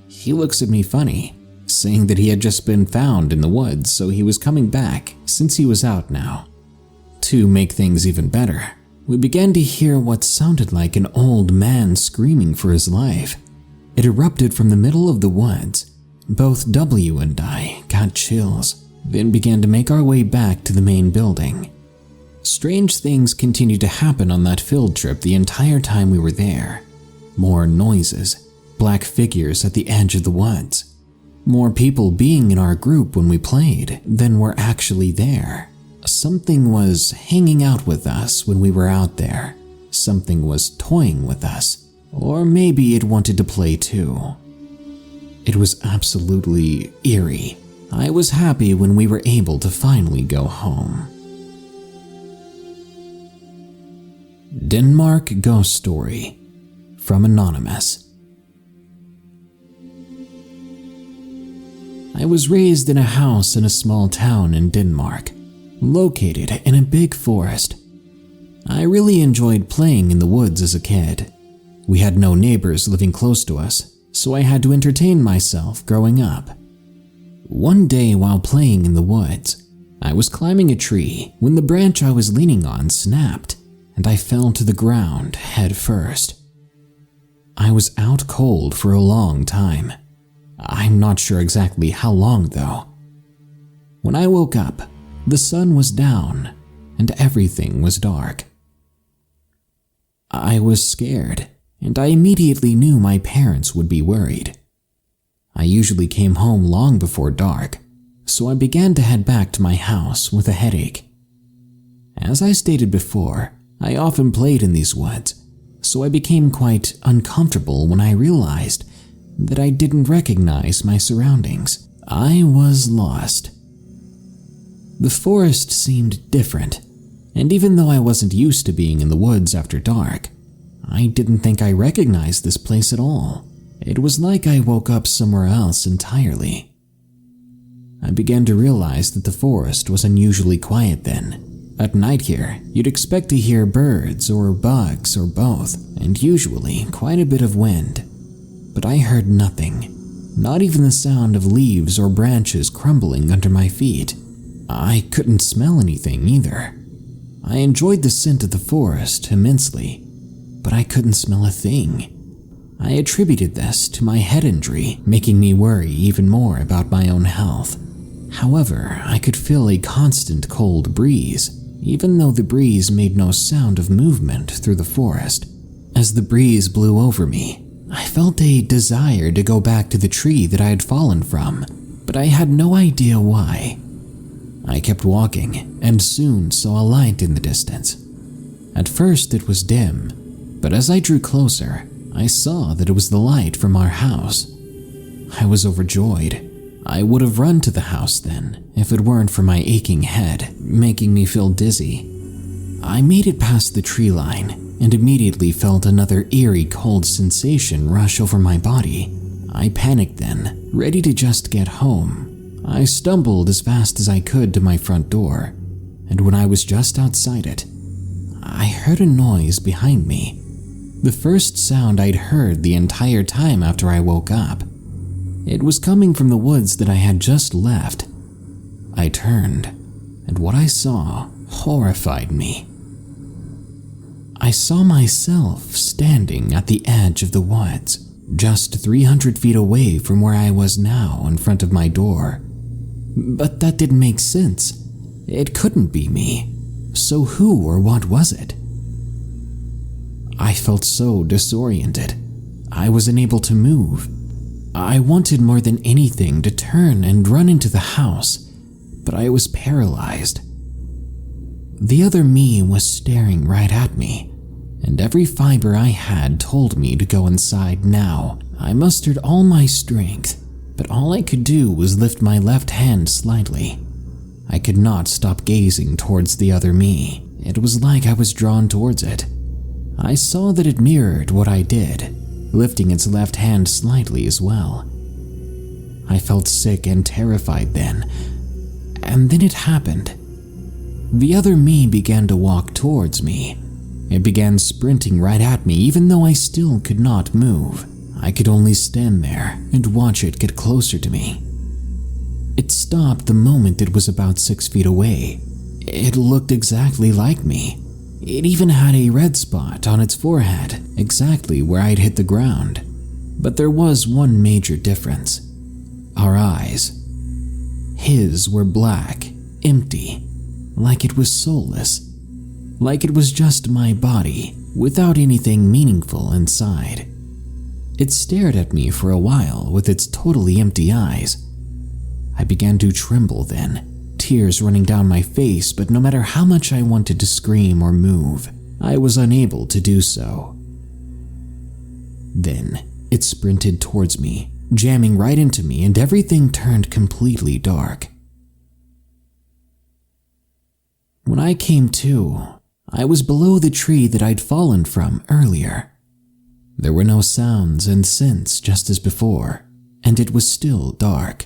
He looks at me funny, saying that he had just been found in the woods, so he was coming back since he was out now. To make things even better, we began to hear what sounded like an old man screaming for his life. It erupted from the middle of the woods. Both W and I got chills, then began to make our way back to the main building. Strange things continued to happen on that field trip the entire time we were there. More noises, black figures at the edge of the woods, more people being in our group when we played than were actually there. Something was hanging out with us when we were out there. Something was toying with us, or maybe it wanted to play too. It was absolutely eerie. I was happy when we were able to finally go home. Denmark Ghost Story from Anonymous. I was raised in a house in a small town in Denmark, located in a big forest. I really enjoyed playing in the woods as a kid. We had no neighbors living close to us, so I had to entertain myself growing up. One day while playing in the woods, I was climbing a tree when the branch I was leaning on snapped, and I fell to the ground head first. I was out cold for a long time. I'm not sure exactly how long though. When I woke up, the sun was down and everything was dark. I was scared, and I immediately knew my parents would be worried. I usually came home long before dark, so I began to head back to my house with a headache. As I stated before, I often played in these woods, so I became quite uncomfortable when I realized that I didn't recognize my surroundings. I was lost. The forest seemed different, and even though I wasn't used to being in the woods after dark, I didn't think I recognized this place at all. It was like I woke up somewhere else entirely. I began to realize that the forest was unusually quiet then. At night here, you'd expect to hear birds or bugs or both, and usually quite a bit of wind. But I heard nothing, not even the sound of leaves or branches crumbling under my feet. I couldn't smell anything either. I enjoyed the scent of the forest immensely, but I couldn't smell a thing. I attributed this to my head injury, making me worry even more about my own health. However, I could feel a constant cold breeze, even though the breeze made no sound of movement through the forest. As the breeze blew over me, I felt a desire to go back to the tree that I had fallen from, but I had no idea why. I kept walking and soon saw a light in the distance. At first it was dim, but as I drew closer, I saw that it was the light from our house. I was overjoyed. I would have run to the house then, if it weren't for my aching head, making me feel dizzy. I made it past the tree line and immediately felt another eerie cold sensation rush over my body. I panicked then, ready to just get home. I stumbled as fast as I could to my front door, and when I was just outside it, I heard a noise behind me. The first sound I'd heard the entire time after I woke up. It was coming from the woods that I had just left. I turned, and what I saw horrified me. I saw myself standing at the edge of the woods, just 300 feet away from where I was now in front of my door. But that didn't make sense. It couldn't be me. So who or what was it? I felt so disoriented. I was unable to move. I wanted more than anything to turn and run into the house, but I was paralyzed. The other me was staring right at me, and every fiber I had told me to go inside now. I mustered all my strength, but all I could do was lift my left hand slightly. I could not stop gazing towards the other me. It was like I was drawn towards it. I saw that it mirrored what I did, lifting its left hand slightly as well. I felt sick and terrified then, and then it happened. The other me began to walk towards me. It began sprinting right at me even though I still could not move. I could only stand there and watch it get closer to me. It stopped the moment it was about 6 feet away. It looked exactly like me. It even had a red spot on its forehead, exactly where I'd hit the ground. But there was one major difference. Our eyes. His were black, empty, like it was soulless. Like it was just my body, without anything meaningful inside. It stared at me for a while with its totally empty eyes. I began to tremble then, tears running down my face, but no matter how much I wanted to scream or move, I was unable to do so. Then it sprinted towards me, jamming right into me, and everything turned completely dark. When I came to, I was below the tree that I'd fallen from earlier. There were no sounds and scents just as before, and it was still dark.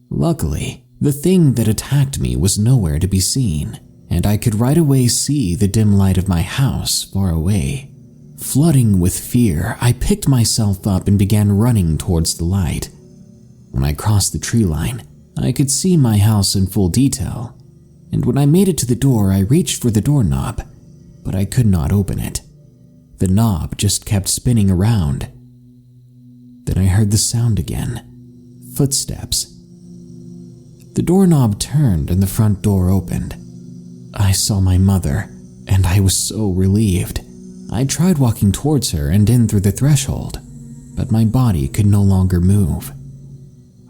Luckily, the thing that attacked me was nowhere to be seen, and I could right away see the dim light of my house far away. Flooding with fear, I picked myself up and began running towards the light. When I crossed the tree line, I could see my house in full detail, and when I made it to the door, I reached for the doorknob, but I could not open it. The knob just kept spinning around. Then I heard the sound again. Footsteps. The doorknob turned and the front door opened. I saw my mother, and I was so relieved. I tried walking towards her and in through the threshold, but my body could no longer move.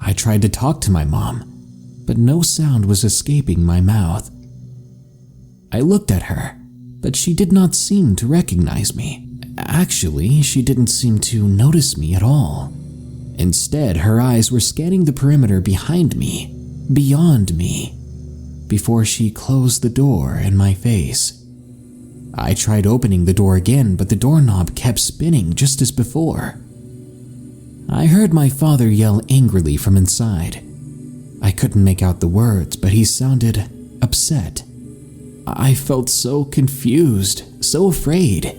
I tried to talk to my mom, but no sound was escaping my mouth. I looked at her, but she did not seem to recognize me. Actually, she didn't seem to notice me at all. Instead, her eyes were scanning the perimeter behind me, beyond me, before she closed the door in my face. I tried opening the door again, but the doorknob kept spinning just as before. I heard my father yell angrily from inside. I couldn't make out the words, but he sounded upset. I felt so confused, so afraid.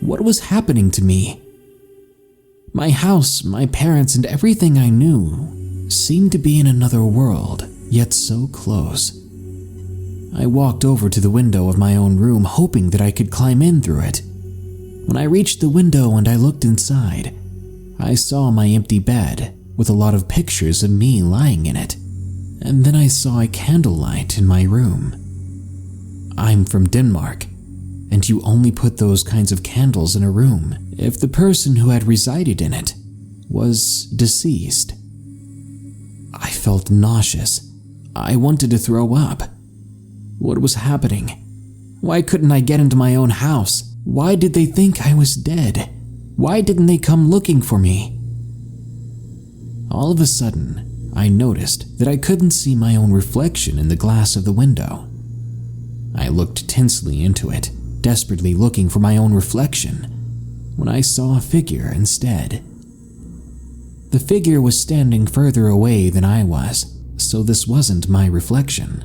What was happening to me? My house, my parents, and everything I knew seemed to be in another world, yet so close. I walked over to the window of my own room, hoping that I could climb in through it. When I reached the window and I looked inside, I saw my empty bed with a lot of pictures of me lying in it, and then I saw a candlelight in my room. I'm from Denmark, and you only put those kinds of candles in a room if the person who had resided in it was deceased. I felt nauseous. I wanted to throw up. What was happening? Why couldn't I get into my own house? Why did they think I was dead? Why didn't they come looking for me? All of a sudden, I noticed that I couldn't see my own reflection in the glass of the window. I looked tensely into it, desperately looking for my own reflection, when I saw a figure instead. The figure was standing further away than I was, so this wasn't my reflection.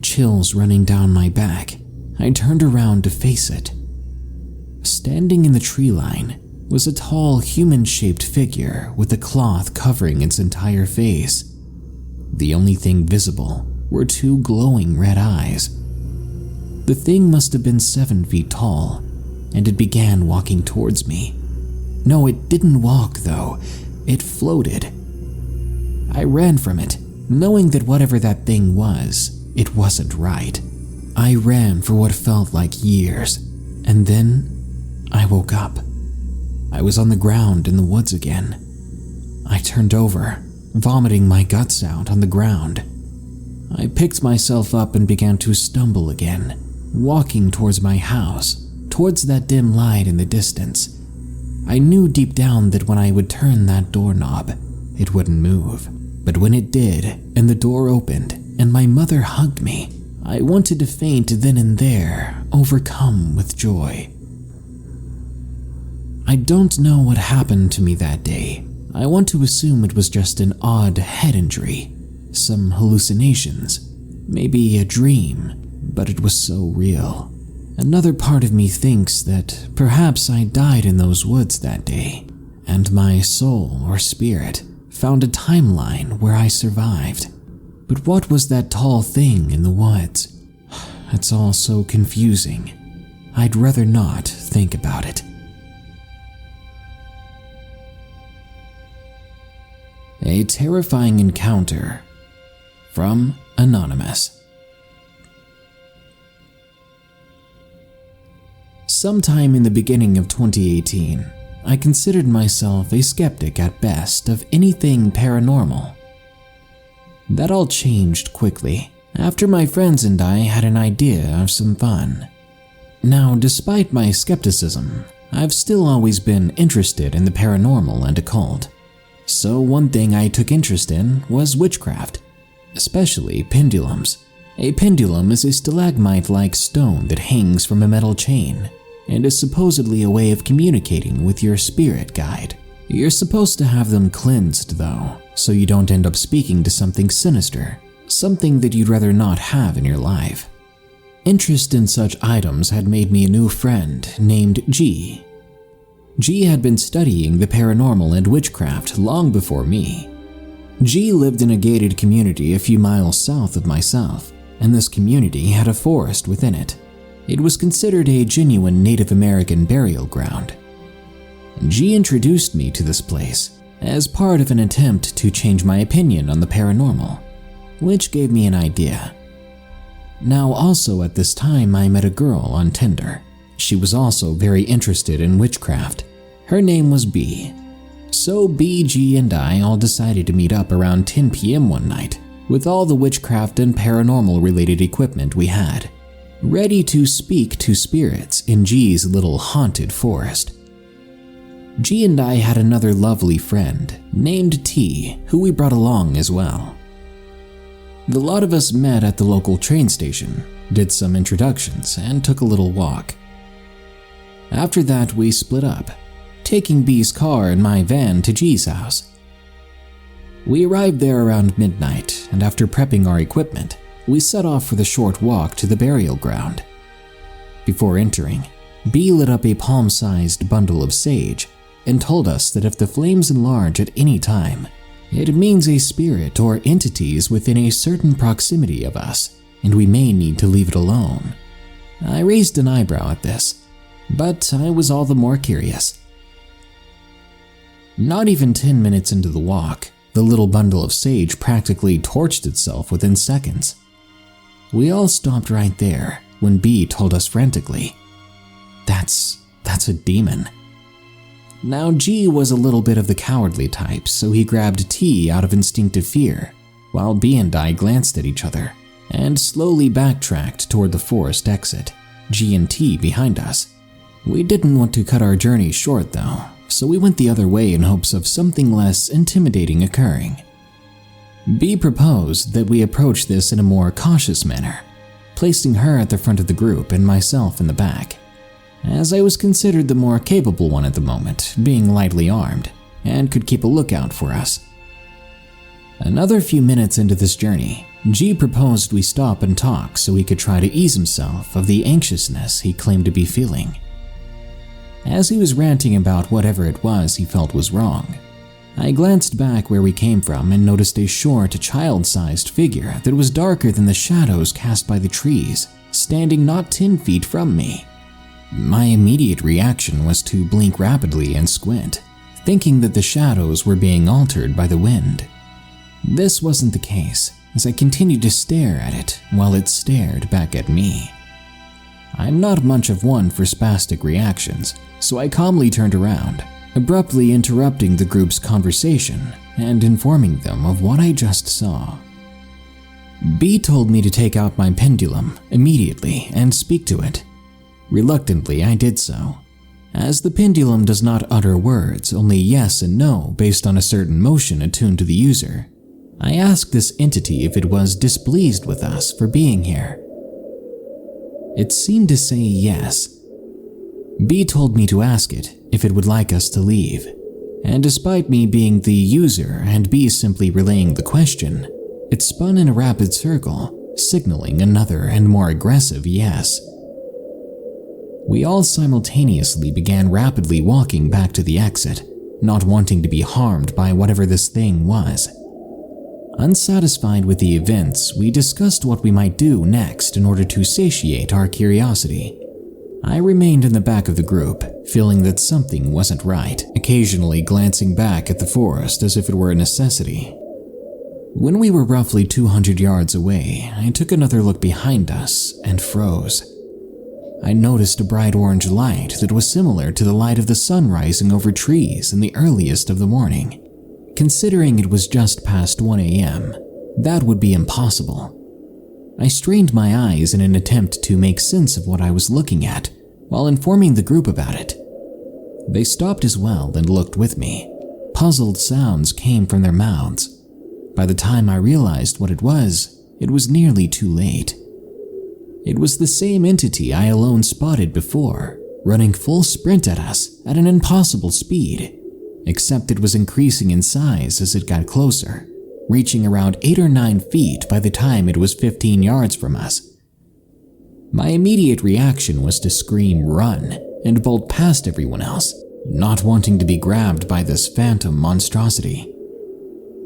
Chills running down my back, I turned around to face it. Standing in the tree line was a tall, human-shaped figure with a cloth covering its entire face. The only thing visible were two glowing red eyes. The thing must have been 7 feet tall, and it began walking towards me. No, it didn't walk, though. It floated. I ran from it, knowing that whatever that thing was, it wasn't right. I ran for what felt like years, and then I woke up. I was on the ground in the woods again. I turned over, vomiting my guts out on the ground. I picked myself up and began to stumble again, walking towards my house, towards that dim light in the distance. I knew deep down that when I would turn that doorknob, it wouldn't move. But when it did, and the door opened, and my mother hugged me, I wanted to faint then and there, overcome with joy. I don't know what happened to me that day. I want to assume it was just an odd head injury, some hallucinations, maybe a dream, but it was so real. Another part of me thinks that perhaps I died in those woods that day, and my soul or spirit found a timeline where I survived. But what was that tall thing in the woods? it's all so confusing. I'd rather not think about it. A terrifying encounter. From Anonymous. Sometime in the beginning of 2018, I considered myself a skeptic at best of anything paranormal. That all changed quickly after my friends and I had an idea of some fun. Now, despite my skepticism, I've still always been interested in the paranormal and occult. So one thing I took interest in was witchcraft, especially pendulums. A pendulum is a stalagmite-like stone that hangs from a metal chain and is supposedly a way of communicating with your spirit guide. You're supposed to have them cleansed though, so you don't end up speaking to something sinister, something that you'd rather not have in your life. Interest in such items had made me a new friend named G. G had been studying the paranormal and witchcraft long before me. G lived in a gated community a few miles south of myself, and this community had a forest within it. It was considered a genuine Native American burial ground. G introduced me to this place as part of an attempt to change my opinion on the paranormal, which gave me an idea. Now also at this time I met a girl on Tinder. She was also very interested in witchcraft. Her name was B. So B, G, and I all decided to meet up around 10 p.m. one night with all the witchcraft and paranormal related equipment we had, ready to speak to spirits in G's little haunted forest. G and I had another lovely friend named T who we brought along as well. The lot of us met at the local train station, did some introductions, and took a little walk. After that we split up, taking B's car and my van to G's house. We arrived there around midnight, and after prepping our equipment, we set off for the short walk to the burial ground. Before entering, B lit up a palm-sized bundle of sage and told us that if the flames enlarge at any time, it means a spirit or entity is within a certain proximity of us, and we may need to leave it alone. I raised an eyebrow at this, but I was all the more curious. Not even 10 minutes into the walk, the little bundle of sage practically torched itself within seconds. We all stopped right there when B told us frantically, That's a demon." Now G was a little bit of the cowardly type, so he grabbed T out of instinctive fear, while B and I glanced at each other and slowly backtracked toward the forest exit, G and T behind us. We didn't want to cut our journey short though, so we went the other way in hopes of something less intimidating occurring. B proposed that we approach this in a more cautious manner, placing her at the front of the group and myself in the back, as I was considered the more capable one at the moment, being lightly armed, and could keep a lookout for us. Another few minutes into this journey, G proposed we stop and talk so he could try to ease himself of the anxiousness he claimed to be feeling. As he was ranting about whatever it was he felt was wrong, I glanced back where we came from and noticed a short, child-sized figure that was darker than the shadows cast by the trees, standing not 10 feet from me. My immediate reaction was to blink rapidly and squint, thinking that the shadows were being altered by the wind. This wasn't the case, as I continued to stare at it while it stared back at me. I'm not much of one for spastic reactions, so I calmly turned around, abruptly interrupting the group's conversation and informing them of what I just saw. B told me to take out my pendulum immediately and speak to it. Reluctantly, I did so. As the pendulum does not utter words, only yes and no based on a certain motion attuned to the user, I asked this entity if it was displeased with us for being here. It seemed to say yes. B told me to ask it if it would like us to leave, and despite me being the user and B simply relaying the question, it spun in a rapid circle, signaling another and more aggressive yes. We all simultaneously began rapidly walking back to the exit, not wanting to be harmed by whatever this thing was. Unsatisfied with the events, we discussed what we might do next in order to satiate our curiosity. I remained in the back of the group, feeling that something wasn't right, occasionally glancing back at the forest as if it were a necessity. When we were roughly 200 yards away, I took another look behind us and froze. I noticed a bright orange light that was similar to the light of the sun rising over trees in the earliest of the morning. Considering it was just past 1 a.m., that would be impossible. I strained my eyes in an attempt to make sense of what I was looking at, while informing the group about it. They stopped as well and looked with me. Puzzled sounds came from their mouths. By the time I realized what it was nearly too late. It was the same entity I alone spotted before, running full sprint at us at an impossible speed, except it was increasing in size as it got closer, reaching around 8 or 9 feet by the time it was 15 yards from us. My immediate reaction was to scream "run" and bolt past everyone else, not wanting to be grabbed by this phantom monstrosity.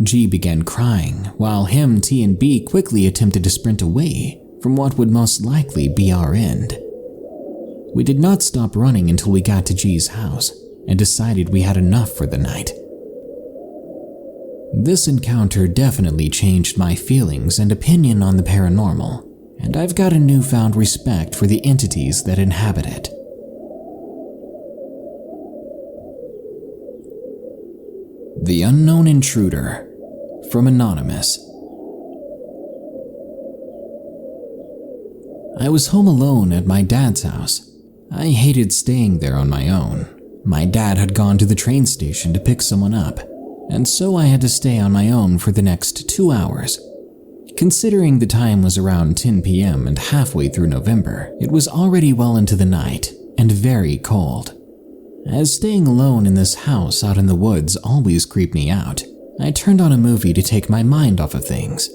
G began crying, while him, T, and B quickly attempted to sprint away from what would most likely be our end. We did not stop running until we got to G's house and decided we had enough for the night. This encounter definitely changed my feelings and opinion on the paranormal, and I've got a newfound respect for the entities that inhabit it. The Unknown Intruder, from Anonymous. I was home alone at my dad's house. I hated staying there on my own. My dad had gone to the train station to pick someone up, and so I had to stay on my own for the next 2 hours. Considering the time was around 10 p.m. and halfway through November, it was already well into the night and very cold. As staying alone in this house out in the woods always creeped me out, I turned on a movie to take my mind off of things.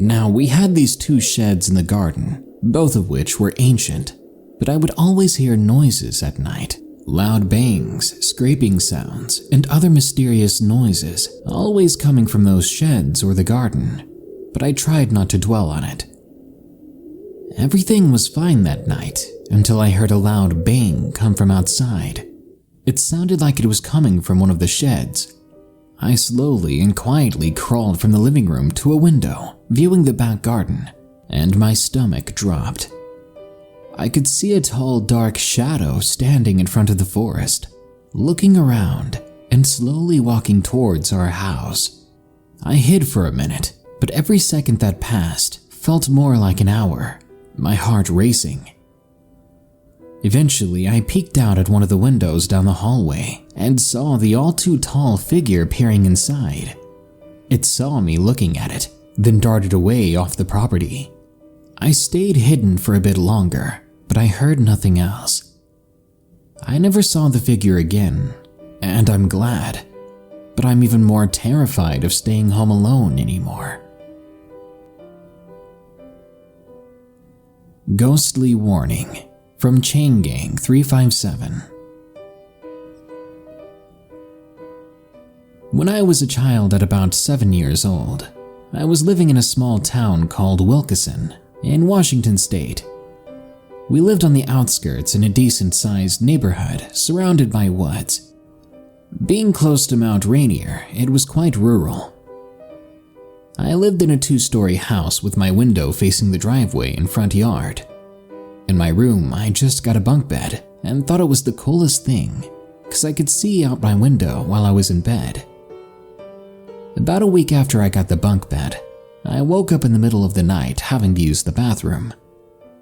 Now, we had these 2 sheds in the garden, both of which were ancient, but I would always hear noises at night. Loud bangs, scraping sounds, and other mysterious noises, always coming from those sheds or the garden, but I tried not to dwell on it. Everything was fine that night until I heard a loud bang come from outside. It sounded like it was coming from one of the sheds. I slowly and quietly crawled from the living room to a window, viewing the back garden, and my stomach dropped. I could see a tall, dark shadow standing in front of the forest, looking around and slowly walking towards our house. I hid for a minute, but every second that passed felt more like an hour, my heart racing. Eventually, I peeked out at one of the windows down the hallway and saw the all-too-tall figure peering inside. It saw me looking at it, then darted away off the property. I stayed hidden for a bit longer, but I heard nothing else. I never saw the figure again, and I'm glad, but I'm even more terrified of staying home alone anymore. Ghostly Warning, from Chain Gang 357. When I was a child at about 7 years old, I was living in a small town called Wilkeson in Washington State. We lived on the outskirts in a decent-sized neighborhood surrounded by woods. Being close to Mount Rainier, it was quite rural. I lived in a 2-story house with my window facing the driveway and front yard. In my room, I just got a bunk bed and thought it was the coolest thing because I could see out my window while I was in bed. About a week after I got the bunk bed, I woke up in the middle of the night having to use the bathroom.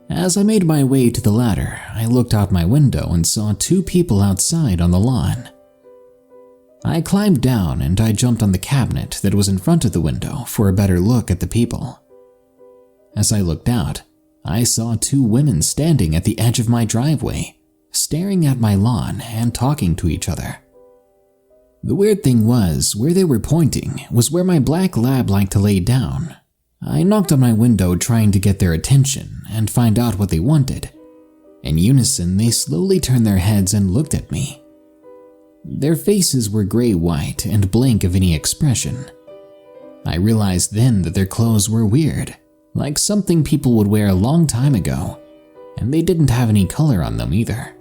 As I made my way to the ladder, I looked out my window and saw 2 people outside on the lawn. I climbed down and I jumped on the cabinet that was in front of the window for a better look at the people. As I looked out, I saw 2 women standing at the edge of my driveway, staring at my lawn and talking to each other. The weird thing was, where they were pointing was where my black lab liked to lay down. I knocked on my window trying to get their attention and find out what they wanted. In unison, they slowly turned their heads and looked at me. Their faces were gray-white and blank of any expression. I realized then that their clothes were weird, like something people would wear a long time ago, and they didn't have any color on them either.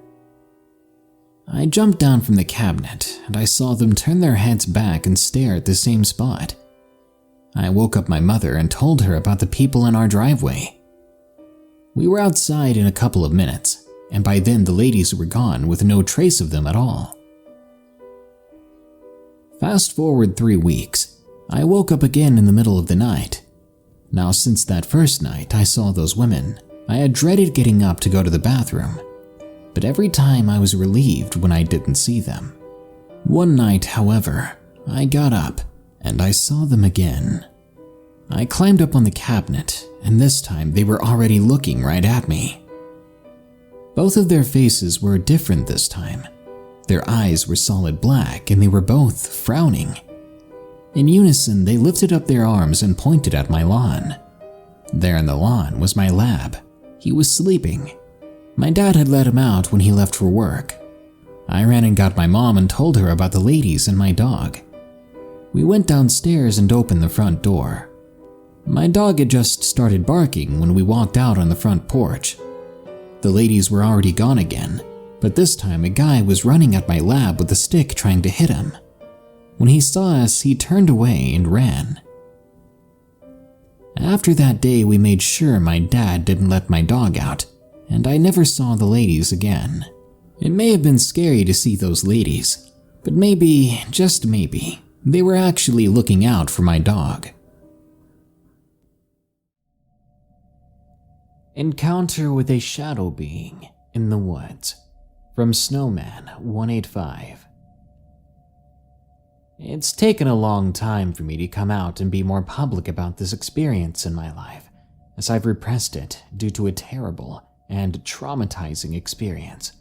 I jumped down from the cabinet and I saw them turn their heads back and stare at the same spot. I woke up my mother and told her about the people in our driveway. We were outside in a couple of minutes, and by then the ladies were gone with no trace of them at all. Fast forward 3 weeks, I woke up again in the middle of the night. Now, since that first night I saw those women, I had dreaded getting up to go to the bathroom, but every time I was relieved when I didn't see them. One night, however, I got up and I saw them again. I climbed up on the cabinet, and this time they were already looking right at me. Both of their faces were different this time. Their eyes were solid black and they were both frowning. In unison, they lifted up their arms and pointed at my lawn. There in the lawn was my lab. He was sleeping. My dad had let him out when he left for work. I ran and got my mom and told her about the ladies and my dog. We went downstairs and opened the front door. My dog had just started barking when we walked out on the front porch. The ladies were already gone again, but this time a guy was running at my lab with a stick trying to hit him. When he saw us, he turned away and ran. After that day, we made sure my dad didn't let my dog out, and I never saw the ladies again. It may have been scary to see those ladies, but maybe, just maybe, they were actually looking out for my dog. Encounter with a shadow being in the woods, from Snowman 185. It's taken a long time for me to come out and be more public about this experience in my life, as I've repressed it due to a terrible and traumatizing experience.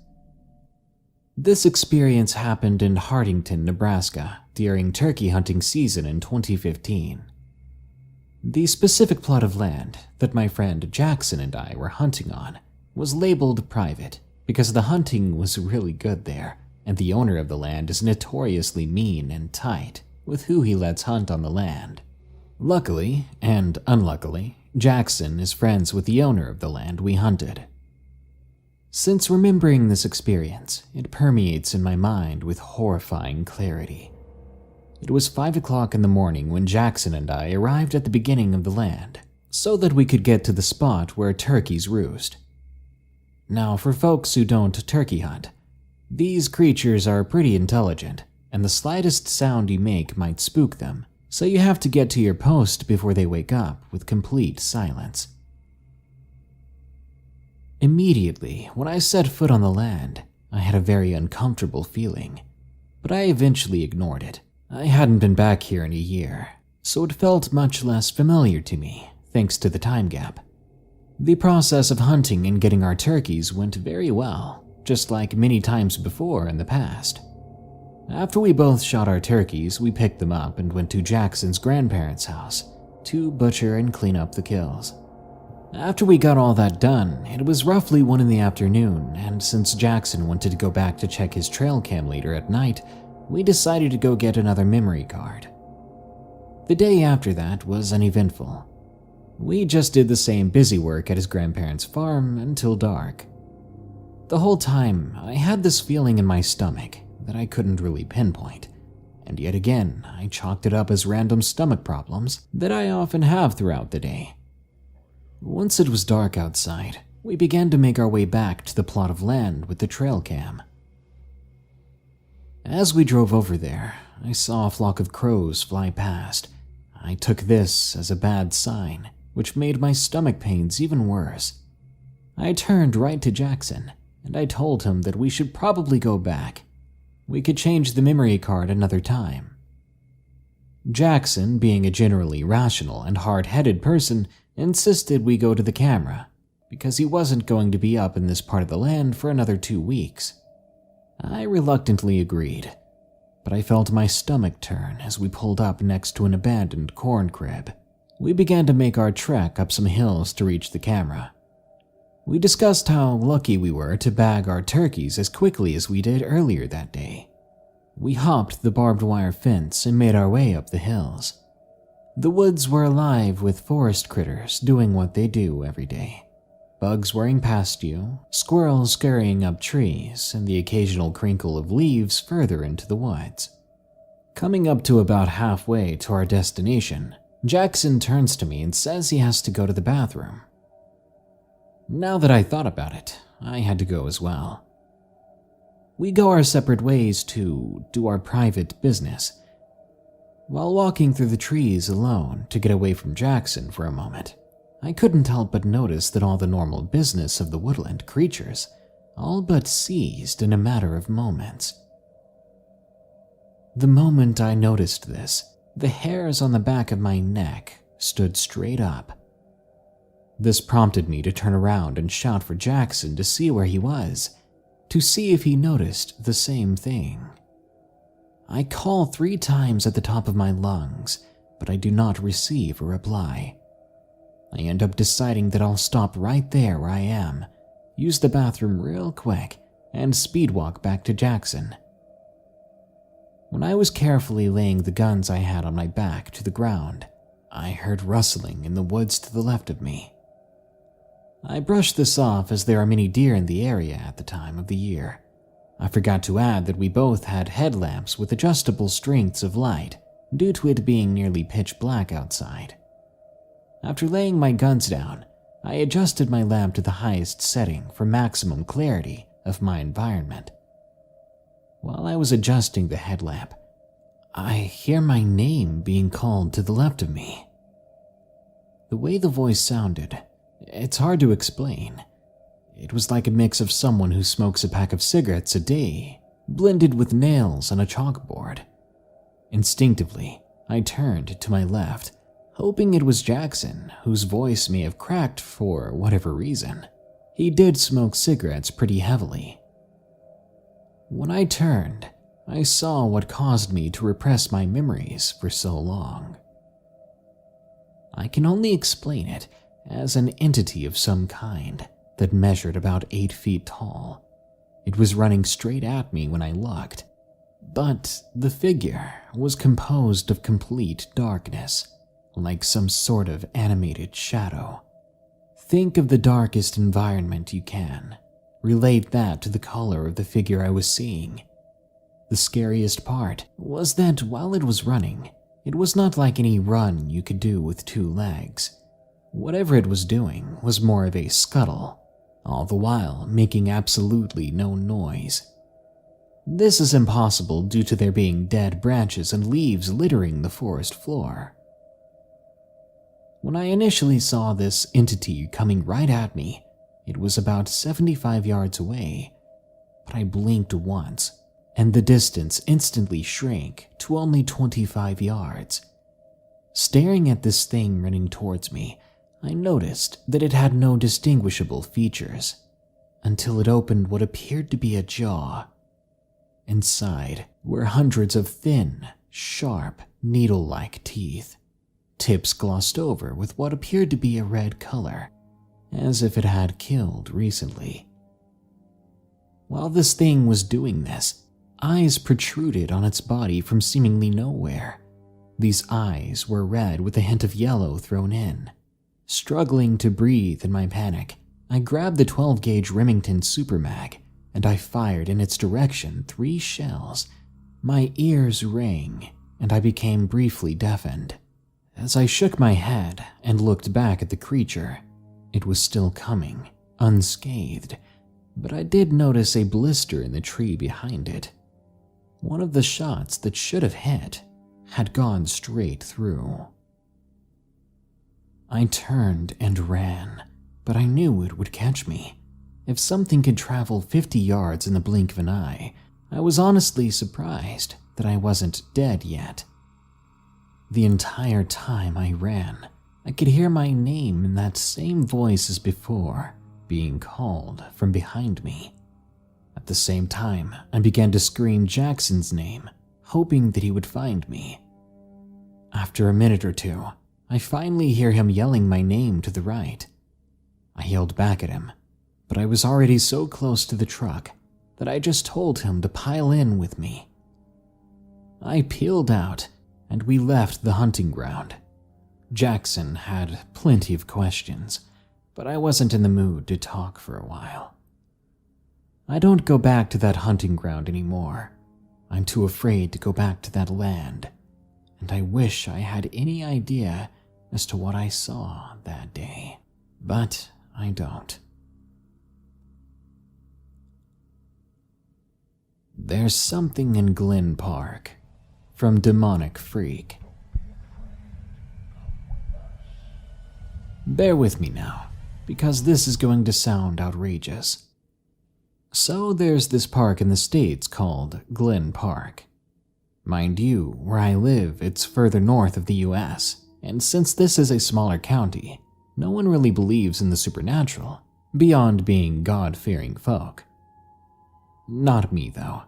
This experience happened in Hartington, Nebraska, during turkey hunting season in 2015. The specific plot of land that my friend Jackson and I were hunting on was labeled private because the hunting was really good there, and the owner of the land is notoriously mean and tight with who he lets hunt on the land. Luckily, and unluckily, Jackson is friends with the owner of the land we hunted. Since remembering this experience, it permeates in my mind with horrifying clarity. It was 5 o'clock in the morning when Jackson and I arrived at the beginning of the land, so that we could get to the spot where turkeys roost. Now, for folks who don't turkey hunt, these creatures are pretty intelligent, and the slightest sound you make might spook them, so you have to get to your post before they wake up with complete silence. Immediately, when I set foot on the land, I had a very uncomfortable feeling, but I eventually ignored it. I hadn't been back here in a year, so it felt much less familiar to me, thanks to the time gap. The process of hunting and getting our turkeys went very well, just like many times before in the past. After we both shot our turkeys, we picked them up and went to Jackson's grandparents' house to butcher and clean up the kills. After we got all that done, it was roughly 1 in the afternoon, and since Jackson wanted to go back to check his trail cam later at night, we decided to go get another memory card. The day after that was uneventful. We just did the same busy work at his grandparents' farm until dark. The whole time, I had this feeling in my stomach that I couldn't really pinpoint, and yet again, I chalked it up as random stomach problems that I often have throughout the day. Once it was dark outside, we began to make our way back to the plot of land with the trail cam. As we drove over there, I saw a flock of crows fly past. I took this as a bad sign, which made my stomach pains even worse. I turned right to Jackson, and I told him that we should probably go back. We could change the memory card another time. Jackson, being a generally rational and hard-headed person, insisted we go to the camera, because he wasn't going to be up in this part of the land for another 2 weeks. I reluctantly agreed, but I felt my stomach turn as we pulled up next to an abandoned corn crib. We began to make our trek up some hills to reach the camera. We discussed how lucky we were to bag our turkeys as quickly as we did earlier that day. We hopped the barbed wire fence and made our way up the hills. The woods were alive with forest critters doing what they do every day. Bugs whirring past you, squirrels scurrying up trees, and the occasional crinkle of leaves further into the woods. Coming up to about halfway to our destination, Jackson turns to me and says he has to go to the bathroom. Now that I thought about it, I had to go as well. We go our separate ways to do our private business. While walking through the trees alone to get away from Jackson for a moment, I couldn't help but notice that all the normal business of the woodland creatures all but ceased in a matter of moments. The moment I noticed this, the hairs on the back of my neck stood straight up. This prompted me to turn around and shout for Jackson to see where he was, to see if he noticed the same thing. I call 3 times at the top of my lungs, but I do not receive a reply. I end up deciding that I'll stop right there where I am, use the bathroom real quick, and speedwalk back to Jackson. When I was carefully laying the guns I had on my back to the ground, I heard rustling in the woods to the left of me. I brushed this off as there are many deer in the area at the time of the year. I forgot to add that we both had headlamps with adjustable strengths of light due to it being nearly pitch black outside. After laying my guns down, I adjusted my lamp to the highest setting for maximum clarity of my environment. While I was adjusting the headlamp, I hear my name being called to the left of me. The way the voice sounded, it's hard to explain. It was like a mix of someone who smokes a pack of cigarettes a day, blended with nails on a chalkboard. Instinctively, I turned to my left, hoping it was Jackson, whose voice may have cracked for whatever reason. He did smoke cigarettes pretty heavily. When I turned, I saw what caused me to repress my memories for so long. I can only explain it as an entity of some kind that measured about 8 feet tall. It was running straight at me when I looked, but the figure was composed of complete darkness, like some sort of animated shadow. Think of the darkest environment you can. Relate that to the color of the figure I was seeing. The scariest part was that while it was running, it was not like any run you could do with 2 legs. Whatever it was doing was more of a scuttle, all the while making absolutely no noise. This is impossible due to there being dead branches and leaves littering the forest floor. When I initially saw this entity coming right at me, it was about 75 yards away, but I blinked once, and the distance instantly shrank to only 25 yards. Staring at this thing running towards me, I noticed that it had no distinguishable features, until it opened what appeared to be a jaw. Inside were hundreds of thin, sharp, needle-like teeth, tips glossed over with what appeared to be a red color, as if it had killed recently. While this thing was doing this, eyes protruded on its body from seemingly nowhere. These eyes were red with a hint of yellow thrown in. Struggling to breathe in my panic, I grabbed the 12-gauge Remington Super Mag, and I fired in its direction 3 shells. My ears rang, and I became briefly deafened. As I shook my head and looked back at the creature, it was still coming, unscathed, but I did notice a blister in the tree behind it. One of the shots that should have hit had gone straight through. I turned and ran, but I knew it would catch me. If something could travel 50 yards in the blink of an eye, I was honestly surprised that I wasn't dead yet. The entire time I ran, I could hear my name in that same voice as before, being called from behind me. At the same time, I began to scream Jackson's name, hoping that he would find me. After a minute or 2, I finally hear him yelling my name to the right. I yelled back at him, but I was already so close to the truck that I just told him to pile in with me. I peeled out, and we left the hunting ground, Jackson had plenty of questions, but I wasn't in the mood to talk for a while. I don't go back to that hunting ground anymore. I'm too afraid to go back to that land, and I wish I had any idea as to what I saw that day, but I don't. There's Something in Glen Park, from Demonic Freak. Bear with me now, because this is going to sound outrageous. So there's this park in the States called Glen Park. Mind you, where I live, it's further north of the US, and since this is a smaller county, no one really believes in the supernatural, beyond being God-fearing folk. Not me, though.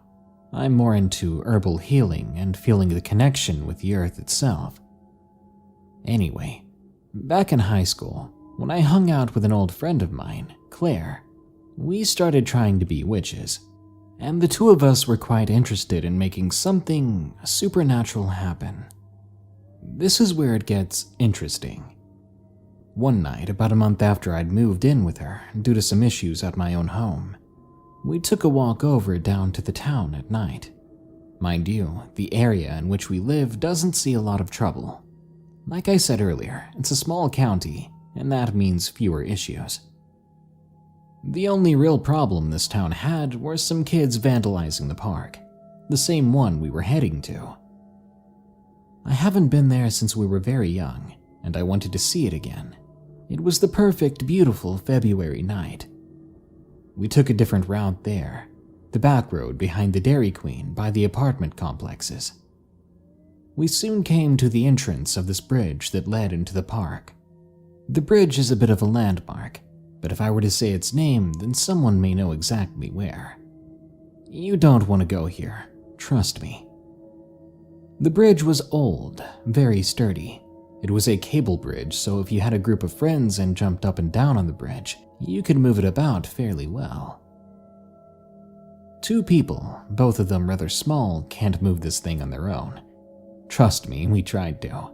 I'm more into herbal healing and feeling the connection with the earth itself. Anyway, back in high school, when I hung out with an old friend of mine, Claire, we started trying to be witches, and the two of us were quite interested in making something supernatural happen. This is where it gets interesting. One night, about a month after I'd moved in with her due to some issues at my own home, we took a walk over down to the town at night. Mind you, the area in which we live doesn't see a lot of trouble. Like I said earlier, it's a small county, and that means fewer issues. The only real problem this town had were some kids vandalizing the park, the same one we were heading to. I haven't been there since we were very young, and I wanted to see it again. It was the perfect, beautiful February night. We took a different route there, the back road behind the Dairy Queen by the apartment complexes. We soon came to the entrance of this bridge that led into the park. The bridge is a bit of a landmark, but if I were to say its name, then someone may know exactly where. You don't want to go here, trust me. The bridge was old, very sturdy. It was a cable bridge, so if you had a group of friends and jumped up and down on the bridge, you could move it about fairly well. 2 people, both of them rather small, can't move this thing on their own. Trust me, we tried to.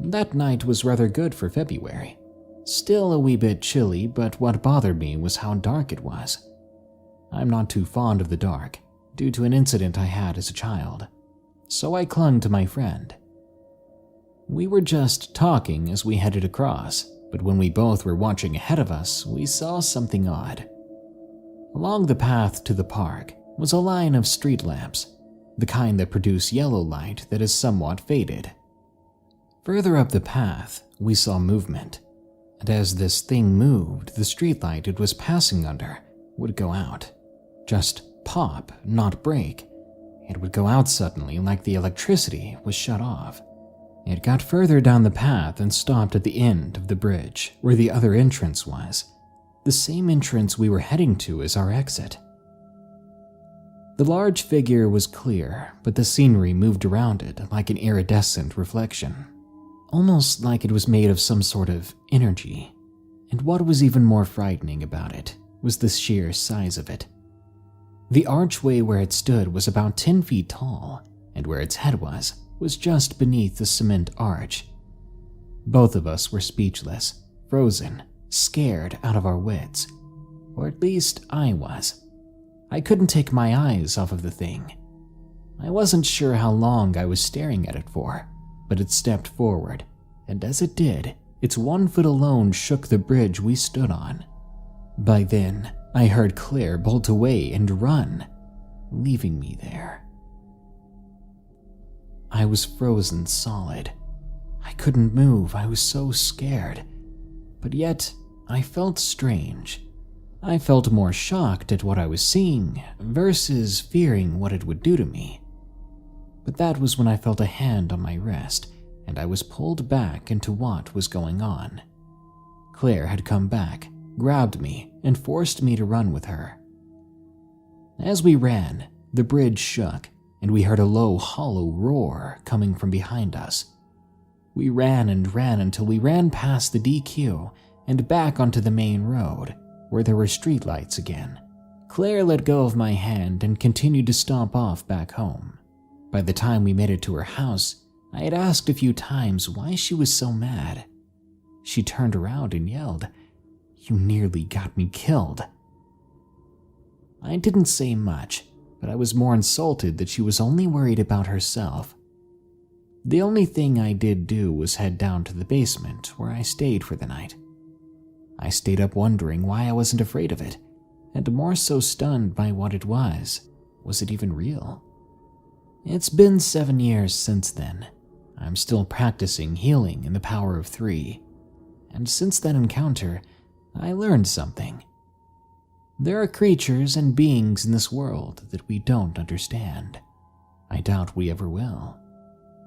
That night was rather good for February. Still a wee bit chilly, but what bothered me was how dark it was. I'm not too fond of the dark, due to an incident I had as a child, so I clung to my friend. We were just talking as we headed across, but when we both were watching ahead of us, we saw something odd. Along the path to the park was a line of street lamps, the kind that produce yellow light that is somewhat faded. Further up the path, we saw movement, and as this thing moved, the streetlight it was passing under would go out. Just pop, not break. It would go out suddenly like the electricity was shut off. It got further down the path and stopped at the end of the bridge, where the other entrance was. The same entrance we were heading to as our exit. The large figure was clear, but the scenery moved around it like an iridescent reflection, almost like it was made of some sort of energy. And what was even more frightening about it was the sheer size of it. The archway where it stood was about 10 feet tall, and where its head was just beneath the cement arch. Both of us were speechless, frozen, scared out of our wits. Or at least I was. I couldn't take my eyes off of the thing. I wasn't sure how long I was staring at it for, but it stepped forward, and as it did, its 1 foot alone shook the bridge we stood on. By then, I heard Claire bolt away and run, leaving me there. I was frozen solid. I couldn't move, I was so scared. But yet, I felt strange. I felt more shocked at what I was seeing versus fearing what it would do to me. But that was when I felt a hand on my wrist, and I was pulled back into what was going on. Claire had come back, grabbed me, and forced me to run with her. As we ran, the bridge shook, and we heard a low, hollow roar coming from behind us. We ran and ran until we ran past the DQ and back onto the main road, where there were streetlights again. Claire let go of my hand and continued to stomp off back home. By the time we made it to her house, I had asked a few times why she was so mad. She turned around and yelled, "You nearly got me killed." I didn't say much, but I was more insulted that she was only worried about herself. The only thing I did do was head down to the basement, where I stayed for the night. I stayed up wondering why I wasn't afraid of it, and more so stunned by what it was. Was it even real? It's been 7 years since then. I'm still practicing healing in the power of 3, and since that encounter, I learned something. There are creatures and beings in this world that we don't understand. I doubt we ever will.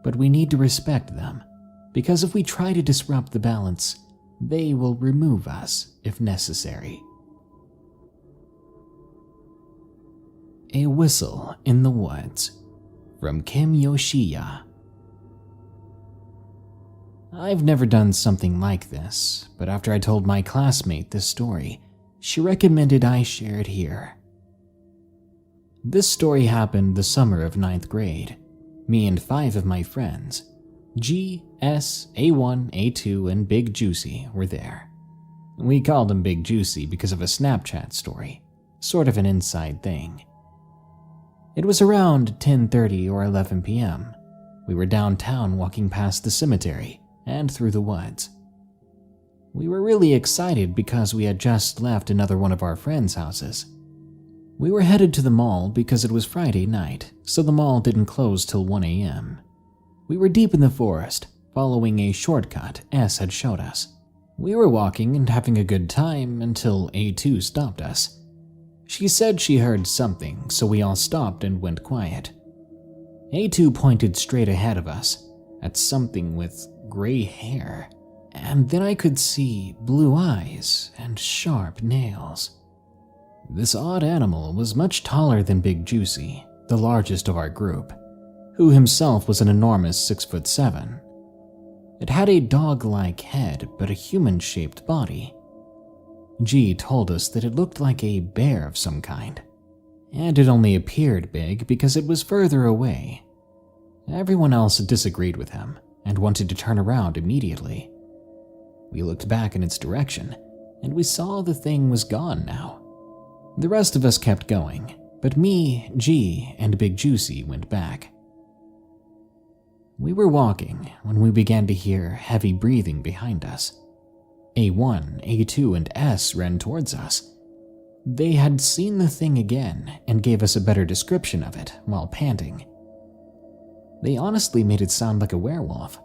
But we need to respect them, because if we try to disrupt the balance, they will remove us if necessary. A Whistle in the Woods, from Kim Yoshiya. I've never done something like this, but after I told my classmate this story, she recommended I share it here. This story happened the summer of 9th grade. Me and 5 of my friends, G, S, A1, A2, and Big Juicy, were there. We called him Big Juicy because of a Snapchat story, sort of an inside thing. It was around 10:30 or 11 p.m. We were downtown walking past the cemetery and through the woods. We were really excited because we had just left another one of our friends' houses. We were headed to the mall because it was Friday night, so the mall didn't close till 1 a.m. We were deep in the forest, following a shortcut S had showed us. We were walking and having a good time until A2 stopped us. She said she heard something, so we all stopped and went quiet. A2 pointed straight ahead of us, at something with gray hair, and then I could see blue eyes and sharp nails. This odd animal was much taller than Big Juicy, the largest of our group, who himself was an enormous 6'7". It had a dog-like head but a human-shaped body. G told us that it looked like a bear of some kind, and it only appeared big because it was further away. Everyone else disagreed with him and wanted to turn around immediately. We looked back in its direction, and we saw the thing was gone now. The rest of us kept going, but me, G, and Big Juicy went back. We were walking when we began to hear heavy breathing behind us. A1, A2, and S ran towards us. They had seen the thing again and gave us a better description of it while panting. They honestly made it sound like a werewolf,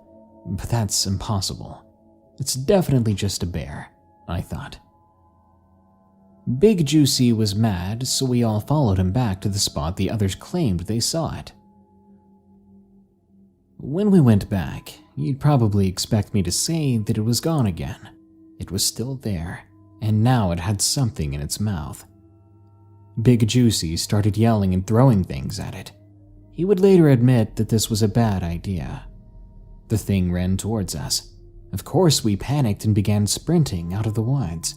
but that's impossible. It's definitely just a bear, I thought. Big Juicy was mad, so we all followed him back to the spot the others claimed they saw it. When we went back, you'd probably expect me to say that it was gone again. It was still there, and now it had something in its mouth. Big Juicy started yelling and throwing things at it. He would later admit that this was a bad idea. The thing ran towards us. Of course, we panicked and began sprinting out of the woods.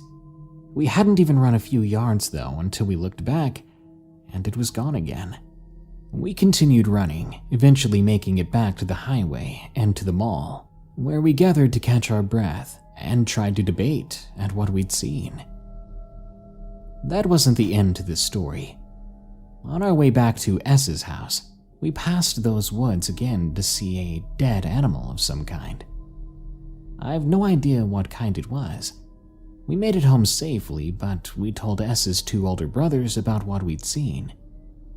We hadn't even run a few yards, though, until we looked back, and it was gone again. We continued running, eventually making it back to the highway and to the mall, where we gathered to catch our breath and tried to debate at what we'd seen. That wasn't the end to this story. On our way back to S's house, we passed those woods again to see a dead animal of some kind. I have no idea what kind it was. We made it home safely, but we told S's 2 older brothers about what we'd seen.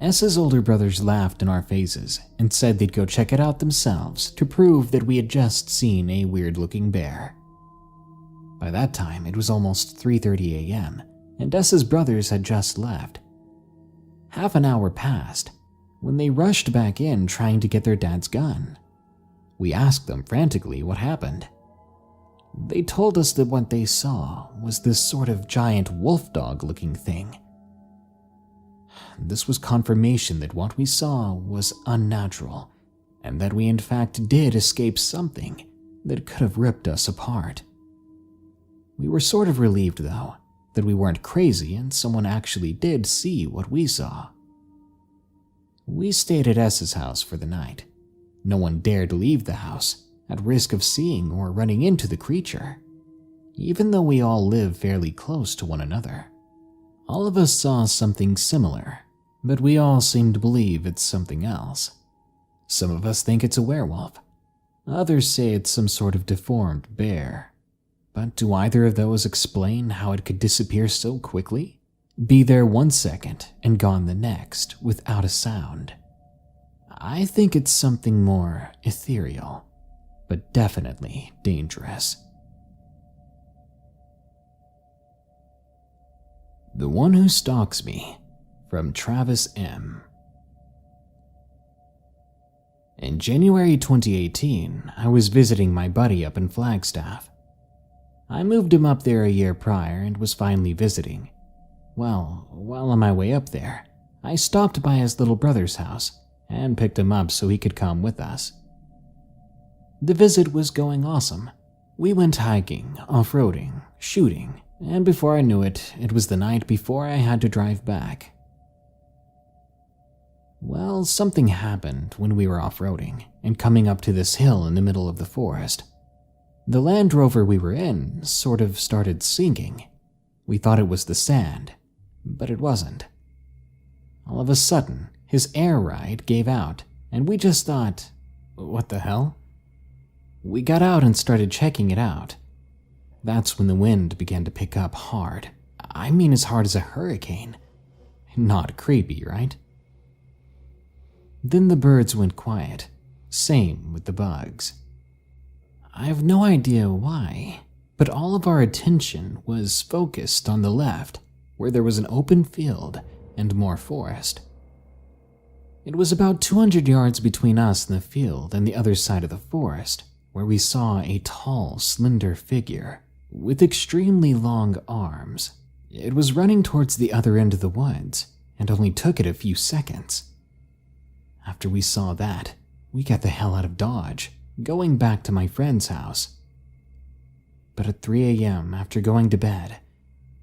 S's older brothers laughed in our faces and said they'd go check it out themselves to prove that we had just seen a weird-looking bear. By that time, it was almost 3:30 a.m., and S's brothers had just left. Half an hour passed when they rushed back in trying to get their dad's gun. We asked them frantically what happened. They told us that what they saw was this sort of giant wolf dog-looking thing. This was confirmation that what we saw was unnatural, and that we in fact did escape something that could have ripped us apart. We were sort of relieved, though, that we weren't crazy and someone actually did see what we saw. We stayed at S's house for the night. No one dared leave the house, at risk of seeing or running into the creature, even though we all live fairly close to one another. All of us saw something similar, but we all seem to believe it's something else. Some of us think it's a werewolf. Others say it's some sort of deformed bear. But do either of those explain how it could disappear so quickly? Be there 1 second and gone the next without a sound. I think it's something more ethereal, but definitely dangerous. The One Who Stalks Me, from Travis M. In January 2018, I was visiting my buddy up in Flagstaff. I moved him up there a year prior and was finally visiting. Well, while on my way up there, I stopped by his little brother's house and picked him up so he could come with us. The visit was going awesome. We went hiking, off-roading, shooting, and before I knew it, it was the night before I had to drive back. Well, something happened when we were off-roading and coming up to this hill in the middle of the forest. The Land Rover we were in sort of started sinking. We thought it was the sand, but it wasn't. All of a sudden, his air ride gave out, and we just thought, what the hell? We got out and started checking it out. That's when the wind began to pick up hard. I mean as hard as a hurricane. Not creepy, right? Then the birds went quiet. Same with the bugs. I have no idea why, but all of our attention was focused on the left, where there was an open field and more forest. It was about 200 yards between us and the field and the other side of the forest, where we saw a tall, slender figure with extremely long arms. It was running towards the other end of the woods and only took it a few seconds. After we saw that, we got the hell out of Dodge, going back to my friend's house. But at 3 a.m. after going to bed,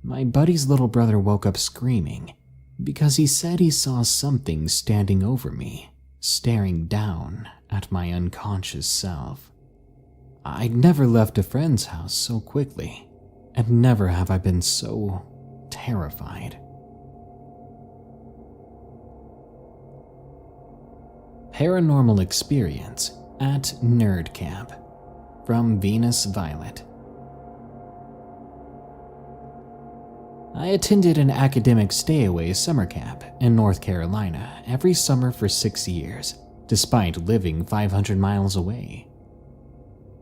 my buddy's little brother woke up screaming because he said he saw something standing over me, staring down at my unconscious self. I'd never left a friend's house so quickly, and never have I been so terrified. Paranormal Experience at Nerd Camp, from Venus Violet. I attended an academic stay-away summer camp in North Carolina every summer for 6 years, despite living 500 miles away.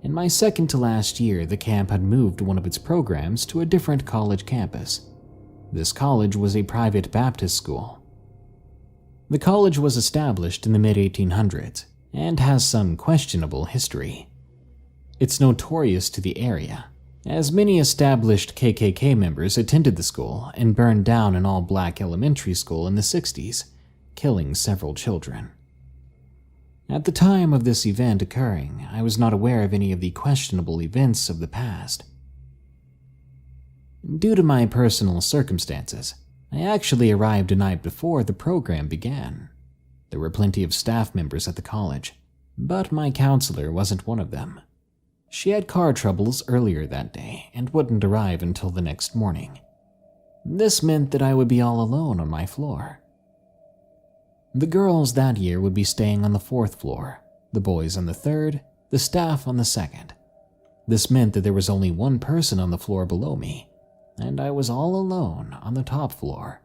In my second to last year, the camp had moved one of its programs to a different college campus. This college was a private Baptist school. The college was established in the mid-1800s and has some questionable history. It's notorious to the area, as many established KKK members attended the school and burned down an all-black elementary school in the 60s, killing several children. At the time of this event occurring, I was not aware of any of the questionable events of the past. Due to my personal circumstances, I actually arrived a night before the program began. There were plenty of staff members at the college, but my counselor wasn't one of them. She had car troubles earlier that day and wouldn't arrive until the next morning. This meant that I would be all alone on my floor. The girls that year would be staying on the 4th floor, the boys on the 3rd, the staff on the 2nd. This meant that there was only one person on the floor below me, and I was all alone on the top floor.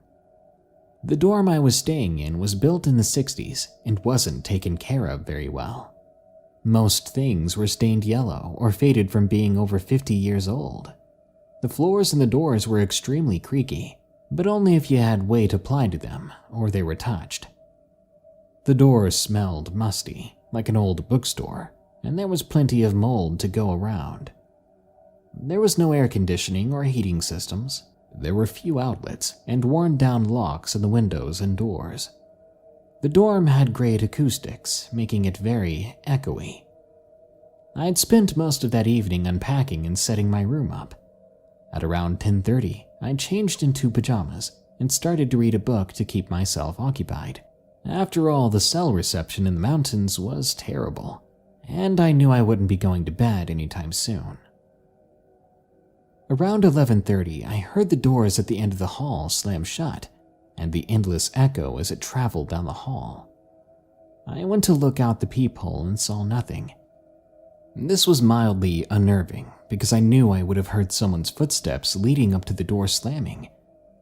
The dorm I was staying in was built in the 60s and wasn't taken care of very well. Most things were stained yellow or faded from being over 50 years old. The floors and the doors were extremely creaky, but only if you had weight applied to them or they were touched. The doors smelled musty, like an old bookstore, and there was plenty of mold to go around. There was no air conditioning or heating systems. There were few outlets and worn-down locks in the windows and doors. The dorm had great acoustics, making it very echoey. I had spent most of that evening unpacking and setting my room up. At around 10:30, I changed into pajamas and started to read a book to keep myself occupied, After all, the cell reception in the mountains was terrible, and I knew I wouldn't be going to bed anytime soon. Around 11:30, I heard the doors at the end of the hall slam shut, and the endless echo as it traveled down the hall. I went to look out the peephole and saw nothing. This was mildly unnerving because I knew I would have heard someone's footsteps leading up to the door slamming.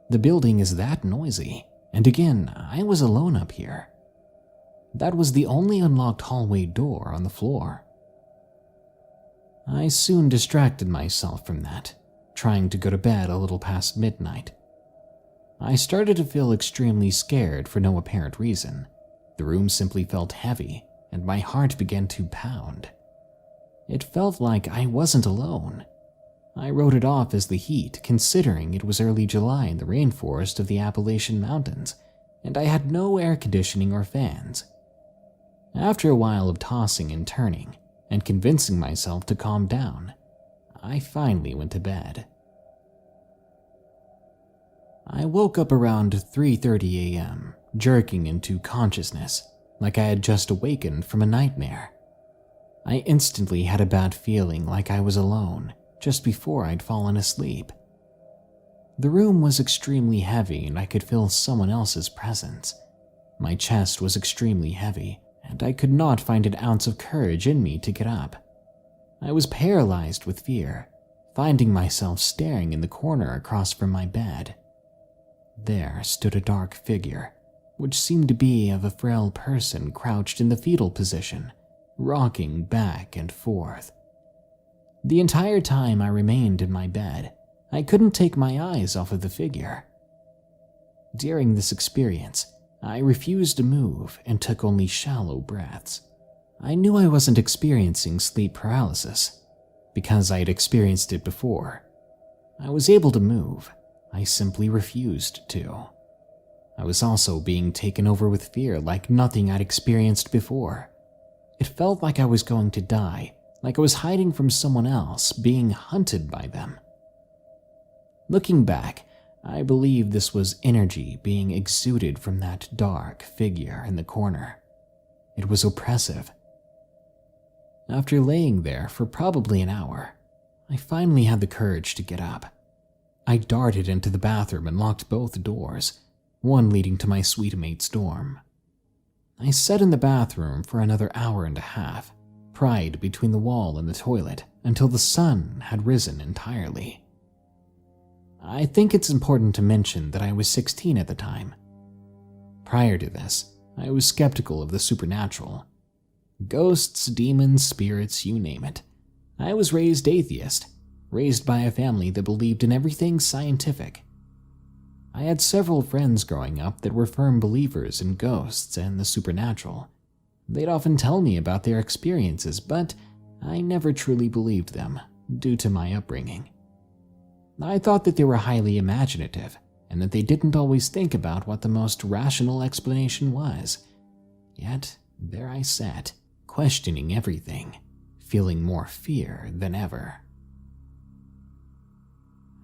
The building is that noisy, and again, I was alone up here. That was the only unlocked hallway door on the floor. I soon distracted myself from that, trying to go to bed a little past midnight. I started to feel extremely scared for no apparent reason. The room simply felt heavy, and my heart began to pound. It felt like I wasn't alone. I wrote it off as the heat, considering it was early July in the rainforest of the Appalachian Mountains, and I had no air conditioning or fans. After a while of tossing and turning, and convincing myself to calm down, I finally went to bed. I woke up around 3:30 a.m., jerking into consciousness, like I had just awakened from a nightmare. I instantly had a bad feeling like I was alone, just before I'd fallen asleep. The room was extremely heavy and I could feel someone else's presence. My chest was extremely heavy, and I could not find an ounce of courage in me to get up. I was paralyzed with fear, finding myself staring in the corner across from my bed. There stood a dark figure, which seemed to be of a frail person crouched in the fetal position, rocking back and forth. The entire time I remained in my bed, I couldn't take my eyes off of the figure. During this experience, I refused to move and took only shallow breaths. I knew I wasn't experiencing sleep paralysis, because I had experienced it before. I was able to move, I simply refused to. I was also being taken over with fear like nothing I'd experienced before. It felt like I was going to die, like I was hiding from someone else, being hunted by them. Looking back, I believe this was energy being exuded from that dark figure in the corner. It was oppressive. After laying there for probably an hour, I finally had the courage to get up. I darted into the bathroom and locked both doors, one leading to my suite mate's dorm. I sat in the bathroom for another hour and a half, pried between the wall and the toilet until the sun had risen entirely. I think it's important to mention that I was 16 at the time. Prior to this, I was skeptical of the supernatural. Ghosts, demons, spirits, you name it. I was raised atheist, raised by a family that believed in everything scientific. I had several friends growing up that were firm believers in ghosts and the supernatural. They'd often tell me about their experiences, but I never truly believed them due to my upbringing. I thought that they were highly imaginative and that they didn't always think about what the most rational explanation was. Yet, there I sat, questioning everything, feeling more fear than ever.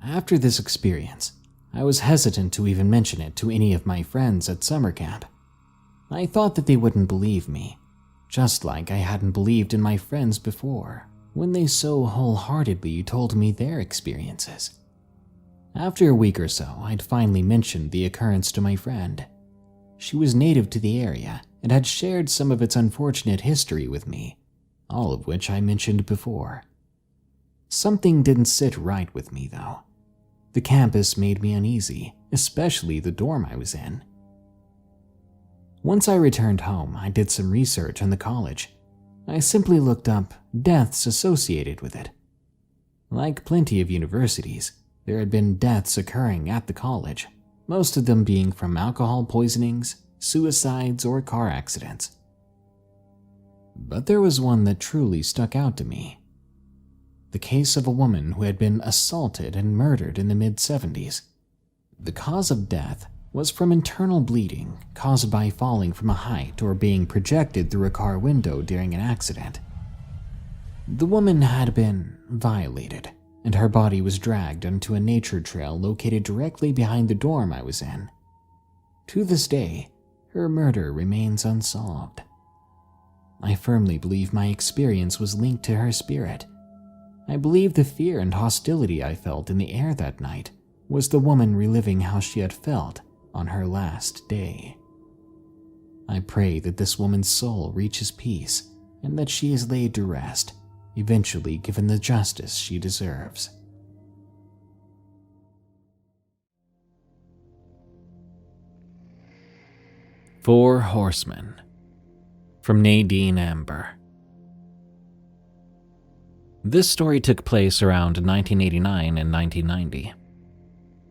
After this experience, I was hesitant to even mention it to any of my friends at summer camp. I thought that they wouldn't believe me, just like I hadn't believed in my friends before, when they so wholeheartedly told me their experiences. After a week or so, I'd finally mentioned the occurrence to my friend. She was native to the area and had shared some of its unfortunate history with me, all of which I mentioned before. Something didn't sit right with me, though. The campus made me uneasy, especially the dorm I was in. Once I returned home, I did some research on the college. I simply looked up deaths associated with it. Like plenty of universities, there had been deaths occurring at the college, most of them being from alcohol poisonings, suicides, or car accidents. But there was one that truly stuck out to me. The case of a woman who had been assaulted and murdered in the mid-70s. The cause of death was from internal bleeding caused by falling from a height or being projected through a car window during an accident. The woman had been violated, and her body was dragged onto a nature trail located directly behind the dorm I was in. To this day, her murder remains unsolved. I firmly believe my experience was linked to her spirit. I believe the fear and hostility I felt in the air that night was the woman reliving how she had felt on her last day. I pray that this woman's soul reaches peace and that she is laid to rest, eventually given the justice she deserves. Four Horsemen, from Nadine Amber. This story took place around 1989 and 1990.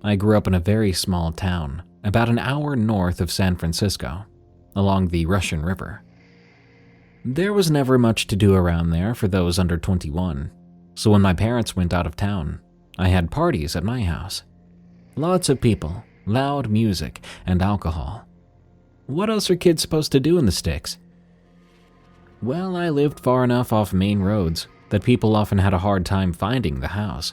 I grew up in a very small town, about an hour north of San Francisco, along the Russian River. There was never much to do around there for those under 21, so when my parents went out of town, I had parties at my house. Lots of people, loud music, and alcohol. What else are kids supposed to do in the sticks? Well, I lived far enough off main roads that people often had a hard time finding the house.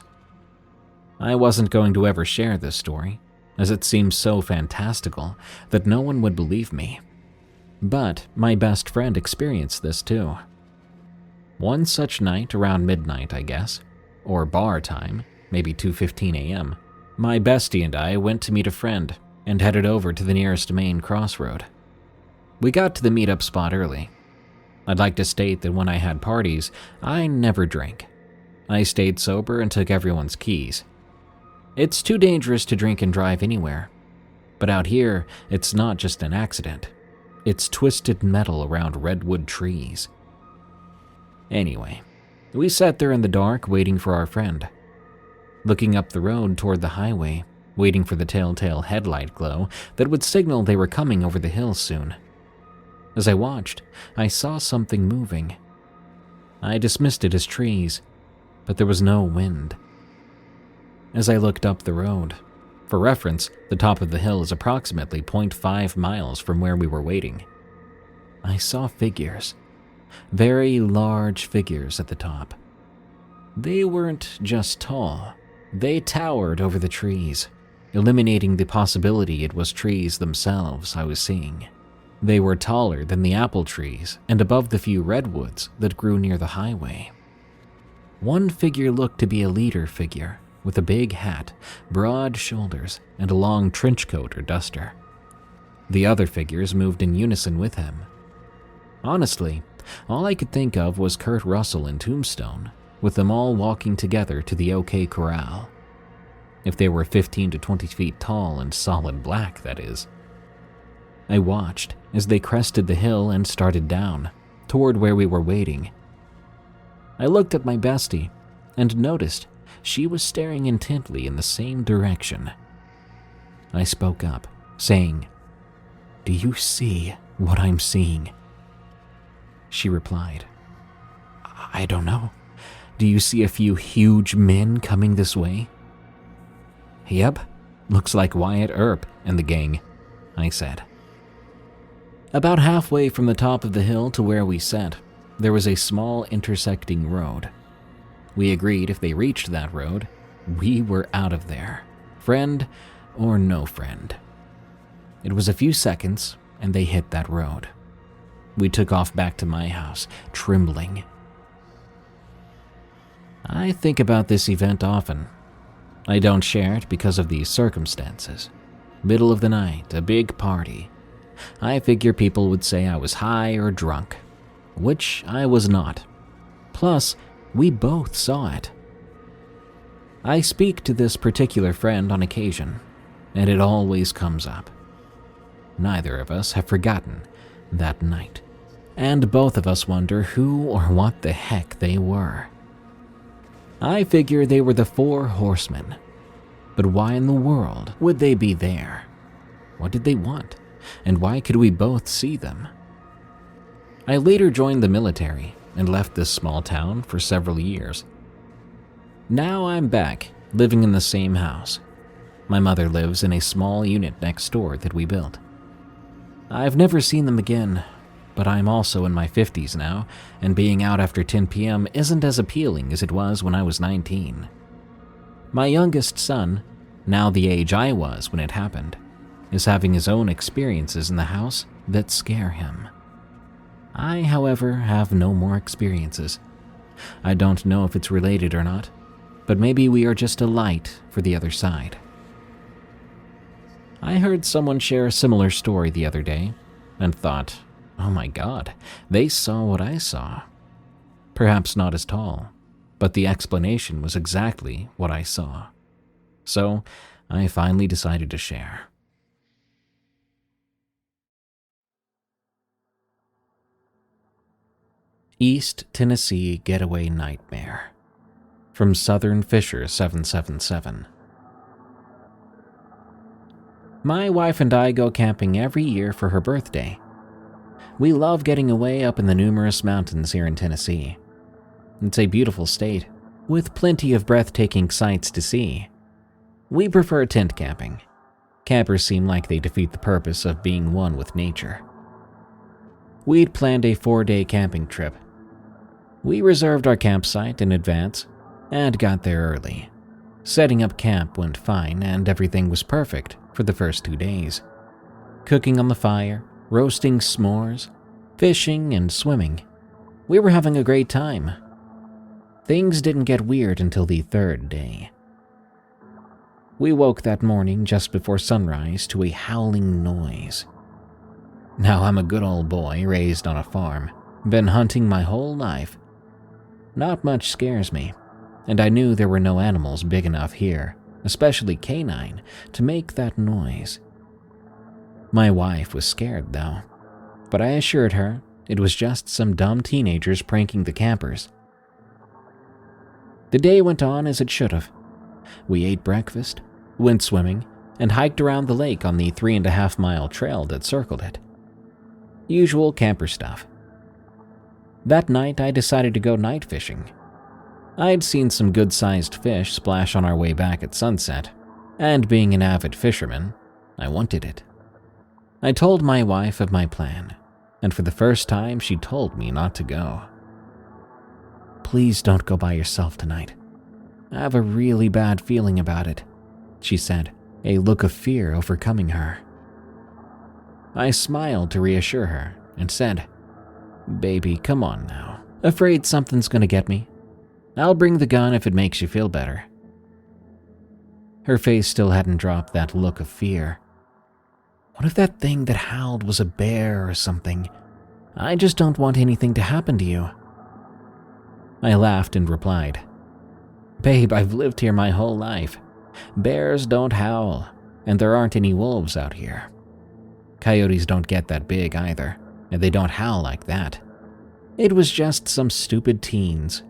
I wasn't going to ever share this story, as it seemed so fantastical that no one would believe me. But my best friend experienced this too. One such night around midnight, I guess, or bar time, maybe 2:15 a.m., my bestie and I went to meet a friend and headed over to the nearest main crossroad. We got to the meetup spot early. I'd like to state that when I had parties, I never drank. I stayed sober and took everyone's keys. It's too dangerous to drink and drive anywhere. But out here, it's not just an accident. It's twisted metal around redwood trees. Anyway, we sat there in the dark waiting for our friend. Looking up the road toward the highway, waiting for the telltale headlight glow that would signal they were coming over the hill soon. As I watched, I saw something moving. I dismissed it as trees, but there was no wind. As I looked up the road, for reference, the top of the hill is approximately 0.5 miles from where we were waiting, I saw figures, very large figures at the top. They weren't just tall, they towered over the trees, eliminating the possibility it was trees themselves I was seeing. They were taller than the apple trees and above the few redwoods that grew near the highway. One figure looked to be a leader figure, with a big hat, broad shoulders, and a long trench coat or duster. The other figures moved in unison with him. Honestly, all I could think of was Kurt Russell in Tombstone, with them all walking together to the OK Corral. If they were 15 to 20 feet tall and solid black, that is. I watched as they crested the hill and started down, toward where we were waiting. I looked at my bestie and noticed she was staring intently in the same direction. I spoke up, saying, "Do you see what I'm seeing?" She replied, "I don't know. Do you see a few huge men coming this way?" "Yep, looks like Wyatt Earp and the gang," I said. About halfway from the top of the hill to where we sat, there was a small intersecting road. We agreed if they reached that road, we were out of there, friend or no friend. It was a few seconds, and they hit that road. We took off back to my house, trembling. I think about this event often. I don't share it because of these circumstances. Middle of the night, a big party. I figure people would say I was high or drunk, which I was not. Plus, we both saw it. I speak to this particular friend on occasion, and it always comes up. Neither of us have forgotten that night, and both of us wonder who or what the heck they were. I figure they were the Four Horsemen, but why in the world would they be there? What did they want, and why could we both see them? I later joined the military and left this small town for several years. Now I'm back, living in the same house. My mother lives in a small unit next door that we built. I've never seen them again, but I'm also in my 50s now, and being out after 10 p.m. isn't as appealing as it was when I was 19. My youngest son, now the age I was when it happened, is having his own experiences in the house that scare him. I, however, have no more experiences. I don't know if it's related or not, but maybe we are just a light for the other side. I heard someone share a similar story the other day and thought, oh my god, they saw what I saw. Perhaps not as tall, but the explanation was exactly what I saw. So I finally decided to share. East Tennessee Getaway Nightmare from Southern Fisher 777. My wife and I go camping every year for her birthday. We love getting away up in the numerous mountains here in Tennessee. It's a beautiful state, with plenty of breathtaking sights to see. We prefer tent camping. Campers seem like they defeat the purpose of being one with nature. We'd planned a 4-day camping trip. We reserved our campsite in advance and got there early. Setting up camp went fine and everything was perfect for the first 2 days. Cooking on the fire, roasting s'mores, fishing and swimming. We were having a great time. Things didn't get weird until the 3rd day. We woke that morning just before sunrise to a howling noise. Now, I'm a good old boy raised on a farm, been hunting my whole life. Not much scares me, and I knew there were no animals big enough here, especially canine, to make that noise. My wife was scared though, but I assured her it was just some dumb teenagers pranking the campers. The day went on as it should have. We ate breakfast, went swimming, and hiked around the lake on the 3.5-mile trail that circled it. Usual camper stuff. That night I decided to go night fishing. I'd seen some good-sized fish splash on our way back at sunset, and being an avid fisherman, I wanted it. I told my wife of my plan, and for the first time she told me not to go. "Please don't go by yourself tonight. I have a really bad feeling about it," she said, a look of fear overcoming her. I smiled to reassure her and said, "Baby, come on now. Afraid something's gonna get me? I'll bring the gun if it makes you feel better." Her face still hadn't dropped that look of fear. What if that thing that howled was a bear or something? I just don't want anything to happen to you. I laughed and replied, "Babe, I've lived here my whole life. Bears don't howl, and there aren't any wolves out here. Coyotes don't get that big either, and they don't howl like that. It was just some stupid teens."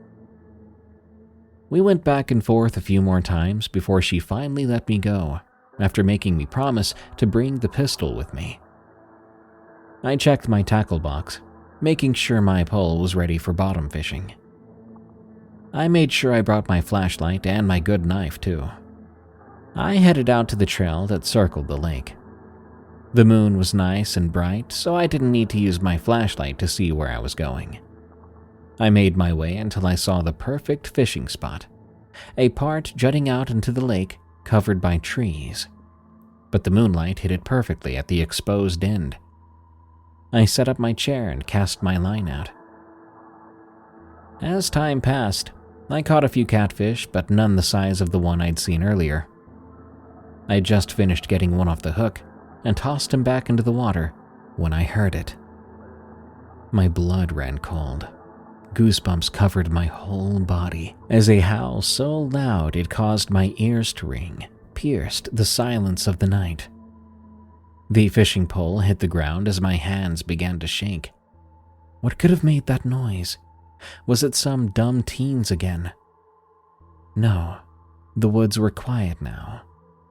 We went back and forth a few more times before she finally let me go, after making me promise to bring the pistol with me. I checked my tackle box, making sure my pole was ready for bottom fishing. I made sure I brought my flashlight and my good knife too. I headed out to the trail that circled the lake. The moon was nice and bright, so I didn't need to use my flashlight to see where I was going. I made my way until I saw the perfect fishing spot, a part jutting out into the lake covered by trees. But the moonlight hit it perfectly at the exposed end. I set up my chair and cast my line out. As time passed, I caught a few catfish, but none the size of the one I'd seen earlier. I had just finished getting one off the hook and tossed him back into the water when I heard it. My blood ran cold. Goosebumps covered my whole body as a howl so loud it caused my ears to ring, pierced the silence of the night. The fishing pole hit the ground as my hands began to shake. What could have made that noise? Was it some dumb teens again? No, the woods were quiet now.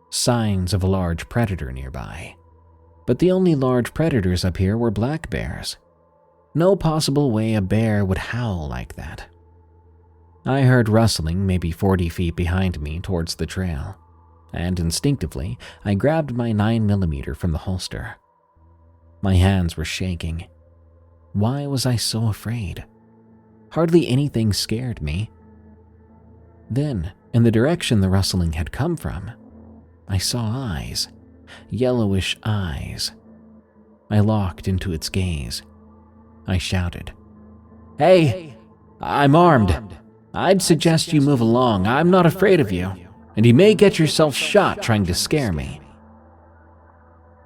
Signs of a large predator nearby. But the only large predators up here were black bears. No possible way a bear would howl like that. I heard rustling maybe 40 feet behind me towards the trail, and instinctively I grabbed my 9mm from the holster. My hands were shaking. Why was I so afraid? Hardly anything scared me. Then, in the direction the rustling had come from, I saw eyes, yellowish eyes. I locked into its gaze. I shouted, "Hey, I'm armed. I'd suggest you move along. I'm not afraid of you, and you may get yourself shot trying to scare me."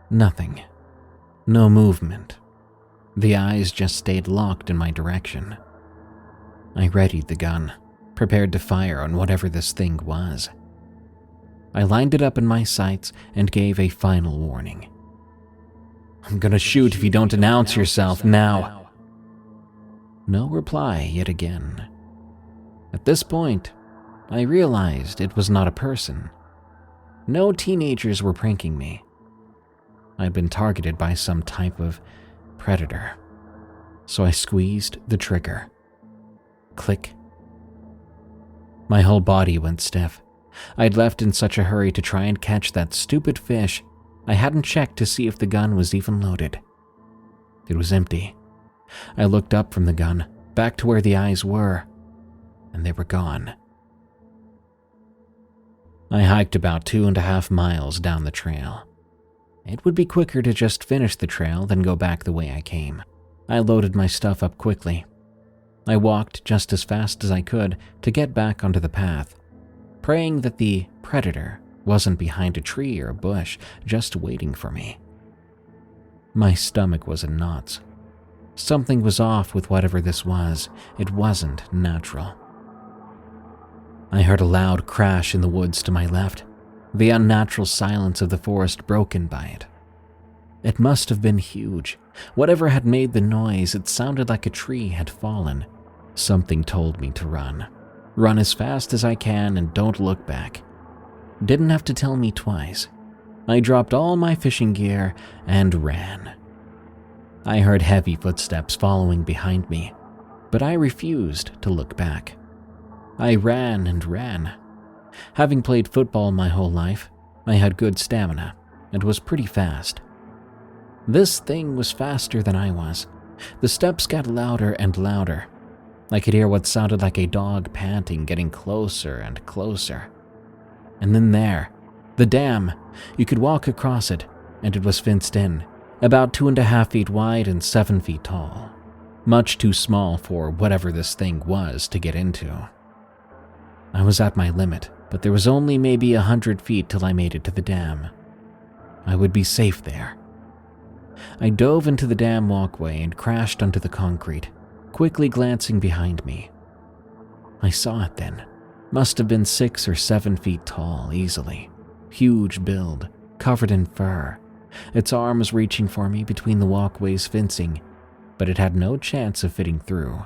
Nothing. No movement. The eyes just stayed locked in my direction. I readied the gun, prepared to fire on whatever this thing was. I lined it up in my sights and gave a final warning. "I'm gonna shoot if you don't announce yourself now." No reply yet again. At this point, I realized it was not a person. No teenagers were pranking me. I'd been targeted by some type of predator. So I squeezed the trigger. Click. My whole body went stiff. I'd left in such a hurry to try and catch that stupid fish, I hadn't checked to see if the gun was even loaded. It was empty. I looked up from the gun, back to where the eyes were, and they were gone. I hiked about 2.5 miles down the trail. It would be quicker to just finish the trail than go back the way I came. I loaded my stuff up quickly. I walked just as fast as I could to get back onto the path, praying that the predator wasn't behind a tree or a bush just waiting for me. My stomach was in knots. Something was off with whatever this was. It wasn't natural. I heard a loud crash in the woods to my left, the unnatural silence of the forest broken by it. It must have been huge. Whatever had made the noise, it sounded like a tree had fallen. Something told me to run. Run as fast as I can and don't look back. Didn't have to tell me twice. I dropped all my fishing gear and ran. I heard heavy footsteps following behind me, but I refused to look back. I ran and ran. Having played football my whole life, I had good stamina and was pretty fast. This thing was faster than I was. The steps got louder and louder. I could hear what sounded like a dog panting getting closer and closer. And then there, the dam. You could walk across it, and it was fenced in, about 2.5 feet wide and 7 feet tall. Much too small for whatever this thing was to get into. I was at my limit, but there was only maybe 100 feet till I made it to the dam. I would be safe there. I dove into the dam walkway and crashed onto the concrete, quickly glancing behind me. I saw it then. Must have been 6 or 7 feet tall, easily. Huge build, covered in fur. Its arms reaching for me between the walkway's fencing, but it had no chance of fitting through.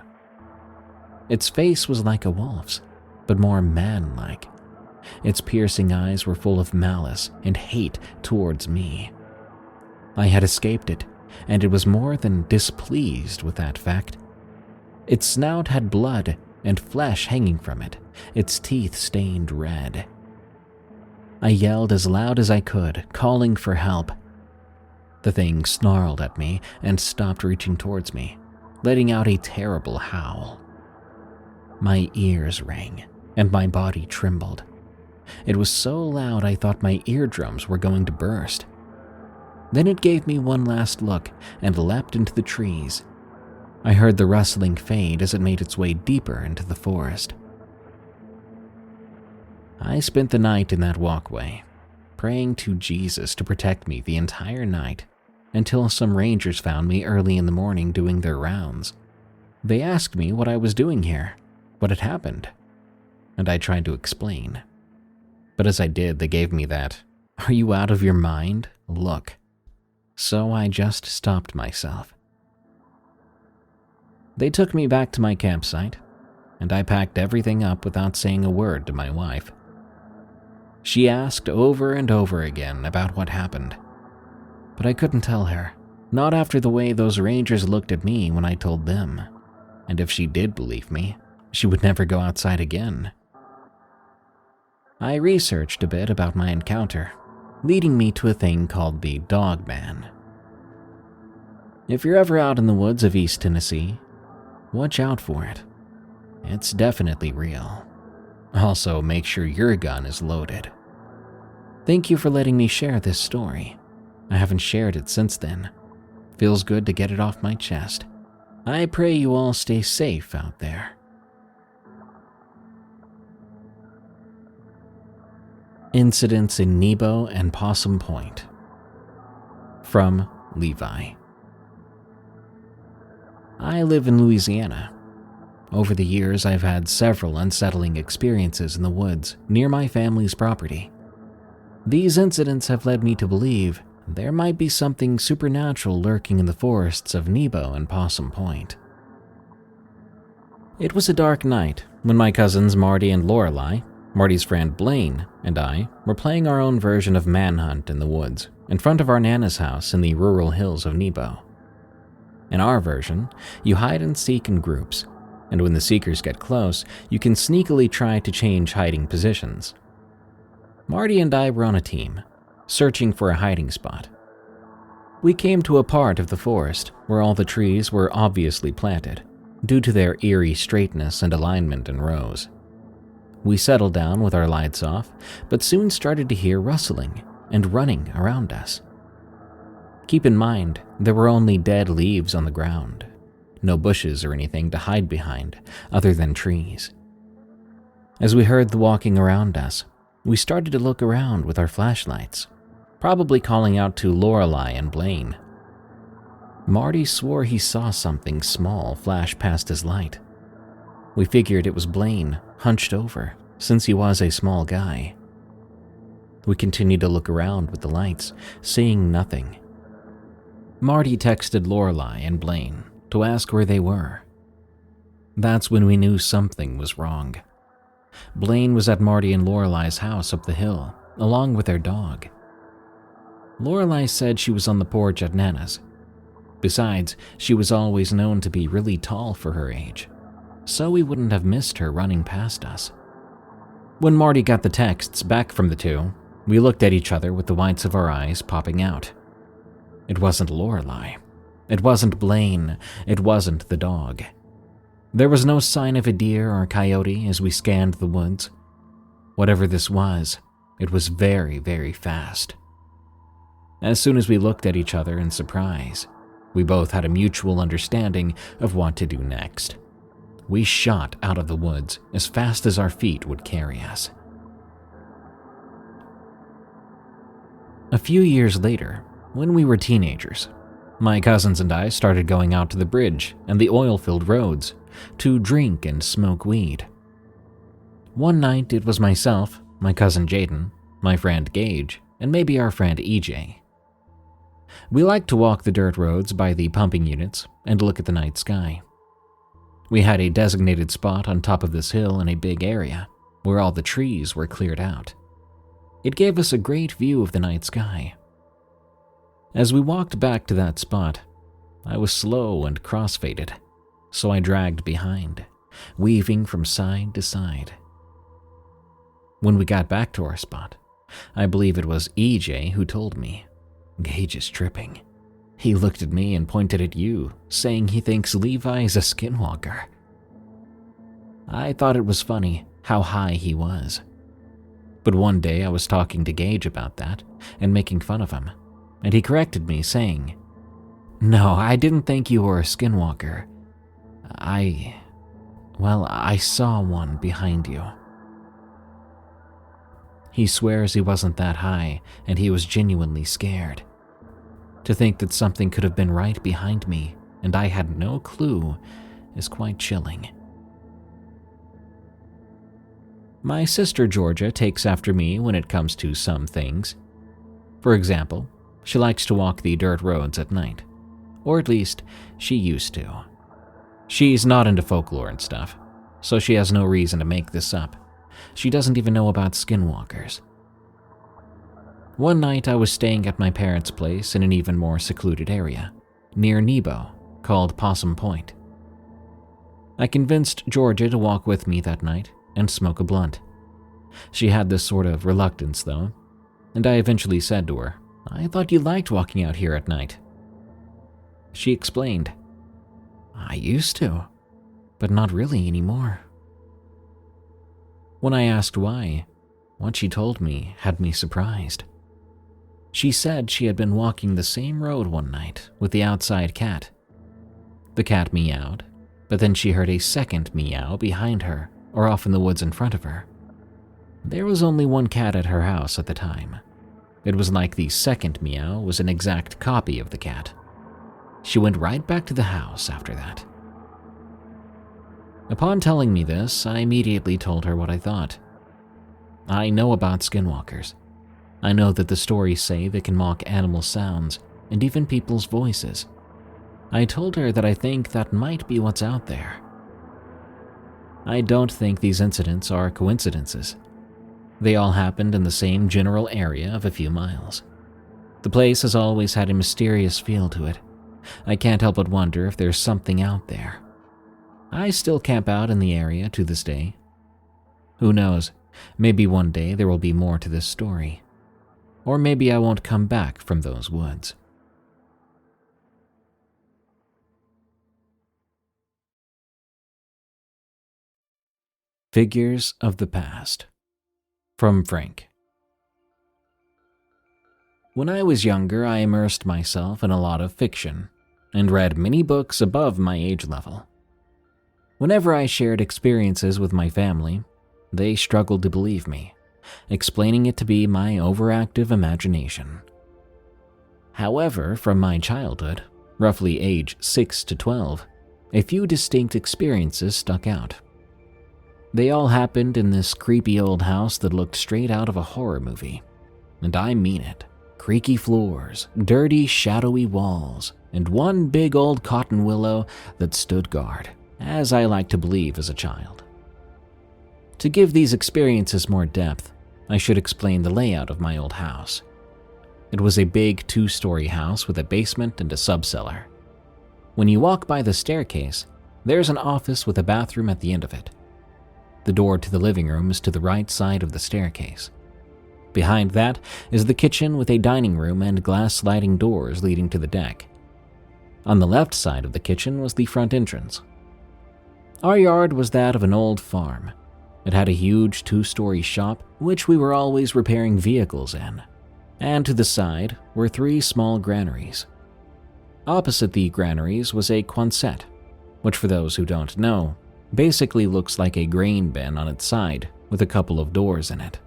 Its face was like a wolf's, but more man-like. Its piercing eyes were full of malice and hate towards me. I had escaped it, and it was more than displeased with that fact. Its snout had blood and flesh hanging from it, its teeth stained red. I yelled as loud as I could, calling for help. The thing snarled at me and stopped reaching towards me, letting out a terrible howl. My ears rang, and my body trembled. It was so loud I thought my eardrums were going to burst. Then it gave me one last look and leapt into the trees. I heard the rustling fade as it made its way deeper into the forest. I spent the night in that walkway, praying to Jesus to protect me the entire night, until some rangers found me early in the morning doing their rounds. They asked me what I was doing here, what had happened, and I tried to explain. But as I did, they gave me that, "Are you out of your mind?" look. So I just stopped myself. They took me back to my campsite, and I packed everything up without saying a word to my wife. She asked over and over again about what happened, but I couldn't tell her, not after the way those rangers looked at me when I told them, and if she did believe me, she would never go outside again. I researched a bit about my encounter, leading me to a thing called the Dog Man. If you're ever out in the woods of East Tennessee, watch out for it. It's definitely real. Also, make sure your gun is loaded. Thank you for letting me share this story. I haven't shared it since then. Feels good to get it off my chest. I pray you all stay safe out there. Incidents in Nebo and Possum Point. From Levi. I live in Louisiana. Over the years, I've had several unsettling experiences in the woods near my family's property. These incidents have led me to believe there might be something supernatural lurking in the forests of Nebo and Possum Point. It was a dark night when my cousins Marty and Lorelei, Marty's friend Blaine, and I were playing our own version of Manhunt in the woods in front of our Nana's house in the rural hills of Nebo. In our version, you hide and seek in groups, and when the seekers get close, you can sneakily try to change hiding positions. Marty and I were on a team, searching for a hiding spot. We came to a part of the forest where all the trees were obviously planted, due to their eerie straightness and alignment in rows. We settled down with our lights off, but soon started to hear rustling and running around us. Keep in mind, there were only dead leaves on the ground, no bushes or anything to hide behind other than trees. As we heard the walking around us, we started to look around with our flashlights, probably calling out to Lorelei and Blaine. Marty swore he saw something small flash past his light. We figured it was Blaine, hunched over, since he was a small guy. We continued to look around with the lights, seeing nothing. Marty texted Lorelei and Blaine to ask where they were. That's when we knew something was wrong. Blaine was at Marty and Lorelei's house up the hill, along with their dog. Lorelei said she was on the porch at Nana's. Besides, she was always known to be really tall for her age, so we wouldn't have missed her running past us. When Marty got the texts back from the two, we looked at each other with the whites of our eyes popping out. It wasn't Lorelei. It wasn't Blaine. It wasn't the dog. There was no sign of a deer or coyote as we scanned the woods. Whatever this was, it was very, very fast. As soon as we looked at each other in surprise, we both had a mutual understanding of what to do next. We shot out of the woods as fast as our feet would carry us. A few years later, when we were teenagers, my cousins and I started going out to the bridge and the oil-filled roads to drink and smoke weed. One night it was myself, my cousin Jaden, my friend Gage, and maybe our friend EJ. We liked to walk the dirt roads by the pumping units and look at the night sky. We had a designated spot on top of this hill in a big area where all the trees were cleared out. It gave us a great view of the night sky. As we walked back to that spot, I was slow and cross-faded, so I dragged behind, weaving from side to side. When we got back to our spot, I believe it was EJ who told me, "Gage is tripping." He looked at me and pointed at you, saying he thinks Levi is a skinwalker. I thought it was funny how high he was. But one day I was talking to Gage about that and making fun of him, and he corrected me saying, "No, I didn't think you were a skinwalker. I saw one behind you." He swears he wasn't that high and he was genuinely scared. To think that something could have been right behind me and I had no clue is quite chilling. My sister Georgia takes after me when it comes to some things. For example, she likes to walk the dirt roads at night, or at least she used to. She's not into folklore and stuff, so she has no reason to make this up. She doesn't even know about skinwalkers. One night I was staying at my parents' place in an even more secluded area, near Nebo, called Possum Point. I convinced Georgia to walk with me that night and smoke a blunt. She had this sort of reluctance though, and I eventually said to her, "I thought you liked walking out here at night." She explained, "I used to, but not really anymore." When I asked why, what she told me had me surprised. She said she had been walking the same road one night with the outside cat. The cat meowed, but then she heard a second meow behind her or off in the woods in front of her. There was only one cat at her house at the time. It was like the second meow was an exact copy of the cat. She went right back to the house after that. Upon telling me this, I immediately told her what I thought. I know about skinwalkers. I know that the stories say they can mock animal sounds and even people's voices. I told her that I think that might be what's out there. I don't think these incidents are coincidences. They all happened in the same general area of a few miles. The place has always had a mysterious feel to it. I can't help but wonder if there's something out there. I still camp out in the area to this day. Who knows, maybe one day there will be more to this story. Or maybe I won't come back from those woods. Figures of the Past. From Frank. When I was younger, I immersed myself in a lot of fiction and read many books above my age level. Whenever I shared experiences with my family, they struggled to believe me, explaining it to be my overactive imagination. However, from my childhood, roughly age 6 to 12, a few distinct experiences stuck out. They all happened in this creepy old house that looked straight out of a horror movie. And I mean it. Creaky floors, dirty, shadowy walls, and one big old cotton willow that stood guard, as I liked to believe as a child. To give these experiences more depth, I should explain the layout of my old house. It was a big 2-story house with a basement and a subcellar. When you walk by the staircase, there's an office with a bathroom at the end of it. The door to the living room is to the right side of the staircase. Behind that is the kitchen with a dining room and glass sliding doors leading to the deck. On the left side of the kitchen was the front entrance. Our yard was that of an old farm. It had a huge 2-story shop, which we were always repairing vehicles in, and to the side were 3 small granaries. Opposite the granaries was a quonset, which for those who don't know, basically looks like a grain bin on its side with a couple of doors in it.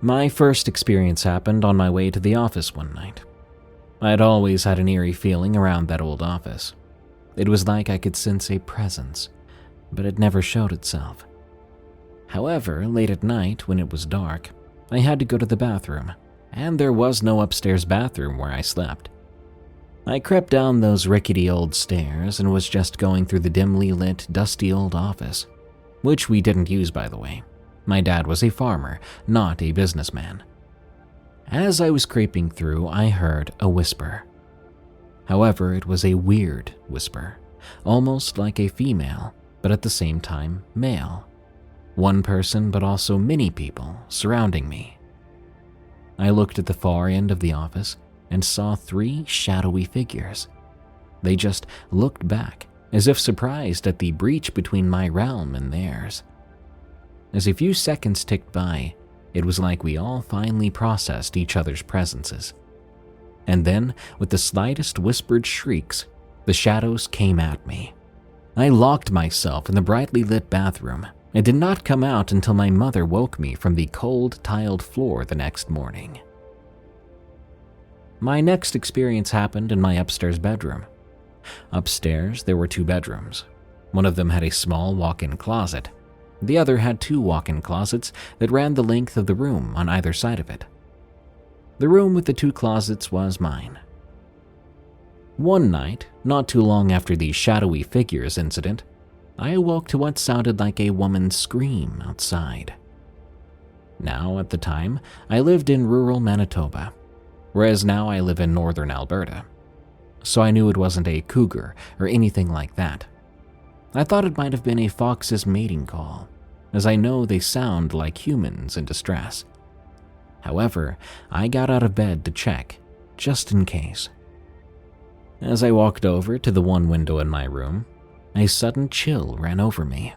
My first experience happened on my way to the office one night. I had always had an eerie feeling around that old office. It was like I could sense a presence, but it never showed itself. However, late at night when it was dark, I had to go to the bathroom, and there was no upstairs bathroom where I slept. I crept down those rickety old stairs and was just going through the dimly lit, dusty old office, which we didn't use, by the way. My dad was a farmer, not a businessman. As I was creeping through, I heard a whisper. However, it was a weird whisper, almost like a female, but at the same time male. One person, but also many people surrounding me. I looked at the far end of the office and saw 3 shadowy figures. They just looked back, as if surprised at the breach between my realm and theirs. As a few seconds ticked by, it was like we all finally processed each other's presences. And then, with the slightest whispered shrieks, the shadows came at me. I locked myself in the brightly lit bathroom and did not come out until my mother woke me from the cold, tiled floor the next morning. My next experience happened in my upstairs bedroom. Upstairs, there were 2 bedrooms. One of them had a small walk-in closet. The other had 2 walk-in closets that ran the length of the room on either side of it. The room with the 2 closets was mine. One night, not too long after the shadowy figures incident, I awoke to what sounded like a woman's scream outside. Now, at the time, I lived in rural Manitoba, whereas now I live in northern Alberta, so I knew it wasn't a cougar or anything like that. I thought it might have been a fox's mating call, as I know they sound like humans in distress. However, I got out of bed to check, just in case. As I walked over to the one window in my room, a sudden chill ran over me.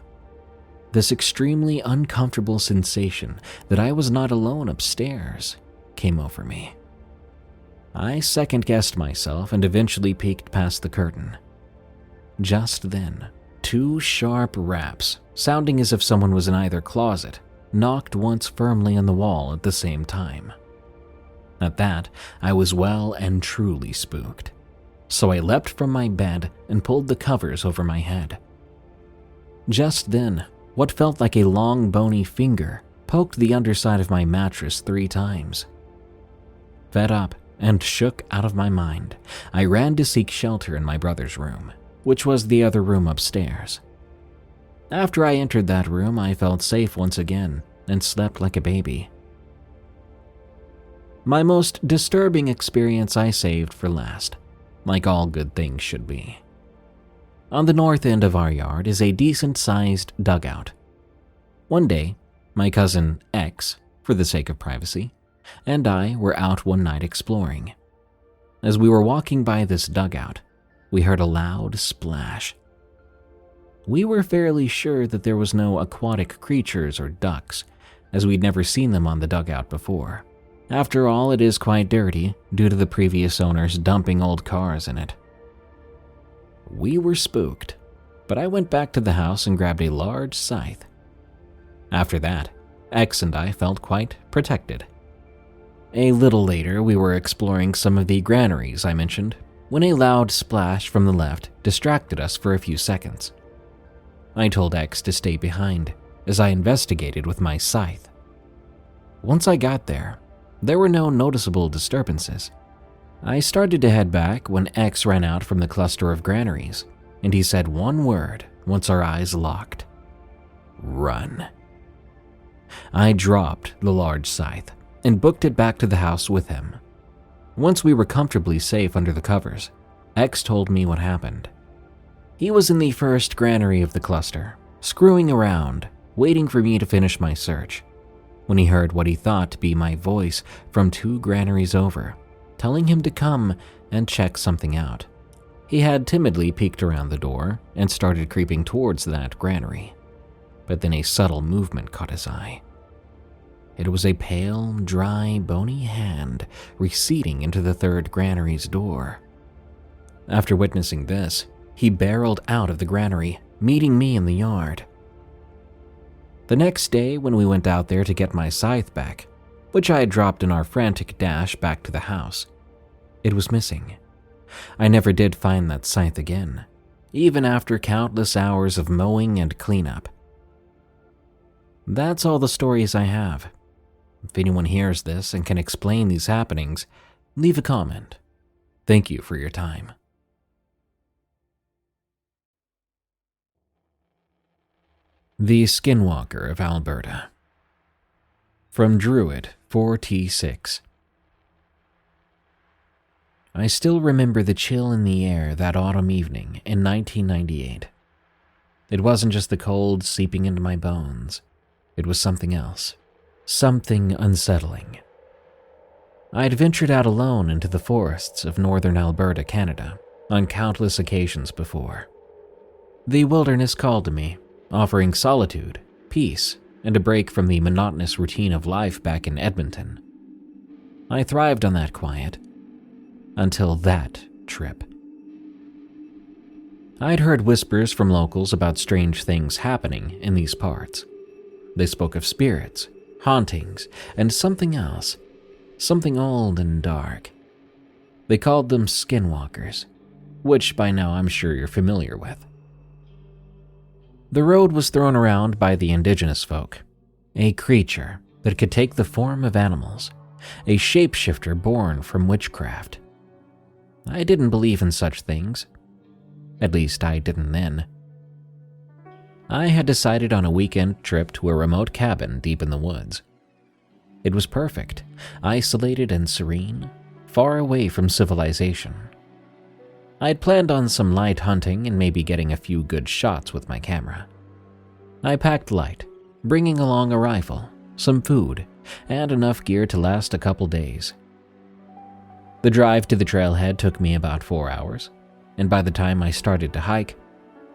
This extremely uncomfortable sensation that I was not alone upstairs came over me. I second-guessed myself and eventually peeked past the curtain. Just then, 2 sharp raps, sounding as if someone was in either closet, knocked once firmly on the wall at the same time. At that, I was well and truly spooked, so I leapt from my bed and pulled the covers over my head. Just then, what felt like a long bony finger poked the underside of my mattress 3 times. Fed up and shook out of my mind, I ran to seek shelter in my brother's room, which was the other room upstairs. After I entered that room, I felt safe once again and slept like a baby. My most disturbing experience I saved for last, like all good things should be. On the north end of our yard is a decent-sized dugout. One day, my cousin X, for the sake of privacy, and I were out one night exploring. As we were walking by this dugout, we heard a loud splash. We were fairly sure that there was no aquatic creatures or ducks, as we'd never seen them on the dugout before. After all, it is quite dirty due to the previous owners dumping old cars in it. We were spooked, but I went back to the house and grabbed a large scythe. After that, X and I felt quite protected. A little later, we were exploring some of the granaries I mentioned, when a loud splash from the left distracted us for a few seconds. I told X to stay behind, as I investigated with my scythe. Once I got there were no noticeable disturbances. I started to head back when X ran out from the cluster of granaries, and he said one word once our eyes locked. "Run." I dropped the large scythe and booked it back to the house with him. Once we were comfortably safe under the covers, X told me what happened. He was in the first granary of the cluster, screwing around, waiting for me to finish my search, when he heard what he thought to be my voice from 2 granaries over, telling him to come and check something out. He had timidly peeked around the door and started creeping towards that granary, but then a subtle movement caught his eye. It was a pale, dry, bony hand receding into the 3rd granary's door. After witnessing this, he barreled out of the granary, meeting me in the yard. The next day, when we went out there to get my scythe back, which I had dropped in our frantic dash back to the house, it was missing. I never did find that scythe again, even after countless hours of mowing and cleanup. That's all the stories I have. If anyone hears this and can explain these happenings, leave a comment. Thank you for your time. The Skinwalker of Alberta. From Druid 4T6. I still remember the chill in the air that autumn evening in 1998. It wasn't just the cold seeping into my bones. It was something else. Something unsettling. I'd ventured out alone into the forests of northern Alberta, Canada, on countless occasions before. The wilderness called to me, offering solitude, peace, and a break from the monotonous routine of life back in Edmonton. I thrived on that quiet, until that trip. I'd heard whispers from locals about strange things happening in these parts. They spoke of spirits, hauntings, and something else, something old and dark. They called them skinwalkers, which by now I'm sure you're familiar with. The road was thrown around by the indigenous folk, a creature that could take the form of animals, a shapeshifter born from witchcraft. I didn't believe in such things. At least I didn't then. I had decided on a weekend trip to a remote cabin deep in the woods. It was perfect, isolated and serene, far away from civilization. I'd planned on some light hunting and maybe getting a few good shots with my camera. I packed light, bringing along a rifle, some food, and enough gear to last a couple days. The drive to the trailhead took me about 4 hours, and by the time I started to hike,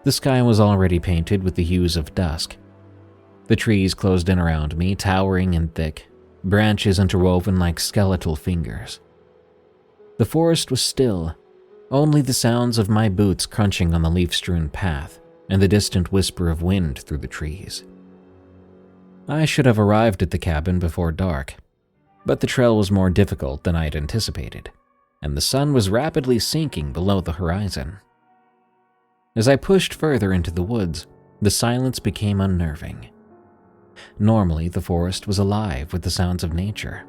the sky was already painted with the hues of dusk. The trees closed in around me, towering and thick, branches interwoven like skeletal fingers. The forest was still, only the sounds of my boots crunching on the leaf-strewn path and the distant whisper of wind through the trees. I should have arrived at the cabin before dark, but the trail was more difficult than I had anticipated, and the sun was rapidly sinking below the horizon. As I pushed further into the woods, the silence became unnerving. Normally, the forest was alive with the sounds of nature,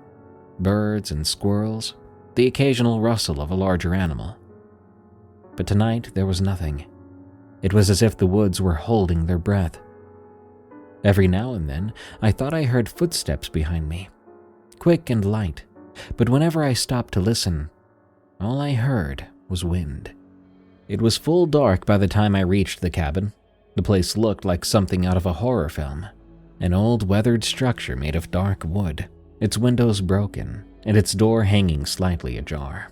birds and squirrels, the occasional rustle of a larger animal. But tonight there was nothing. It was as if the woods were holding their breath. Every now and then, I thought I heard footsteps behind me, quick and light, but whenever I stopped to listen, all I heard was wind. It was full dark by the time I reached the cabin. The place looked like something out of a horror film, an old weathered structure made of dark wood, its windows broken, and its door hanging slightly ajar.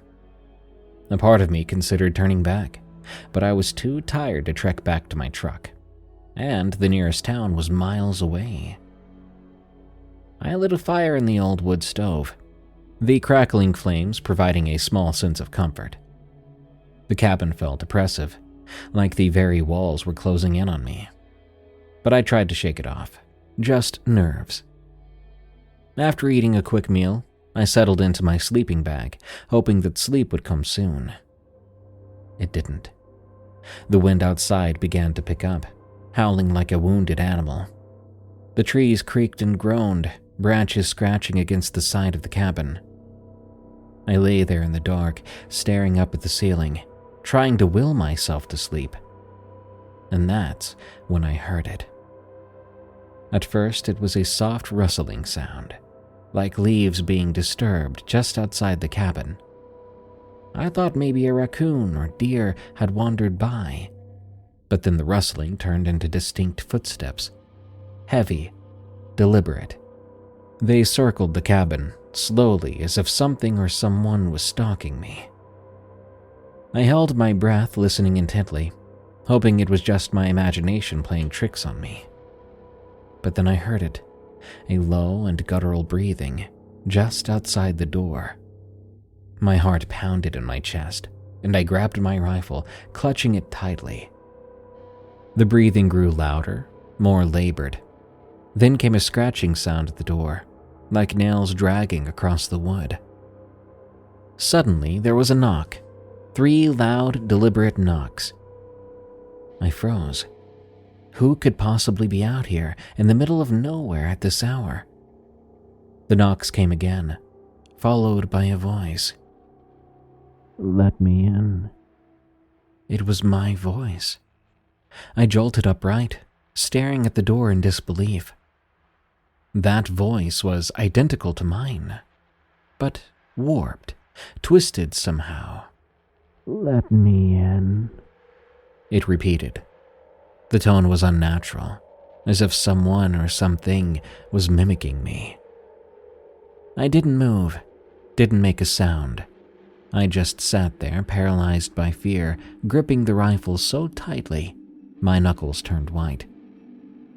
A part of me considered turning back, but I was too tired to trek back to my truck, and the nearest town was miles away. I lit a fire in the old wood stove, the crackling flames providing a small sense of comfort. The cabin felt oppressive, like the very walls were closing in on me. But I tried to shake it off, just nerves. After eating a quick meal, I settled into my sleeping bag, hoping that sleep would come soon. It didn't. The wind outside began to pick up, howling like a wounded animal. The trees creaked and groaned, branches scratching against the side of the cabin. I lay there in the dark, staring up at the ceiling, trying to will myself to sleep. And that's when I heard it. At first, it was a soft rustling sound, like leaves being disturbed just outside the cabin. I thought maybe a raccoon or deer had wandered by, but then the rustling turned into distinct footsteps, heavy, deliberate. They circled the cabin, slowly, as if something or someone was stalking me. I held my breath, listening intently, hoping it was just my imagination playing tricks on me. But then I heard it, a low and guttural breathing, just outside the door. My heart pounded in my chest, and I grabbed my rifle, clutching it tightly. The breathing grew louder, more labored. Then came a scratching sound at the door, like nails dragging across the wood. Suddenly, there was a knock. 3 loud, deliberate knocks. I froze. Who could possibly be out here in the middle of nowhere at this hour? The knocks came again, followed by a voice. "Let me in." It was my voice. I jolted upright, staring at the door in disbelief. That voice was identical to mine, but warped, twisted somehow. "Let me in," it repeated. The tone was unnatural, as if someone or something was mimicking me. I didn't move, didn't make a sound. I just sat there, paralyzed by fear, gripping the rifle so tightly, my knuckles turned white.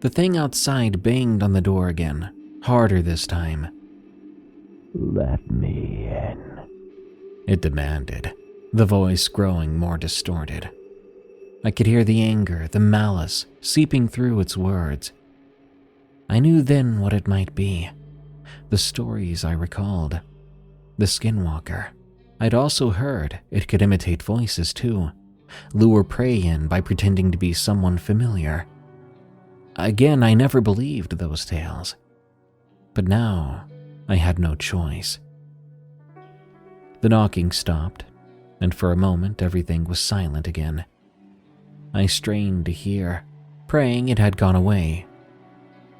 The thing outside banged on the door again, harder this time. "Let me in," it demanded, the voice growing more distorted. I could hear the anger, the malice, seeping through its words. I knew then what it might be. The stories I recalled. The skinwalker. I'd also heard it could imitate voices too, lure prey in by pretending to be someone familiar. Again, I never believed those tales. But now, I had no choice. The knocking stopped, and for a moment everything was silent again. I strained to hear, praying it had gone away.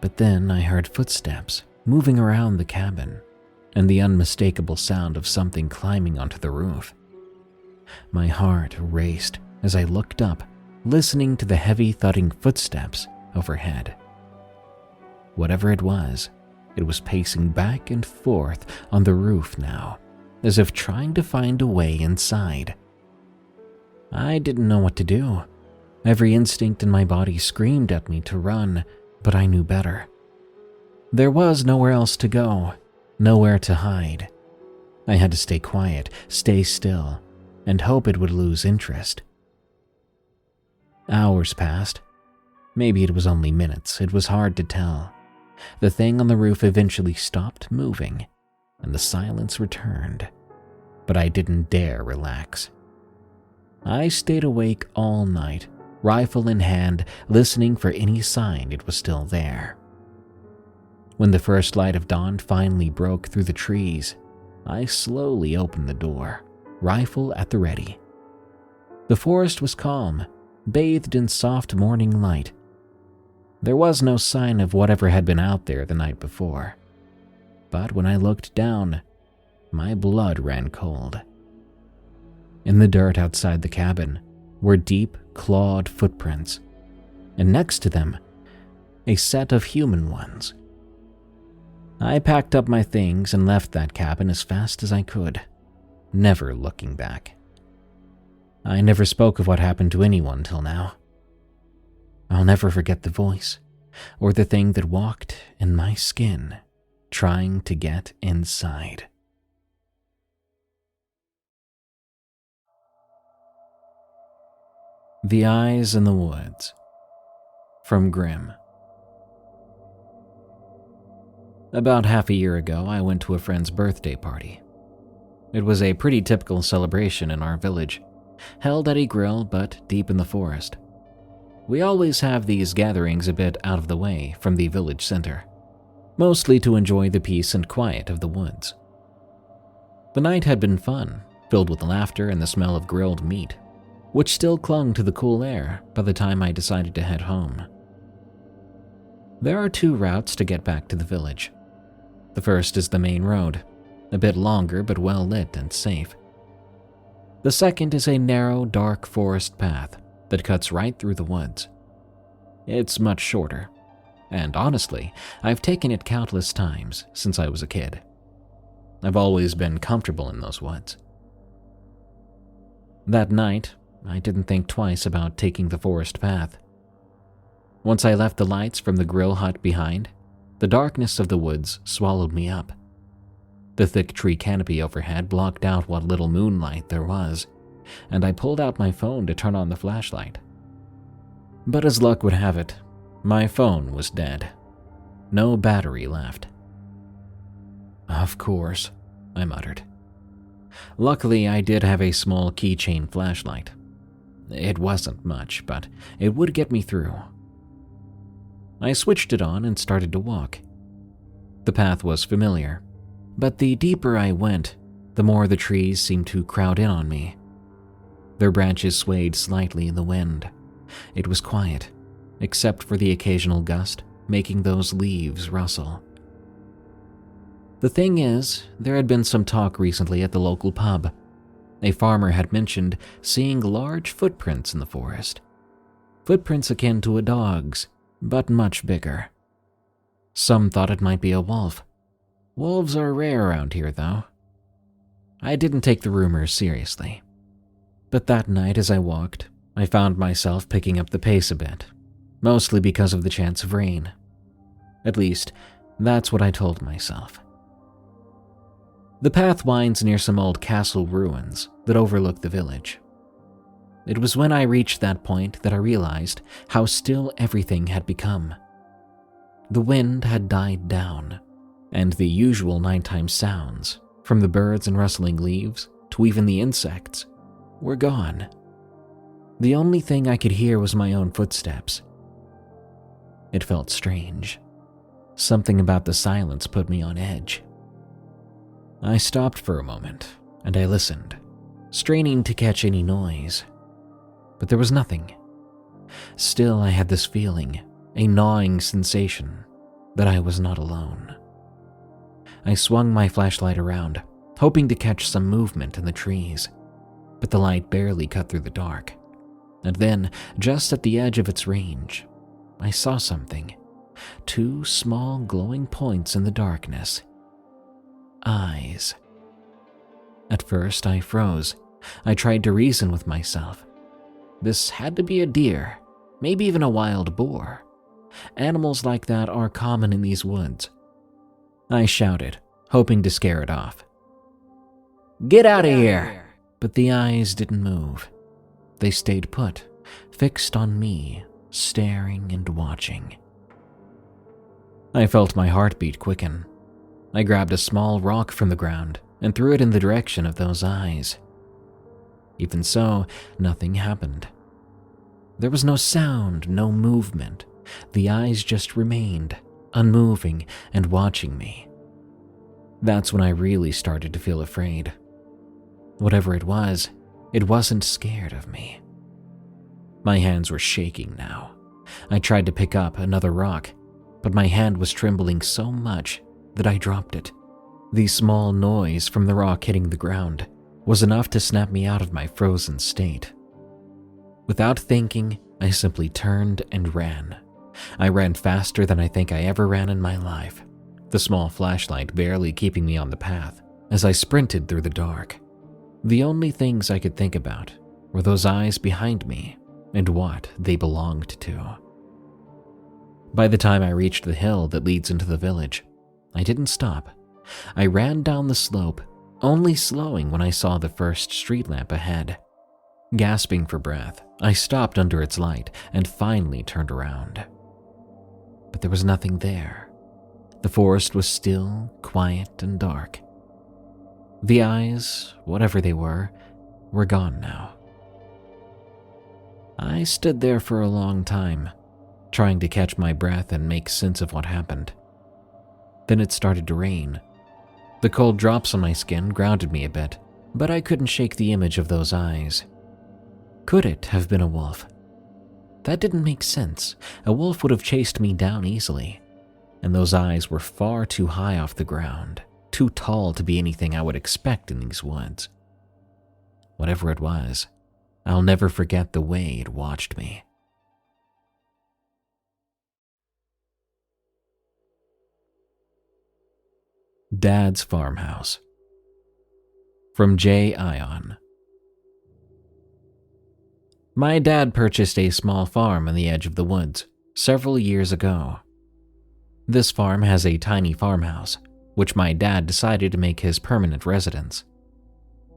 But then I heard footsteps moving around the cabin, and the unmistakable sound of something climbing onto the roof. My heart raced as I looked up, listening to the heavy thudding footsteps overhead. Whatever it was pacing back and forth on the roof now, as if trying to find a way inside. I didn't know what to do. Every instinct in my body screamed at me to run, but I knew better. There was nowhere else to go, nowhere to hide. I had to stay quiet, stay still, and hope it would lose interest. Hours passed. Maybe it was only minutes, it was hard to tell. The thing on the roof eventually stopped moving, and the silence returned. But I didn't dare relax. I stayed awake all night, rifle in hand, listening for any sign it was still there. When the first light of dawn finally broke through the trees, I slowly opened the door, rifle at the ready. The forest was calm, bathed in soft morning light. There was no sign of whatever had been out there the night before. But when I looked down, my blood ran cold. In the dirt outside the cabin were deep, clawed footprints, and next to them, a set of human ones. I packed up my things and left that cabin as fast as I could, never looking back. I never spoke of what happened to anyone till now. I'll never forget the voice, or the thing that walked in my skin, trying to get inside. The Eyes in the Woods, from Grimm. About half a year ago, I went to a friend's birthday party. It was a pretty typical celebration in our village, held at a grill but deep in the forest. We always have these gatherings a bit out of the way from the village center, mostly to enjoy the peace and quiet of the woods. The night had been fun, filled with laughter and the smell of grilled meat, which still clung to the cool air by the time I decided to head home. There are 2 routes to get back to the village. The first is the main road, a bit longer but well lit and safe. The second is a narrow, dark forest path that cuts right through the woods. It's much shorter, and honestly, I've taken it countless times since I was a kid. I've always been comfortable in those woods. That night, I didn't think twice about taking the forest path. Once I left the lights from the grill hut behind, the darkness of the woods swallowed me up. The thick tree canopy overhead blocked out what little moonlight there was, and I pulled out my phone to turn on the flashlight. But as luck would have it, my phone was dead. No battery left. "Of course," I muttered. Luckily, I did have a small keychain flashlight. It wasn't much, but it would get me through. I switched it on and started to walk. The path was familiar, but the deeper I went, the more the trees seemed to crowd in on me. Their branches swayed slightly in the wind. It was quiet, except for the occasional gust making those leaves rustle. The thing is, there had been some talk recently at the local pub. A farmer had mentioned seeing large footprints in the forest. Footprints akin to a dog's, but much bigger. Some thought it might be a wolf. Wolves are rare around here, though. I didn't take the rumors seriously. But that night as I walked, I found myself picking up the pace a bit, mostly because of the chance of rain. At least, that's what I told myself. The path winds near some old castle ruins that overlook the village. It was when I reached that point that I realized how still everything had become. The wind had died down, and the usual nighttime sounds, from the birds and rustling leaves to even the insects, were gone. The only thing I could hear was my own footsteps. It felt strange. Something about the silence put me on edge. I stopped for a moment, and I listened, straining to catch any noise. But there was nothing. Still, I had this feeling, a gnawing sensation, that I was not alone. I swung my flashlight around, hoping to catch some movement in the trees, but the light barely cut through the dark. And then, just at the edge of its range, I saw something. 2 small glowing points in the darkness. Eyes. At first, I froze. I tried to reason with myself. This had to be a deer, maybe even a wild boar. Animals like that are common in these woods. I shouted, hoping to scare it off. "Get out of here!" But the eyes didn't move. They stayed put, fixed on me, staring and watching. I felt my heartbeat quicken. I grabbed a small rock from the ground and threw it in the direction of those eyes. Even so, nothing happened. There was no sound, no movement. The eyes just remained, unmoving and watching me. That's when I really started to feel afraid. Whatever it wasn't scared of me. My hands were shaking now. I tried to pick up another rock, but my hand was trembling so much that I dropped it. The small noise from the rock hitting the ground was enough to snap me out of my frozen state. Without thinking, I simply turned and ran. I ran faster than I think I ever ran in my life, the small flashlight barely keeping me on the path as I sprinted through the dark. The only things I could think about were those eyes behind me and what they belonged to. By the time I reached the hill that leads into the village, I didn't stop. I ran down the slope, only slowing when I saw the first street lamp ahead. Gasping for breath, I stopped under its light and finally turned around. But there was nothing there. The forest was still, quiet, and dark. The eyes, whatever they were gone now. I stood there for a long time, trying to catch my breath and make sense of what happened. Then it started to rain. The cold drops on my skin grounded me a bit, but I couldn't shake the image of those eyes. Could it have been a wolf? That didn't make sense. A wolf would have chased me down easily, and those eyes were far too high off the ground, too tall to be anything I would expect in these woods. Whatever it was, I'll never forget the way it watched me. Dad's Farmhouse. From J. Ion. My dad purchased a small farm on the edge of the woods several years ago. This farm has a tiny farmhouse, which my dad decided to make his permanent residence.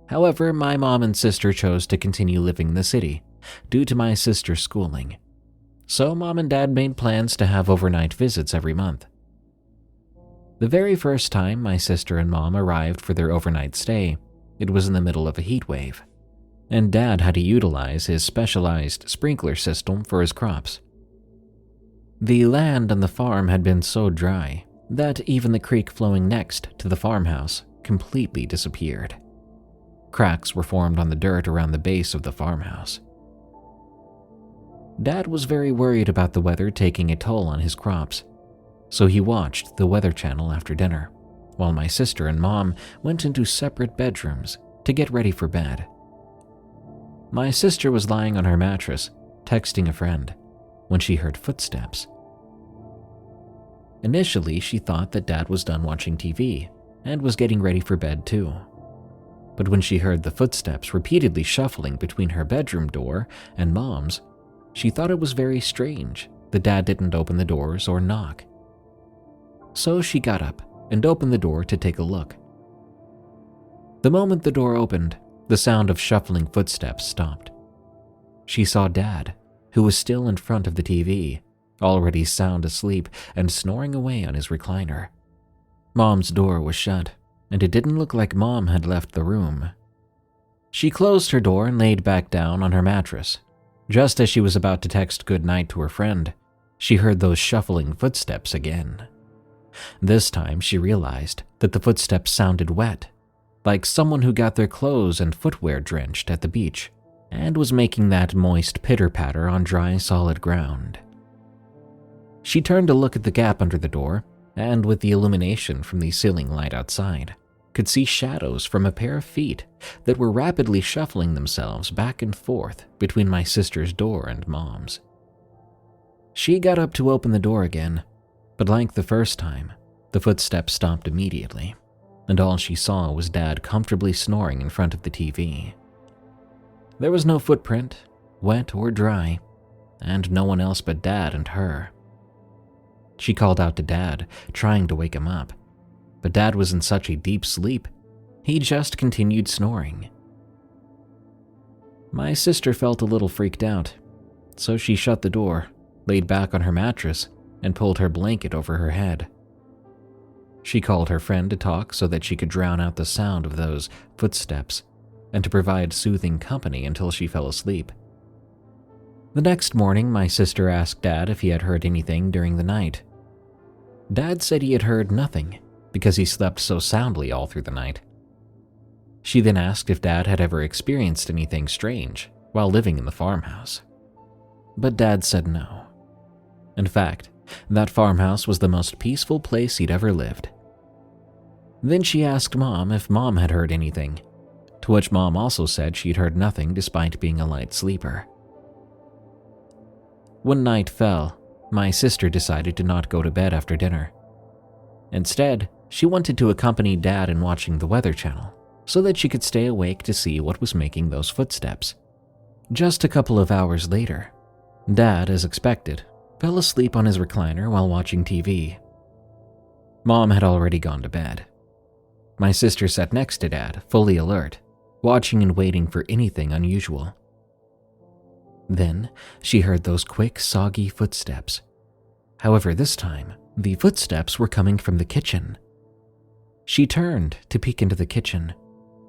However, my mom and sister chose to continue living in the city due to my sister's schooling. So mom and dad made plans to have overnight visits every month. The very first time my sister and mom arrived for their overnight stay, it was in the middle of a heat wave, and Dad had to utilize his specialized sprinkler system for his crops. The land on the farm had been so dry that even the creek flowing next to the farmhouse completely disappeared. Cracks were formed on the dirt around the base of the farmhouse. Dad was very worried about the weather taking a toll on his crops, so he watched the Weather Channel after dinner, while my sister and mom went into separate bedrooms to get ready for bed. My sister was lying on her mattress, texting a friend, when she heard footsteps. Initially, she thought that Dad was done watching TV and was getting ready for bed too. But when she heard the footsteps repeatedly shuffling between her bedroom door and Mom's, she thought it was very strange that Dad didn't open the doors or knock. So she got up and opened the door to take a look. The moment the door opened, the sound of shuffling footsteps stopped. She saw Dad, who was still in front of the TV, already sound asleep and snoring away on his recliner. Mom's door was shut, and it didn't look like Mom had left the room. She closed her door and laid back down on her mattress. Just as she was about to text goodnight to her friend, she heard those shuffling footsteps again. This time she realized that the footsteps sounded wet, like someone who got their clothes and footwear drenched at the beach and was making that moist pitter-patter on dry, solid ground. She turned to look at the gap under the door, and with the illumination from the ceiling light outside, could see shadows from a pair of feet that were rapidly shuffling themselves back and forth between my sister's door and Mom's. She got up to open the door again, but like the first time, the footsteps stopped immediately, and all she saw was Dad comfortably snoring in front of the TV. There was no footprint, wet or dry, and no one else but Dad and her. She called out to Dad, trying to wake him up, but Dad was in such a deep sleep, he just continued snoring. My sister felt a little freaked out, so she shut the door, laid back on her mattress, and pulled her blanket over her head. She called her friend to talk so that she could drown out the sound of those footsteps and to provide soothing company until she fell asleep. The next morning, my sister asked Dad if he had heard anything during the night. Dad said he had heard nothing because he slept so soundly all through the night. She then asked if Dad had ever experienced anything strange while living in the farmhouse. But Dad said no. In fact, that farmhouse was the most peaceful place he'd ever lived. Then she asked Mom if Mom had heard anything, to which Mom also said she'd heard nothing despite being a light sleeper. When night fell, my sister decided to not go to bed after dinner. Instead, she wanted to accompany Dad in watching the Weather Channel so that she could stay awake to see what was making those footsteps. Just a couple of hours later, Dad, as expected, fell asleep on his recliner while watching TV. Mom had already gone to bed. My sister sat next to Dad, fully alert, watching and waiting for anything unusual. Then she heard those quick, soggy footsteps. However, this time, the footsteps were coming from the kitchen. She turned to peek into the kitchen,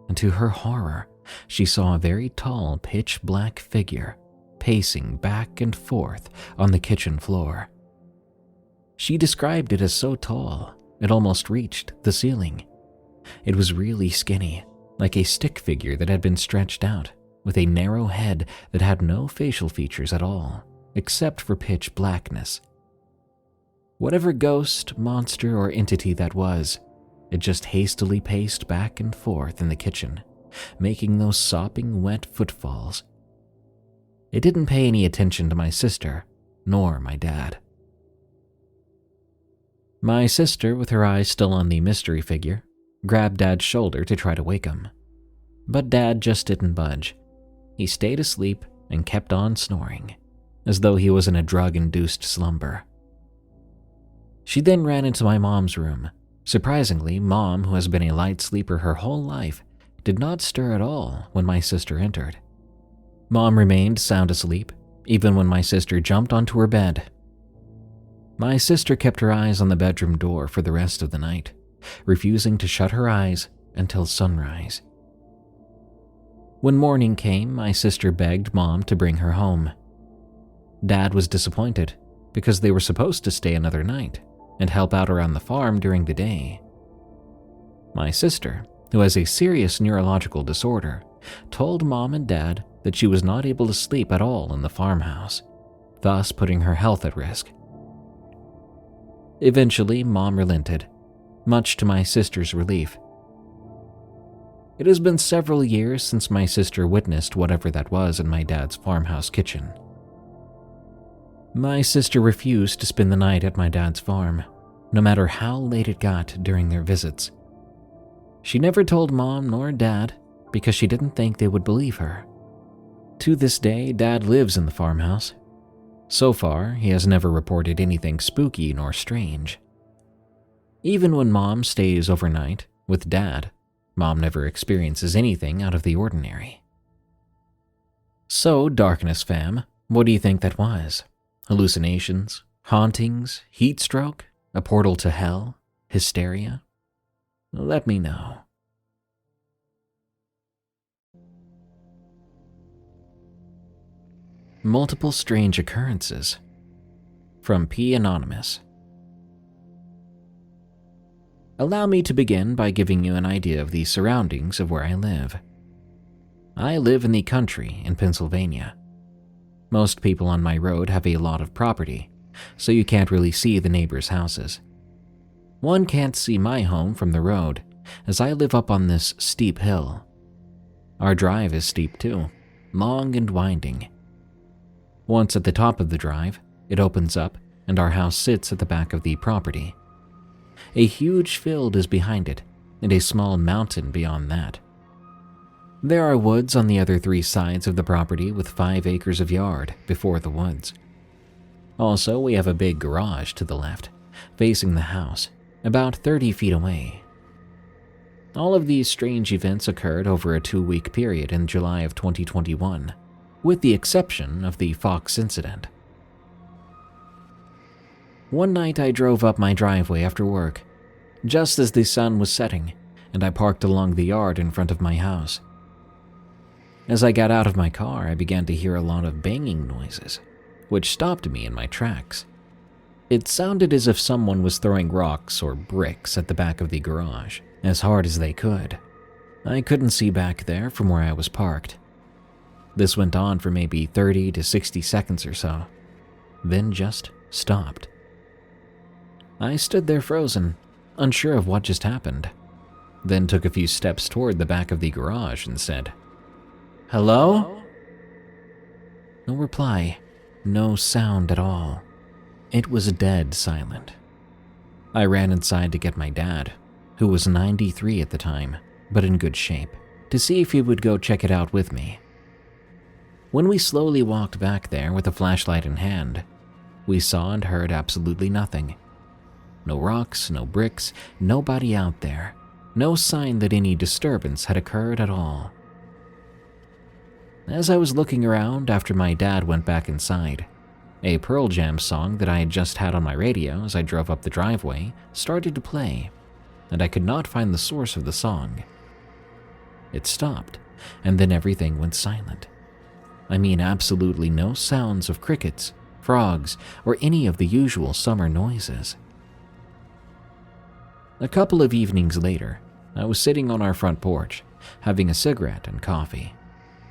and to her horror, she saw a very tall, pitch-black figure pacing back and forth on the kitchen floor. She described it as so tall, it almost reached the ceiling. It was really skinny, like a stick figure that had been stretched out, with a narrow head that had no facial features at all, except for pitch blackness. Whatever ghost, monster, or entity that was, it just hastily paced back and forth in the kitchen, making those sopping wet footfalls. It didn't pay any attention to my sister, nor my dad. My sister, with her eyes still on the mystery figure, grabbed Dad's shoulder to try to wake him. But Dad just didn't budge. He stayed asleep and kept on snoring, as though he was in a drug-induced slumber. She then ran into my mom's room. Surprisingly, Mom, who has been a light sleeper her whole life, did not stir at all when my sister entered. Mom remained sound asleep, even when my sister jumped onto her bed. My sister kept her eyes on the bedroom door for the rest of the night, refusing to shut her eyes until sunrise. When morning came, my sister begged Mom to bring her home. Dad was disappointed because they were supposed to stay another night and help out around the farm during the day. My sister, who has a serious neurological disorder, told Mom and Dad that she was not able to sleep at all in the farmhouse, thus putting her health at risk. Eventually, Mom relented, much to my sister's relief. It has been several years since my sister witnessed whatever that was in my dad's farmhouse kitchen. My sister refused to spend the night at my dad's farm, no matter how late it got during their visits. She never told Mom nor Dad because she didn't think they would believe her. To this day, Dad lives in the farmhouse. So far, he has never reported anything spooky nor strange. Even when Mom stays overnight with Dad, Mom never experiences anything out of the ordinary. So, Darkness fam, what do you think that was? Hallucinations? Hauntings? Heat stroke? A portal to hell? Hysteria? Let me know. Multiple strange occurrences. From P. Anonymous. Allow me to begin by giving you an idea of the surroundings of where I live. I live in the country in Pennsylvania. Most people on my road have a lot of property, so you can't really see the neighbors' houses. One can't see my home from the road, as I live up on this steep hill. Our drive is steep too, long and winding. Once at the top of the drive, it opens up and our house sits at the back of the property. A huge field is behind it, and a small mountain beyond that. There are woods on the other 3 sides of the property with 5 acres of yard before the woods. Also, we have a big garage to the left, facing the house, about 30 feet away, All of these strange events occurred over a 2-week period in July of 2021, with the exception of the fox incident. One night I drove up my driveway after work, just as the sun was setting, and I parked along the yard in front of my house. As I got out of my car, I began to hear a lot of banging noises, which stopped me in my tracks. It sounded as if someone was throwing rocks or bricks at the back of the garage, as hard as they could. I couldn't see back there from where I was parked. This went on for maybe 30 to 60 seconds or so, then just stopped. I stood there frozen, unsure of what just happened, then took a few steps toward the back of the garage and said, "Hello?" No reply, no sound at all. It was dead silent. I ran inside to get my dad, who was 93 at the time, but in good shape, to see if he would go check it out with me. When we slowly walked back there with a flashlight in hand, we saw and heard absolutely nothing. No rocks, no bricks, nobody out there, no sign that any disturbance had occurred at all. As I was looking around after my dad went back inside, a Pearl Jam song that I had just had on my radio as I drove up the driveway started to play, and I could not find the source of the song. It stopped, and then everything went silent. I mean, absolutely no sounds of crickets, frogs, or any of the usual summer noises. A couple of evenings later, I was sitting on our front porch, having a cigarette and coffee,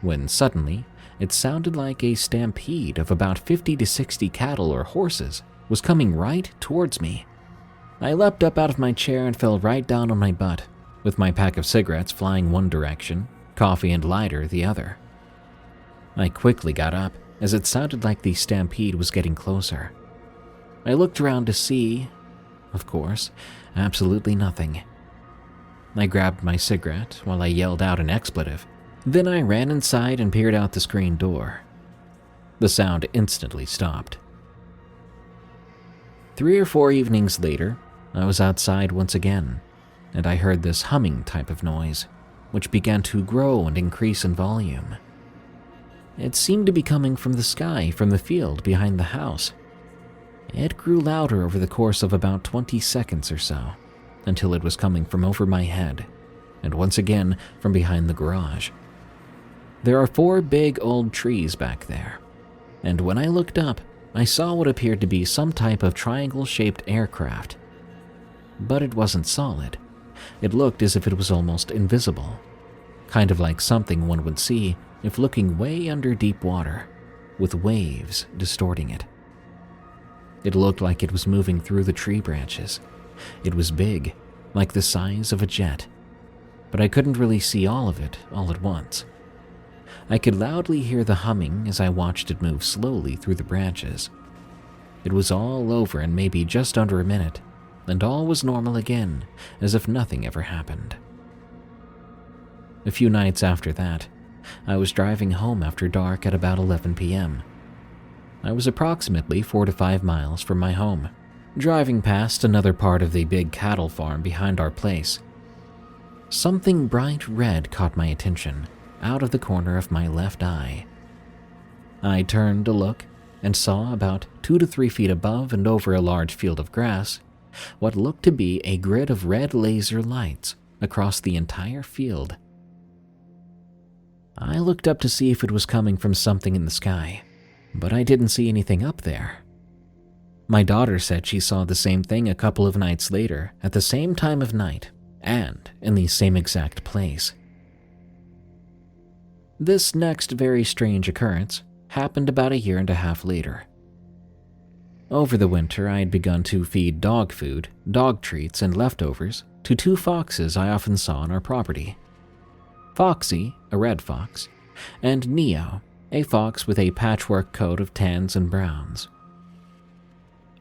when suddenly, it sounded like a stampede of about 50 to 60 cattle or horses was coming right towards me. I leapt up out of my chair and fell right down on my butt, with my pack of cigarettes flying one direction, coffee and lighter the other. I quickly got up, as it sounded like the stampede was getting closer. I looked around to see, of course, absolutely nothing. I grabbed my cigarette while I yelled out an expletive. Then I ran inside and peered out the screen door. The sound instantly stopped. 3 or 4 evenings later, I was outside once again, and I heard this humming type of noise, which began to grow and increase in volume. It seemed to be coming from the sky from the field behind the house. It grew louder over the course of about 20 seconds or so, until it was coming from over my head, and once again from behind the garage. There are 4 big old trees back there, and when I looked up, I saw what appeared to be some type of triangle-shaped aircraft. But it wasn't solid. It looked as if it was almost invisible, kind of like something one would see if looking way under deep water, with waves distorting it. It looked like it was moving through the tree branches. It was big, like the size of a jet, but I couldn't really see all of it all at once. I could loudly hear the humming as I watched it move slowly through the branches. It was all over in maybe just under a minute, and all was normal again, as if nothing ever happened. A few nights after that, I was driving home after dark at about 11 p.m. I was approximately 4 to 5 miles from my home, driving past another part of the big cattle farm behind our place. Something bright red caught my attention out of the corner of my left eye. I turned to look and saw about 2 to 3 feet above and over a large field of grass what looked to be a grid of red laser lights across the entire field. I looked up to see if it was coming from something in the sky, but I didn't see anything up there. My daughter said she saw the same thing a couple of nights later at the same time of night and in the same exact place. This next very strange occurrence happened about 1.5 years later. Over the winter, I had begun to feed dog food, dog treats, and leftovers to 2 foxes I often saw on our property. Foxy, a red fox, and Neo, a fox with a patchwork coat of tans and browns.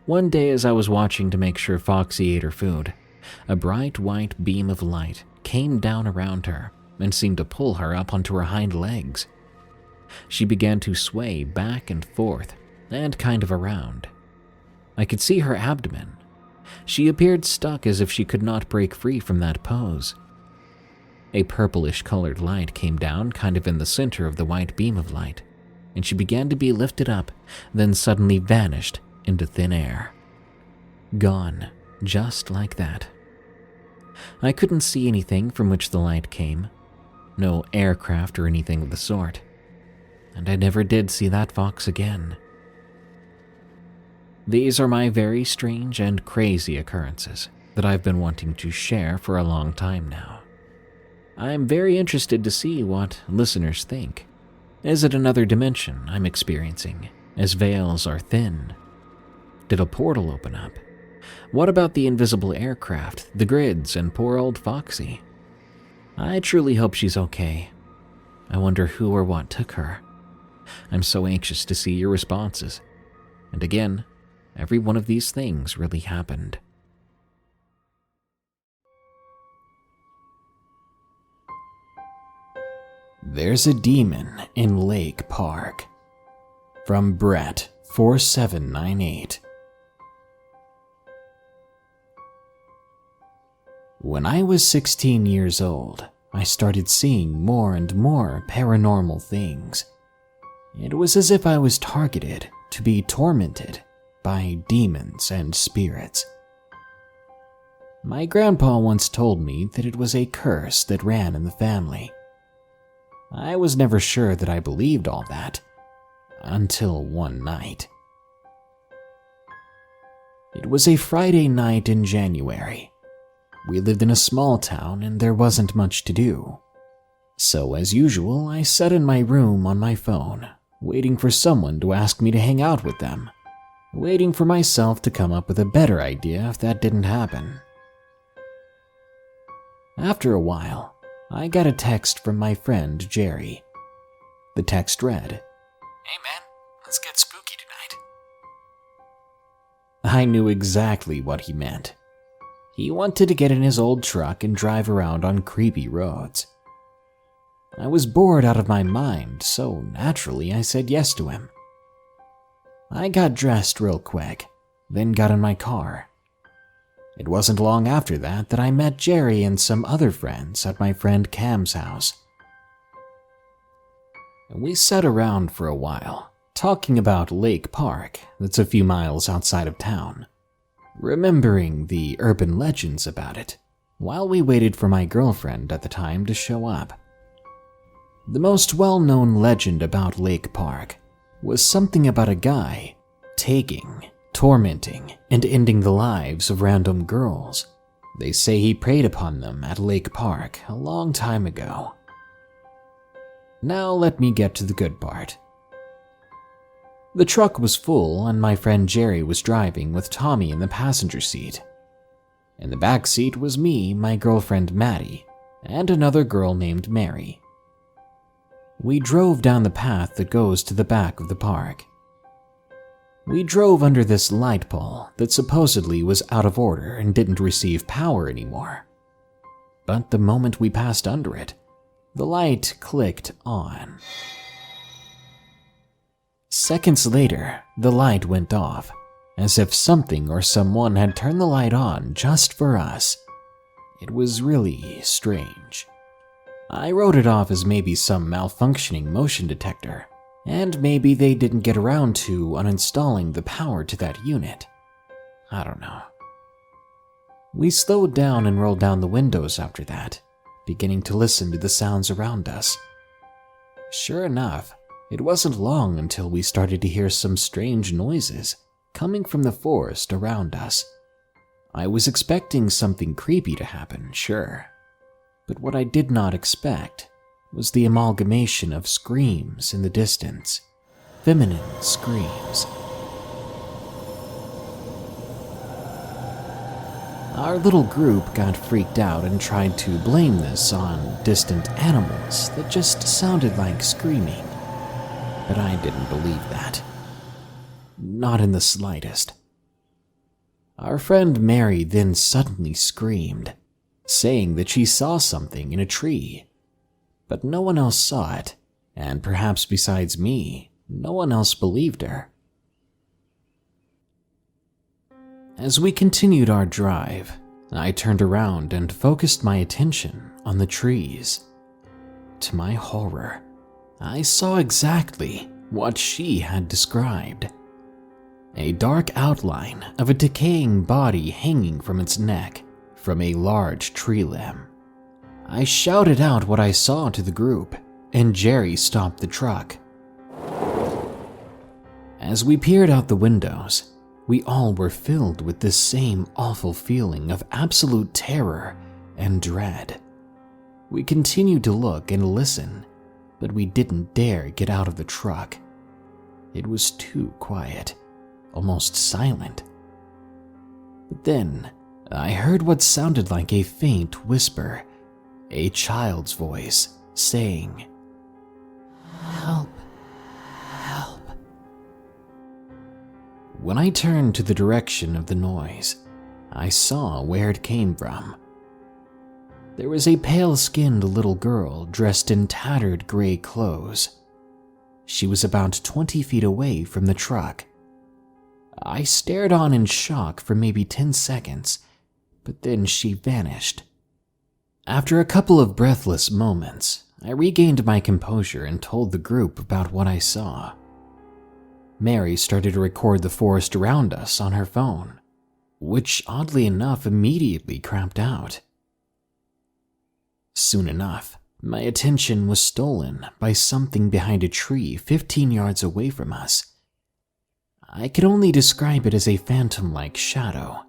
One day as I was watching to make sure Foxy ate her food, a bright white beam of light came down around her and seemed to pull her up onto her hind legs. She began to sway back and forth and kind of around. I could see her abdomen. She appeared stuck as if she could not break free from that pose. A purplish-colored light came down kind of in the center of the white beam of light, and she began to be lifted up, then suddenly vanished into thin air. Gone, just like that. I couldn't see anything from which the light came. No aircraft or anything of the sort. And I never did see that fox again. These are my very strange and crazy occurrences that I've been wanting to share for a long time now. I'm very interested to see what listeners think. Is it another dimension I'm experiencing, as veils are thin? Did a portal open up? What about the invisible aircraft, the grids, and poor old Foxy? I truly hope she's okay. I wonder who or what took her. I'm so anxious to see your responses. And again, every one of these things really happened. There's a demon in Lake Park. From Brett 4798. When I was 16 years old, I started seeing more and more paranormal things. It was as if I was targeted to be tormented by demons and spirits. My grandpa once told me that it was a curse that ran in the family. I was never sure that I believed all that, until one night. It was a Friday night in January. We lived in a small town and there wasn't much to do. So as usual, I sat in my room on my phone, waiting for someone to ask me to hang out with them, waiting for myself to come up with a better idea if that didn't happen. After a while, I got a text from my friend Jerry. The text read, "Hey man, let's get spooky tonight." I knew exactly what he meant. He wanted to get in his old truck and drive around on creepy roads. I was bored out of my mind, so naturally I said yes to him. I got dressed real quick, then got in my car. It wasn't long after that I met Jerry and some other friends at my friend Cam's house. We sat around for a while, talking about Lake Park that's a few miles outside of town, remembering the urban legends about it, while we waited for my girlfriend at the time to show up. The most well-known legend about Lake Park was something about a guy taking, tormenting, and ending the lives of random girls. They say he preyed upon them at Lake Park a long time ago. Now let me get to the good part. The truck was full and my friend Jerry was driving with Tommy in the passenger seat. In the back seat was me, my girlfriend Maddie, and another girl named Mary. We drove down the path that goes to the back of the park. We drove under this light pole that supposedly was out of order and didn't receive power anymore. But the moment we passed under it, the light clicked on. Seconds later, the light went off, as if something or someone had turned the light on just for us. It was really strange. I wrote it off as maybe some malfunctioning motion detector, and maybe they didn't get around to uninstalling the power to that unit. I don't know. We slowed down and rolled down the windows after that, beginning to listen to the sounds around us. Sure enough, it wasn't long until we started to hear some strange noises coming from the forest around us. I was expecting something creepy to happen, sure, but what I did not expect was the amalgamation of screams in the distance, feminine screams. Our little group got freaked out and tried to blame this on distant animals that just sounded like screaming, but I didn't believe that. Not in the slightest. Our friend Mary then suddenly screamed, saying that she saw something in a tree. But no one else saw it, and perhaps besides me, no one else believed her. As we continued our drive, I turned around and focused my attention on the trees. To my horror, I saw exactly what she had described. A dark outline of a decaying body hanging from its neck from a large tree limb. I shouted out what I saw to the group, and Jerry stopped the truck. As we peered out the windows, we all were filled with this same awful feeling of absolute terror and dread. We continued to look and listen, but we didn't dare get out of the truck. It was too quiet, almost silent. But then, I heard what sounded like a faint whisper, a child's voice saying, "Help, help." When I turned to the direction of the noise, I saw where it came from. There was a pale-skinned little girl dressed in tattered gray clothes. She was about 20 feet away from the truck. I stared on in shock for maybe 10 seconds, but then she vanished. After a couple of breathless moments, I regained my composure and told the group about what I saw. Mary started to record the forest around us on her phone, which oddly enough immediately crapped out. Soon enough, my attention was stolen by something behind a tree 15 yards away from us. I could only describe it as a phantom-like shadow.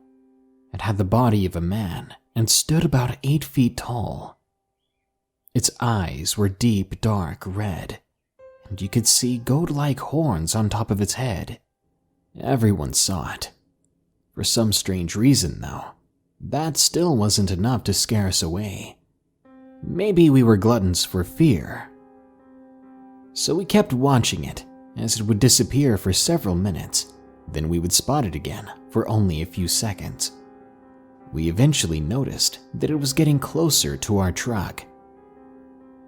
It had the body of a man and stood about 8 feet tall. Its eyes were deep dark red, and you could see goat-like horns on top of its head. Everyone saw it. For some strange reason, though, that still wasn't enough to scare us away. Maybe we were gluttons for fear. So we kept watching it, as it would disappear for several minutes, then we would spot it again for only a few seconds. We eventually noticed that it was getting closer to our truck.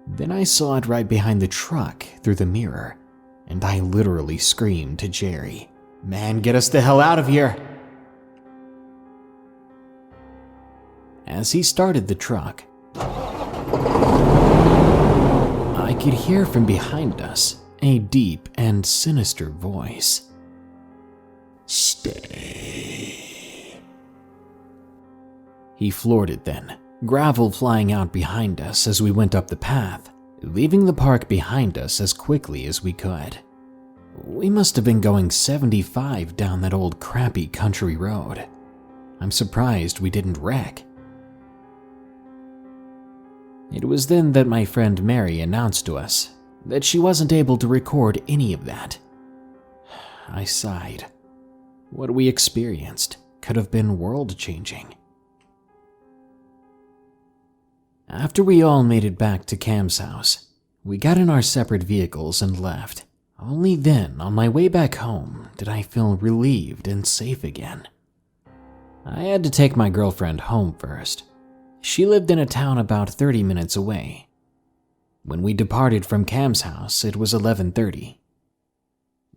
Then I saw it right behind the truck through the mirror, and I literally screamed to Jerry, "Man, get us the hell out of here!" As he started the truck, I could hear from behind us a deep and sinister voice. Stay. He floored it then, gravel flying out behind us as we went up the path, leaving the park behind us as quickly as we could. We must have been going 75 down that old crappy country road. I'm surprised we didn't wreck. It was then that my friend Mary announced to us that she wasn't able to record any of that. I sighed. What we experienced could have been world-changing. After we all made it back to Cam's house, we got in our separate vehicles and left. Only then, on my way back home, did I feel relieved and safe again. I had to take my girlfriend home first. She lived in a town about 30 minutes away. When we departed from Cam's house, it was 11:30.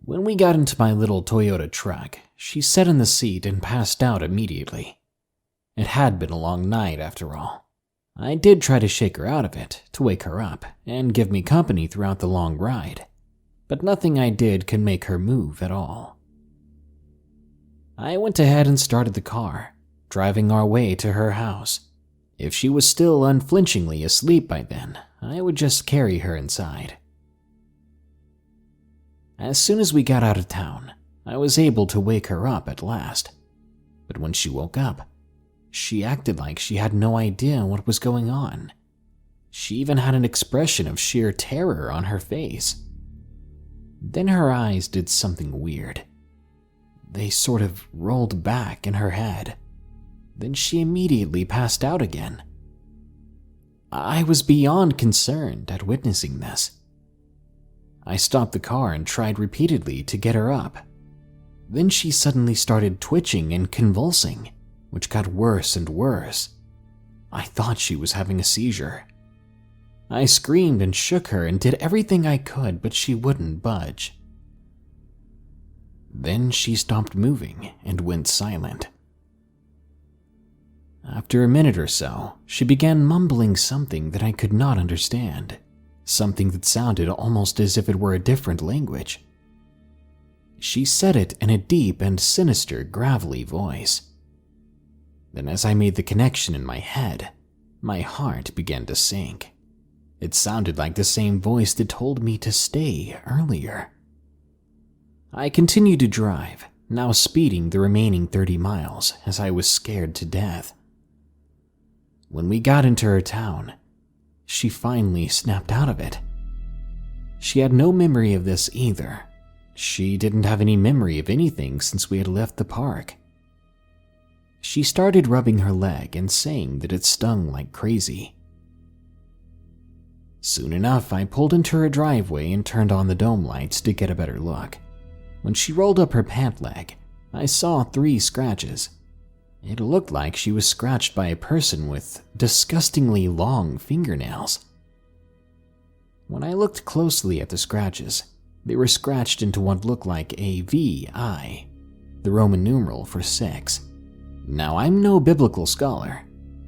When we got into my little Toyota truck, she sat in the seat and passed out immediately. It had been a long night after all. I did try to shake her out of it, to wake her up and give me company throughout the long ride, but nothing I did could make her move at all. I went ahead and started the car, driving our way to her house. If she was still unflinchingly asleep by then, I would just carry her inside. As soon as we got out of town, I was able to wake her up at last. But when she woke up, she acted like she had no idea what was going on. She even had an expression of sheer terror on her face. Then her eyes did something weird. They sort of rolled back in her head. Then she immediately passed out again. I was beyond concerned at witnessing this. I stopped the car and tried repeatedly to get her up. Then she suddenly started twitching and convulsing, which got worse and worse. I thought she was having a seizure. I screamed and shook her and did everything I could, but she wouldn't budge. Then she stopped moving and went silent. After a minute or so, she began mumbling something that I could not understand, something that sounded almost as if it were a different language. She said it in a deep and sinister, gravelly voice. Then as I made the connection in my head, my heart began to sink. It sounded like the same voice that told me to stay earlier. I continued to drive, now speeding the remaining 30 miles as I was scared to death. When we got into her town, she finally snapped out of it. She had no memory of this either. She didn't have any memory of anything since we had left the park. She started rubbing her leg and saying that it stung like crazy. Soon enough, I pulled into her driveway and turned on the dome lights to get a better look. When she rolled up her pant leg, I saw 3 scratches. It looked like she was scratched by a person with disgustingly long fingernails. When I looked closely at the scratches, they were scratched into what looked like a VI, the Roman numeral for 6. Now, I'm no biblical scholar,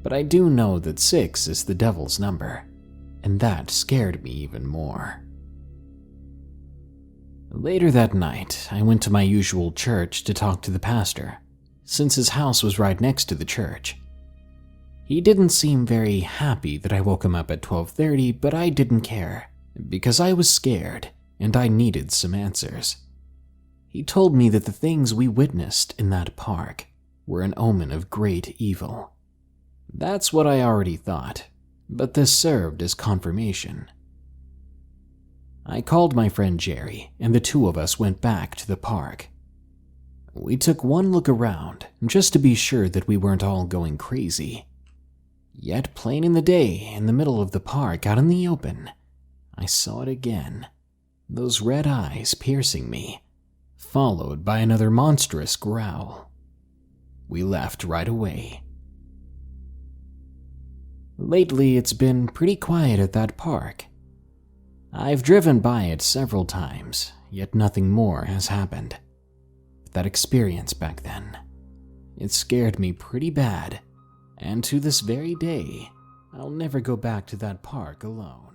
but I do know that 6 is the devil's number, and that scared me even more. Later that night, I went to my usual church to talk to the pastor, since his house was right next to the church. He didn't seem very happy that I woke him up at 12:30, but I didn't care, because I was scared and I needed some answers. He told me that the things we witnessed in that park were an omen of great evil. That's what I already thought, but this served as confirmation. I called my friend Jerry, and the 2 of us went back to the park. We took one look around, just to be sure that we weren't all going crazy. Yet plain in the day, in the middle of the park out in the open, I saw it again, those red eyes piercing me, followed by another monstrous growl. We left right away. Lately, it's been pretty quiet at that park. I've driven by it several times, yet nothing more has happened. That experience back then, it scared me pretty bad, and to this very day, I'll never go back to that park alone.